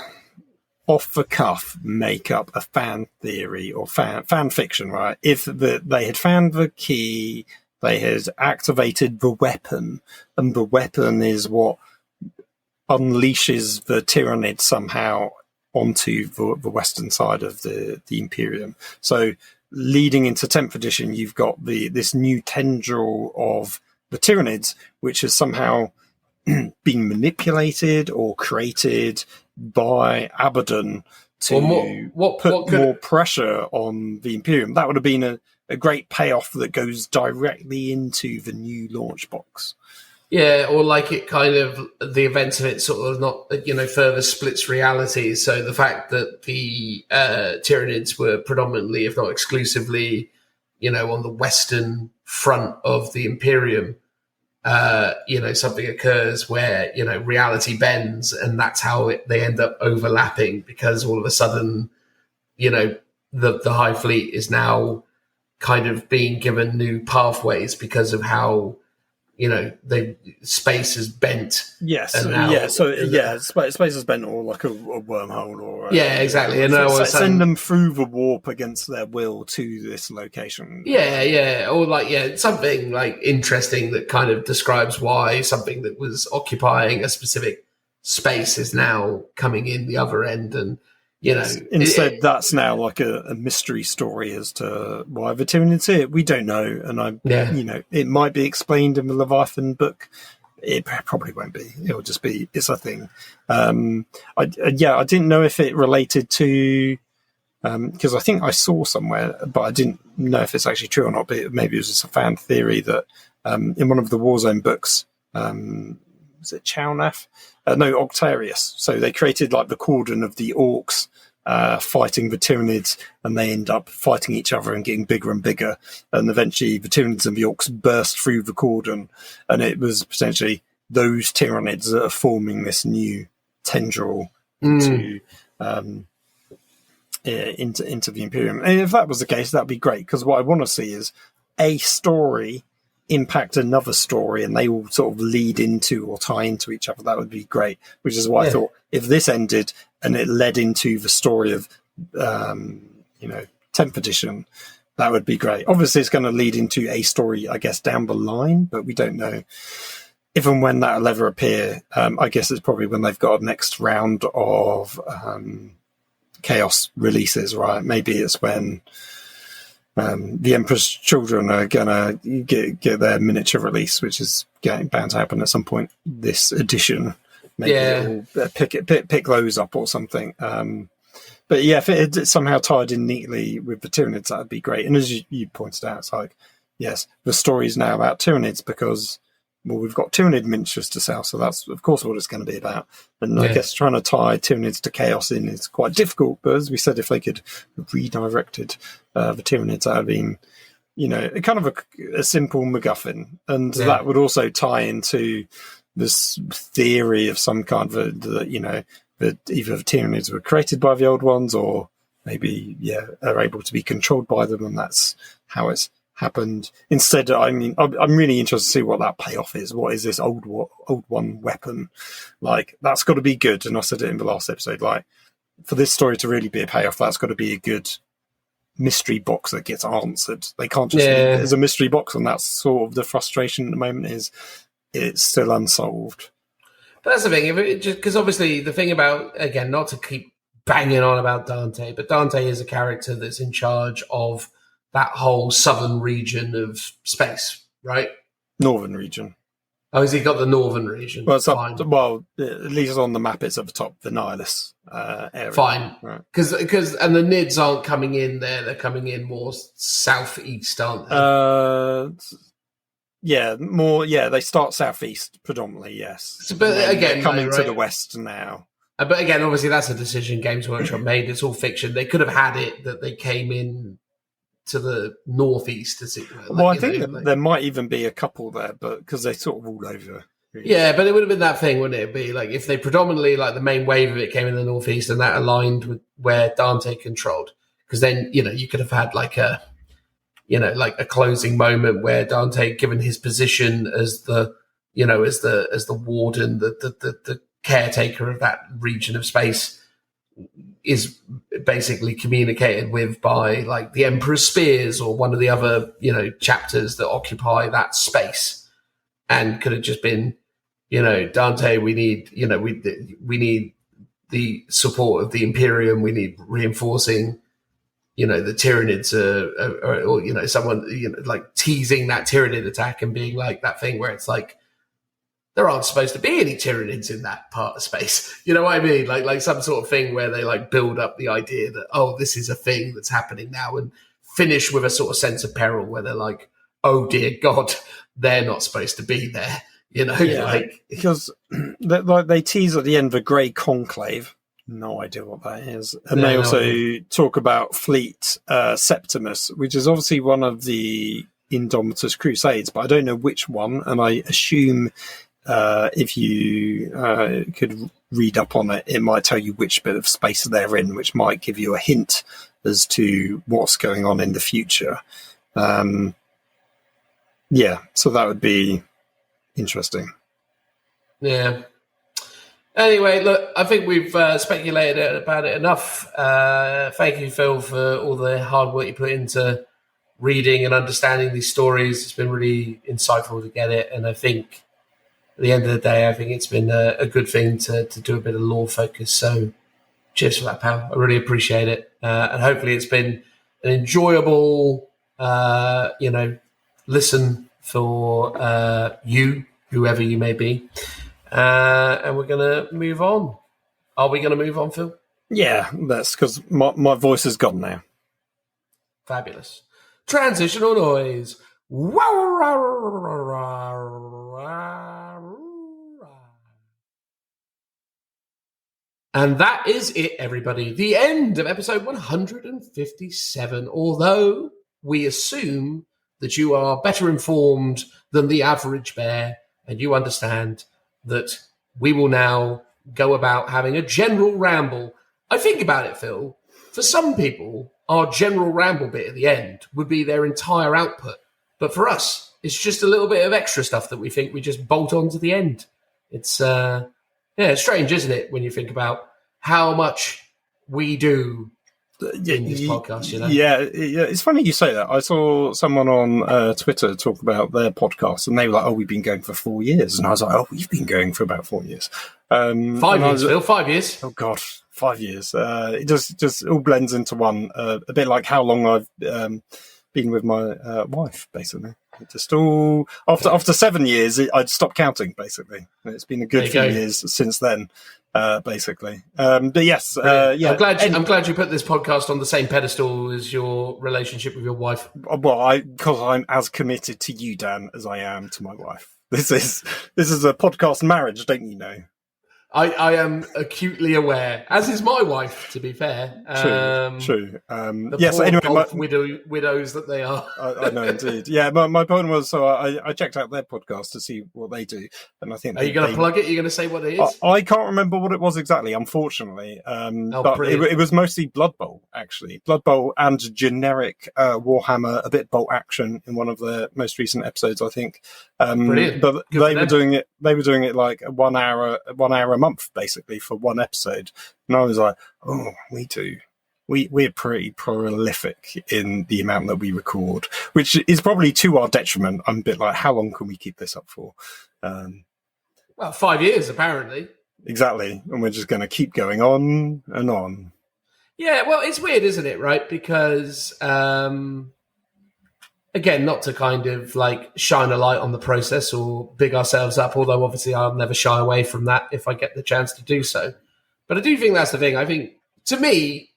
off the cuff make up a fan theory or fan fiction, right? If they had found the key, they had activated the weapon, and the weapon is what unleashes the Tyranid somehow onto the western side of the Imperium. So leading into 10th edition, you've got this new tendril of the Tyranids, which has somehow been manipulated or created by Abaddon to put more pressure on the Imperium. That would have been a great payoff that goes directly into the new launch box. Yeah, or like it kind of, the events of it sort of not, further splits reality. So the fact that the Tyranids were predominantly, if not exclusively, on the western front of the Imperium, something occurs where, reality bends, and that's how they end up overlapping, because all of a sudden, the High Fleet is now kind of being given new pathways because of how, the space is bent. Yes. Space is bent, or like a wormhole, or exactly. And send them through the warp against their will to this location. Or something like interesting that kind of describes why something that was occupying a specific space is now coming in the other end, and instead that's now like a mystery story as to why the Tyranids here. We don't know, and it might be explained in the Leviathan book. It probably won't be. It'll just be, it's a thing. I didn't know if it related to because I think I saw somewhere, but I didn't know if it's actually true or not, but maybe it was just a fan theory that in one of the Warzone books, was it Chownath? No, Octarius. So they created like the cordon of the orcs fighting the Tyranids, and they end up fighting each other and getting bigger and bigger. And eventually the Tyranids and the orcs burst through the cordon, and it was potentially those Tyranids that are forming this new tendril into the Imperium. And if that was the case, that'd be great, because what I want to see is a story impact another story and they all sort of lead into or tie into each other. That would be great, which is why I thought if this ended and it led into the story of 10th edition, that would be great. Obviously it's going to lead into a story, I guess, down the line, but we don't know if and when that'll ever appear. I guess it's probably when they've got a next round of Chaos releases, right? Maybe it's when the Emperor's Children are gonna get their miniature release, which is bound to happen at some point this edition. Maybe it'll pick those up or something. But yeah, if it somehow tied in neatly with the Tyranids, that'd be great. And as you pointed out, it's like, yes, the story is now about Tyranids because, well, we've got Tyranid miniatures to sell, so that's of course what it's going to be about. And I guess trying to tie Tyranids to Chaos in is quite difficult, but as we said, if they could have redirected the Tyranids, that would have been, kind of a simple MacGuffin. And that would also tie into this theory of some kind that either the Tyranids were created by the Old Ones or maybe, are able to be controlled by them, and that's how it's happened. Instead, I'm really interested to see what that payoff is. What is this old one weapon? Like, that's got to be good. And I said it in the last episode, like, for this story to really be a payoff, that's got to be a good mystery box that gets answered. They can't just leave it as a mystery box, and that's sort of the frustration at the moment, is it's still unsolved. But that's the thing, because obviously the thing about, again, not to keep banging on about Dante, but Dante is a character that's in charge of that whole southern region of space, right? Northern region. Oh, has he got the northern region? Well, at least on the map, it's at the top, the Nihilus area. Fine. Because and the Nids aren't coming in there; they're coming in more southeast, aren't they? They start southeast predominantly. Yes, but again, coming to the west now. But again, obviously, that's a decision Games Workshop made. It's all fiction. They could have had it that they came in to the northeast. I think there might even be a couple there, but because they're sort of all over. Really. Yeah, but it would have been that thing, wouldn't it? Be like if they predominantly, like, the main wave of it came in the northeast, and that aligned with where Dante controlled. Because then you could have had like a closing moment where Dante, given his position as the warden, the caretaker of that region of space, is basically communicated with by like the Emperor's Spears or one of the other chapters that occupy that space, and could have just been Dante, we need we need the support of the Imperium, we need reinforcing the Tyranids or someone like teasing that Tyranid attack and being like that thing where it's like, there aren't supposed to be any Tyranids in that part of space. You know what I mean? Like some sort of thing where they like build up the idea that, oh, this is a thing that's happening now, and finish with a sort of sense of peril where they're like, oh dear God, they're not supposed to be there. Because they tease at the end the Grey Conclave. No idea what that is. And they also talk about Fleet Septimus, which is obviously one of the Indomitus Crusades, but I don't know which one. And I assume if you could read up on it, it might tell you which bit of space they're in, which might give you a hint as to what's going on in the future. So that would be interesting. Yeah. Anyway, look, I think we've speculated about it enough. Thank you, Phil, for all the hard work you put into reading and understanding these stories. It's been really insightful to get it, and I think at the end of the day, I think it's been a good thing to do a bit of lore focus. So cheers for that, pal. I really appreciate it. And hopefully it's been an enjoyable, listen for you, whoever you may be. And we're going to move on. Are we going to move on, Phil? Yeah, that's because my voice is gone now. Fabulous. Transitional noise. And that is it, everybody. The end of episode 157. Although we assume that you are better informed than the average bear, and you understand that we will now go about having a general ramble. I think about it, Phil. For some people, our general ramble bit at the end would be their entire output. But for us, it's just a little bit of extra stuff that we think we just bolt on to the end. It's it's strange, isn't it, when you think about how much we do in this podcast, you know? Yeah, it's funny you say that. I saw someone on Twitter talk about their podcast, and they were like, "Oh, we've been going for 4 years," and I was like, "Oh, we've been going for about 4 years." 5 years, Phil. 5 years. Oh God, 5 years. It just all blends into one. A bit like how long I've been with my wife, basically. It just all after 7 years, I'd stopped counting. Basically, it's been a good few years since then. Basically, but yes, yeah. I'm glad you put this podcast on the same pedestal as your relationship with your wife. Well, because I'm as committed to you, Dan, as I am to my wife. This is a podcast marriage, don't you know? I am acutely aware, as is my wife, to be fair. True. Yes, poor anyway, widows that they are. I know, indeed. Yeah, my point was, so I checked out their podcast to see what they do, and I think... Are you going to plug it? Are you going to say what it is? I can't remember what it was exactly, unfortunately. But it was mostly Blood Bowl, actually. Blood Bowl and generic Warhammer, a bit bolt action in one of their most recent episodes, I think. Brilliant. But they were doing it like 1 hour a month, basically, for one episode. And I was like, oh, we do. We're pretty prolific in the amount that we record, which is probably to our detriment. I'm a bit like, how long can we keep this up for? Well, 5 years, apparently. Exactly. And we're just going to keep going on and on. Yeah, well, it's weird, isn't it, right? Because... again, not to kind of like shine a light on the process or big ourselves up, although obviously I'll never shy away from that if I get the chance to do so. But I do think that's the thing. I think, to me,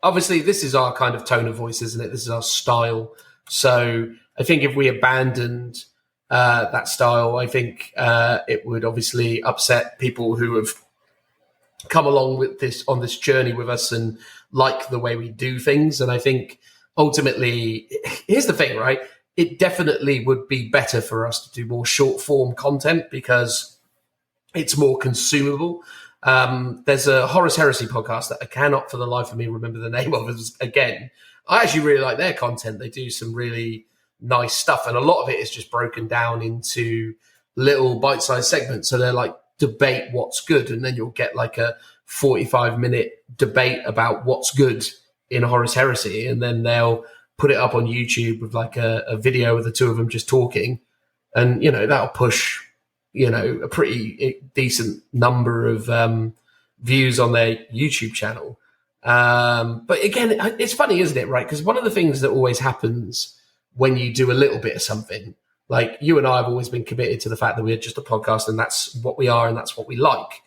obviously this is our kind of tone of voice, isn't it? This is our style. So I think if we abandoned that style, I think it would obviously upset people who have come along with this on this journey with us and like the way we do things. And I think... ultimately, here's the thing, right? It definitely would be better for us to do more short form content because it's more consumable. There's a Horus Heresy podcast that I cannot for the life of me remember the name of. Again, I actually really like their content. They do some really nice stuff. And a lot of it is just broken down into little bite-sized segments. So they're like, debate what's good. And then you'll get like a 45-minute debate about what's good in Horus Heresy, and then they'll put it up on YouTube with like a video of the two of them just talking, and that'll push a pretty decent number of views on their YouTube channel. But again, it's funny, isn't it, right? Because one of the things that always happens when you do a little bit of something, like you and I have always been committed to the fact that we're just a podcast and that's what we are and that's what we like.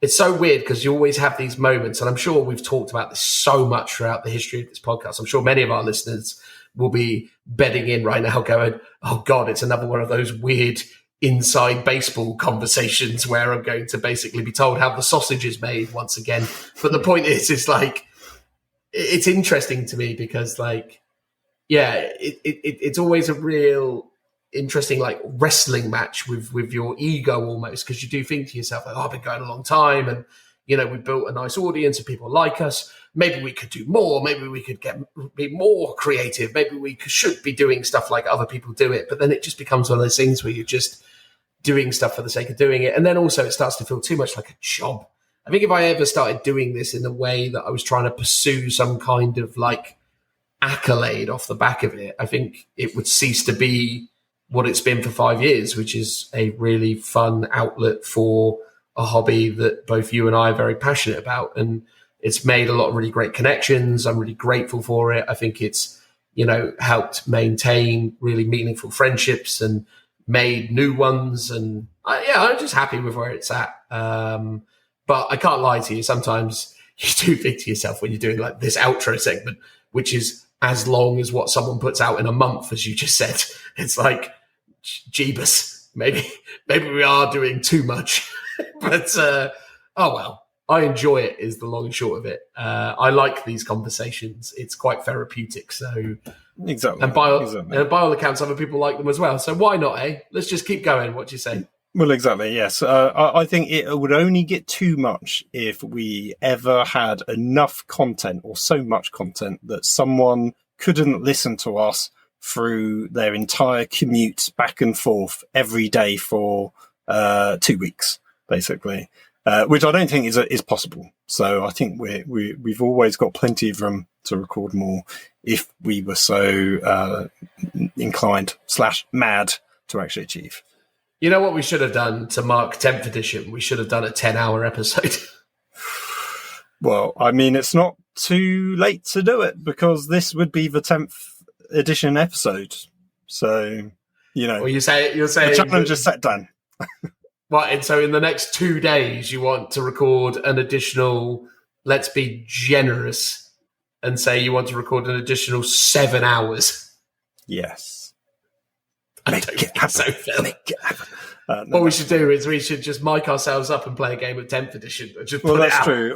It's so weird because you always have these moments, and I'm sure we've talked about this so much throughout the history of this podcast. I'm sure many of our listeners will be bedding in right now going, oh God, it's another one of those weird inside baseball conversations where I'm going to basically be told how the sausage is made once again. But the point is, it's like, it's interesting to me because like, yeah, it's always a real interesting like wrestling match with your ego almost, because you do think to yourself like, oh, I've been going a long time and we built a nice audience and people like us, maybe we could do more, maybe we could be more creative, maybe we should be doing stuff like other people do it. But then it just becomes one of those things where you're just doing stuff for the sake of doing it, and then also it starts to feel too much like a job. I think if I ever started doing this in the way that I was trying to pursue some kind of like accolade off the back of it, I think it would cease to be what it's been for 5 years, which is a really fun outlet for a hobby that both you and I are very passionate about. And it's made a lot of really great connections. I'm really grateful for it. I think it's, helped maintain really meaningful friendships and made new ones. And I'm just happy with where it's at. But I can't lie to you. Sometimes you do think to yourself when you're doing like this outro segment, which is as long as what someone puts out in a month, as you just said. It's like, Jeebus, maybe we are doing too much. But, oh well, I enjoy it is the long and short of it. I like these conversations. It's quite therapeutic. So exactly. And by all accounts, other people like them as well. So why not, eh? Let's just keep going. What do you say? Well, exactly, yes. I think it would only get too much if we ever had enough content or so much content that someone couldn't listen to us through their entire commute back and forth every day for 2 weeks, basically, which I don't think is possible. So I think we've always got plenty of room to record more if we were so inclined / mad to actually achieve. You know what we should have done to mark 10th edition? We should have done a 10-hour episode. Well, I mean, it's not too late to do it because this would be the 10th edition episode. So, you know, Well, you're saying the challenge is set down. Right, and so in the next 2 days, you want to record an additional, let's be generous, and say you want to record an additional 7 hours. Yes. Make it happen. No, What we should do is we should just mic ourselves up and play a game of 10th edition. And just well, put that's it out. true.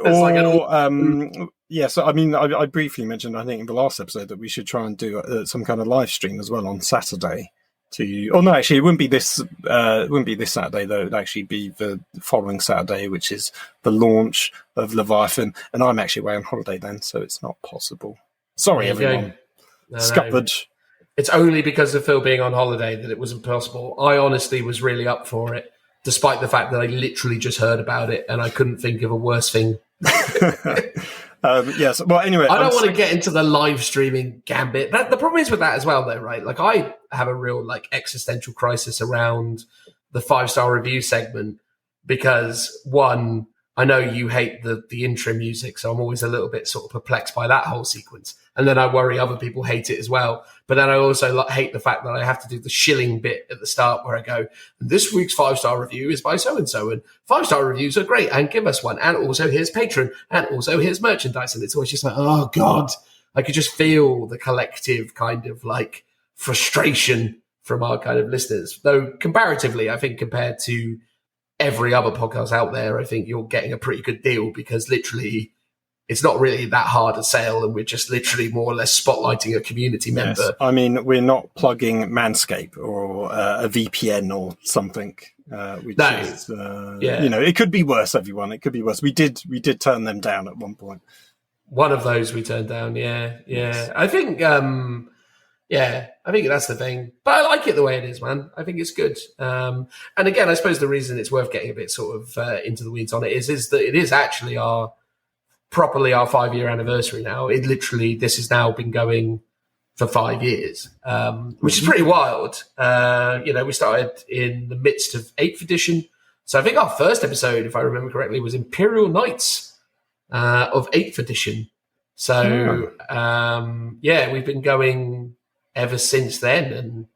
It's So I mean, I briefly mentioned, I think in the last episode, that we should try and do some kind of live stream as well on Saturday. No, actually, it wouldn't be this. Wouldn't be this Saturday though. It'd actually be the following Saturday, which is the launch of Leviathan, and I'm actually away on holiday then, so it's not possible. Sorry, everyone. Scuppered. It's only because of Phil being on holiday that it wasn't possible. I honestly was really up for it, despite the fact that I literally just heard about it and I couldn't think of a worse thing. Yes. Well, anyway, I don't want to get into the live streaming gambit. The problem is with that as well, though, right? Like, I have a real existential crisis around the 5-star review segment because, one, I know you hate the intro music, so I'm always a little bit sort of perplexed by that whole sequence. And then I worry other people hate it as well. But then I also hate the fact that I have to do the shilling bit at the start where I go, this week's 5-star review is by so-and-so, and 5-star reviews are great, and give us one. And also here's Patreon, and also here's merchandise. And it's always just like, oh, God. I could just feel the collective kind of frustration from our kind of listeners. Though comparatively, I think compared to every other podcast out there, I think you're getting a pretty good deal because literally it's not really that hard a sale, and we're just literally more or less spotlighting a community member. Yes. I mean, we're not plugging Manscaped or a VPN or something. It could be worse, everyone. It could be worse. We did turn them down at one point. One of those we turned down, yeah. Yes. I think that's the thing. But I like it the way it is, man. I think it's good. And again, I suppose the reason it's worth getting a bit sort of into the weeds on it is that it is actually properly our 5-year anniversary now. This has now been going for 5 years, which is pretty wild. We started in the midst of 8th edition. So I think our first episode, if I remember correctly, was Imperial Knights of 8th edition. So, we've been going ever since then. And,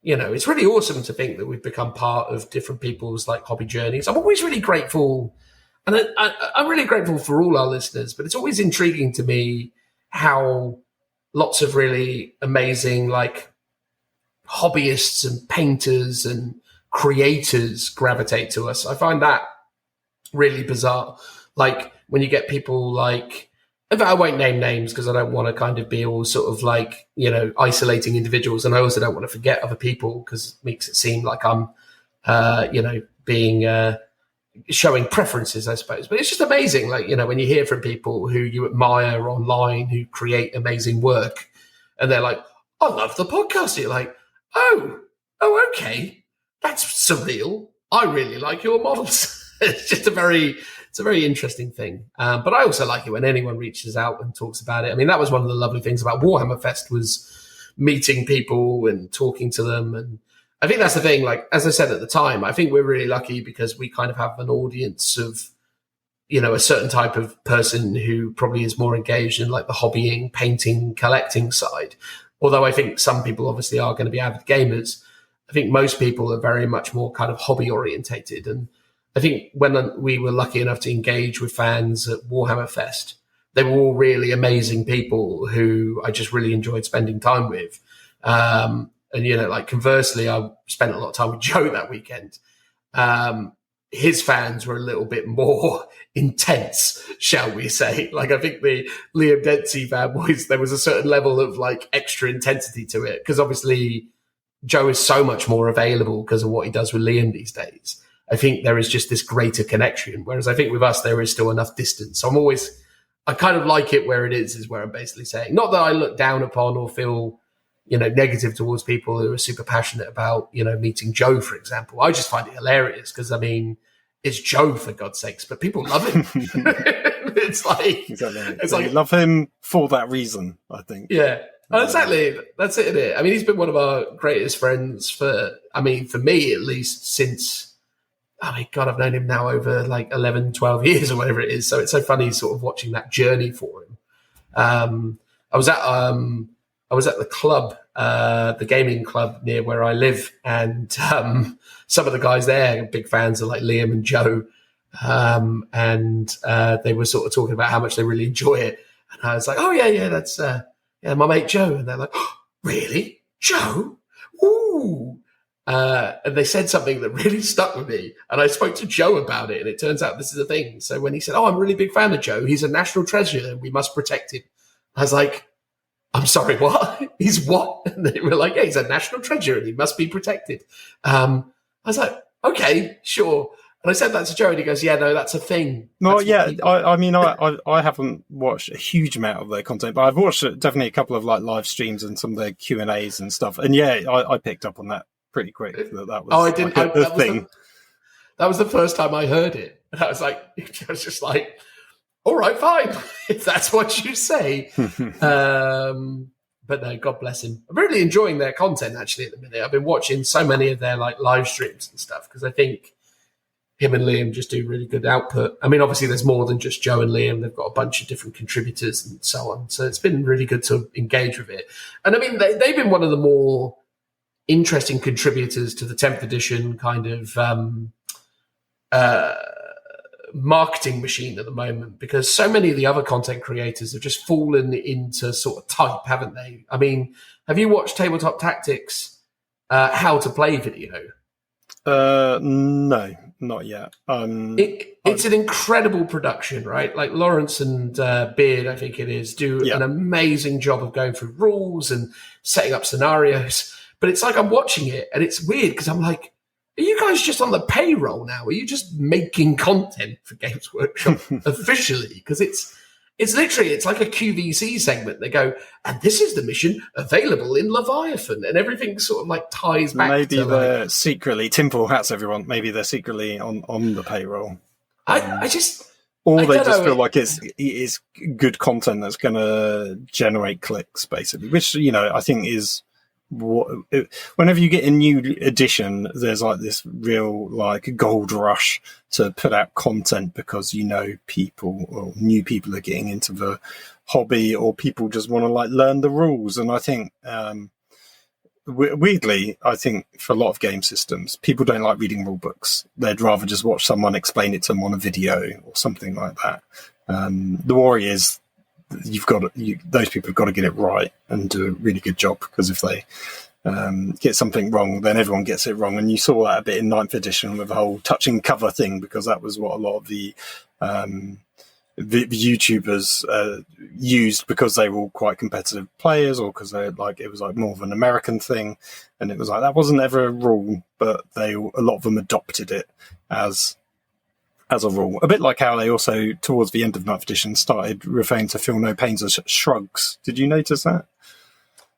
it's really awesome to think that we've become part of different people's hobby journeys. I'm always really grateful. And I'm really grateful for all our listeners, but it's always intriguing to me how lots of really amazing, hobbyists and painters and creators gravitate to us. I find that really bizarre. When you get people I won't name names because I don't want to kind of be all sort of isolating individuals. And I also don't want to forget other people because it makes it seem like I'm, being, showing preferences, I suppose. But it's just amazing, when you hear from people who you admire online who create amazing work and they're like, I love the podcast. You're like, oh, okay. That's surreal. I really like your models. It's a very interesting thing. But I also like it when anyone reaches out and talks about it. I mean, that was one of the lovely things about Warhammer Fest was meeting people and talking to them. And I think that's the thing. As I said at the time, I think we're really lucky because we kind of have an audience of, a certain type of person who probably is more engaged in the hobbying, painting, collecting side. Although I think some people obviously are going to be avid gamers. I think most people are very much more kind of hobby orientated. And I think when we were lucky enough to engage with fans at Warhammer Fest, they were all really amazing people who I just really enjoyed spending time with. And, like conversely, I spent a lot of time with Joe that weekend. His fans were a little bit more intense, shall we say. Like, I think the Liam Dempsey fanboys, there was a certain level of like extra intensity to it, because obviously Joe is so much more available because of what he does with Liam these days. I think there is just this greater connection, whereas I think with us, there is still enough distance. So I kind of like it where it is where I'm basically saying. Not that I look down upon or feel, negative towards people who are super passionate about, meeting Joe, for example. I just find it hilarious because, it's Joe, for God's sakes, but people love him. It's like, exactly. It's like, you love him for that reason, I think. Yeah. Exactly. That's it, isn't it? I mean, he's been one of our greatest friends for me, at least, since, God, I've known him now over like 11, 12 years or whatever it is. So it's so funny sort of watching that journey for him. I was at the club, the gaming club near where I live, and some of the guys there are big fans of like Liam and Joe, and they were sort of talking about how much they really enjoy it. And I was like, oh yeah, that's my mate Joe, and they're like, oh, really, Joe? Ooh. And they said something that really stuck with me, and I spoke to Joe about it, and it turns out this is a thing. So when he said, oh, I'm a really big fan of Joe, he's a national treasure and we must protect him, I was like, I'm sorry, what? He's what? And they were like, yeah, he's a national treasure and he must be protected. I was like, okay, sure. And I said that to Joe, and he goes, yeah, no, that's a thing. No, yeah, I haven't watched a huge amount of their content, but I've watched definitely a couple of like live streams and some of their Q&As and stuff. And yeah, I picked up on that pretty quick. That was I didn't. like a thing. That was the first time I heard it. And I was like, I was just like, all right, fine, if that's what you say. But no, God bless him. I'm really enjoying their content actually at the minute. I've been watching so many of their like live streams and stuff because I think him and Liam just do really good output. I mean, obviously there's more than just Joe and Liam. They've got a bunch of different contributors and so on. So it's been really good to engage with it. And I mean, they've been one of the more interesting contributors to the 10th edition kind of marketing machine at the moment, because so many of the other content creators have just fallen into sort of type, haven't they? I mean, have you watched Tabletop Tactics How to Play video? No, not yet. It's an incredible production, right? Like Lawrence and Beard, I think it is, do an amazing job of going through rules and setting up scenarios. But it's like I'm watching it and it's weird because I'm like, are you guys just on the payroll now? Are you just making content for Games Workshop officially? Because it's literally, it's like a QVC segment. They go, and this is the mission available in Leviathan, and everything sort of like ties back. Maybe to they're secretly tinfoil hats, everyone. Maybe they're secretly on the payroll. I just feel like it's good content that's going to generate clicks, basically. Which I think is. Whenever you get a new edition, there's like this real like gold rush to put out content because people or new people are getting into the hobby, or people just want to like learn the rules. And I think weirdly, I think for a lot of game systems, people don't like reading rule books. They'd rather just watch someone explain it to them on a video or something like that. The worry is those people have got to get it right and do a really good job, because if they get something wrong, then everyone gets it wrong. And you saw that a bit in 9th edition with the whole touching cover thing, because that was what a lot of the YouTubers used, because they were all quite competitive players, or because it was like more of an American thing, and it was like that wasn't ever a rule, but a lot of them adopted it as a rule. A bit like how they also, towards the end of 9th edition, started referring to Feel No Pains as shrugs. Did you notice that?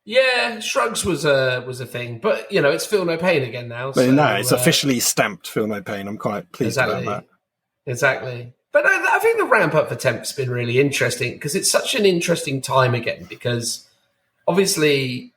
Yeah, shrugs was a thing, but it's Feel No Pain again now. But no, it's officially stamped Feel No Pain. I'm quite pleased about that. Exactly. But I think the ramp up for 10th's been really interesting, because it's such an interesting time again, because obviously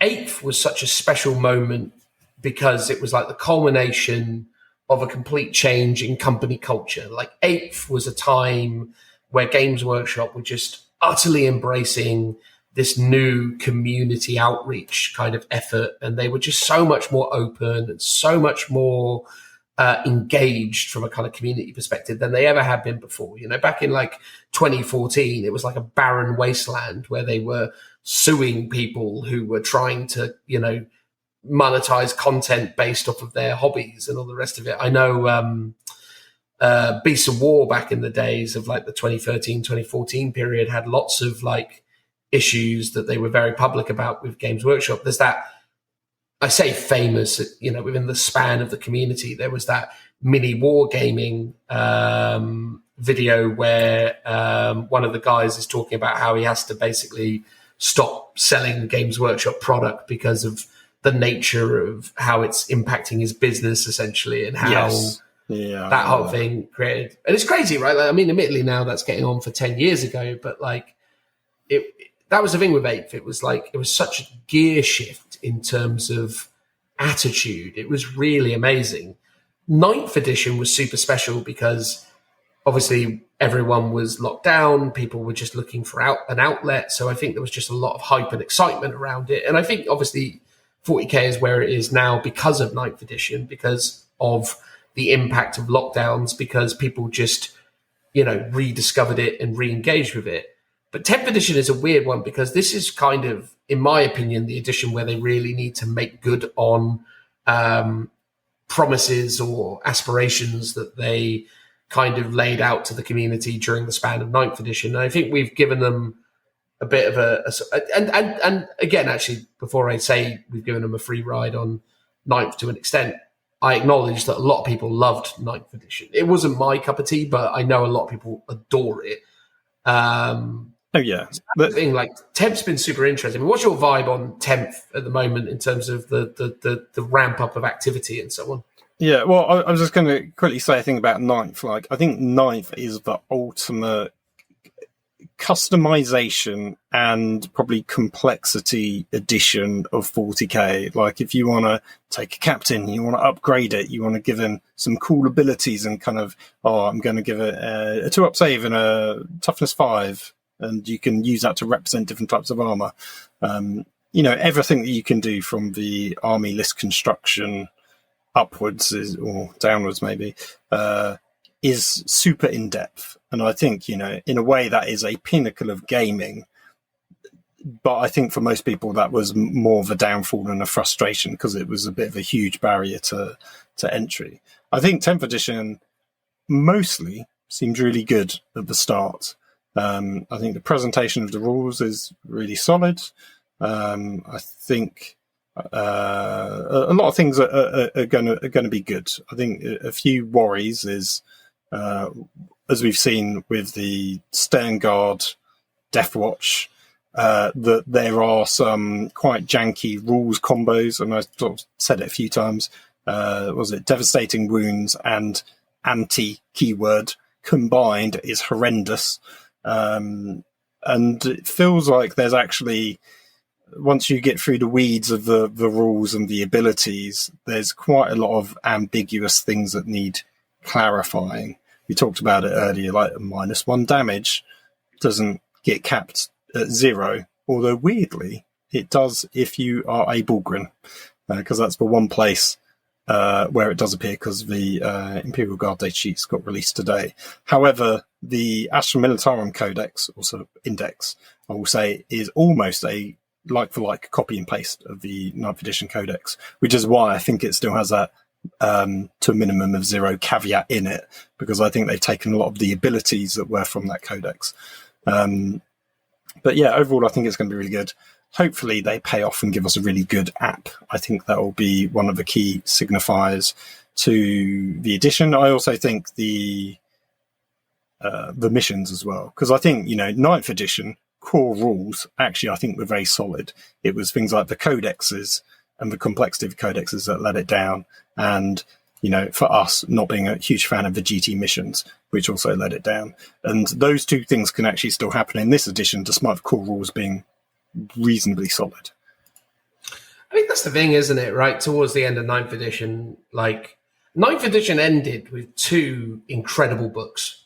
8th was such a special moment because it was like the culmination of a complete change in company culture. Like 8th was a time where Games Workshop were just utterly embracing this new community outreach kind of effort. And they were just so much more open and so much more engaged from a kind of community perspective than they ever had been before. Back in like 2014, it was like a barren wasteland where they were suing people who were trying to, monetize content based off of their hobbies and all the rest of it. I know Beasts of War back in the days of like the 2013, 2014 period had lots of like issues that they were very public about with Games Workshop. There's that, I say famous, within the span of the community, there was that mini wargaming video where one of the guys is talking about how he has to basically stop selling Games Workshop product because of the nature of how it's impacting his business, essentially, and how that whole thing created. And it's crazy, right? Like, I mean, admittedly, now that's getting on for 10 years ago, but like that was the thing with 8th. It was like, it was such a gear shift in terms of attitude. It was really amazing. 9th edition was super special because obviously everyone was locked down. People were just looking for an outlet. So I think there was just a lot of hype and excitement around it. And I think obviously 40K is where it is now because of 9th edition, because of the impact of lockdowns, because people just, rediscovered it and re-engaged with it. But 10th edition is a weird one because this is kind of, in my opinion, the edition where they really need to make good on promises or aspirations that they kind of laid out to the community during the span of 9th edition. And I think we've given them a bit of and again, actually, before I say we've given them a free ride on 9th to an extent, I acknowledge that a lot of people loved 9th edition. It wasn't my cup of tea, but I know a lot of people adore it. The thing, like 10th's been super interesting. I mean, what's your vibe on 10th at the moment in terms of the ramp up of activity and so on? Yeah, well, I was just going to quickly say a thing about 9th. Like, I think 9th is the ultimate customization and probably complexity edition of 40K. Like, if you want to take a captain, you want to upgrade it, you want to give him some cool abilities and kind of, I'm going to give it a 2-up save and a toughness 5. And you can use that to represent different types of armor. Everything that you can do from the army list construction upwards or downwards maybe, is super in depth. And I think, in a way that is a pinnacle of gaming. But I think for most people that was more of a downfall and a frustration because it was a bit of a huge barrier to entry. I think 10th edition mostly seemed really good at the start. I think the presentation of the rules is really solid. I think a lot of things are going to be good. I think a few worries is, as we've seen with the Sternguard Death Watch, that there are some quite janky rules combos, and I sort of said it a few times. Was it devastating wounds and anti-keyword combined is horrendous. And it feels like there's actually, once you get through the weeds of the rules and the abilities, there's quite a lot of ambiguous things that need clarifying. We talked about it earlier, like -1 damage doesn't get capped at 0, although weirdly it does if you are a Bulgrin, because that's the one place where it does appear, because the Imperial Guard data sheets got released today. However, the Astra Militarum Codex, also Index, I will say, is almost a like-for-like copy and paste of the 9th edition Codex, which is why I think it still has that to a minimum of 0 caveat in it, because I think they've taken a lot of the abilities that were from that Codex. But yeah, overall, I think it's going to be really good. Hopefully they pay off and give us a really good app. I think that will be one of the key signifiers to the edition. I also think the missions as well, because I think 9th edition core rules actually I think were very solid. It was things like the codexes and the complexity of codexes that let it down, and for us not being a huge fan of the GT missions, which also let it down. And those two things can actually still happen in this edition despite the core rules being reasonably solid. I think that's the thing, isn't it? Right towards the end of 9th edition, like 9th edition ended with 2 incredible books,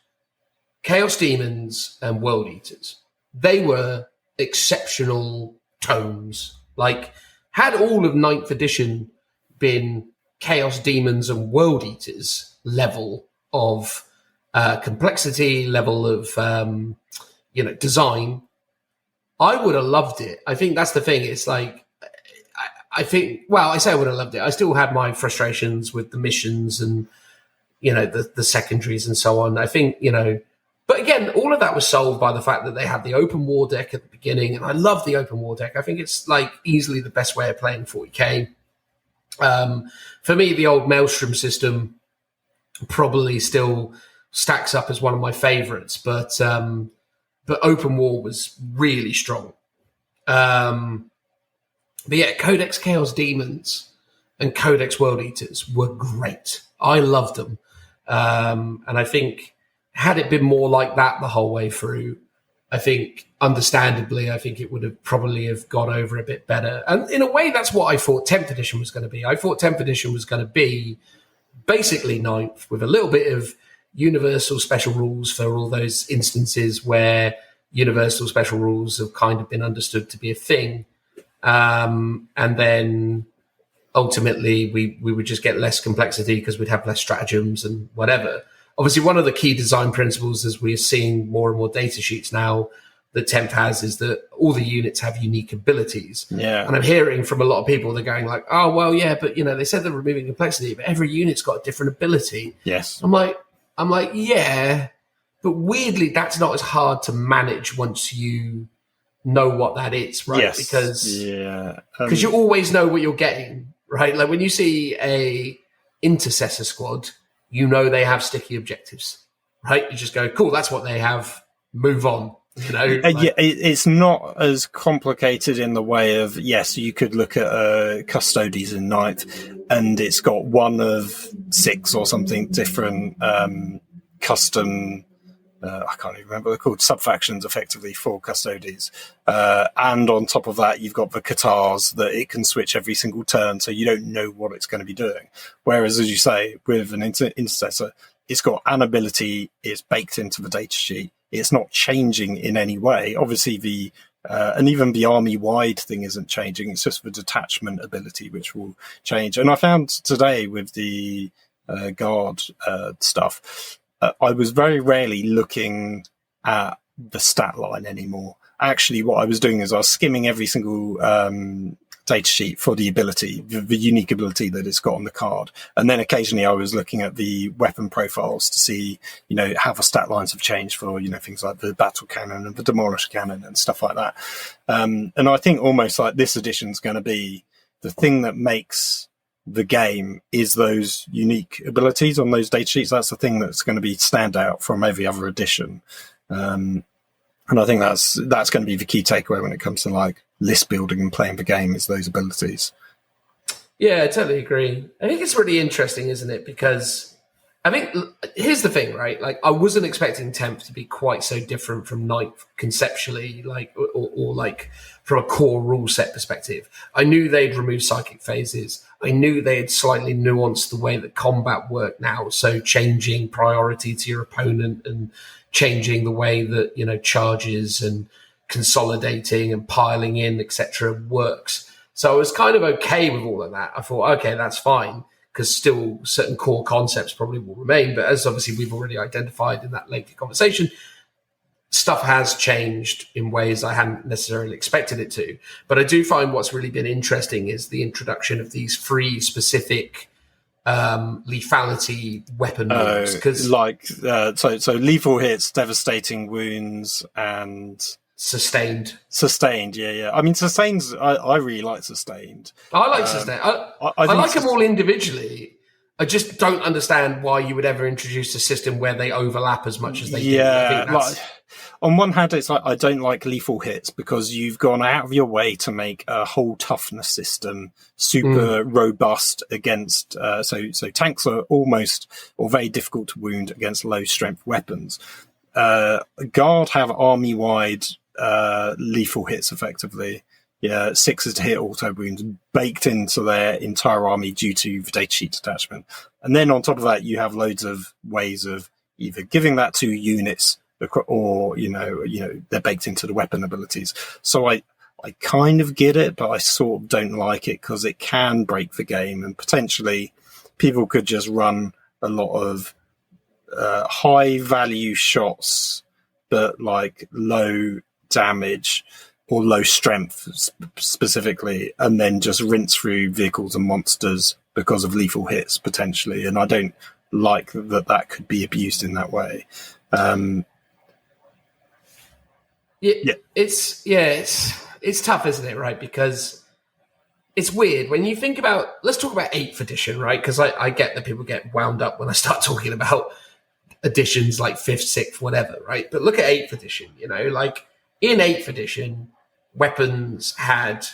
Chaos Demons and World Eaters. They were exceptional tomes. Like, had all of 9th edition been Chaos Demons and World Eaters level of complexity, level of design, I would have loved it. I think that's the thing. It's like, I say I would have loved it. I still had my frustrations with the missions and, the secondaries and so on. I think, but again, all of that was solved by the fact that they had the open war deck at the beginning. And I love the open war deck. I think it's like easily the best way of playing 40K. For me, the old Maelstrom system probably still stacks up as one of my favorites, but open war was really strong. But yeah, Codex Chaos Demons and Codex World Eaters were great. I loved them. And I think had it been more like that the whole way through, I think understandably, it would have probably have gone over a bit better. And in a way, that's what I thought 10th edition was going to be. I thought 10th edition was going to be basically 9th with a little bit of universal special rules for all those instances where universal special rules have kind of been understood to be a thing. And then ultimately we would just get less complexity because we'd have less stratagems and whatever. Obviously, one of the key design principles, as we're seeing more and more data sheets now that 10th has, is that all the units have unique abilities. Yeah. And I'm hearing from a lot of people, they're going like, oh, well, yeah, but, they said they're removing complexity, but every unit's got a different ability. Yes. I'm like, yeah, but weirdly, that's not as hard to manage once you know what that is, right? Yes. Because you always know what you're getting, right? Like when you see a intercessor squad, they have sticky objectives, right? You just go, cool, that's what they have, move on. It's not as complicated in the way of, yes, you could look at Custodes in 9th and it's got one of 6 or something different custom, I can't even remember what they're called, subfactions effectively for Custodes. And on top of that, you've got the Qatars that it can switch every single turn, so you don't know what it's going to be doing. Whereas, as you say, with an intercessor, it's got an ability, it's baked into the data sheet. It's not changing in any way. Obviously, and even the army-wide thing isn't changing. It's just the detachment ability which will change. And I found today with the guard stuff, I was very rarely looking at the stat line anymore. Actually, what I was doing is I was skimming every single data sheet for the ability, the unique ability that it's got on the card. And then occasionally I was looking at the weapon profiles to see, how the stat lines have changed for, things like the battle cannon and the demolish cannon and stuff like that. And I think almost like this edition's going to be the thing that makes the game is those unique abilities on those data sheets. That's the thing that's going to be stand out from every other edition. And I think that's going to be the key takeaway when it comes to like list building and playing the game is those abilities. Yeah, I totally agree. I think it's really interesting, isn't it? Because I think here's the thing, right? Like I wasn't expecting 10th to be quite so different from 9th conceptually, like or like from a core rule set perspective. I knew they'd remove psychic phases. I knew they had slightly nuanced the way that combat worked now, so changing priority to your opponent and changing the way that charges and consolidating and piling in, etc., works. So I was kind of okay with all of that. I thought, okay, that's fine, because still certain core concepts probably will remain. But as obviously we've already identified in that lengthy conversation, stuff has changed in ways I hadn't necessarily expected it to. But I do find what's really been interesting is the introduction of these 3 specific lethality weapon moves. So lethal hits, devastating wounds, and sustained. Yeah. I mean, sustained. I really like sustained. I like sustained. I like them all individually. I just don't understand why you would ever introduce a system where they overlap as much as they do. Yeah, on one hand, it's like I don't like lethal hits because you've gone out of your way to make a whole toughness system super robust against. So tanks are almost or very difficult to wound against low strength weapons. Guard have army wide lethal hits effectively. Yeah, 6s to hit auto wounds baked into their entire army due to the data sheet attachment. And then on top of that, you have loads of ways of either giving that to units or, they're baked into the weapon abilities. So I kind of get it, but I sort of don't like it because it can break the game and potentially people could just run a lot of high value shots, but like low damage or low strength specifically, and then just rinse through vehicles and monsters because of lethal hits potentially. And I don't like that could be abused in that way. It's tough, isn't it? Right, because it's weird when you think about. Let's talk about 8th edition, right? Because I get that people get wound up when I start talking about editions like 5th, 6th, whatever, right? But look at 8th edition. Like in 8th edition, weapons had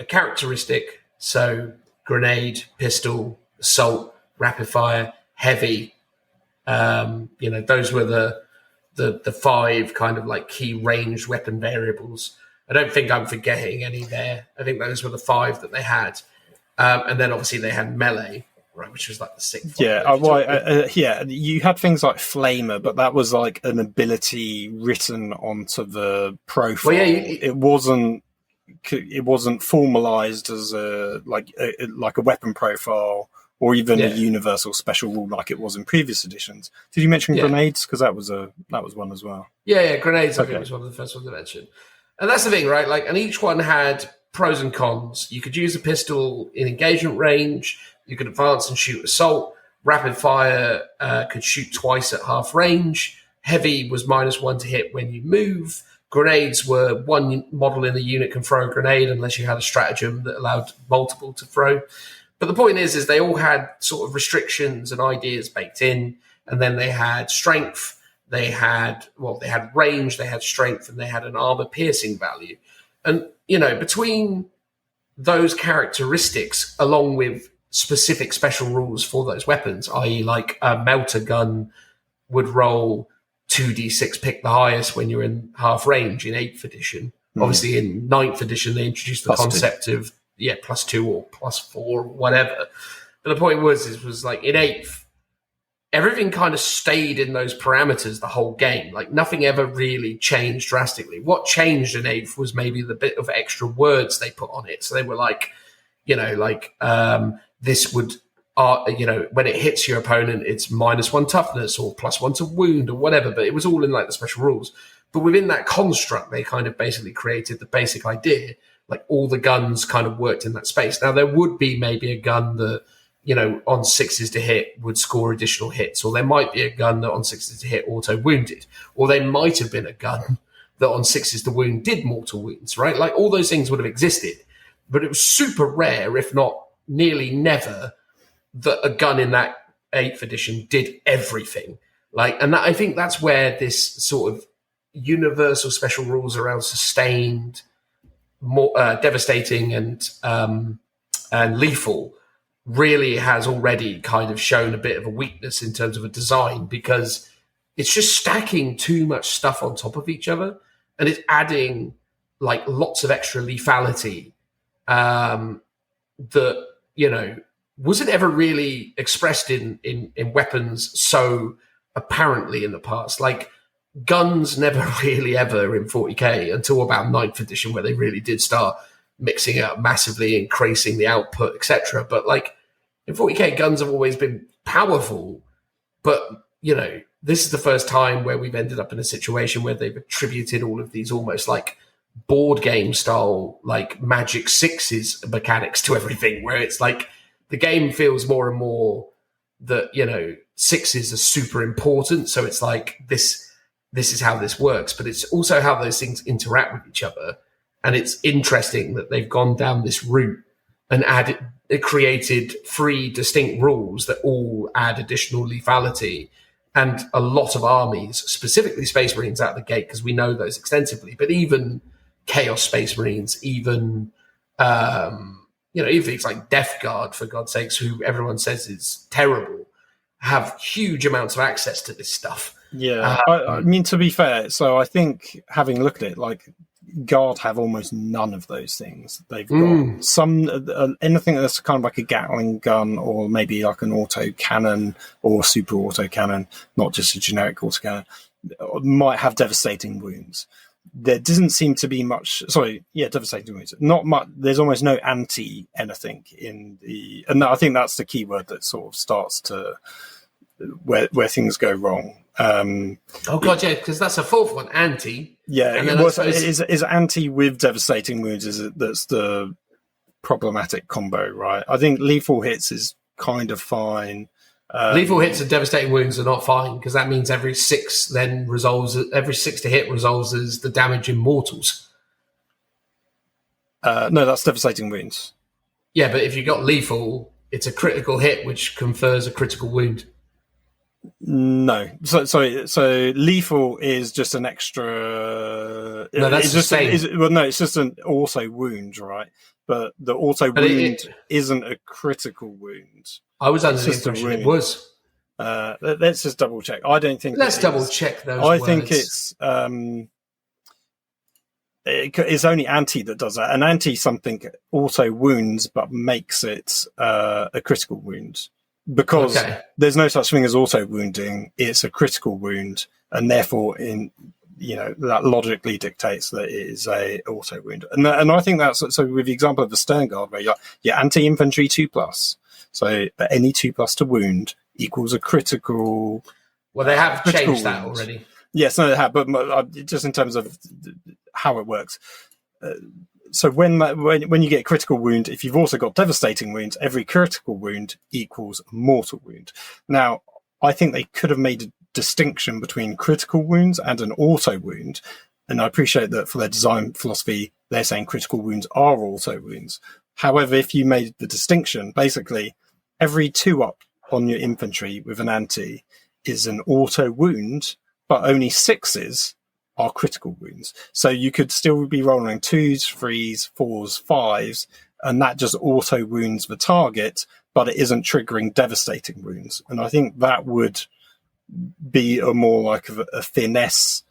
a characteristic, so grenade, pistol, assault, rapid fire, heavy. Those were the 5 kind of like key ranged weapon variables. I don't think I'm forgetting any there. I think those were the 5 that they had. And then obviously they had melee, right, which was like the 6th. Yeah, you had things like Flamer, but that was like an ability written onto the profile. Well, it wasn't formalized as a weapon profile or even a universal special rule like it was in previous editions. Did you mention grenades? Because that was one as well. Yeah, grenades. I think was one of the first ones I mentioned. And that's the thing, right? Like, and each one had pros and cons. You could use a pistol in engagement range. You could advance and shoot assault. Rapid fire could shoot twice at half range. Heavy was -1 to hit when you move. Grenades were one model in the unit can throw a grenade unless you had a stratagem that allowed multiple to throw. But the point is they all had sort of restrictions and ideas baked in. And then they had strength. They had range, they had strength, and they had an armor piercing value. And, between those characteristics, along with specific special rules for those weapons, i.e. like a melter gun would roll 2d6, pick the highest when you're in half range in 8th edition. Obviously in 9th edition, they introduced the concept of +2 or +4 or whatever. But the point was like in 8th, everything kind of stayed in those parameters the whole game. Like nothing ever really changed drastically. What changed in 8th was maybe the bit of extra words they put on it. So they were like, this would, when it hits your opponent, it's -1 toughness or +1 to wound or whatever. But it was all in like the special rules. But within that construct, they kind of basically created the basic idea. Like all the guns kind of worked in that space. Now there would be maybe a gun that, on 6s to hit would score additional hits, or there might be a gun that on 6s to hit auto wounded, or there might have been a gun that on 6s to wound did mortal wounds, right? Like all those things would have existed, but it was super rare, if not nearly never, that a gun in that 8th edition did everything. Like, and I think that's where this sort of universal special rules around sustained, more devastating and lethal really has already kind of shown a bit of a weakness in terms of a design, because it's just stacking too much stuff on top of each other, and it's adding like lots of extra lethality that wasn't ever really expressed in weapons so apparently in the past. Like guns never really ever in 40k until about 9th edition, where they really did start mixing it up massively, increasing the output, etc. But like in 40k, guns have always been powerful. But, this is the first time where we've ended up in a situation where they've attributed all of these almost like board game style, like Magic 6's mechanics to everything, where it's like the game feels more and more that, 6s are super important. So it's like this is how this works, but it's also how those things interact with each other. And it's interesting that they've gone down this route and created 3 distinct rules that all add additional lethality, and a lot of armies, specifically Space Marines out of the gate, because we know those extensively, but even Chaos Space Marines, even things like Death Guard, for God's sakes, who everyone says is terrible, have huge amounts of access to this stuff. Yeah, I mean, to be fair, so I think having looked at it, like Guard have almost none of those things. They've got some anything that's kind of like a Gatling gun, or maybe like an auto cannon or super auto cannon, not just a generic auto cannon, might have devastating wounds. there doesn't seem to be much. Sorry, yeah, devastating wounds. Not much. There's almost no anti anything in the, and I think that's the key word that sort of starts to where things go wrong. Oh god, yeah, because that's a fourth one, anti. Yeah, and then is anti with devastating wounds? That's the problematic combo, right? I think lethal hits is kind of fine. Lethal hits and devastating wounds are not fine because that means every 6 to hit resolves as the damage in mortals. No, that's devastating wounds. Yeah, but if you got lethal, it's a critical hit which confers a critical wound. No, so lethal is just an extra. No, that's it's just the same. it's just an auto wound, right? But the auto wound isn't a critical wound. I was under the impression it was. Let's just double check. I don't think. Let's double check those. I think it's it's only anti that does that. An anti something auto wounds, but makes it a critical wound. Because there's no such thing as auto wounding, it's a critical wound, and therefore, that logically dictates that it is a auto wound. And I think that's so. With the example of the Stern Guard, where you're anti-infantry 2+, so any 2+ to wound equals a critical. Well, they have changed that already. Yes, no, they have, but just in terms of how it works. So when you get a critical wound, if you've also got devastating wounds, every critical wound equals a mortal wound. Now, I think they could have made a distinction between critical wounds and an auto wound. And I appreciate that for their design philosophy, they're saying critical wounds are auto wounds. However, if you made the distinction, basically every 2+ on your infantry with an anti is an auto wound, but only 6s are critical wounds. So you could still be rolling 2s, 3s, 4s, 5s, and that just auto wounds the target, but it isn't triggering devastating wounds. And I think that would be a more like a finesse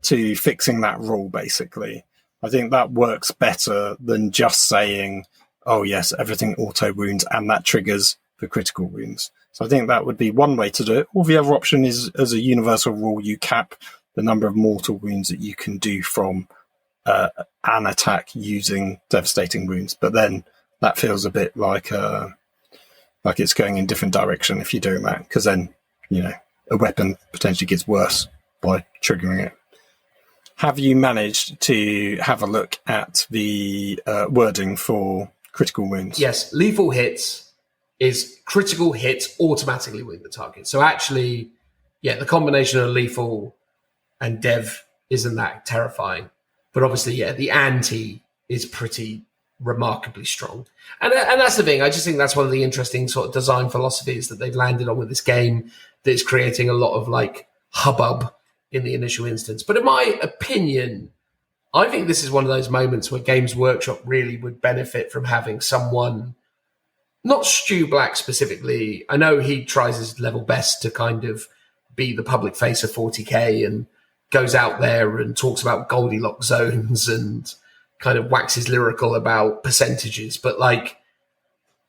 to fixing that rule, basically. I think that works better than just saying, oh yes, everything auto wounds, and that triggers the critical wounds. So I think that would be one way to do it. Or the other option is, as a universal rule, you cap the number of mortal wounds that you can do from an attack using devastating wounds. But then that feels a bit like it's going in a different direction if you're doing that, because then, a weapon potentially gets worse by triggering it. Have you managed to have a look at the wording for critical wounds? Yes, lethal hits is critical hits automatically wound the target. So actually, the combination of lethal and dev isn't that terrifying. But obviously, the anti is pretty remarkably strong. And that's the thing. I just think that's one of the interesting sort of design philosophies that they've landed on with this game that is creating a lot of hubbub in the initial instance. But in my opinion, I think this is one of those moments where Games Workshop really would benefit from having someone, not Stu Black specifically. I know he tries his level best to kind of be the public face of 40K and goes out there and talks about Goldilocks zones and kind of waxes lyrical about percentages. But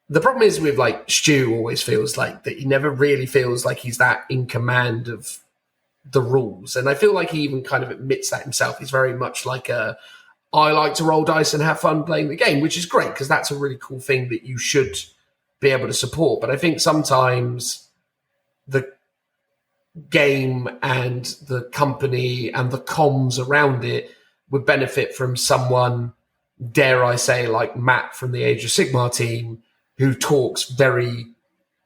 the problem is with Stu always feels like that he never really feels like he's that in command of the rules. And I feel like he even kind of admits that himself. He's very much I like to roll dice and have fun playing the game, which is great because that's a really cool thing that you should be able to support. But I think sometimes the game and the company and the comms around it would benefit from someone, dare I say, like Matt from the Age of Sigmar team, who talks very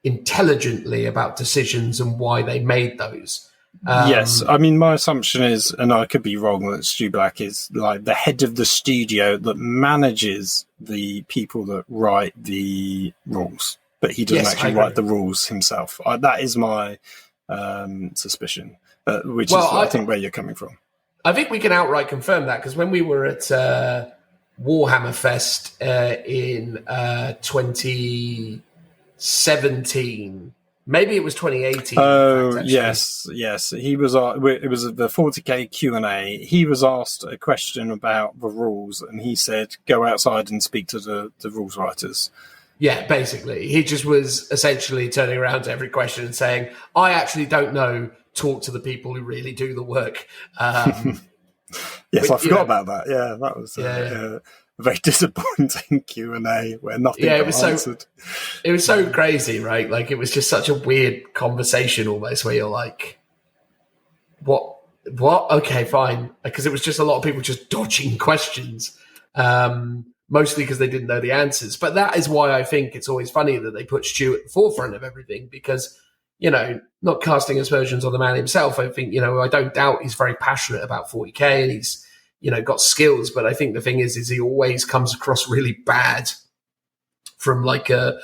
intelligently about decisions and why they made those. Yes, I mean, my assumption is, and I could be wrong, that Stu Black is the head of the studio that manages the people that write the rules, but he doesn't actually write the rules himself. That is my suspicion, which is, I think, where you're coming from. I think we can outright confirm that because when we were at Warhammer Fest in 2017, maybe it was 2018. Oh, yes. He was. It was the 40K Q&A. He was asked a question about the rules, and he said, "Go outside and speak to the rules writers." Yeah, basically. He just was essentially turning around to every question and saying, I actually don't know, talk to the people who really do the work. Yes, I you forgot know, about that. Yeah, that was Yeah. a very disappointing Q&A where nothing Yeah, got answered. it was so crazy, right? Like, it was just such a weird conversation almost, where you're like, what? Okay, fine. Because it was just a lot of people just dodging questions, mostly because they didn't know the answers. But that is why I think it's always funny that they put Stu at the forefront of everything, because, not casting aspersions on the man himself, I think, I don't doubt he's very passionate about 40K, and he's, got skills. But I think the thing is he always comes across really bad from like a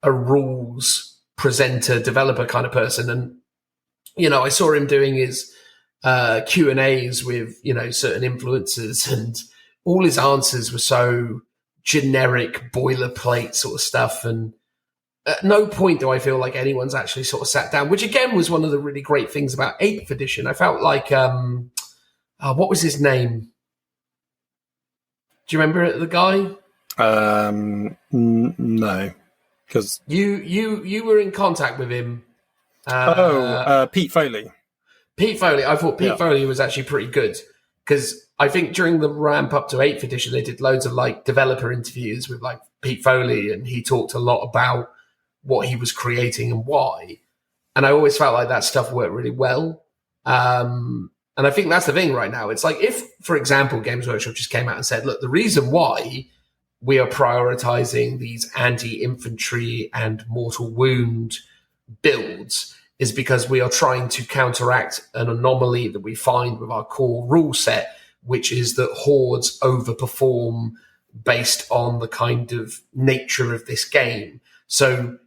rules presenter, developer kind of person. And, I saw him doing his Q&As with, certain influencers, and all his answers were so generic boilerplate sort of stuff. And at no point do I feel like anyone's actually sort of sat down, which again was one of the really great things about 8th edition. I felt like, what was his name? Do you remember the guy? No, because you were in contact with him. Pete Foley. Pete Foley. I thought Pete Foley was actually pretty good, because I think during the ramp up to 8th edition, they did loads of like developer interviews with like Pete Foley, and he talked a lot about what he was creating and why. And I always felt like that stuff worked really well. And I think that's the thing right now. It's like, if, for example, Games Workshop just came out and said, look, the reason why we are prioritizing these anti-infantry and mortal wound builds is because we are trying to counteract an anomaly that we find with our core rule set, which is that hordes overperform based on the kind of nature of this game. So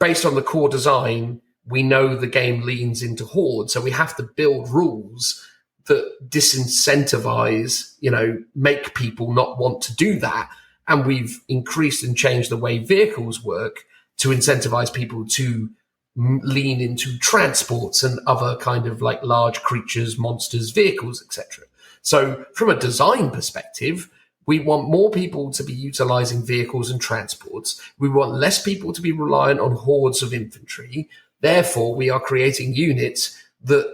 based on the core design, we know the game leans into hordes, so we have to build rules that disincentivize, make people not want to do that. And we've increased and changed the way vehicles work to incentivize people to lean into transports and other kind of like large creatures, monsters, vehicles, etc. So from a design perspective, we want more people to be utilizing vehicles and transports. We want less people to be reliant on hordes of infantry. Therefore, we are creating units that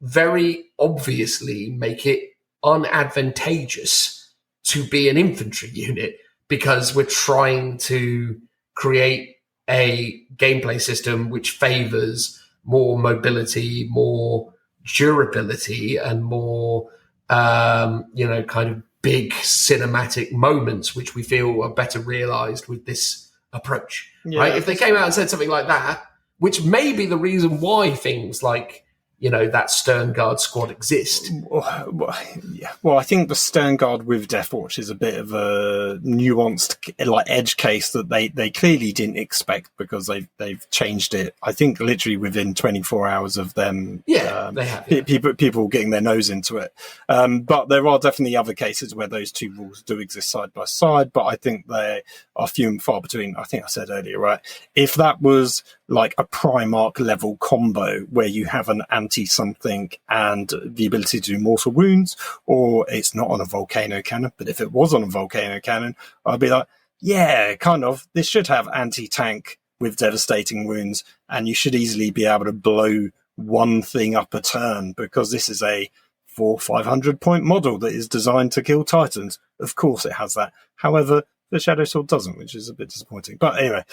very obviously make it unadvantageous to be an infantry unit, because we're trying to create a gameplay system which favors more mobility, more durability, and more, kind of big cinematic moments, which we feel are better realized with this approach. Right? If they came out and said something like that, which may be the reason why things like, that Stern Guard squad exist. Well, I think the Stern Guard with Death Watch is a bit of a nuanced edge case that they clearly didn't expect, because they've changed it. I think literally within 24 hours of them. They have. Yeah. People getting their nose into it. But there are definitely other cases where those two rules do exist side by side, but I think they are few and far between. I think I said earlier, right? If that was like a Primarch level combo where you have an anti-something and the ability to do mortal wounds, or it's not on a volcano cannon, but if it was on a volcano cannon, I'd be like, yeah, kind of, this should have anti-tank with devastating wounds, and you should easily be able to blow one thing up a turn, because this is a 400-500 point model that is designed to kill Titans. Of course it has that. However, the Shadow Sword doesn't, which is a bit disappointing. But anyway,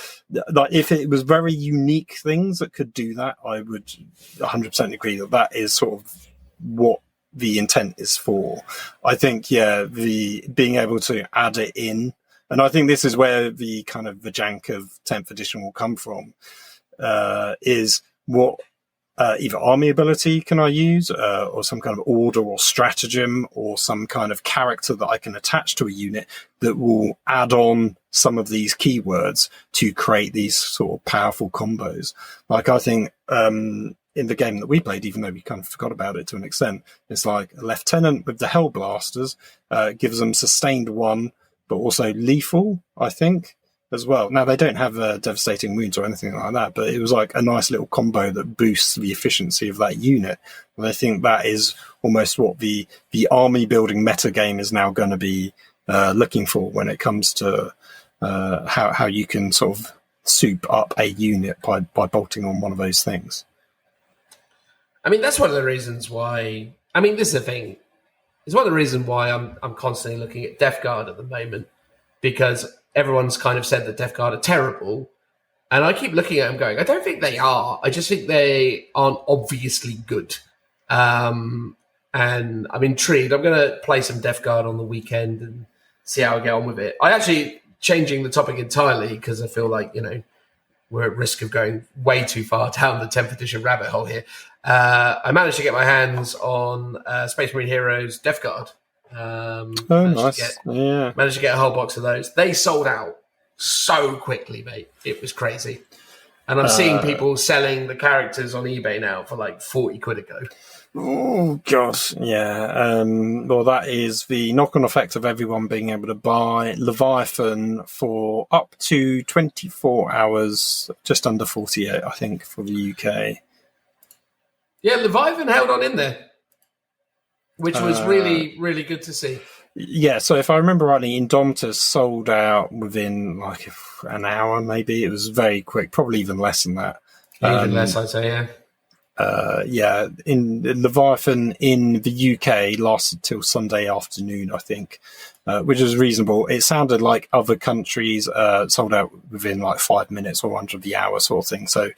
like, if it was very unique things that could do that, I would 100% agree that that is sort of what the intent is for. I think, the being able to add it in, and I think this is where the kind of the jank of 10th edition will come from, is what either army ability can I use, or some kind of order or stratagem, or some kind of character that I can attach to a unit that will add on some of these keywords to create these sort of powerful combos. Like, I think in the game that we played, even though we kind of forgot about it to an extent, it's like a lieutenant with the Hellblasters gives them sustained 1, but also lethal, I think, as well. Now, they don't have devastating wounds or anything like that, but it was like a nice little combo that boosts the efficiency of that unit. And I think that is almost what the army building meta game is now going to be looking for when it comes to how you can sort of soup up a unit by bolting on one of those things. I mean, that's one of the reasons why... I mean, this is the thing. It's one of the reasons why I'm constantly looking at Death Guard at the moment, because everyone's kind of said that Death Guard are terrible. And I keep looking at them going, I don't think they are. I just think they aren't obviously good. And I'm intrigued. I'm going to play some Death Guard on the weekend and see how I get on with it. I actually, changing the topic entirely, because I feel like, we're at risk of going way too far down the 10th edition rabbit hole here. I managed to get my hands on Space Marine Heroes Death Guard. Nice. Managed to get a whole box of those. They sold out so quickly, mate. It was crazy. And I'm seeing people selling the characters on eBay now for like 40 quid a go. Oh, gosh. Yeah. Well, that is the knock-on effect of everyone being able to buy Leviathan for up to 24 hours, just under 48, I think, for the UK. Yeah, Leviathan held on in there, which was really, really good to see. Yeah, so if I remember rightly, Indomitus sold out within like an hour, maybe. It was very quick, probably even less than that. Even less, I'd say, yeah. In Leviathan in the UK lasted till Sunday afternoon, I think, which is reasonable. It sounded like other countries sold out within like 5 minutes or under the hour sort of thing. So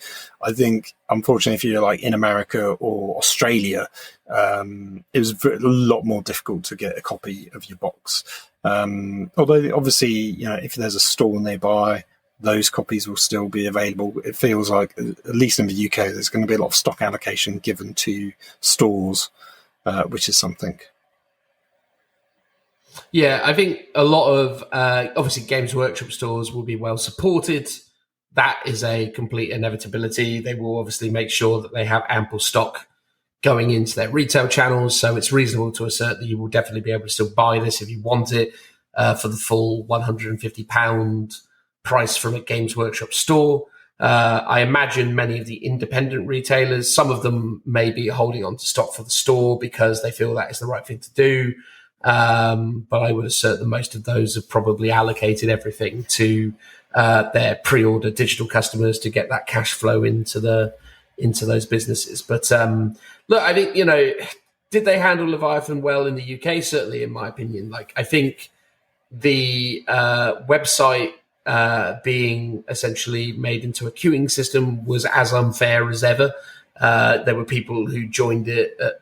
I think, unfortunately, if you're like in America or Australia, it was a lot more difficult to get a copy of your box. Although obviously, if there's a store nearby, those copies will still be available. It feels like, at least in the UK, there's going to be a lot of stock allocation given to stores, which is something. Yeah, I think a lot of, obviously, Games Workshop stores will be well supported. That is a complete inevitability. They will obviously make sure that they have ample stock going into their retail channels. So it's reasonable to assert that you will definitely be able to still buy this if you want it for the full £150 price from a Games Workshop store. I imagine many of the independent retailers, some of them may be holding on to stock for the store because they feel that is the right thing to do. But I would assert that most of those have probably allocated everything to their pre-order digital customers to get that cash flow into those businesses. But look, I think, did they handle Leviathan well in the UK? Certainly, in my opinion. Like, I think the website being essentially made into a queuing system was as unfair as ever. There were people who joined it at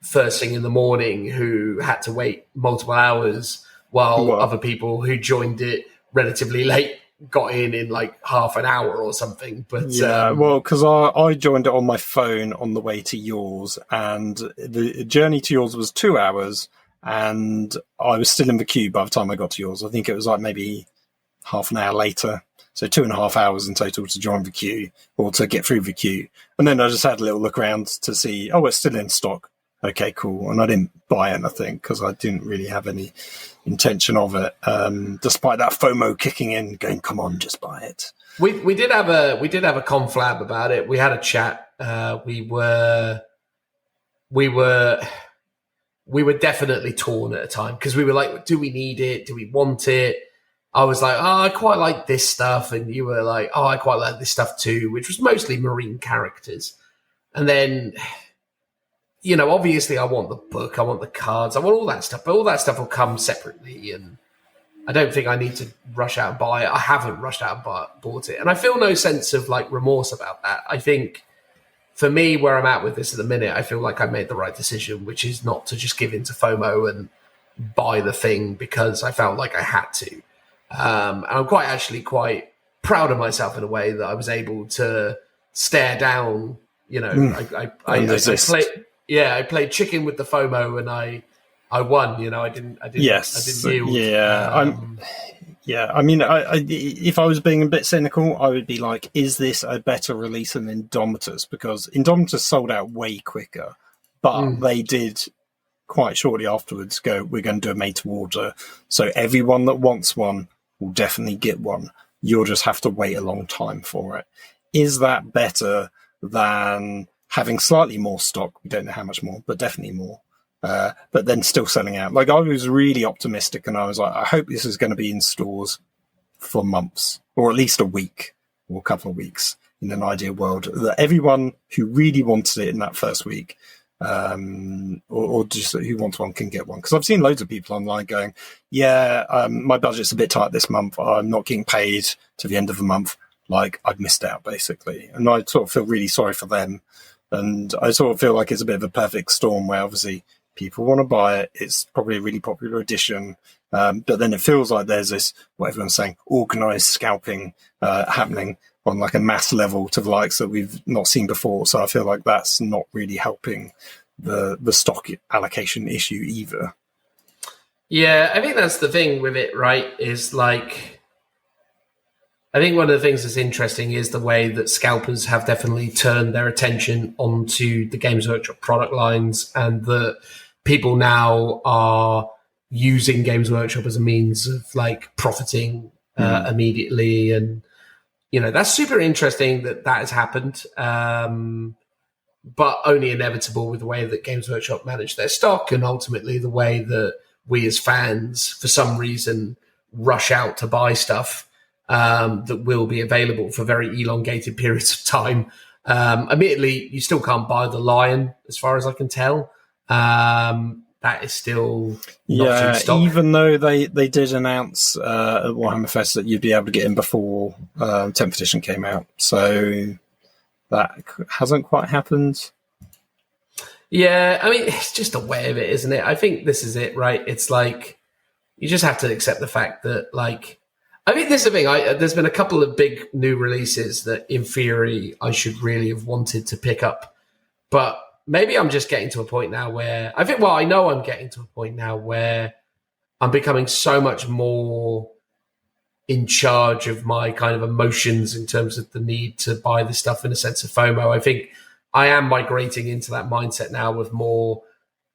first thing in the morning who had to wait multiple hours, while other people who joined it relatively late got in like half an hour or something. But yeah, well, because I joined it on my phone on the way to yours, and the journey to yours was 2 hours, and I was still in the queue by the time I got to yours. I think it was like maybe half an hour later. So 2.5 hours in total to join the queue or to get through the queue. And then I just had a little look around to see, it's still in stock. Okay, cool. And I didn't buy anything because I didn't really have any intention of it. Despite that FOMO kicking in, going, come on, just buy it. We did have a conflab about it. We had a chat. We were definitely torn at a time because we were like, do we need it? Do we want it? I was like, I quite like this stuff. And you were like, I quite like this stuff too, which was mostly Marine characters. And then, obviously I want the book, I want the cards, I want all that stuff, but all that stuff will come separately. And I don't think I need to rush out and buy it. I haven't rushed out and bought it. And I feel no sense of like remorse about that. I think for me, where I'm at with this at the minute, I feel like I made the right decision, which is not to just give in to FOMO and buy the thing because I felt like I had to. And I'm quite proud of myself in a way that I was able to stare down, I played chicken with the FOMO and I won, I didn't yield. Yeah. I mean, if I was being a bit cynical, I would be like, is this a better release than Indomitus? Because Indomitus sold out way quicker, but they did quite shortly afterwards go, we're going to do a made to order. So everyone that wants one will definitely get one. You'll just have to wait a long time for it. Is that better than having slightly more stock? We don't know how much more, but definitely more. But then still selling out. Like, I was really optimistic and I was like, I hope this is going to be in stores for months or at least a week or a couple of weeks in an ideal world, that everyone who really wanted it in that first week or just who wants one can get one. Because I've seen loads of people online going, my budget's a bit tight this month. I'm not getting paid to the end of the month. Like, I've missed out, basically. And I sort of feel really sorry for them. And I sort of feel like it's a bit of a perfect storm where obviously people want to buy it. It's probably a really popular edition. But then it feels like there's this, what everyone's saying, organised scalping happening on like a mass level to the likes that we've not seen before. So I feel like that's not really helping the stock allocation issue either. Yeah, I think that's the thing with it, right? Is like, I think one of the things that's interesting is the way that scalpers have definitely turned their attention onto the Games Workshop product lines, and that people now are using Games Workshop as a means of like profiting immediately. And, you know, that's super interesting that has happened, but only inevitable with the way that Games Workshop manage their stock, and ultimately the way that we as fans, for some reason, rush out to buy stuff that will be available for very elongated periods of time. Admittedly, you still can't buy the Lion, as far as I can tell. That is still not in stock. Even though they did announce at Warhammer Fest that you'd be able to get in before 10th edition came out. So that hasn't quite happened. Yeah, I mean, it's just a way of it, isn't it? I think this is it, right? It's like, you just have to accept the fact that, like, I think this is the thing. There's been a couple of big new releases that, in theory, I should really have wanted to pick up. But maybe I'm just getting to a point now where I know I'm getting to a point now where I'm becoming so much more in charge of my kind of emotions in terms of the need to buy this stuff in a sense of FOMO. I think I am migrating into that mindset now of more,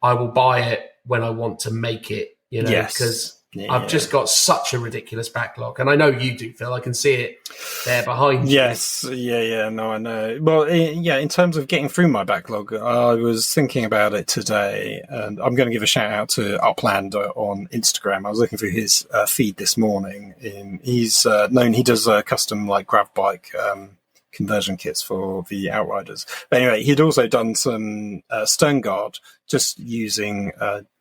I will buy it when I want to make it, you know, because I've just got such a ridiculous backlog. And I know you do, Phil. I can see it there behind you. Yes. Yeah. No, I know. Well, in terms of getting through my backlog, I was thinking about it today, and I'm going to give a shout out to Uplander on Instagram. I was looking through his feed this morning. He's known, he does custom like grav bike conversion kits for the Outriders. But anyway, he'd also done some Stern Guard just using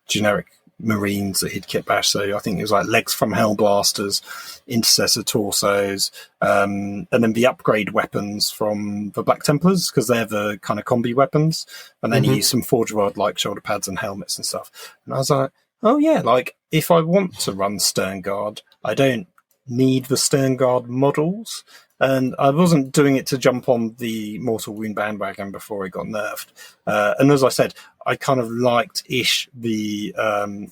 generic Marines that he'd kit bash. So I think it was like legs from Hellblasters, intercessor torsos, and then the upgrade weapons from the Black Templars, because they're the kind of combi weapons. And then he used some Forge World like shoulder pads and helmets and stuff. And I was like, oh yeah, like if I want to run Stern Guard, I don't need the Stern Guard models. And I wasn't doing it to jump on the Mortal Wound bandwagon before it got nerfed. And as I said, I kind of liked-ish the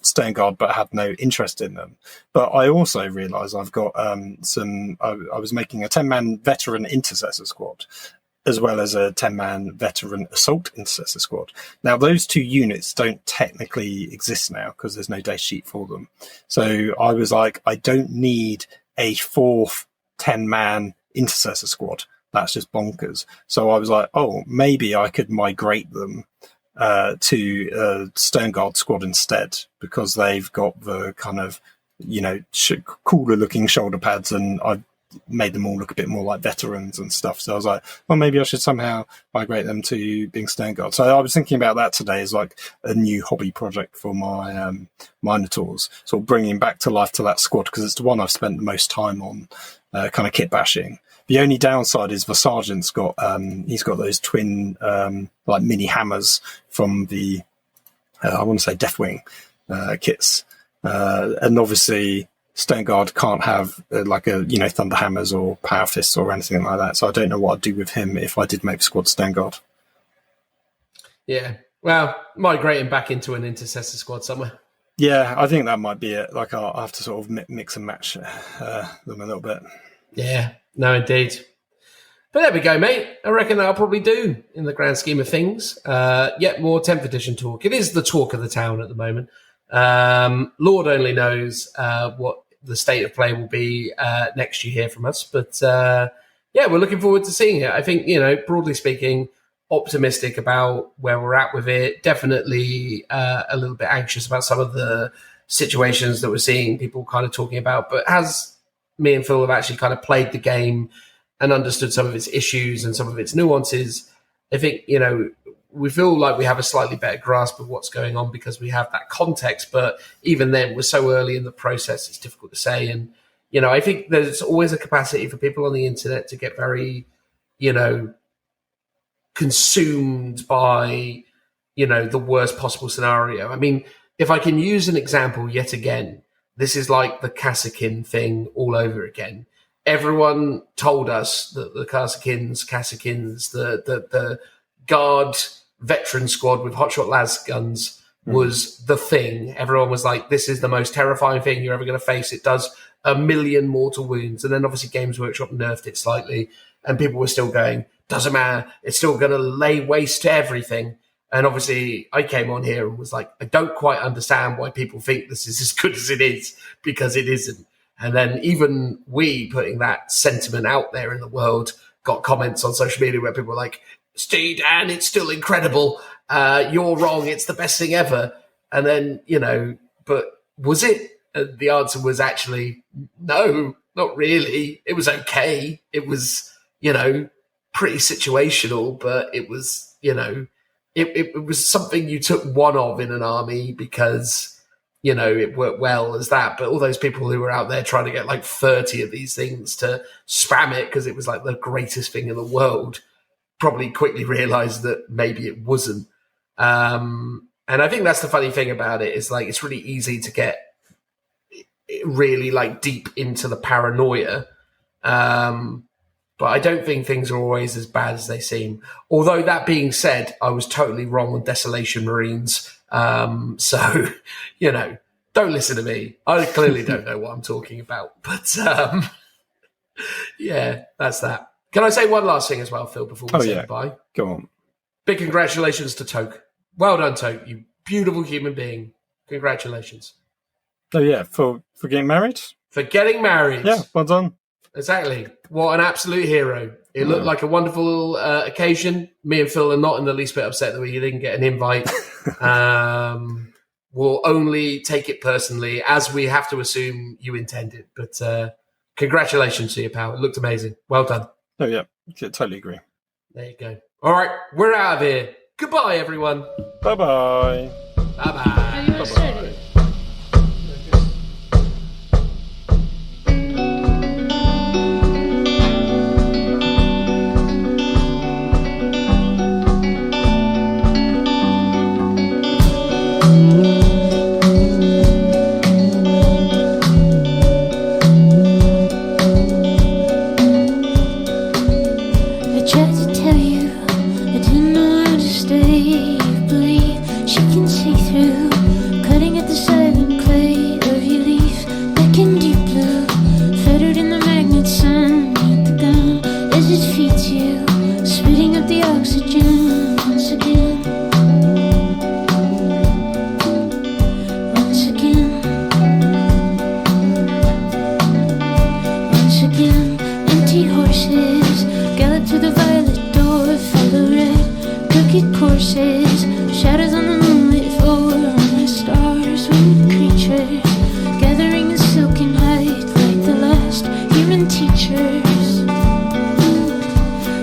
Stern Guard, but had no interest in them. But I also realised I've got I was making a 10-man veteran intercessor squad, as well as a 10-man veteran assault intercessor squad. Now, those two units don't technically exist now because there's no data sheet for them. So I was like, I don't need a fourth 10-man intercessor squad. That's just bonkers. So I was like, oh, maybe I could migrate them to Stern Guard squad instead, because they've got the kind of, you know, cooler looking shoulder pads, and I've made them all look a bit more like veterans and stuff. So I was like, well, maybe I should somehow migrate them to being Stern Guard. So I was thinking about that today as like a new hobby project for my Minotaurs, sort of bringing back to life to that squad, because it's the one I've spent the most time on kind of kit bashing. The only downside is the sergeant's got he's got those twin like mini hammers from the I want to say Deathwing kits, and obviously Stern Guard can't have like a, you know, Thunder Hammers or Power Fists or anything like that. So I don't know what I'd do with him if I did make the squad Stern Guard. Yeah, well, migrating back into an intercessor squad somewhere. Yeah, I think that might be it. Like I'll have to sort of mix and match them a little bit. Yeah, no, indeed. But there we go, mate. I reckon that'll probably do in the grand scheme of things. Yet more 10th edition talk. It is the talk of the town at the moment. Lord only knows what the state of play will be next you hear from us. But yeah, we're looking forward to seeing it. I think, you know, broadly speaking, optimistic about where we're at with it. Definitely a little bit anxious about some of the situations that we're seeing people kind of talking about. But as me and Phil have actually kind of played the game and understood some of its issues and some of its nuances, I think, you know, we feel like we have a slightly better grasp of what's going on because we have that context. But even then, we're so early in the process, it's difficult to say. And, I think there's always a capacity for people on the internet to get very, consumed by, the worst possible scenario. I mean, if I can use an example yet again, this is like the Kassakin thing all over again. Everyone told us that the Kassakins, the Guard veteran squad with hotshot las guns was the thing. Everyone was like, this is the most terrifying thing you're ever going to face. It does 1 million mortal wounds. And then obviously Games Workshop nerfed it slightly, and people were still going, doesn't matter, it's still going to lay waste to everything. And obviously I came on here and was like, I don't quite understand why people think this is as good as it is, because it isn't. And then even we putting that sentiment out there in the world got comments on social media where people were like, Steve, Dan, it's still incredible. You're wrong. It's the best thing ever. And then, but was it? The answer was actually no, not really. It was okay. It was, pretty situational, but it was, it was something you took one of in an army because, it worked well as that. But all those people who were out there trying to get like 30 of these things to spam it because it was like the greatest thing in the world probably quickly realized that maybe it wasn't. And I think that's the funny thing about it is like, it's really easy to get really like deep into the paranoia. But I don't think things are always as bad as they seem. Although that being said, I was totally wrong on Desolation Marines. So, don't listen to me. I clearly don't know what I'm talking about. But yeah, that's that. Can I say one last thing as well, Phil, before we say goodbye? Go on. Big congratulations to Toke. Well done, Toke. You beautiful human being. Congratulations. Oh, yeah, for getting married? For getting married. Yeah, well done. Exactly. What an absolute hero. It looked like a wonderful occasion. Me and Phil are not in the least bit upset that we didn't get an invite. We'll only take it personally, as we have to assume you intended. But congratulations to you, pal. It looked amazing. Well done. Oh, yeah, totally agree. There you go. All right, we're out of here. Goodbye, everyone. Bye-bye. Bye-bye. Bye-bye.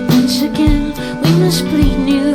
Once again, we must bleed new.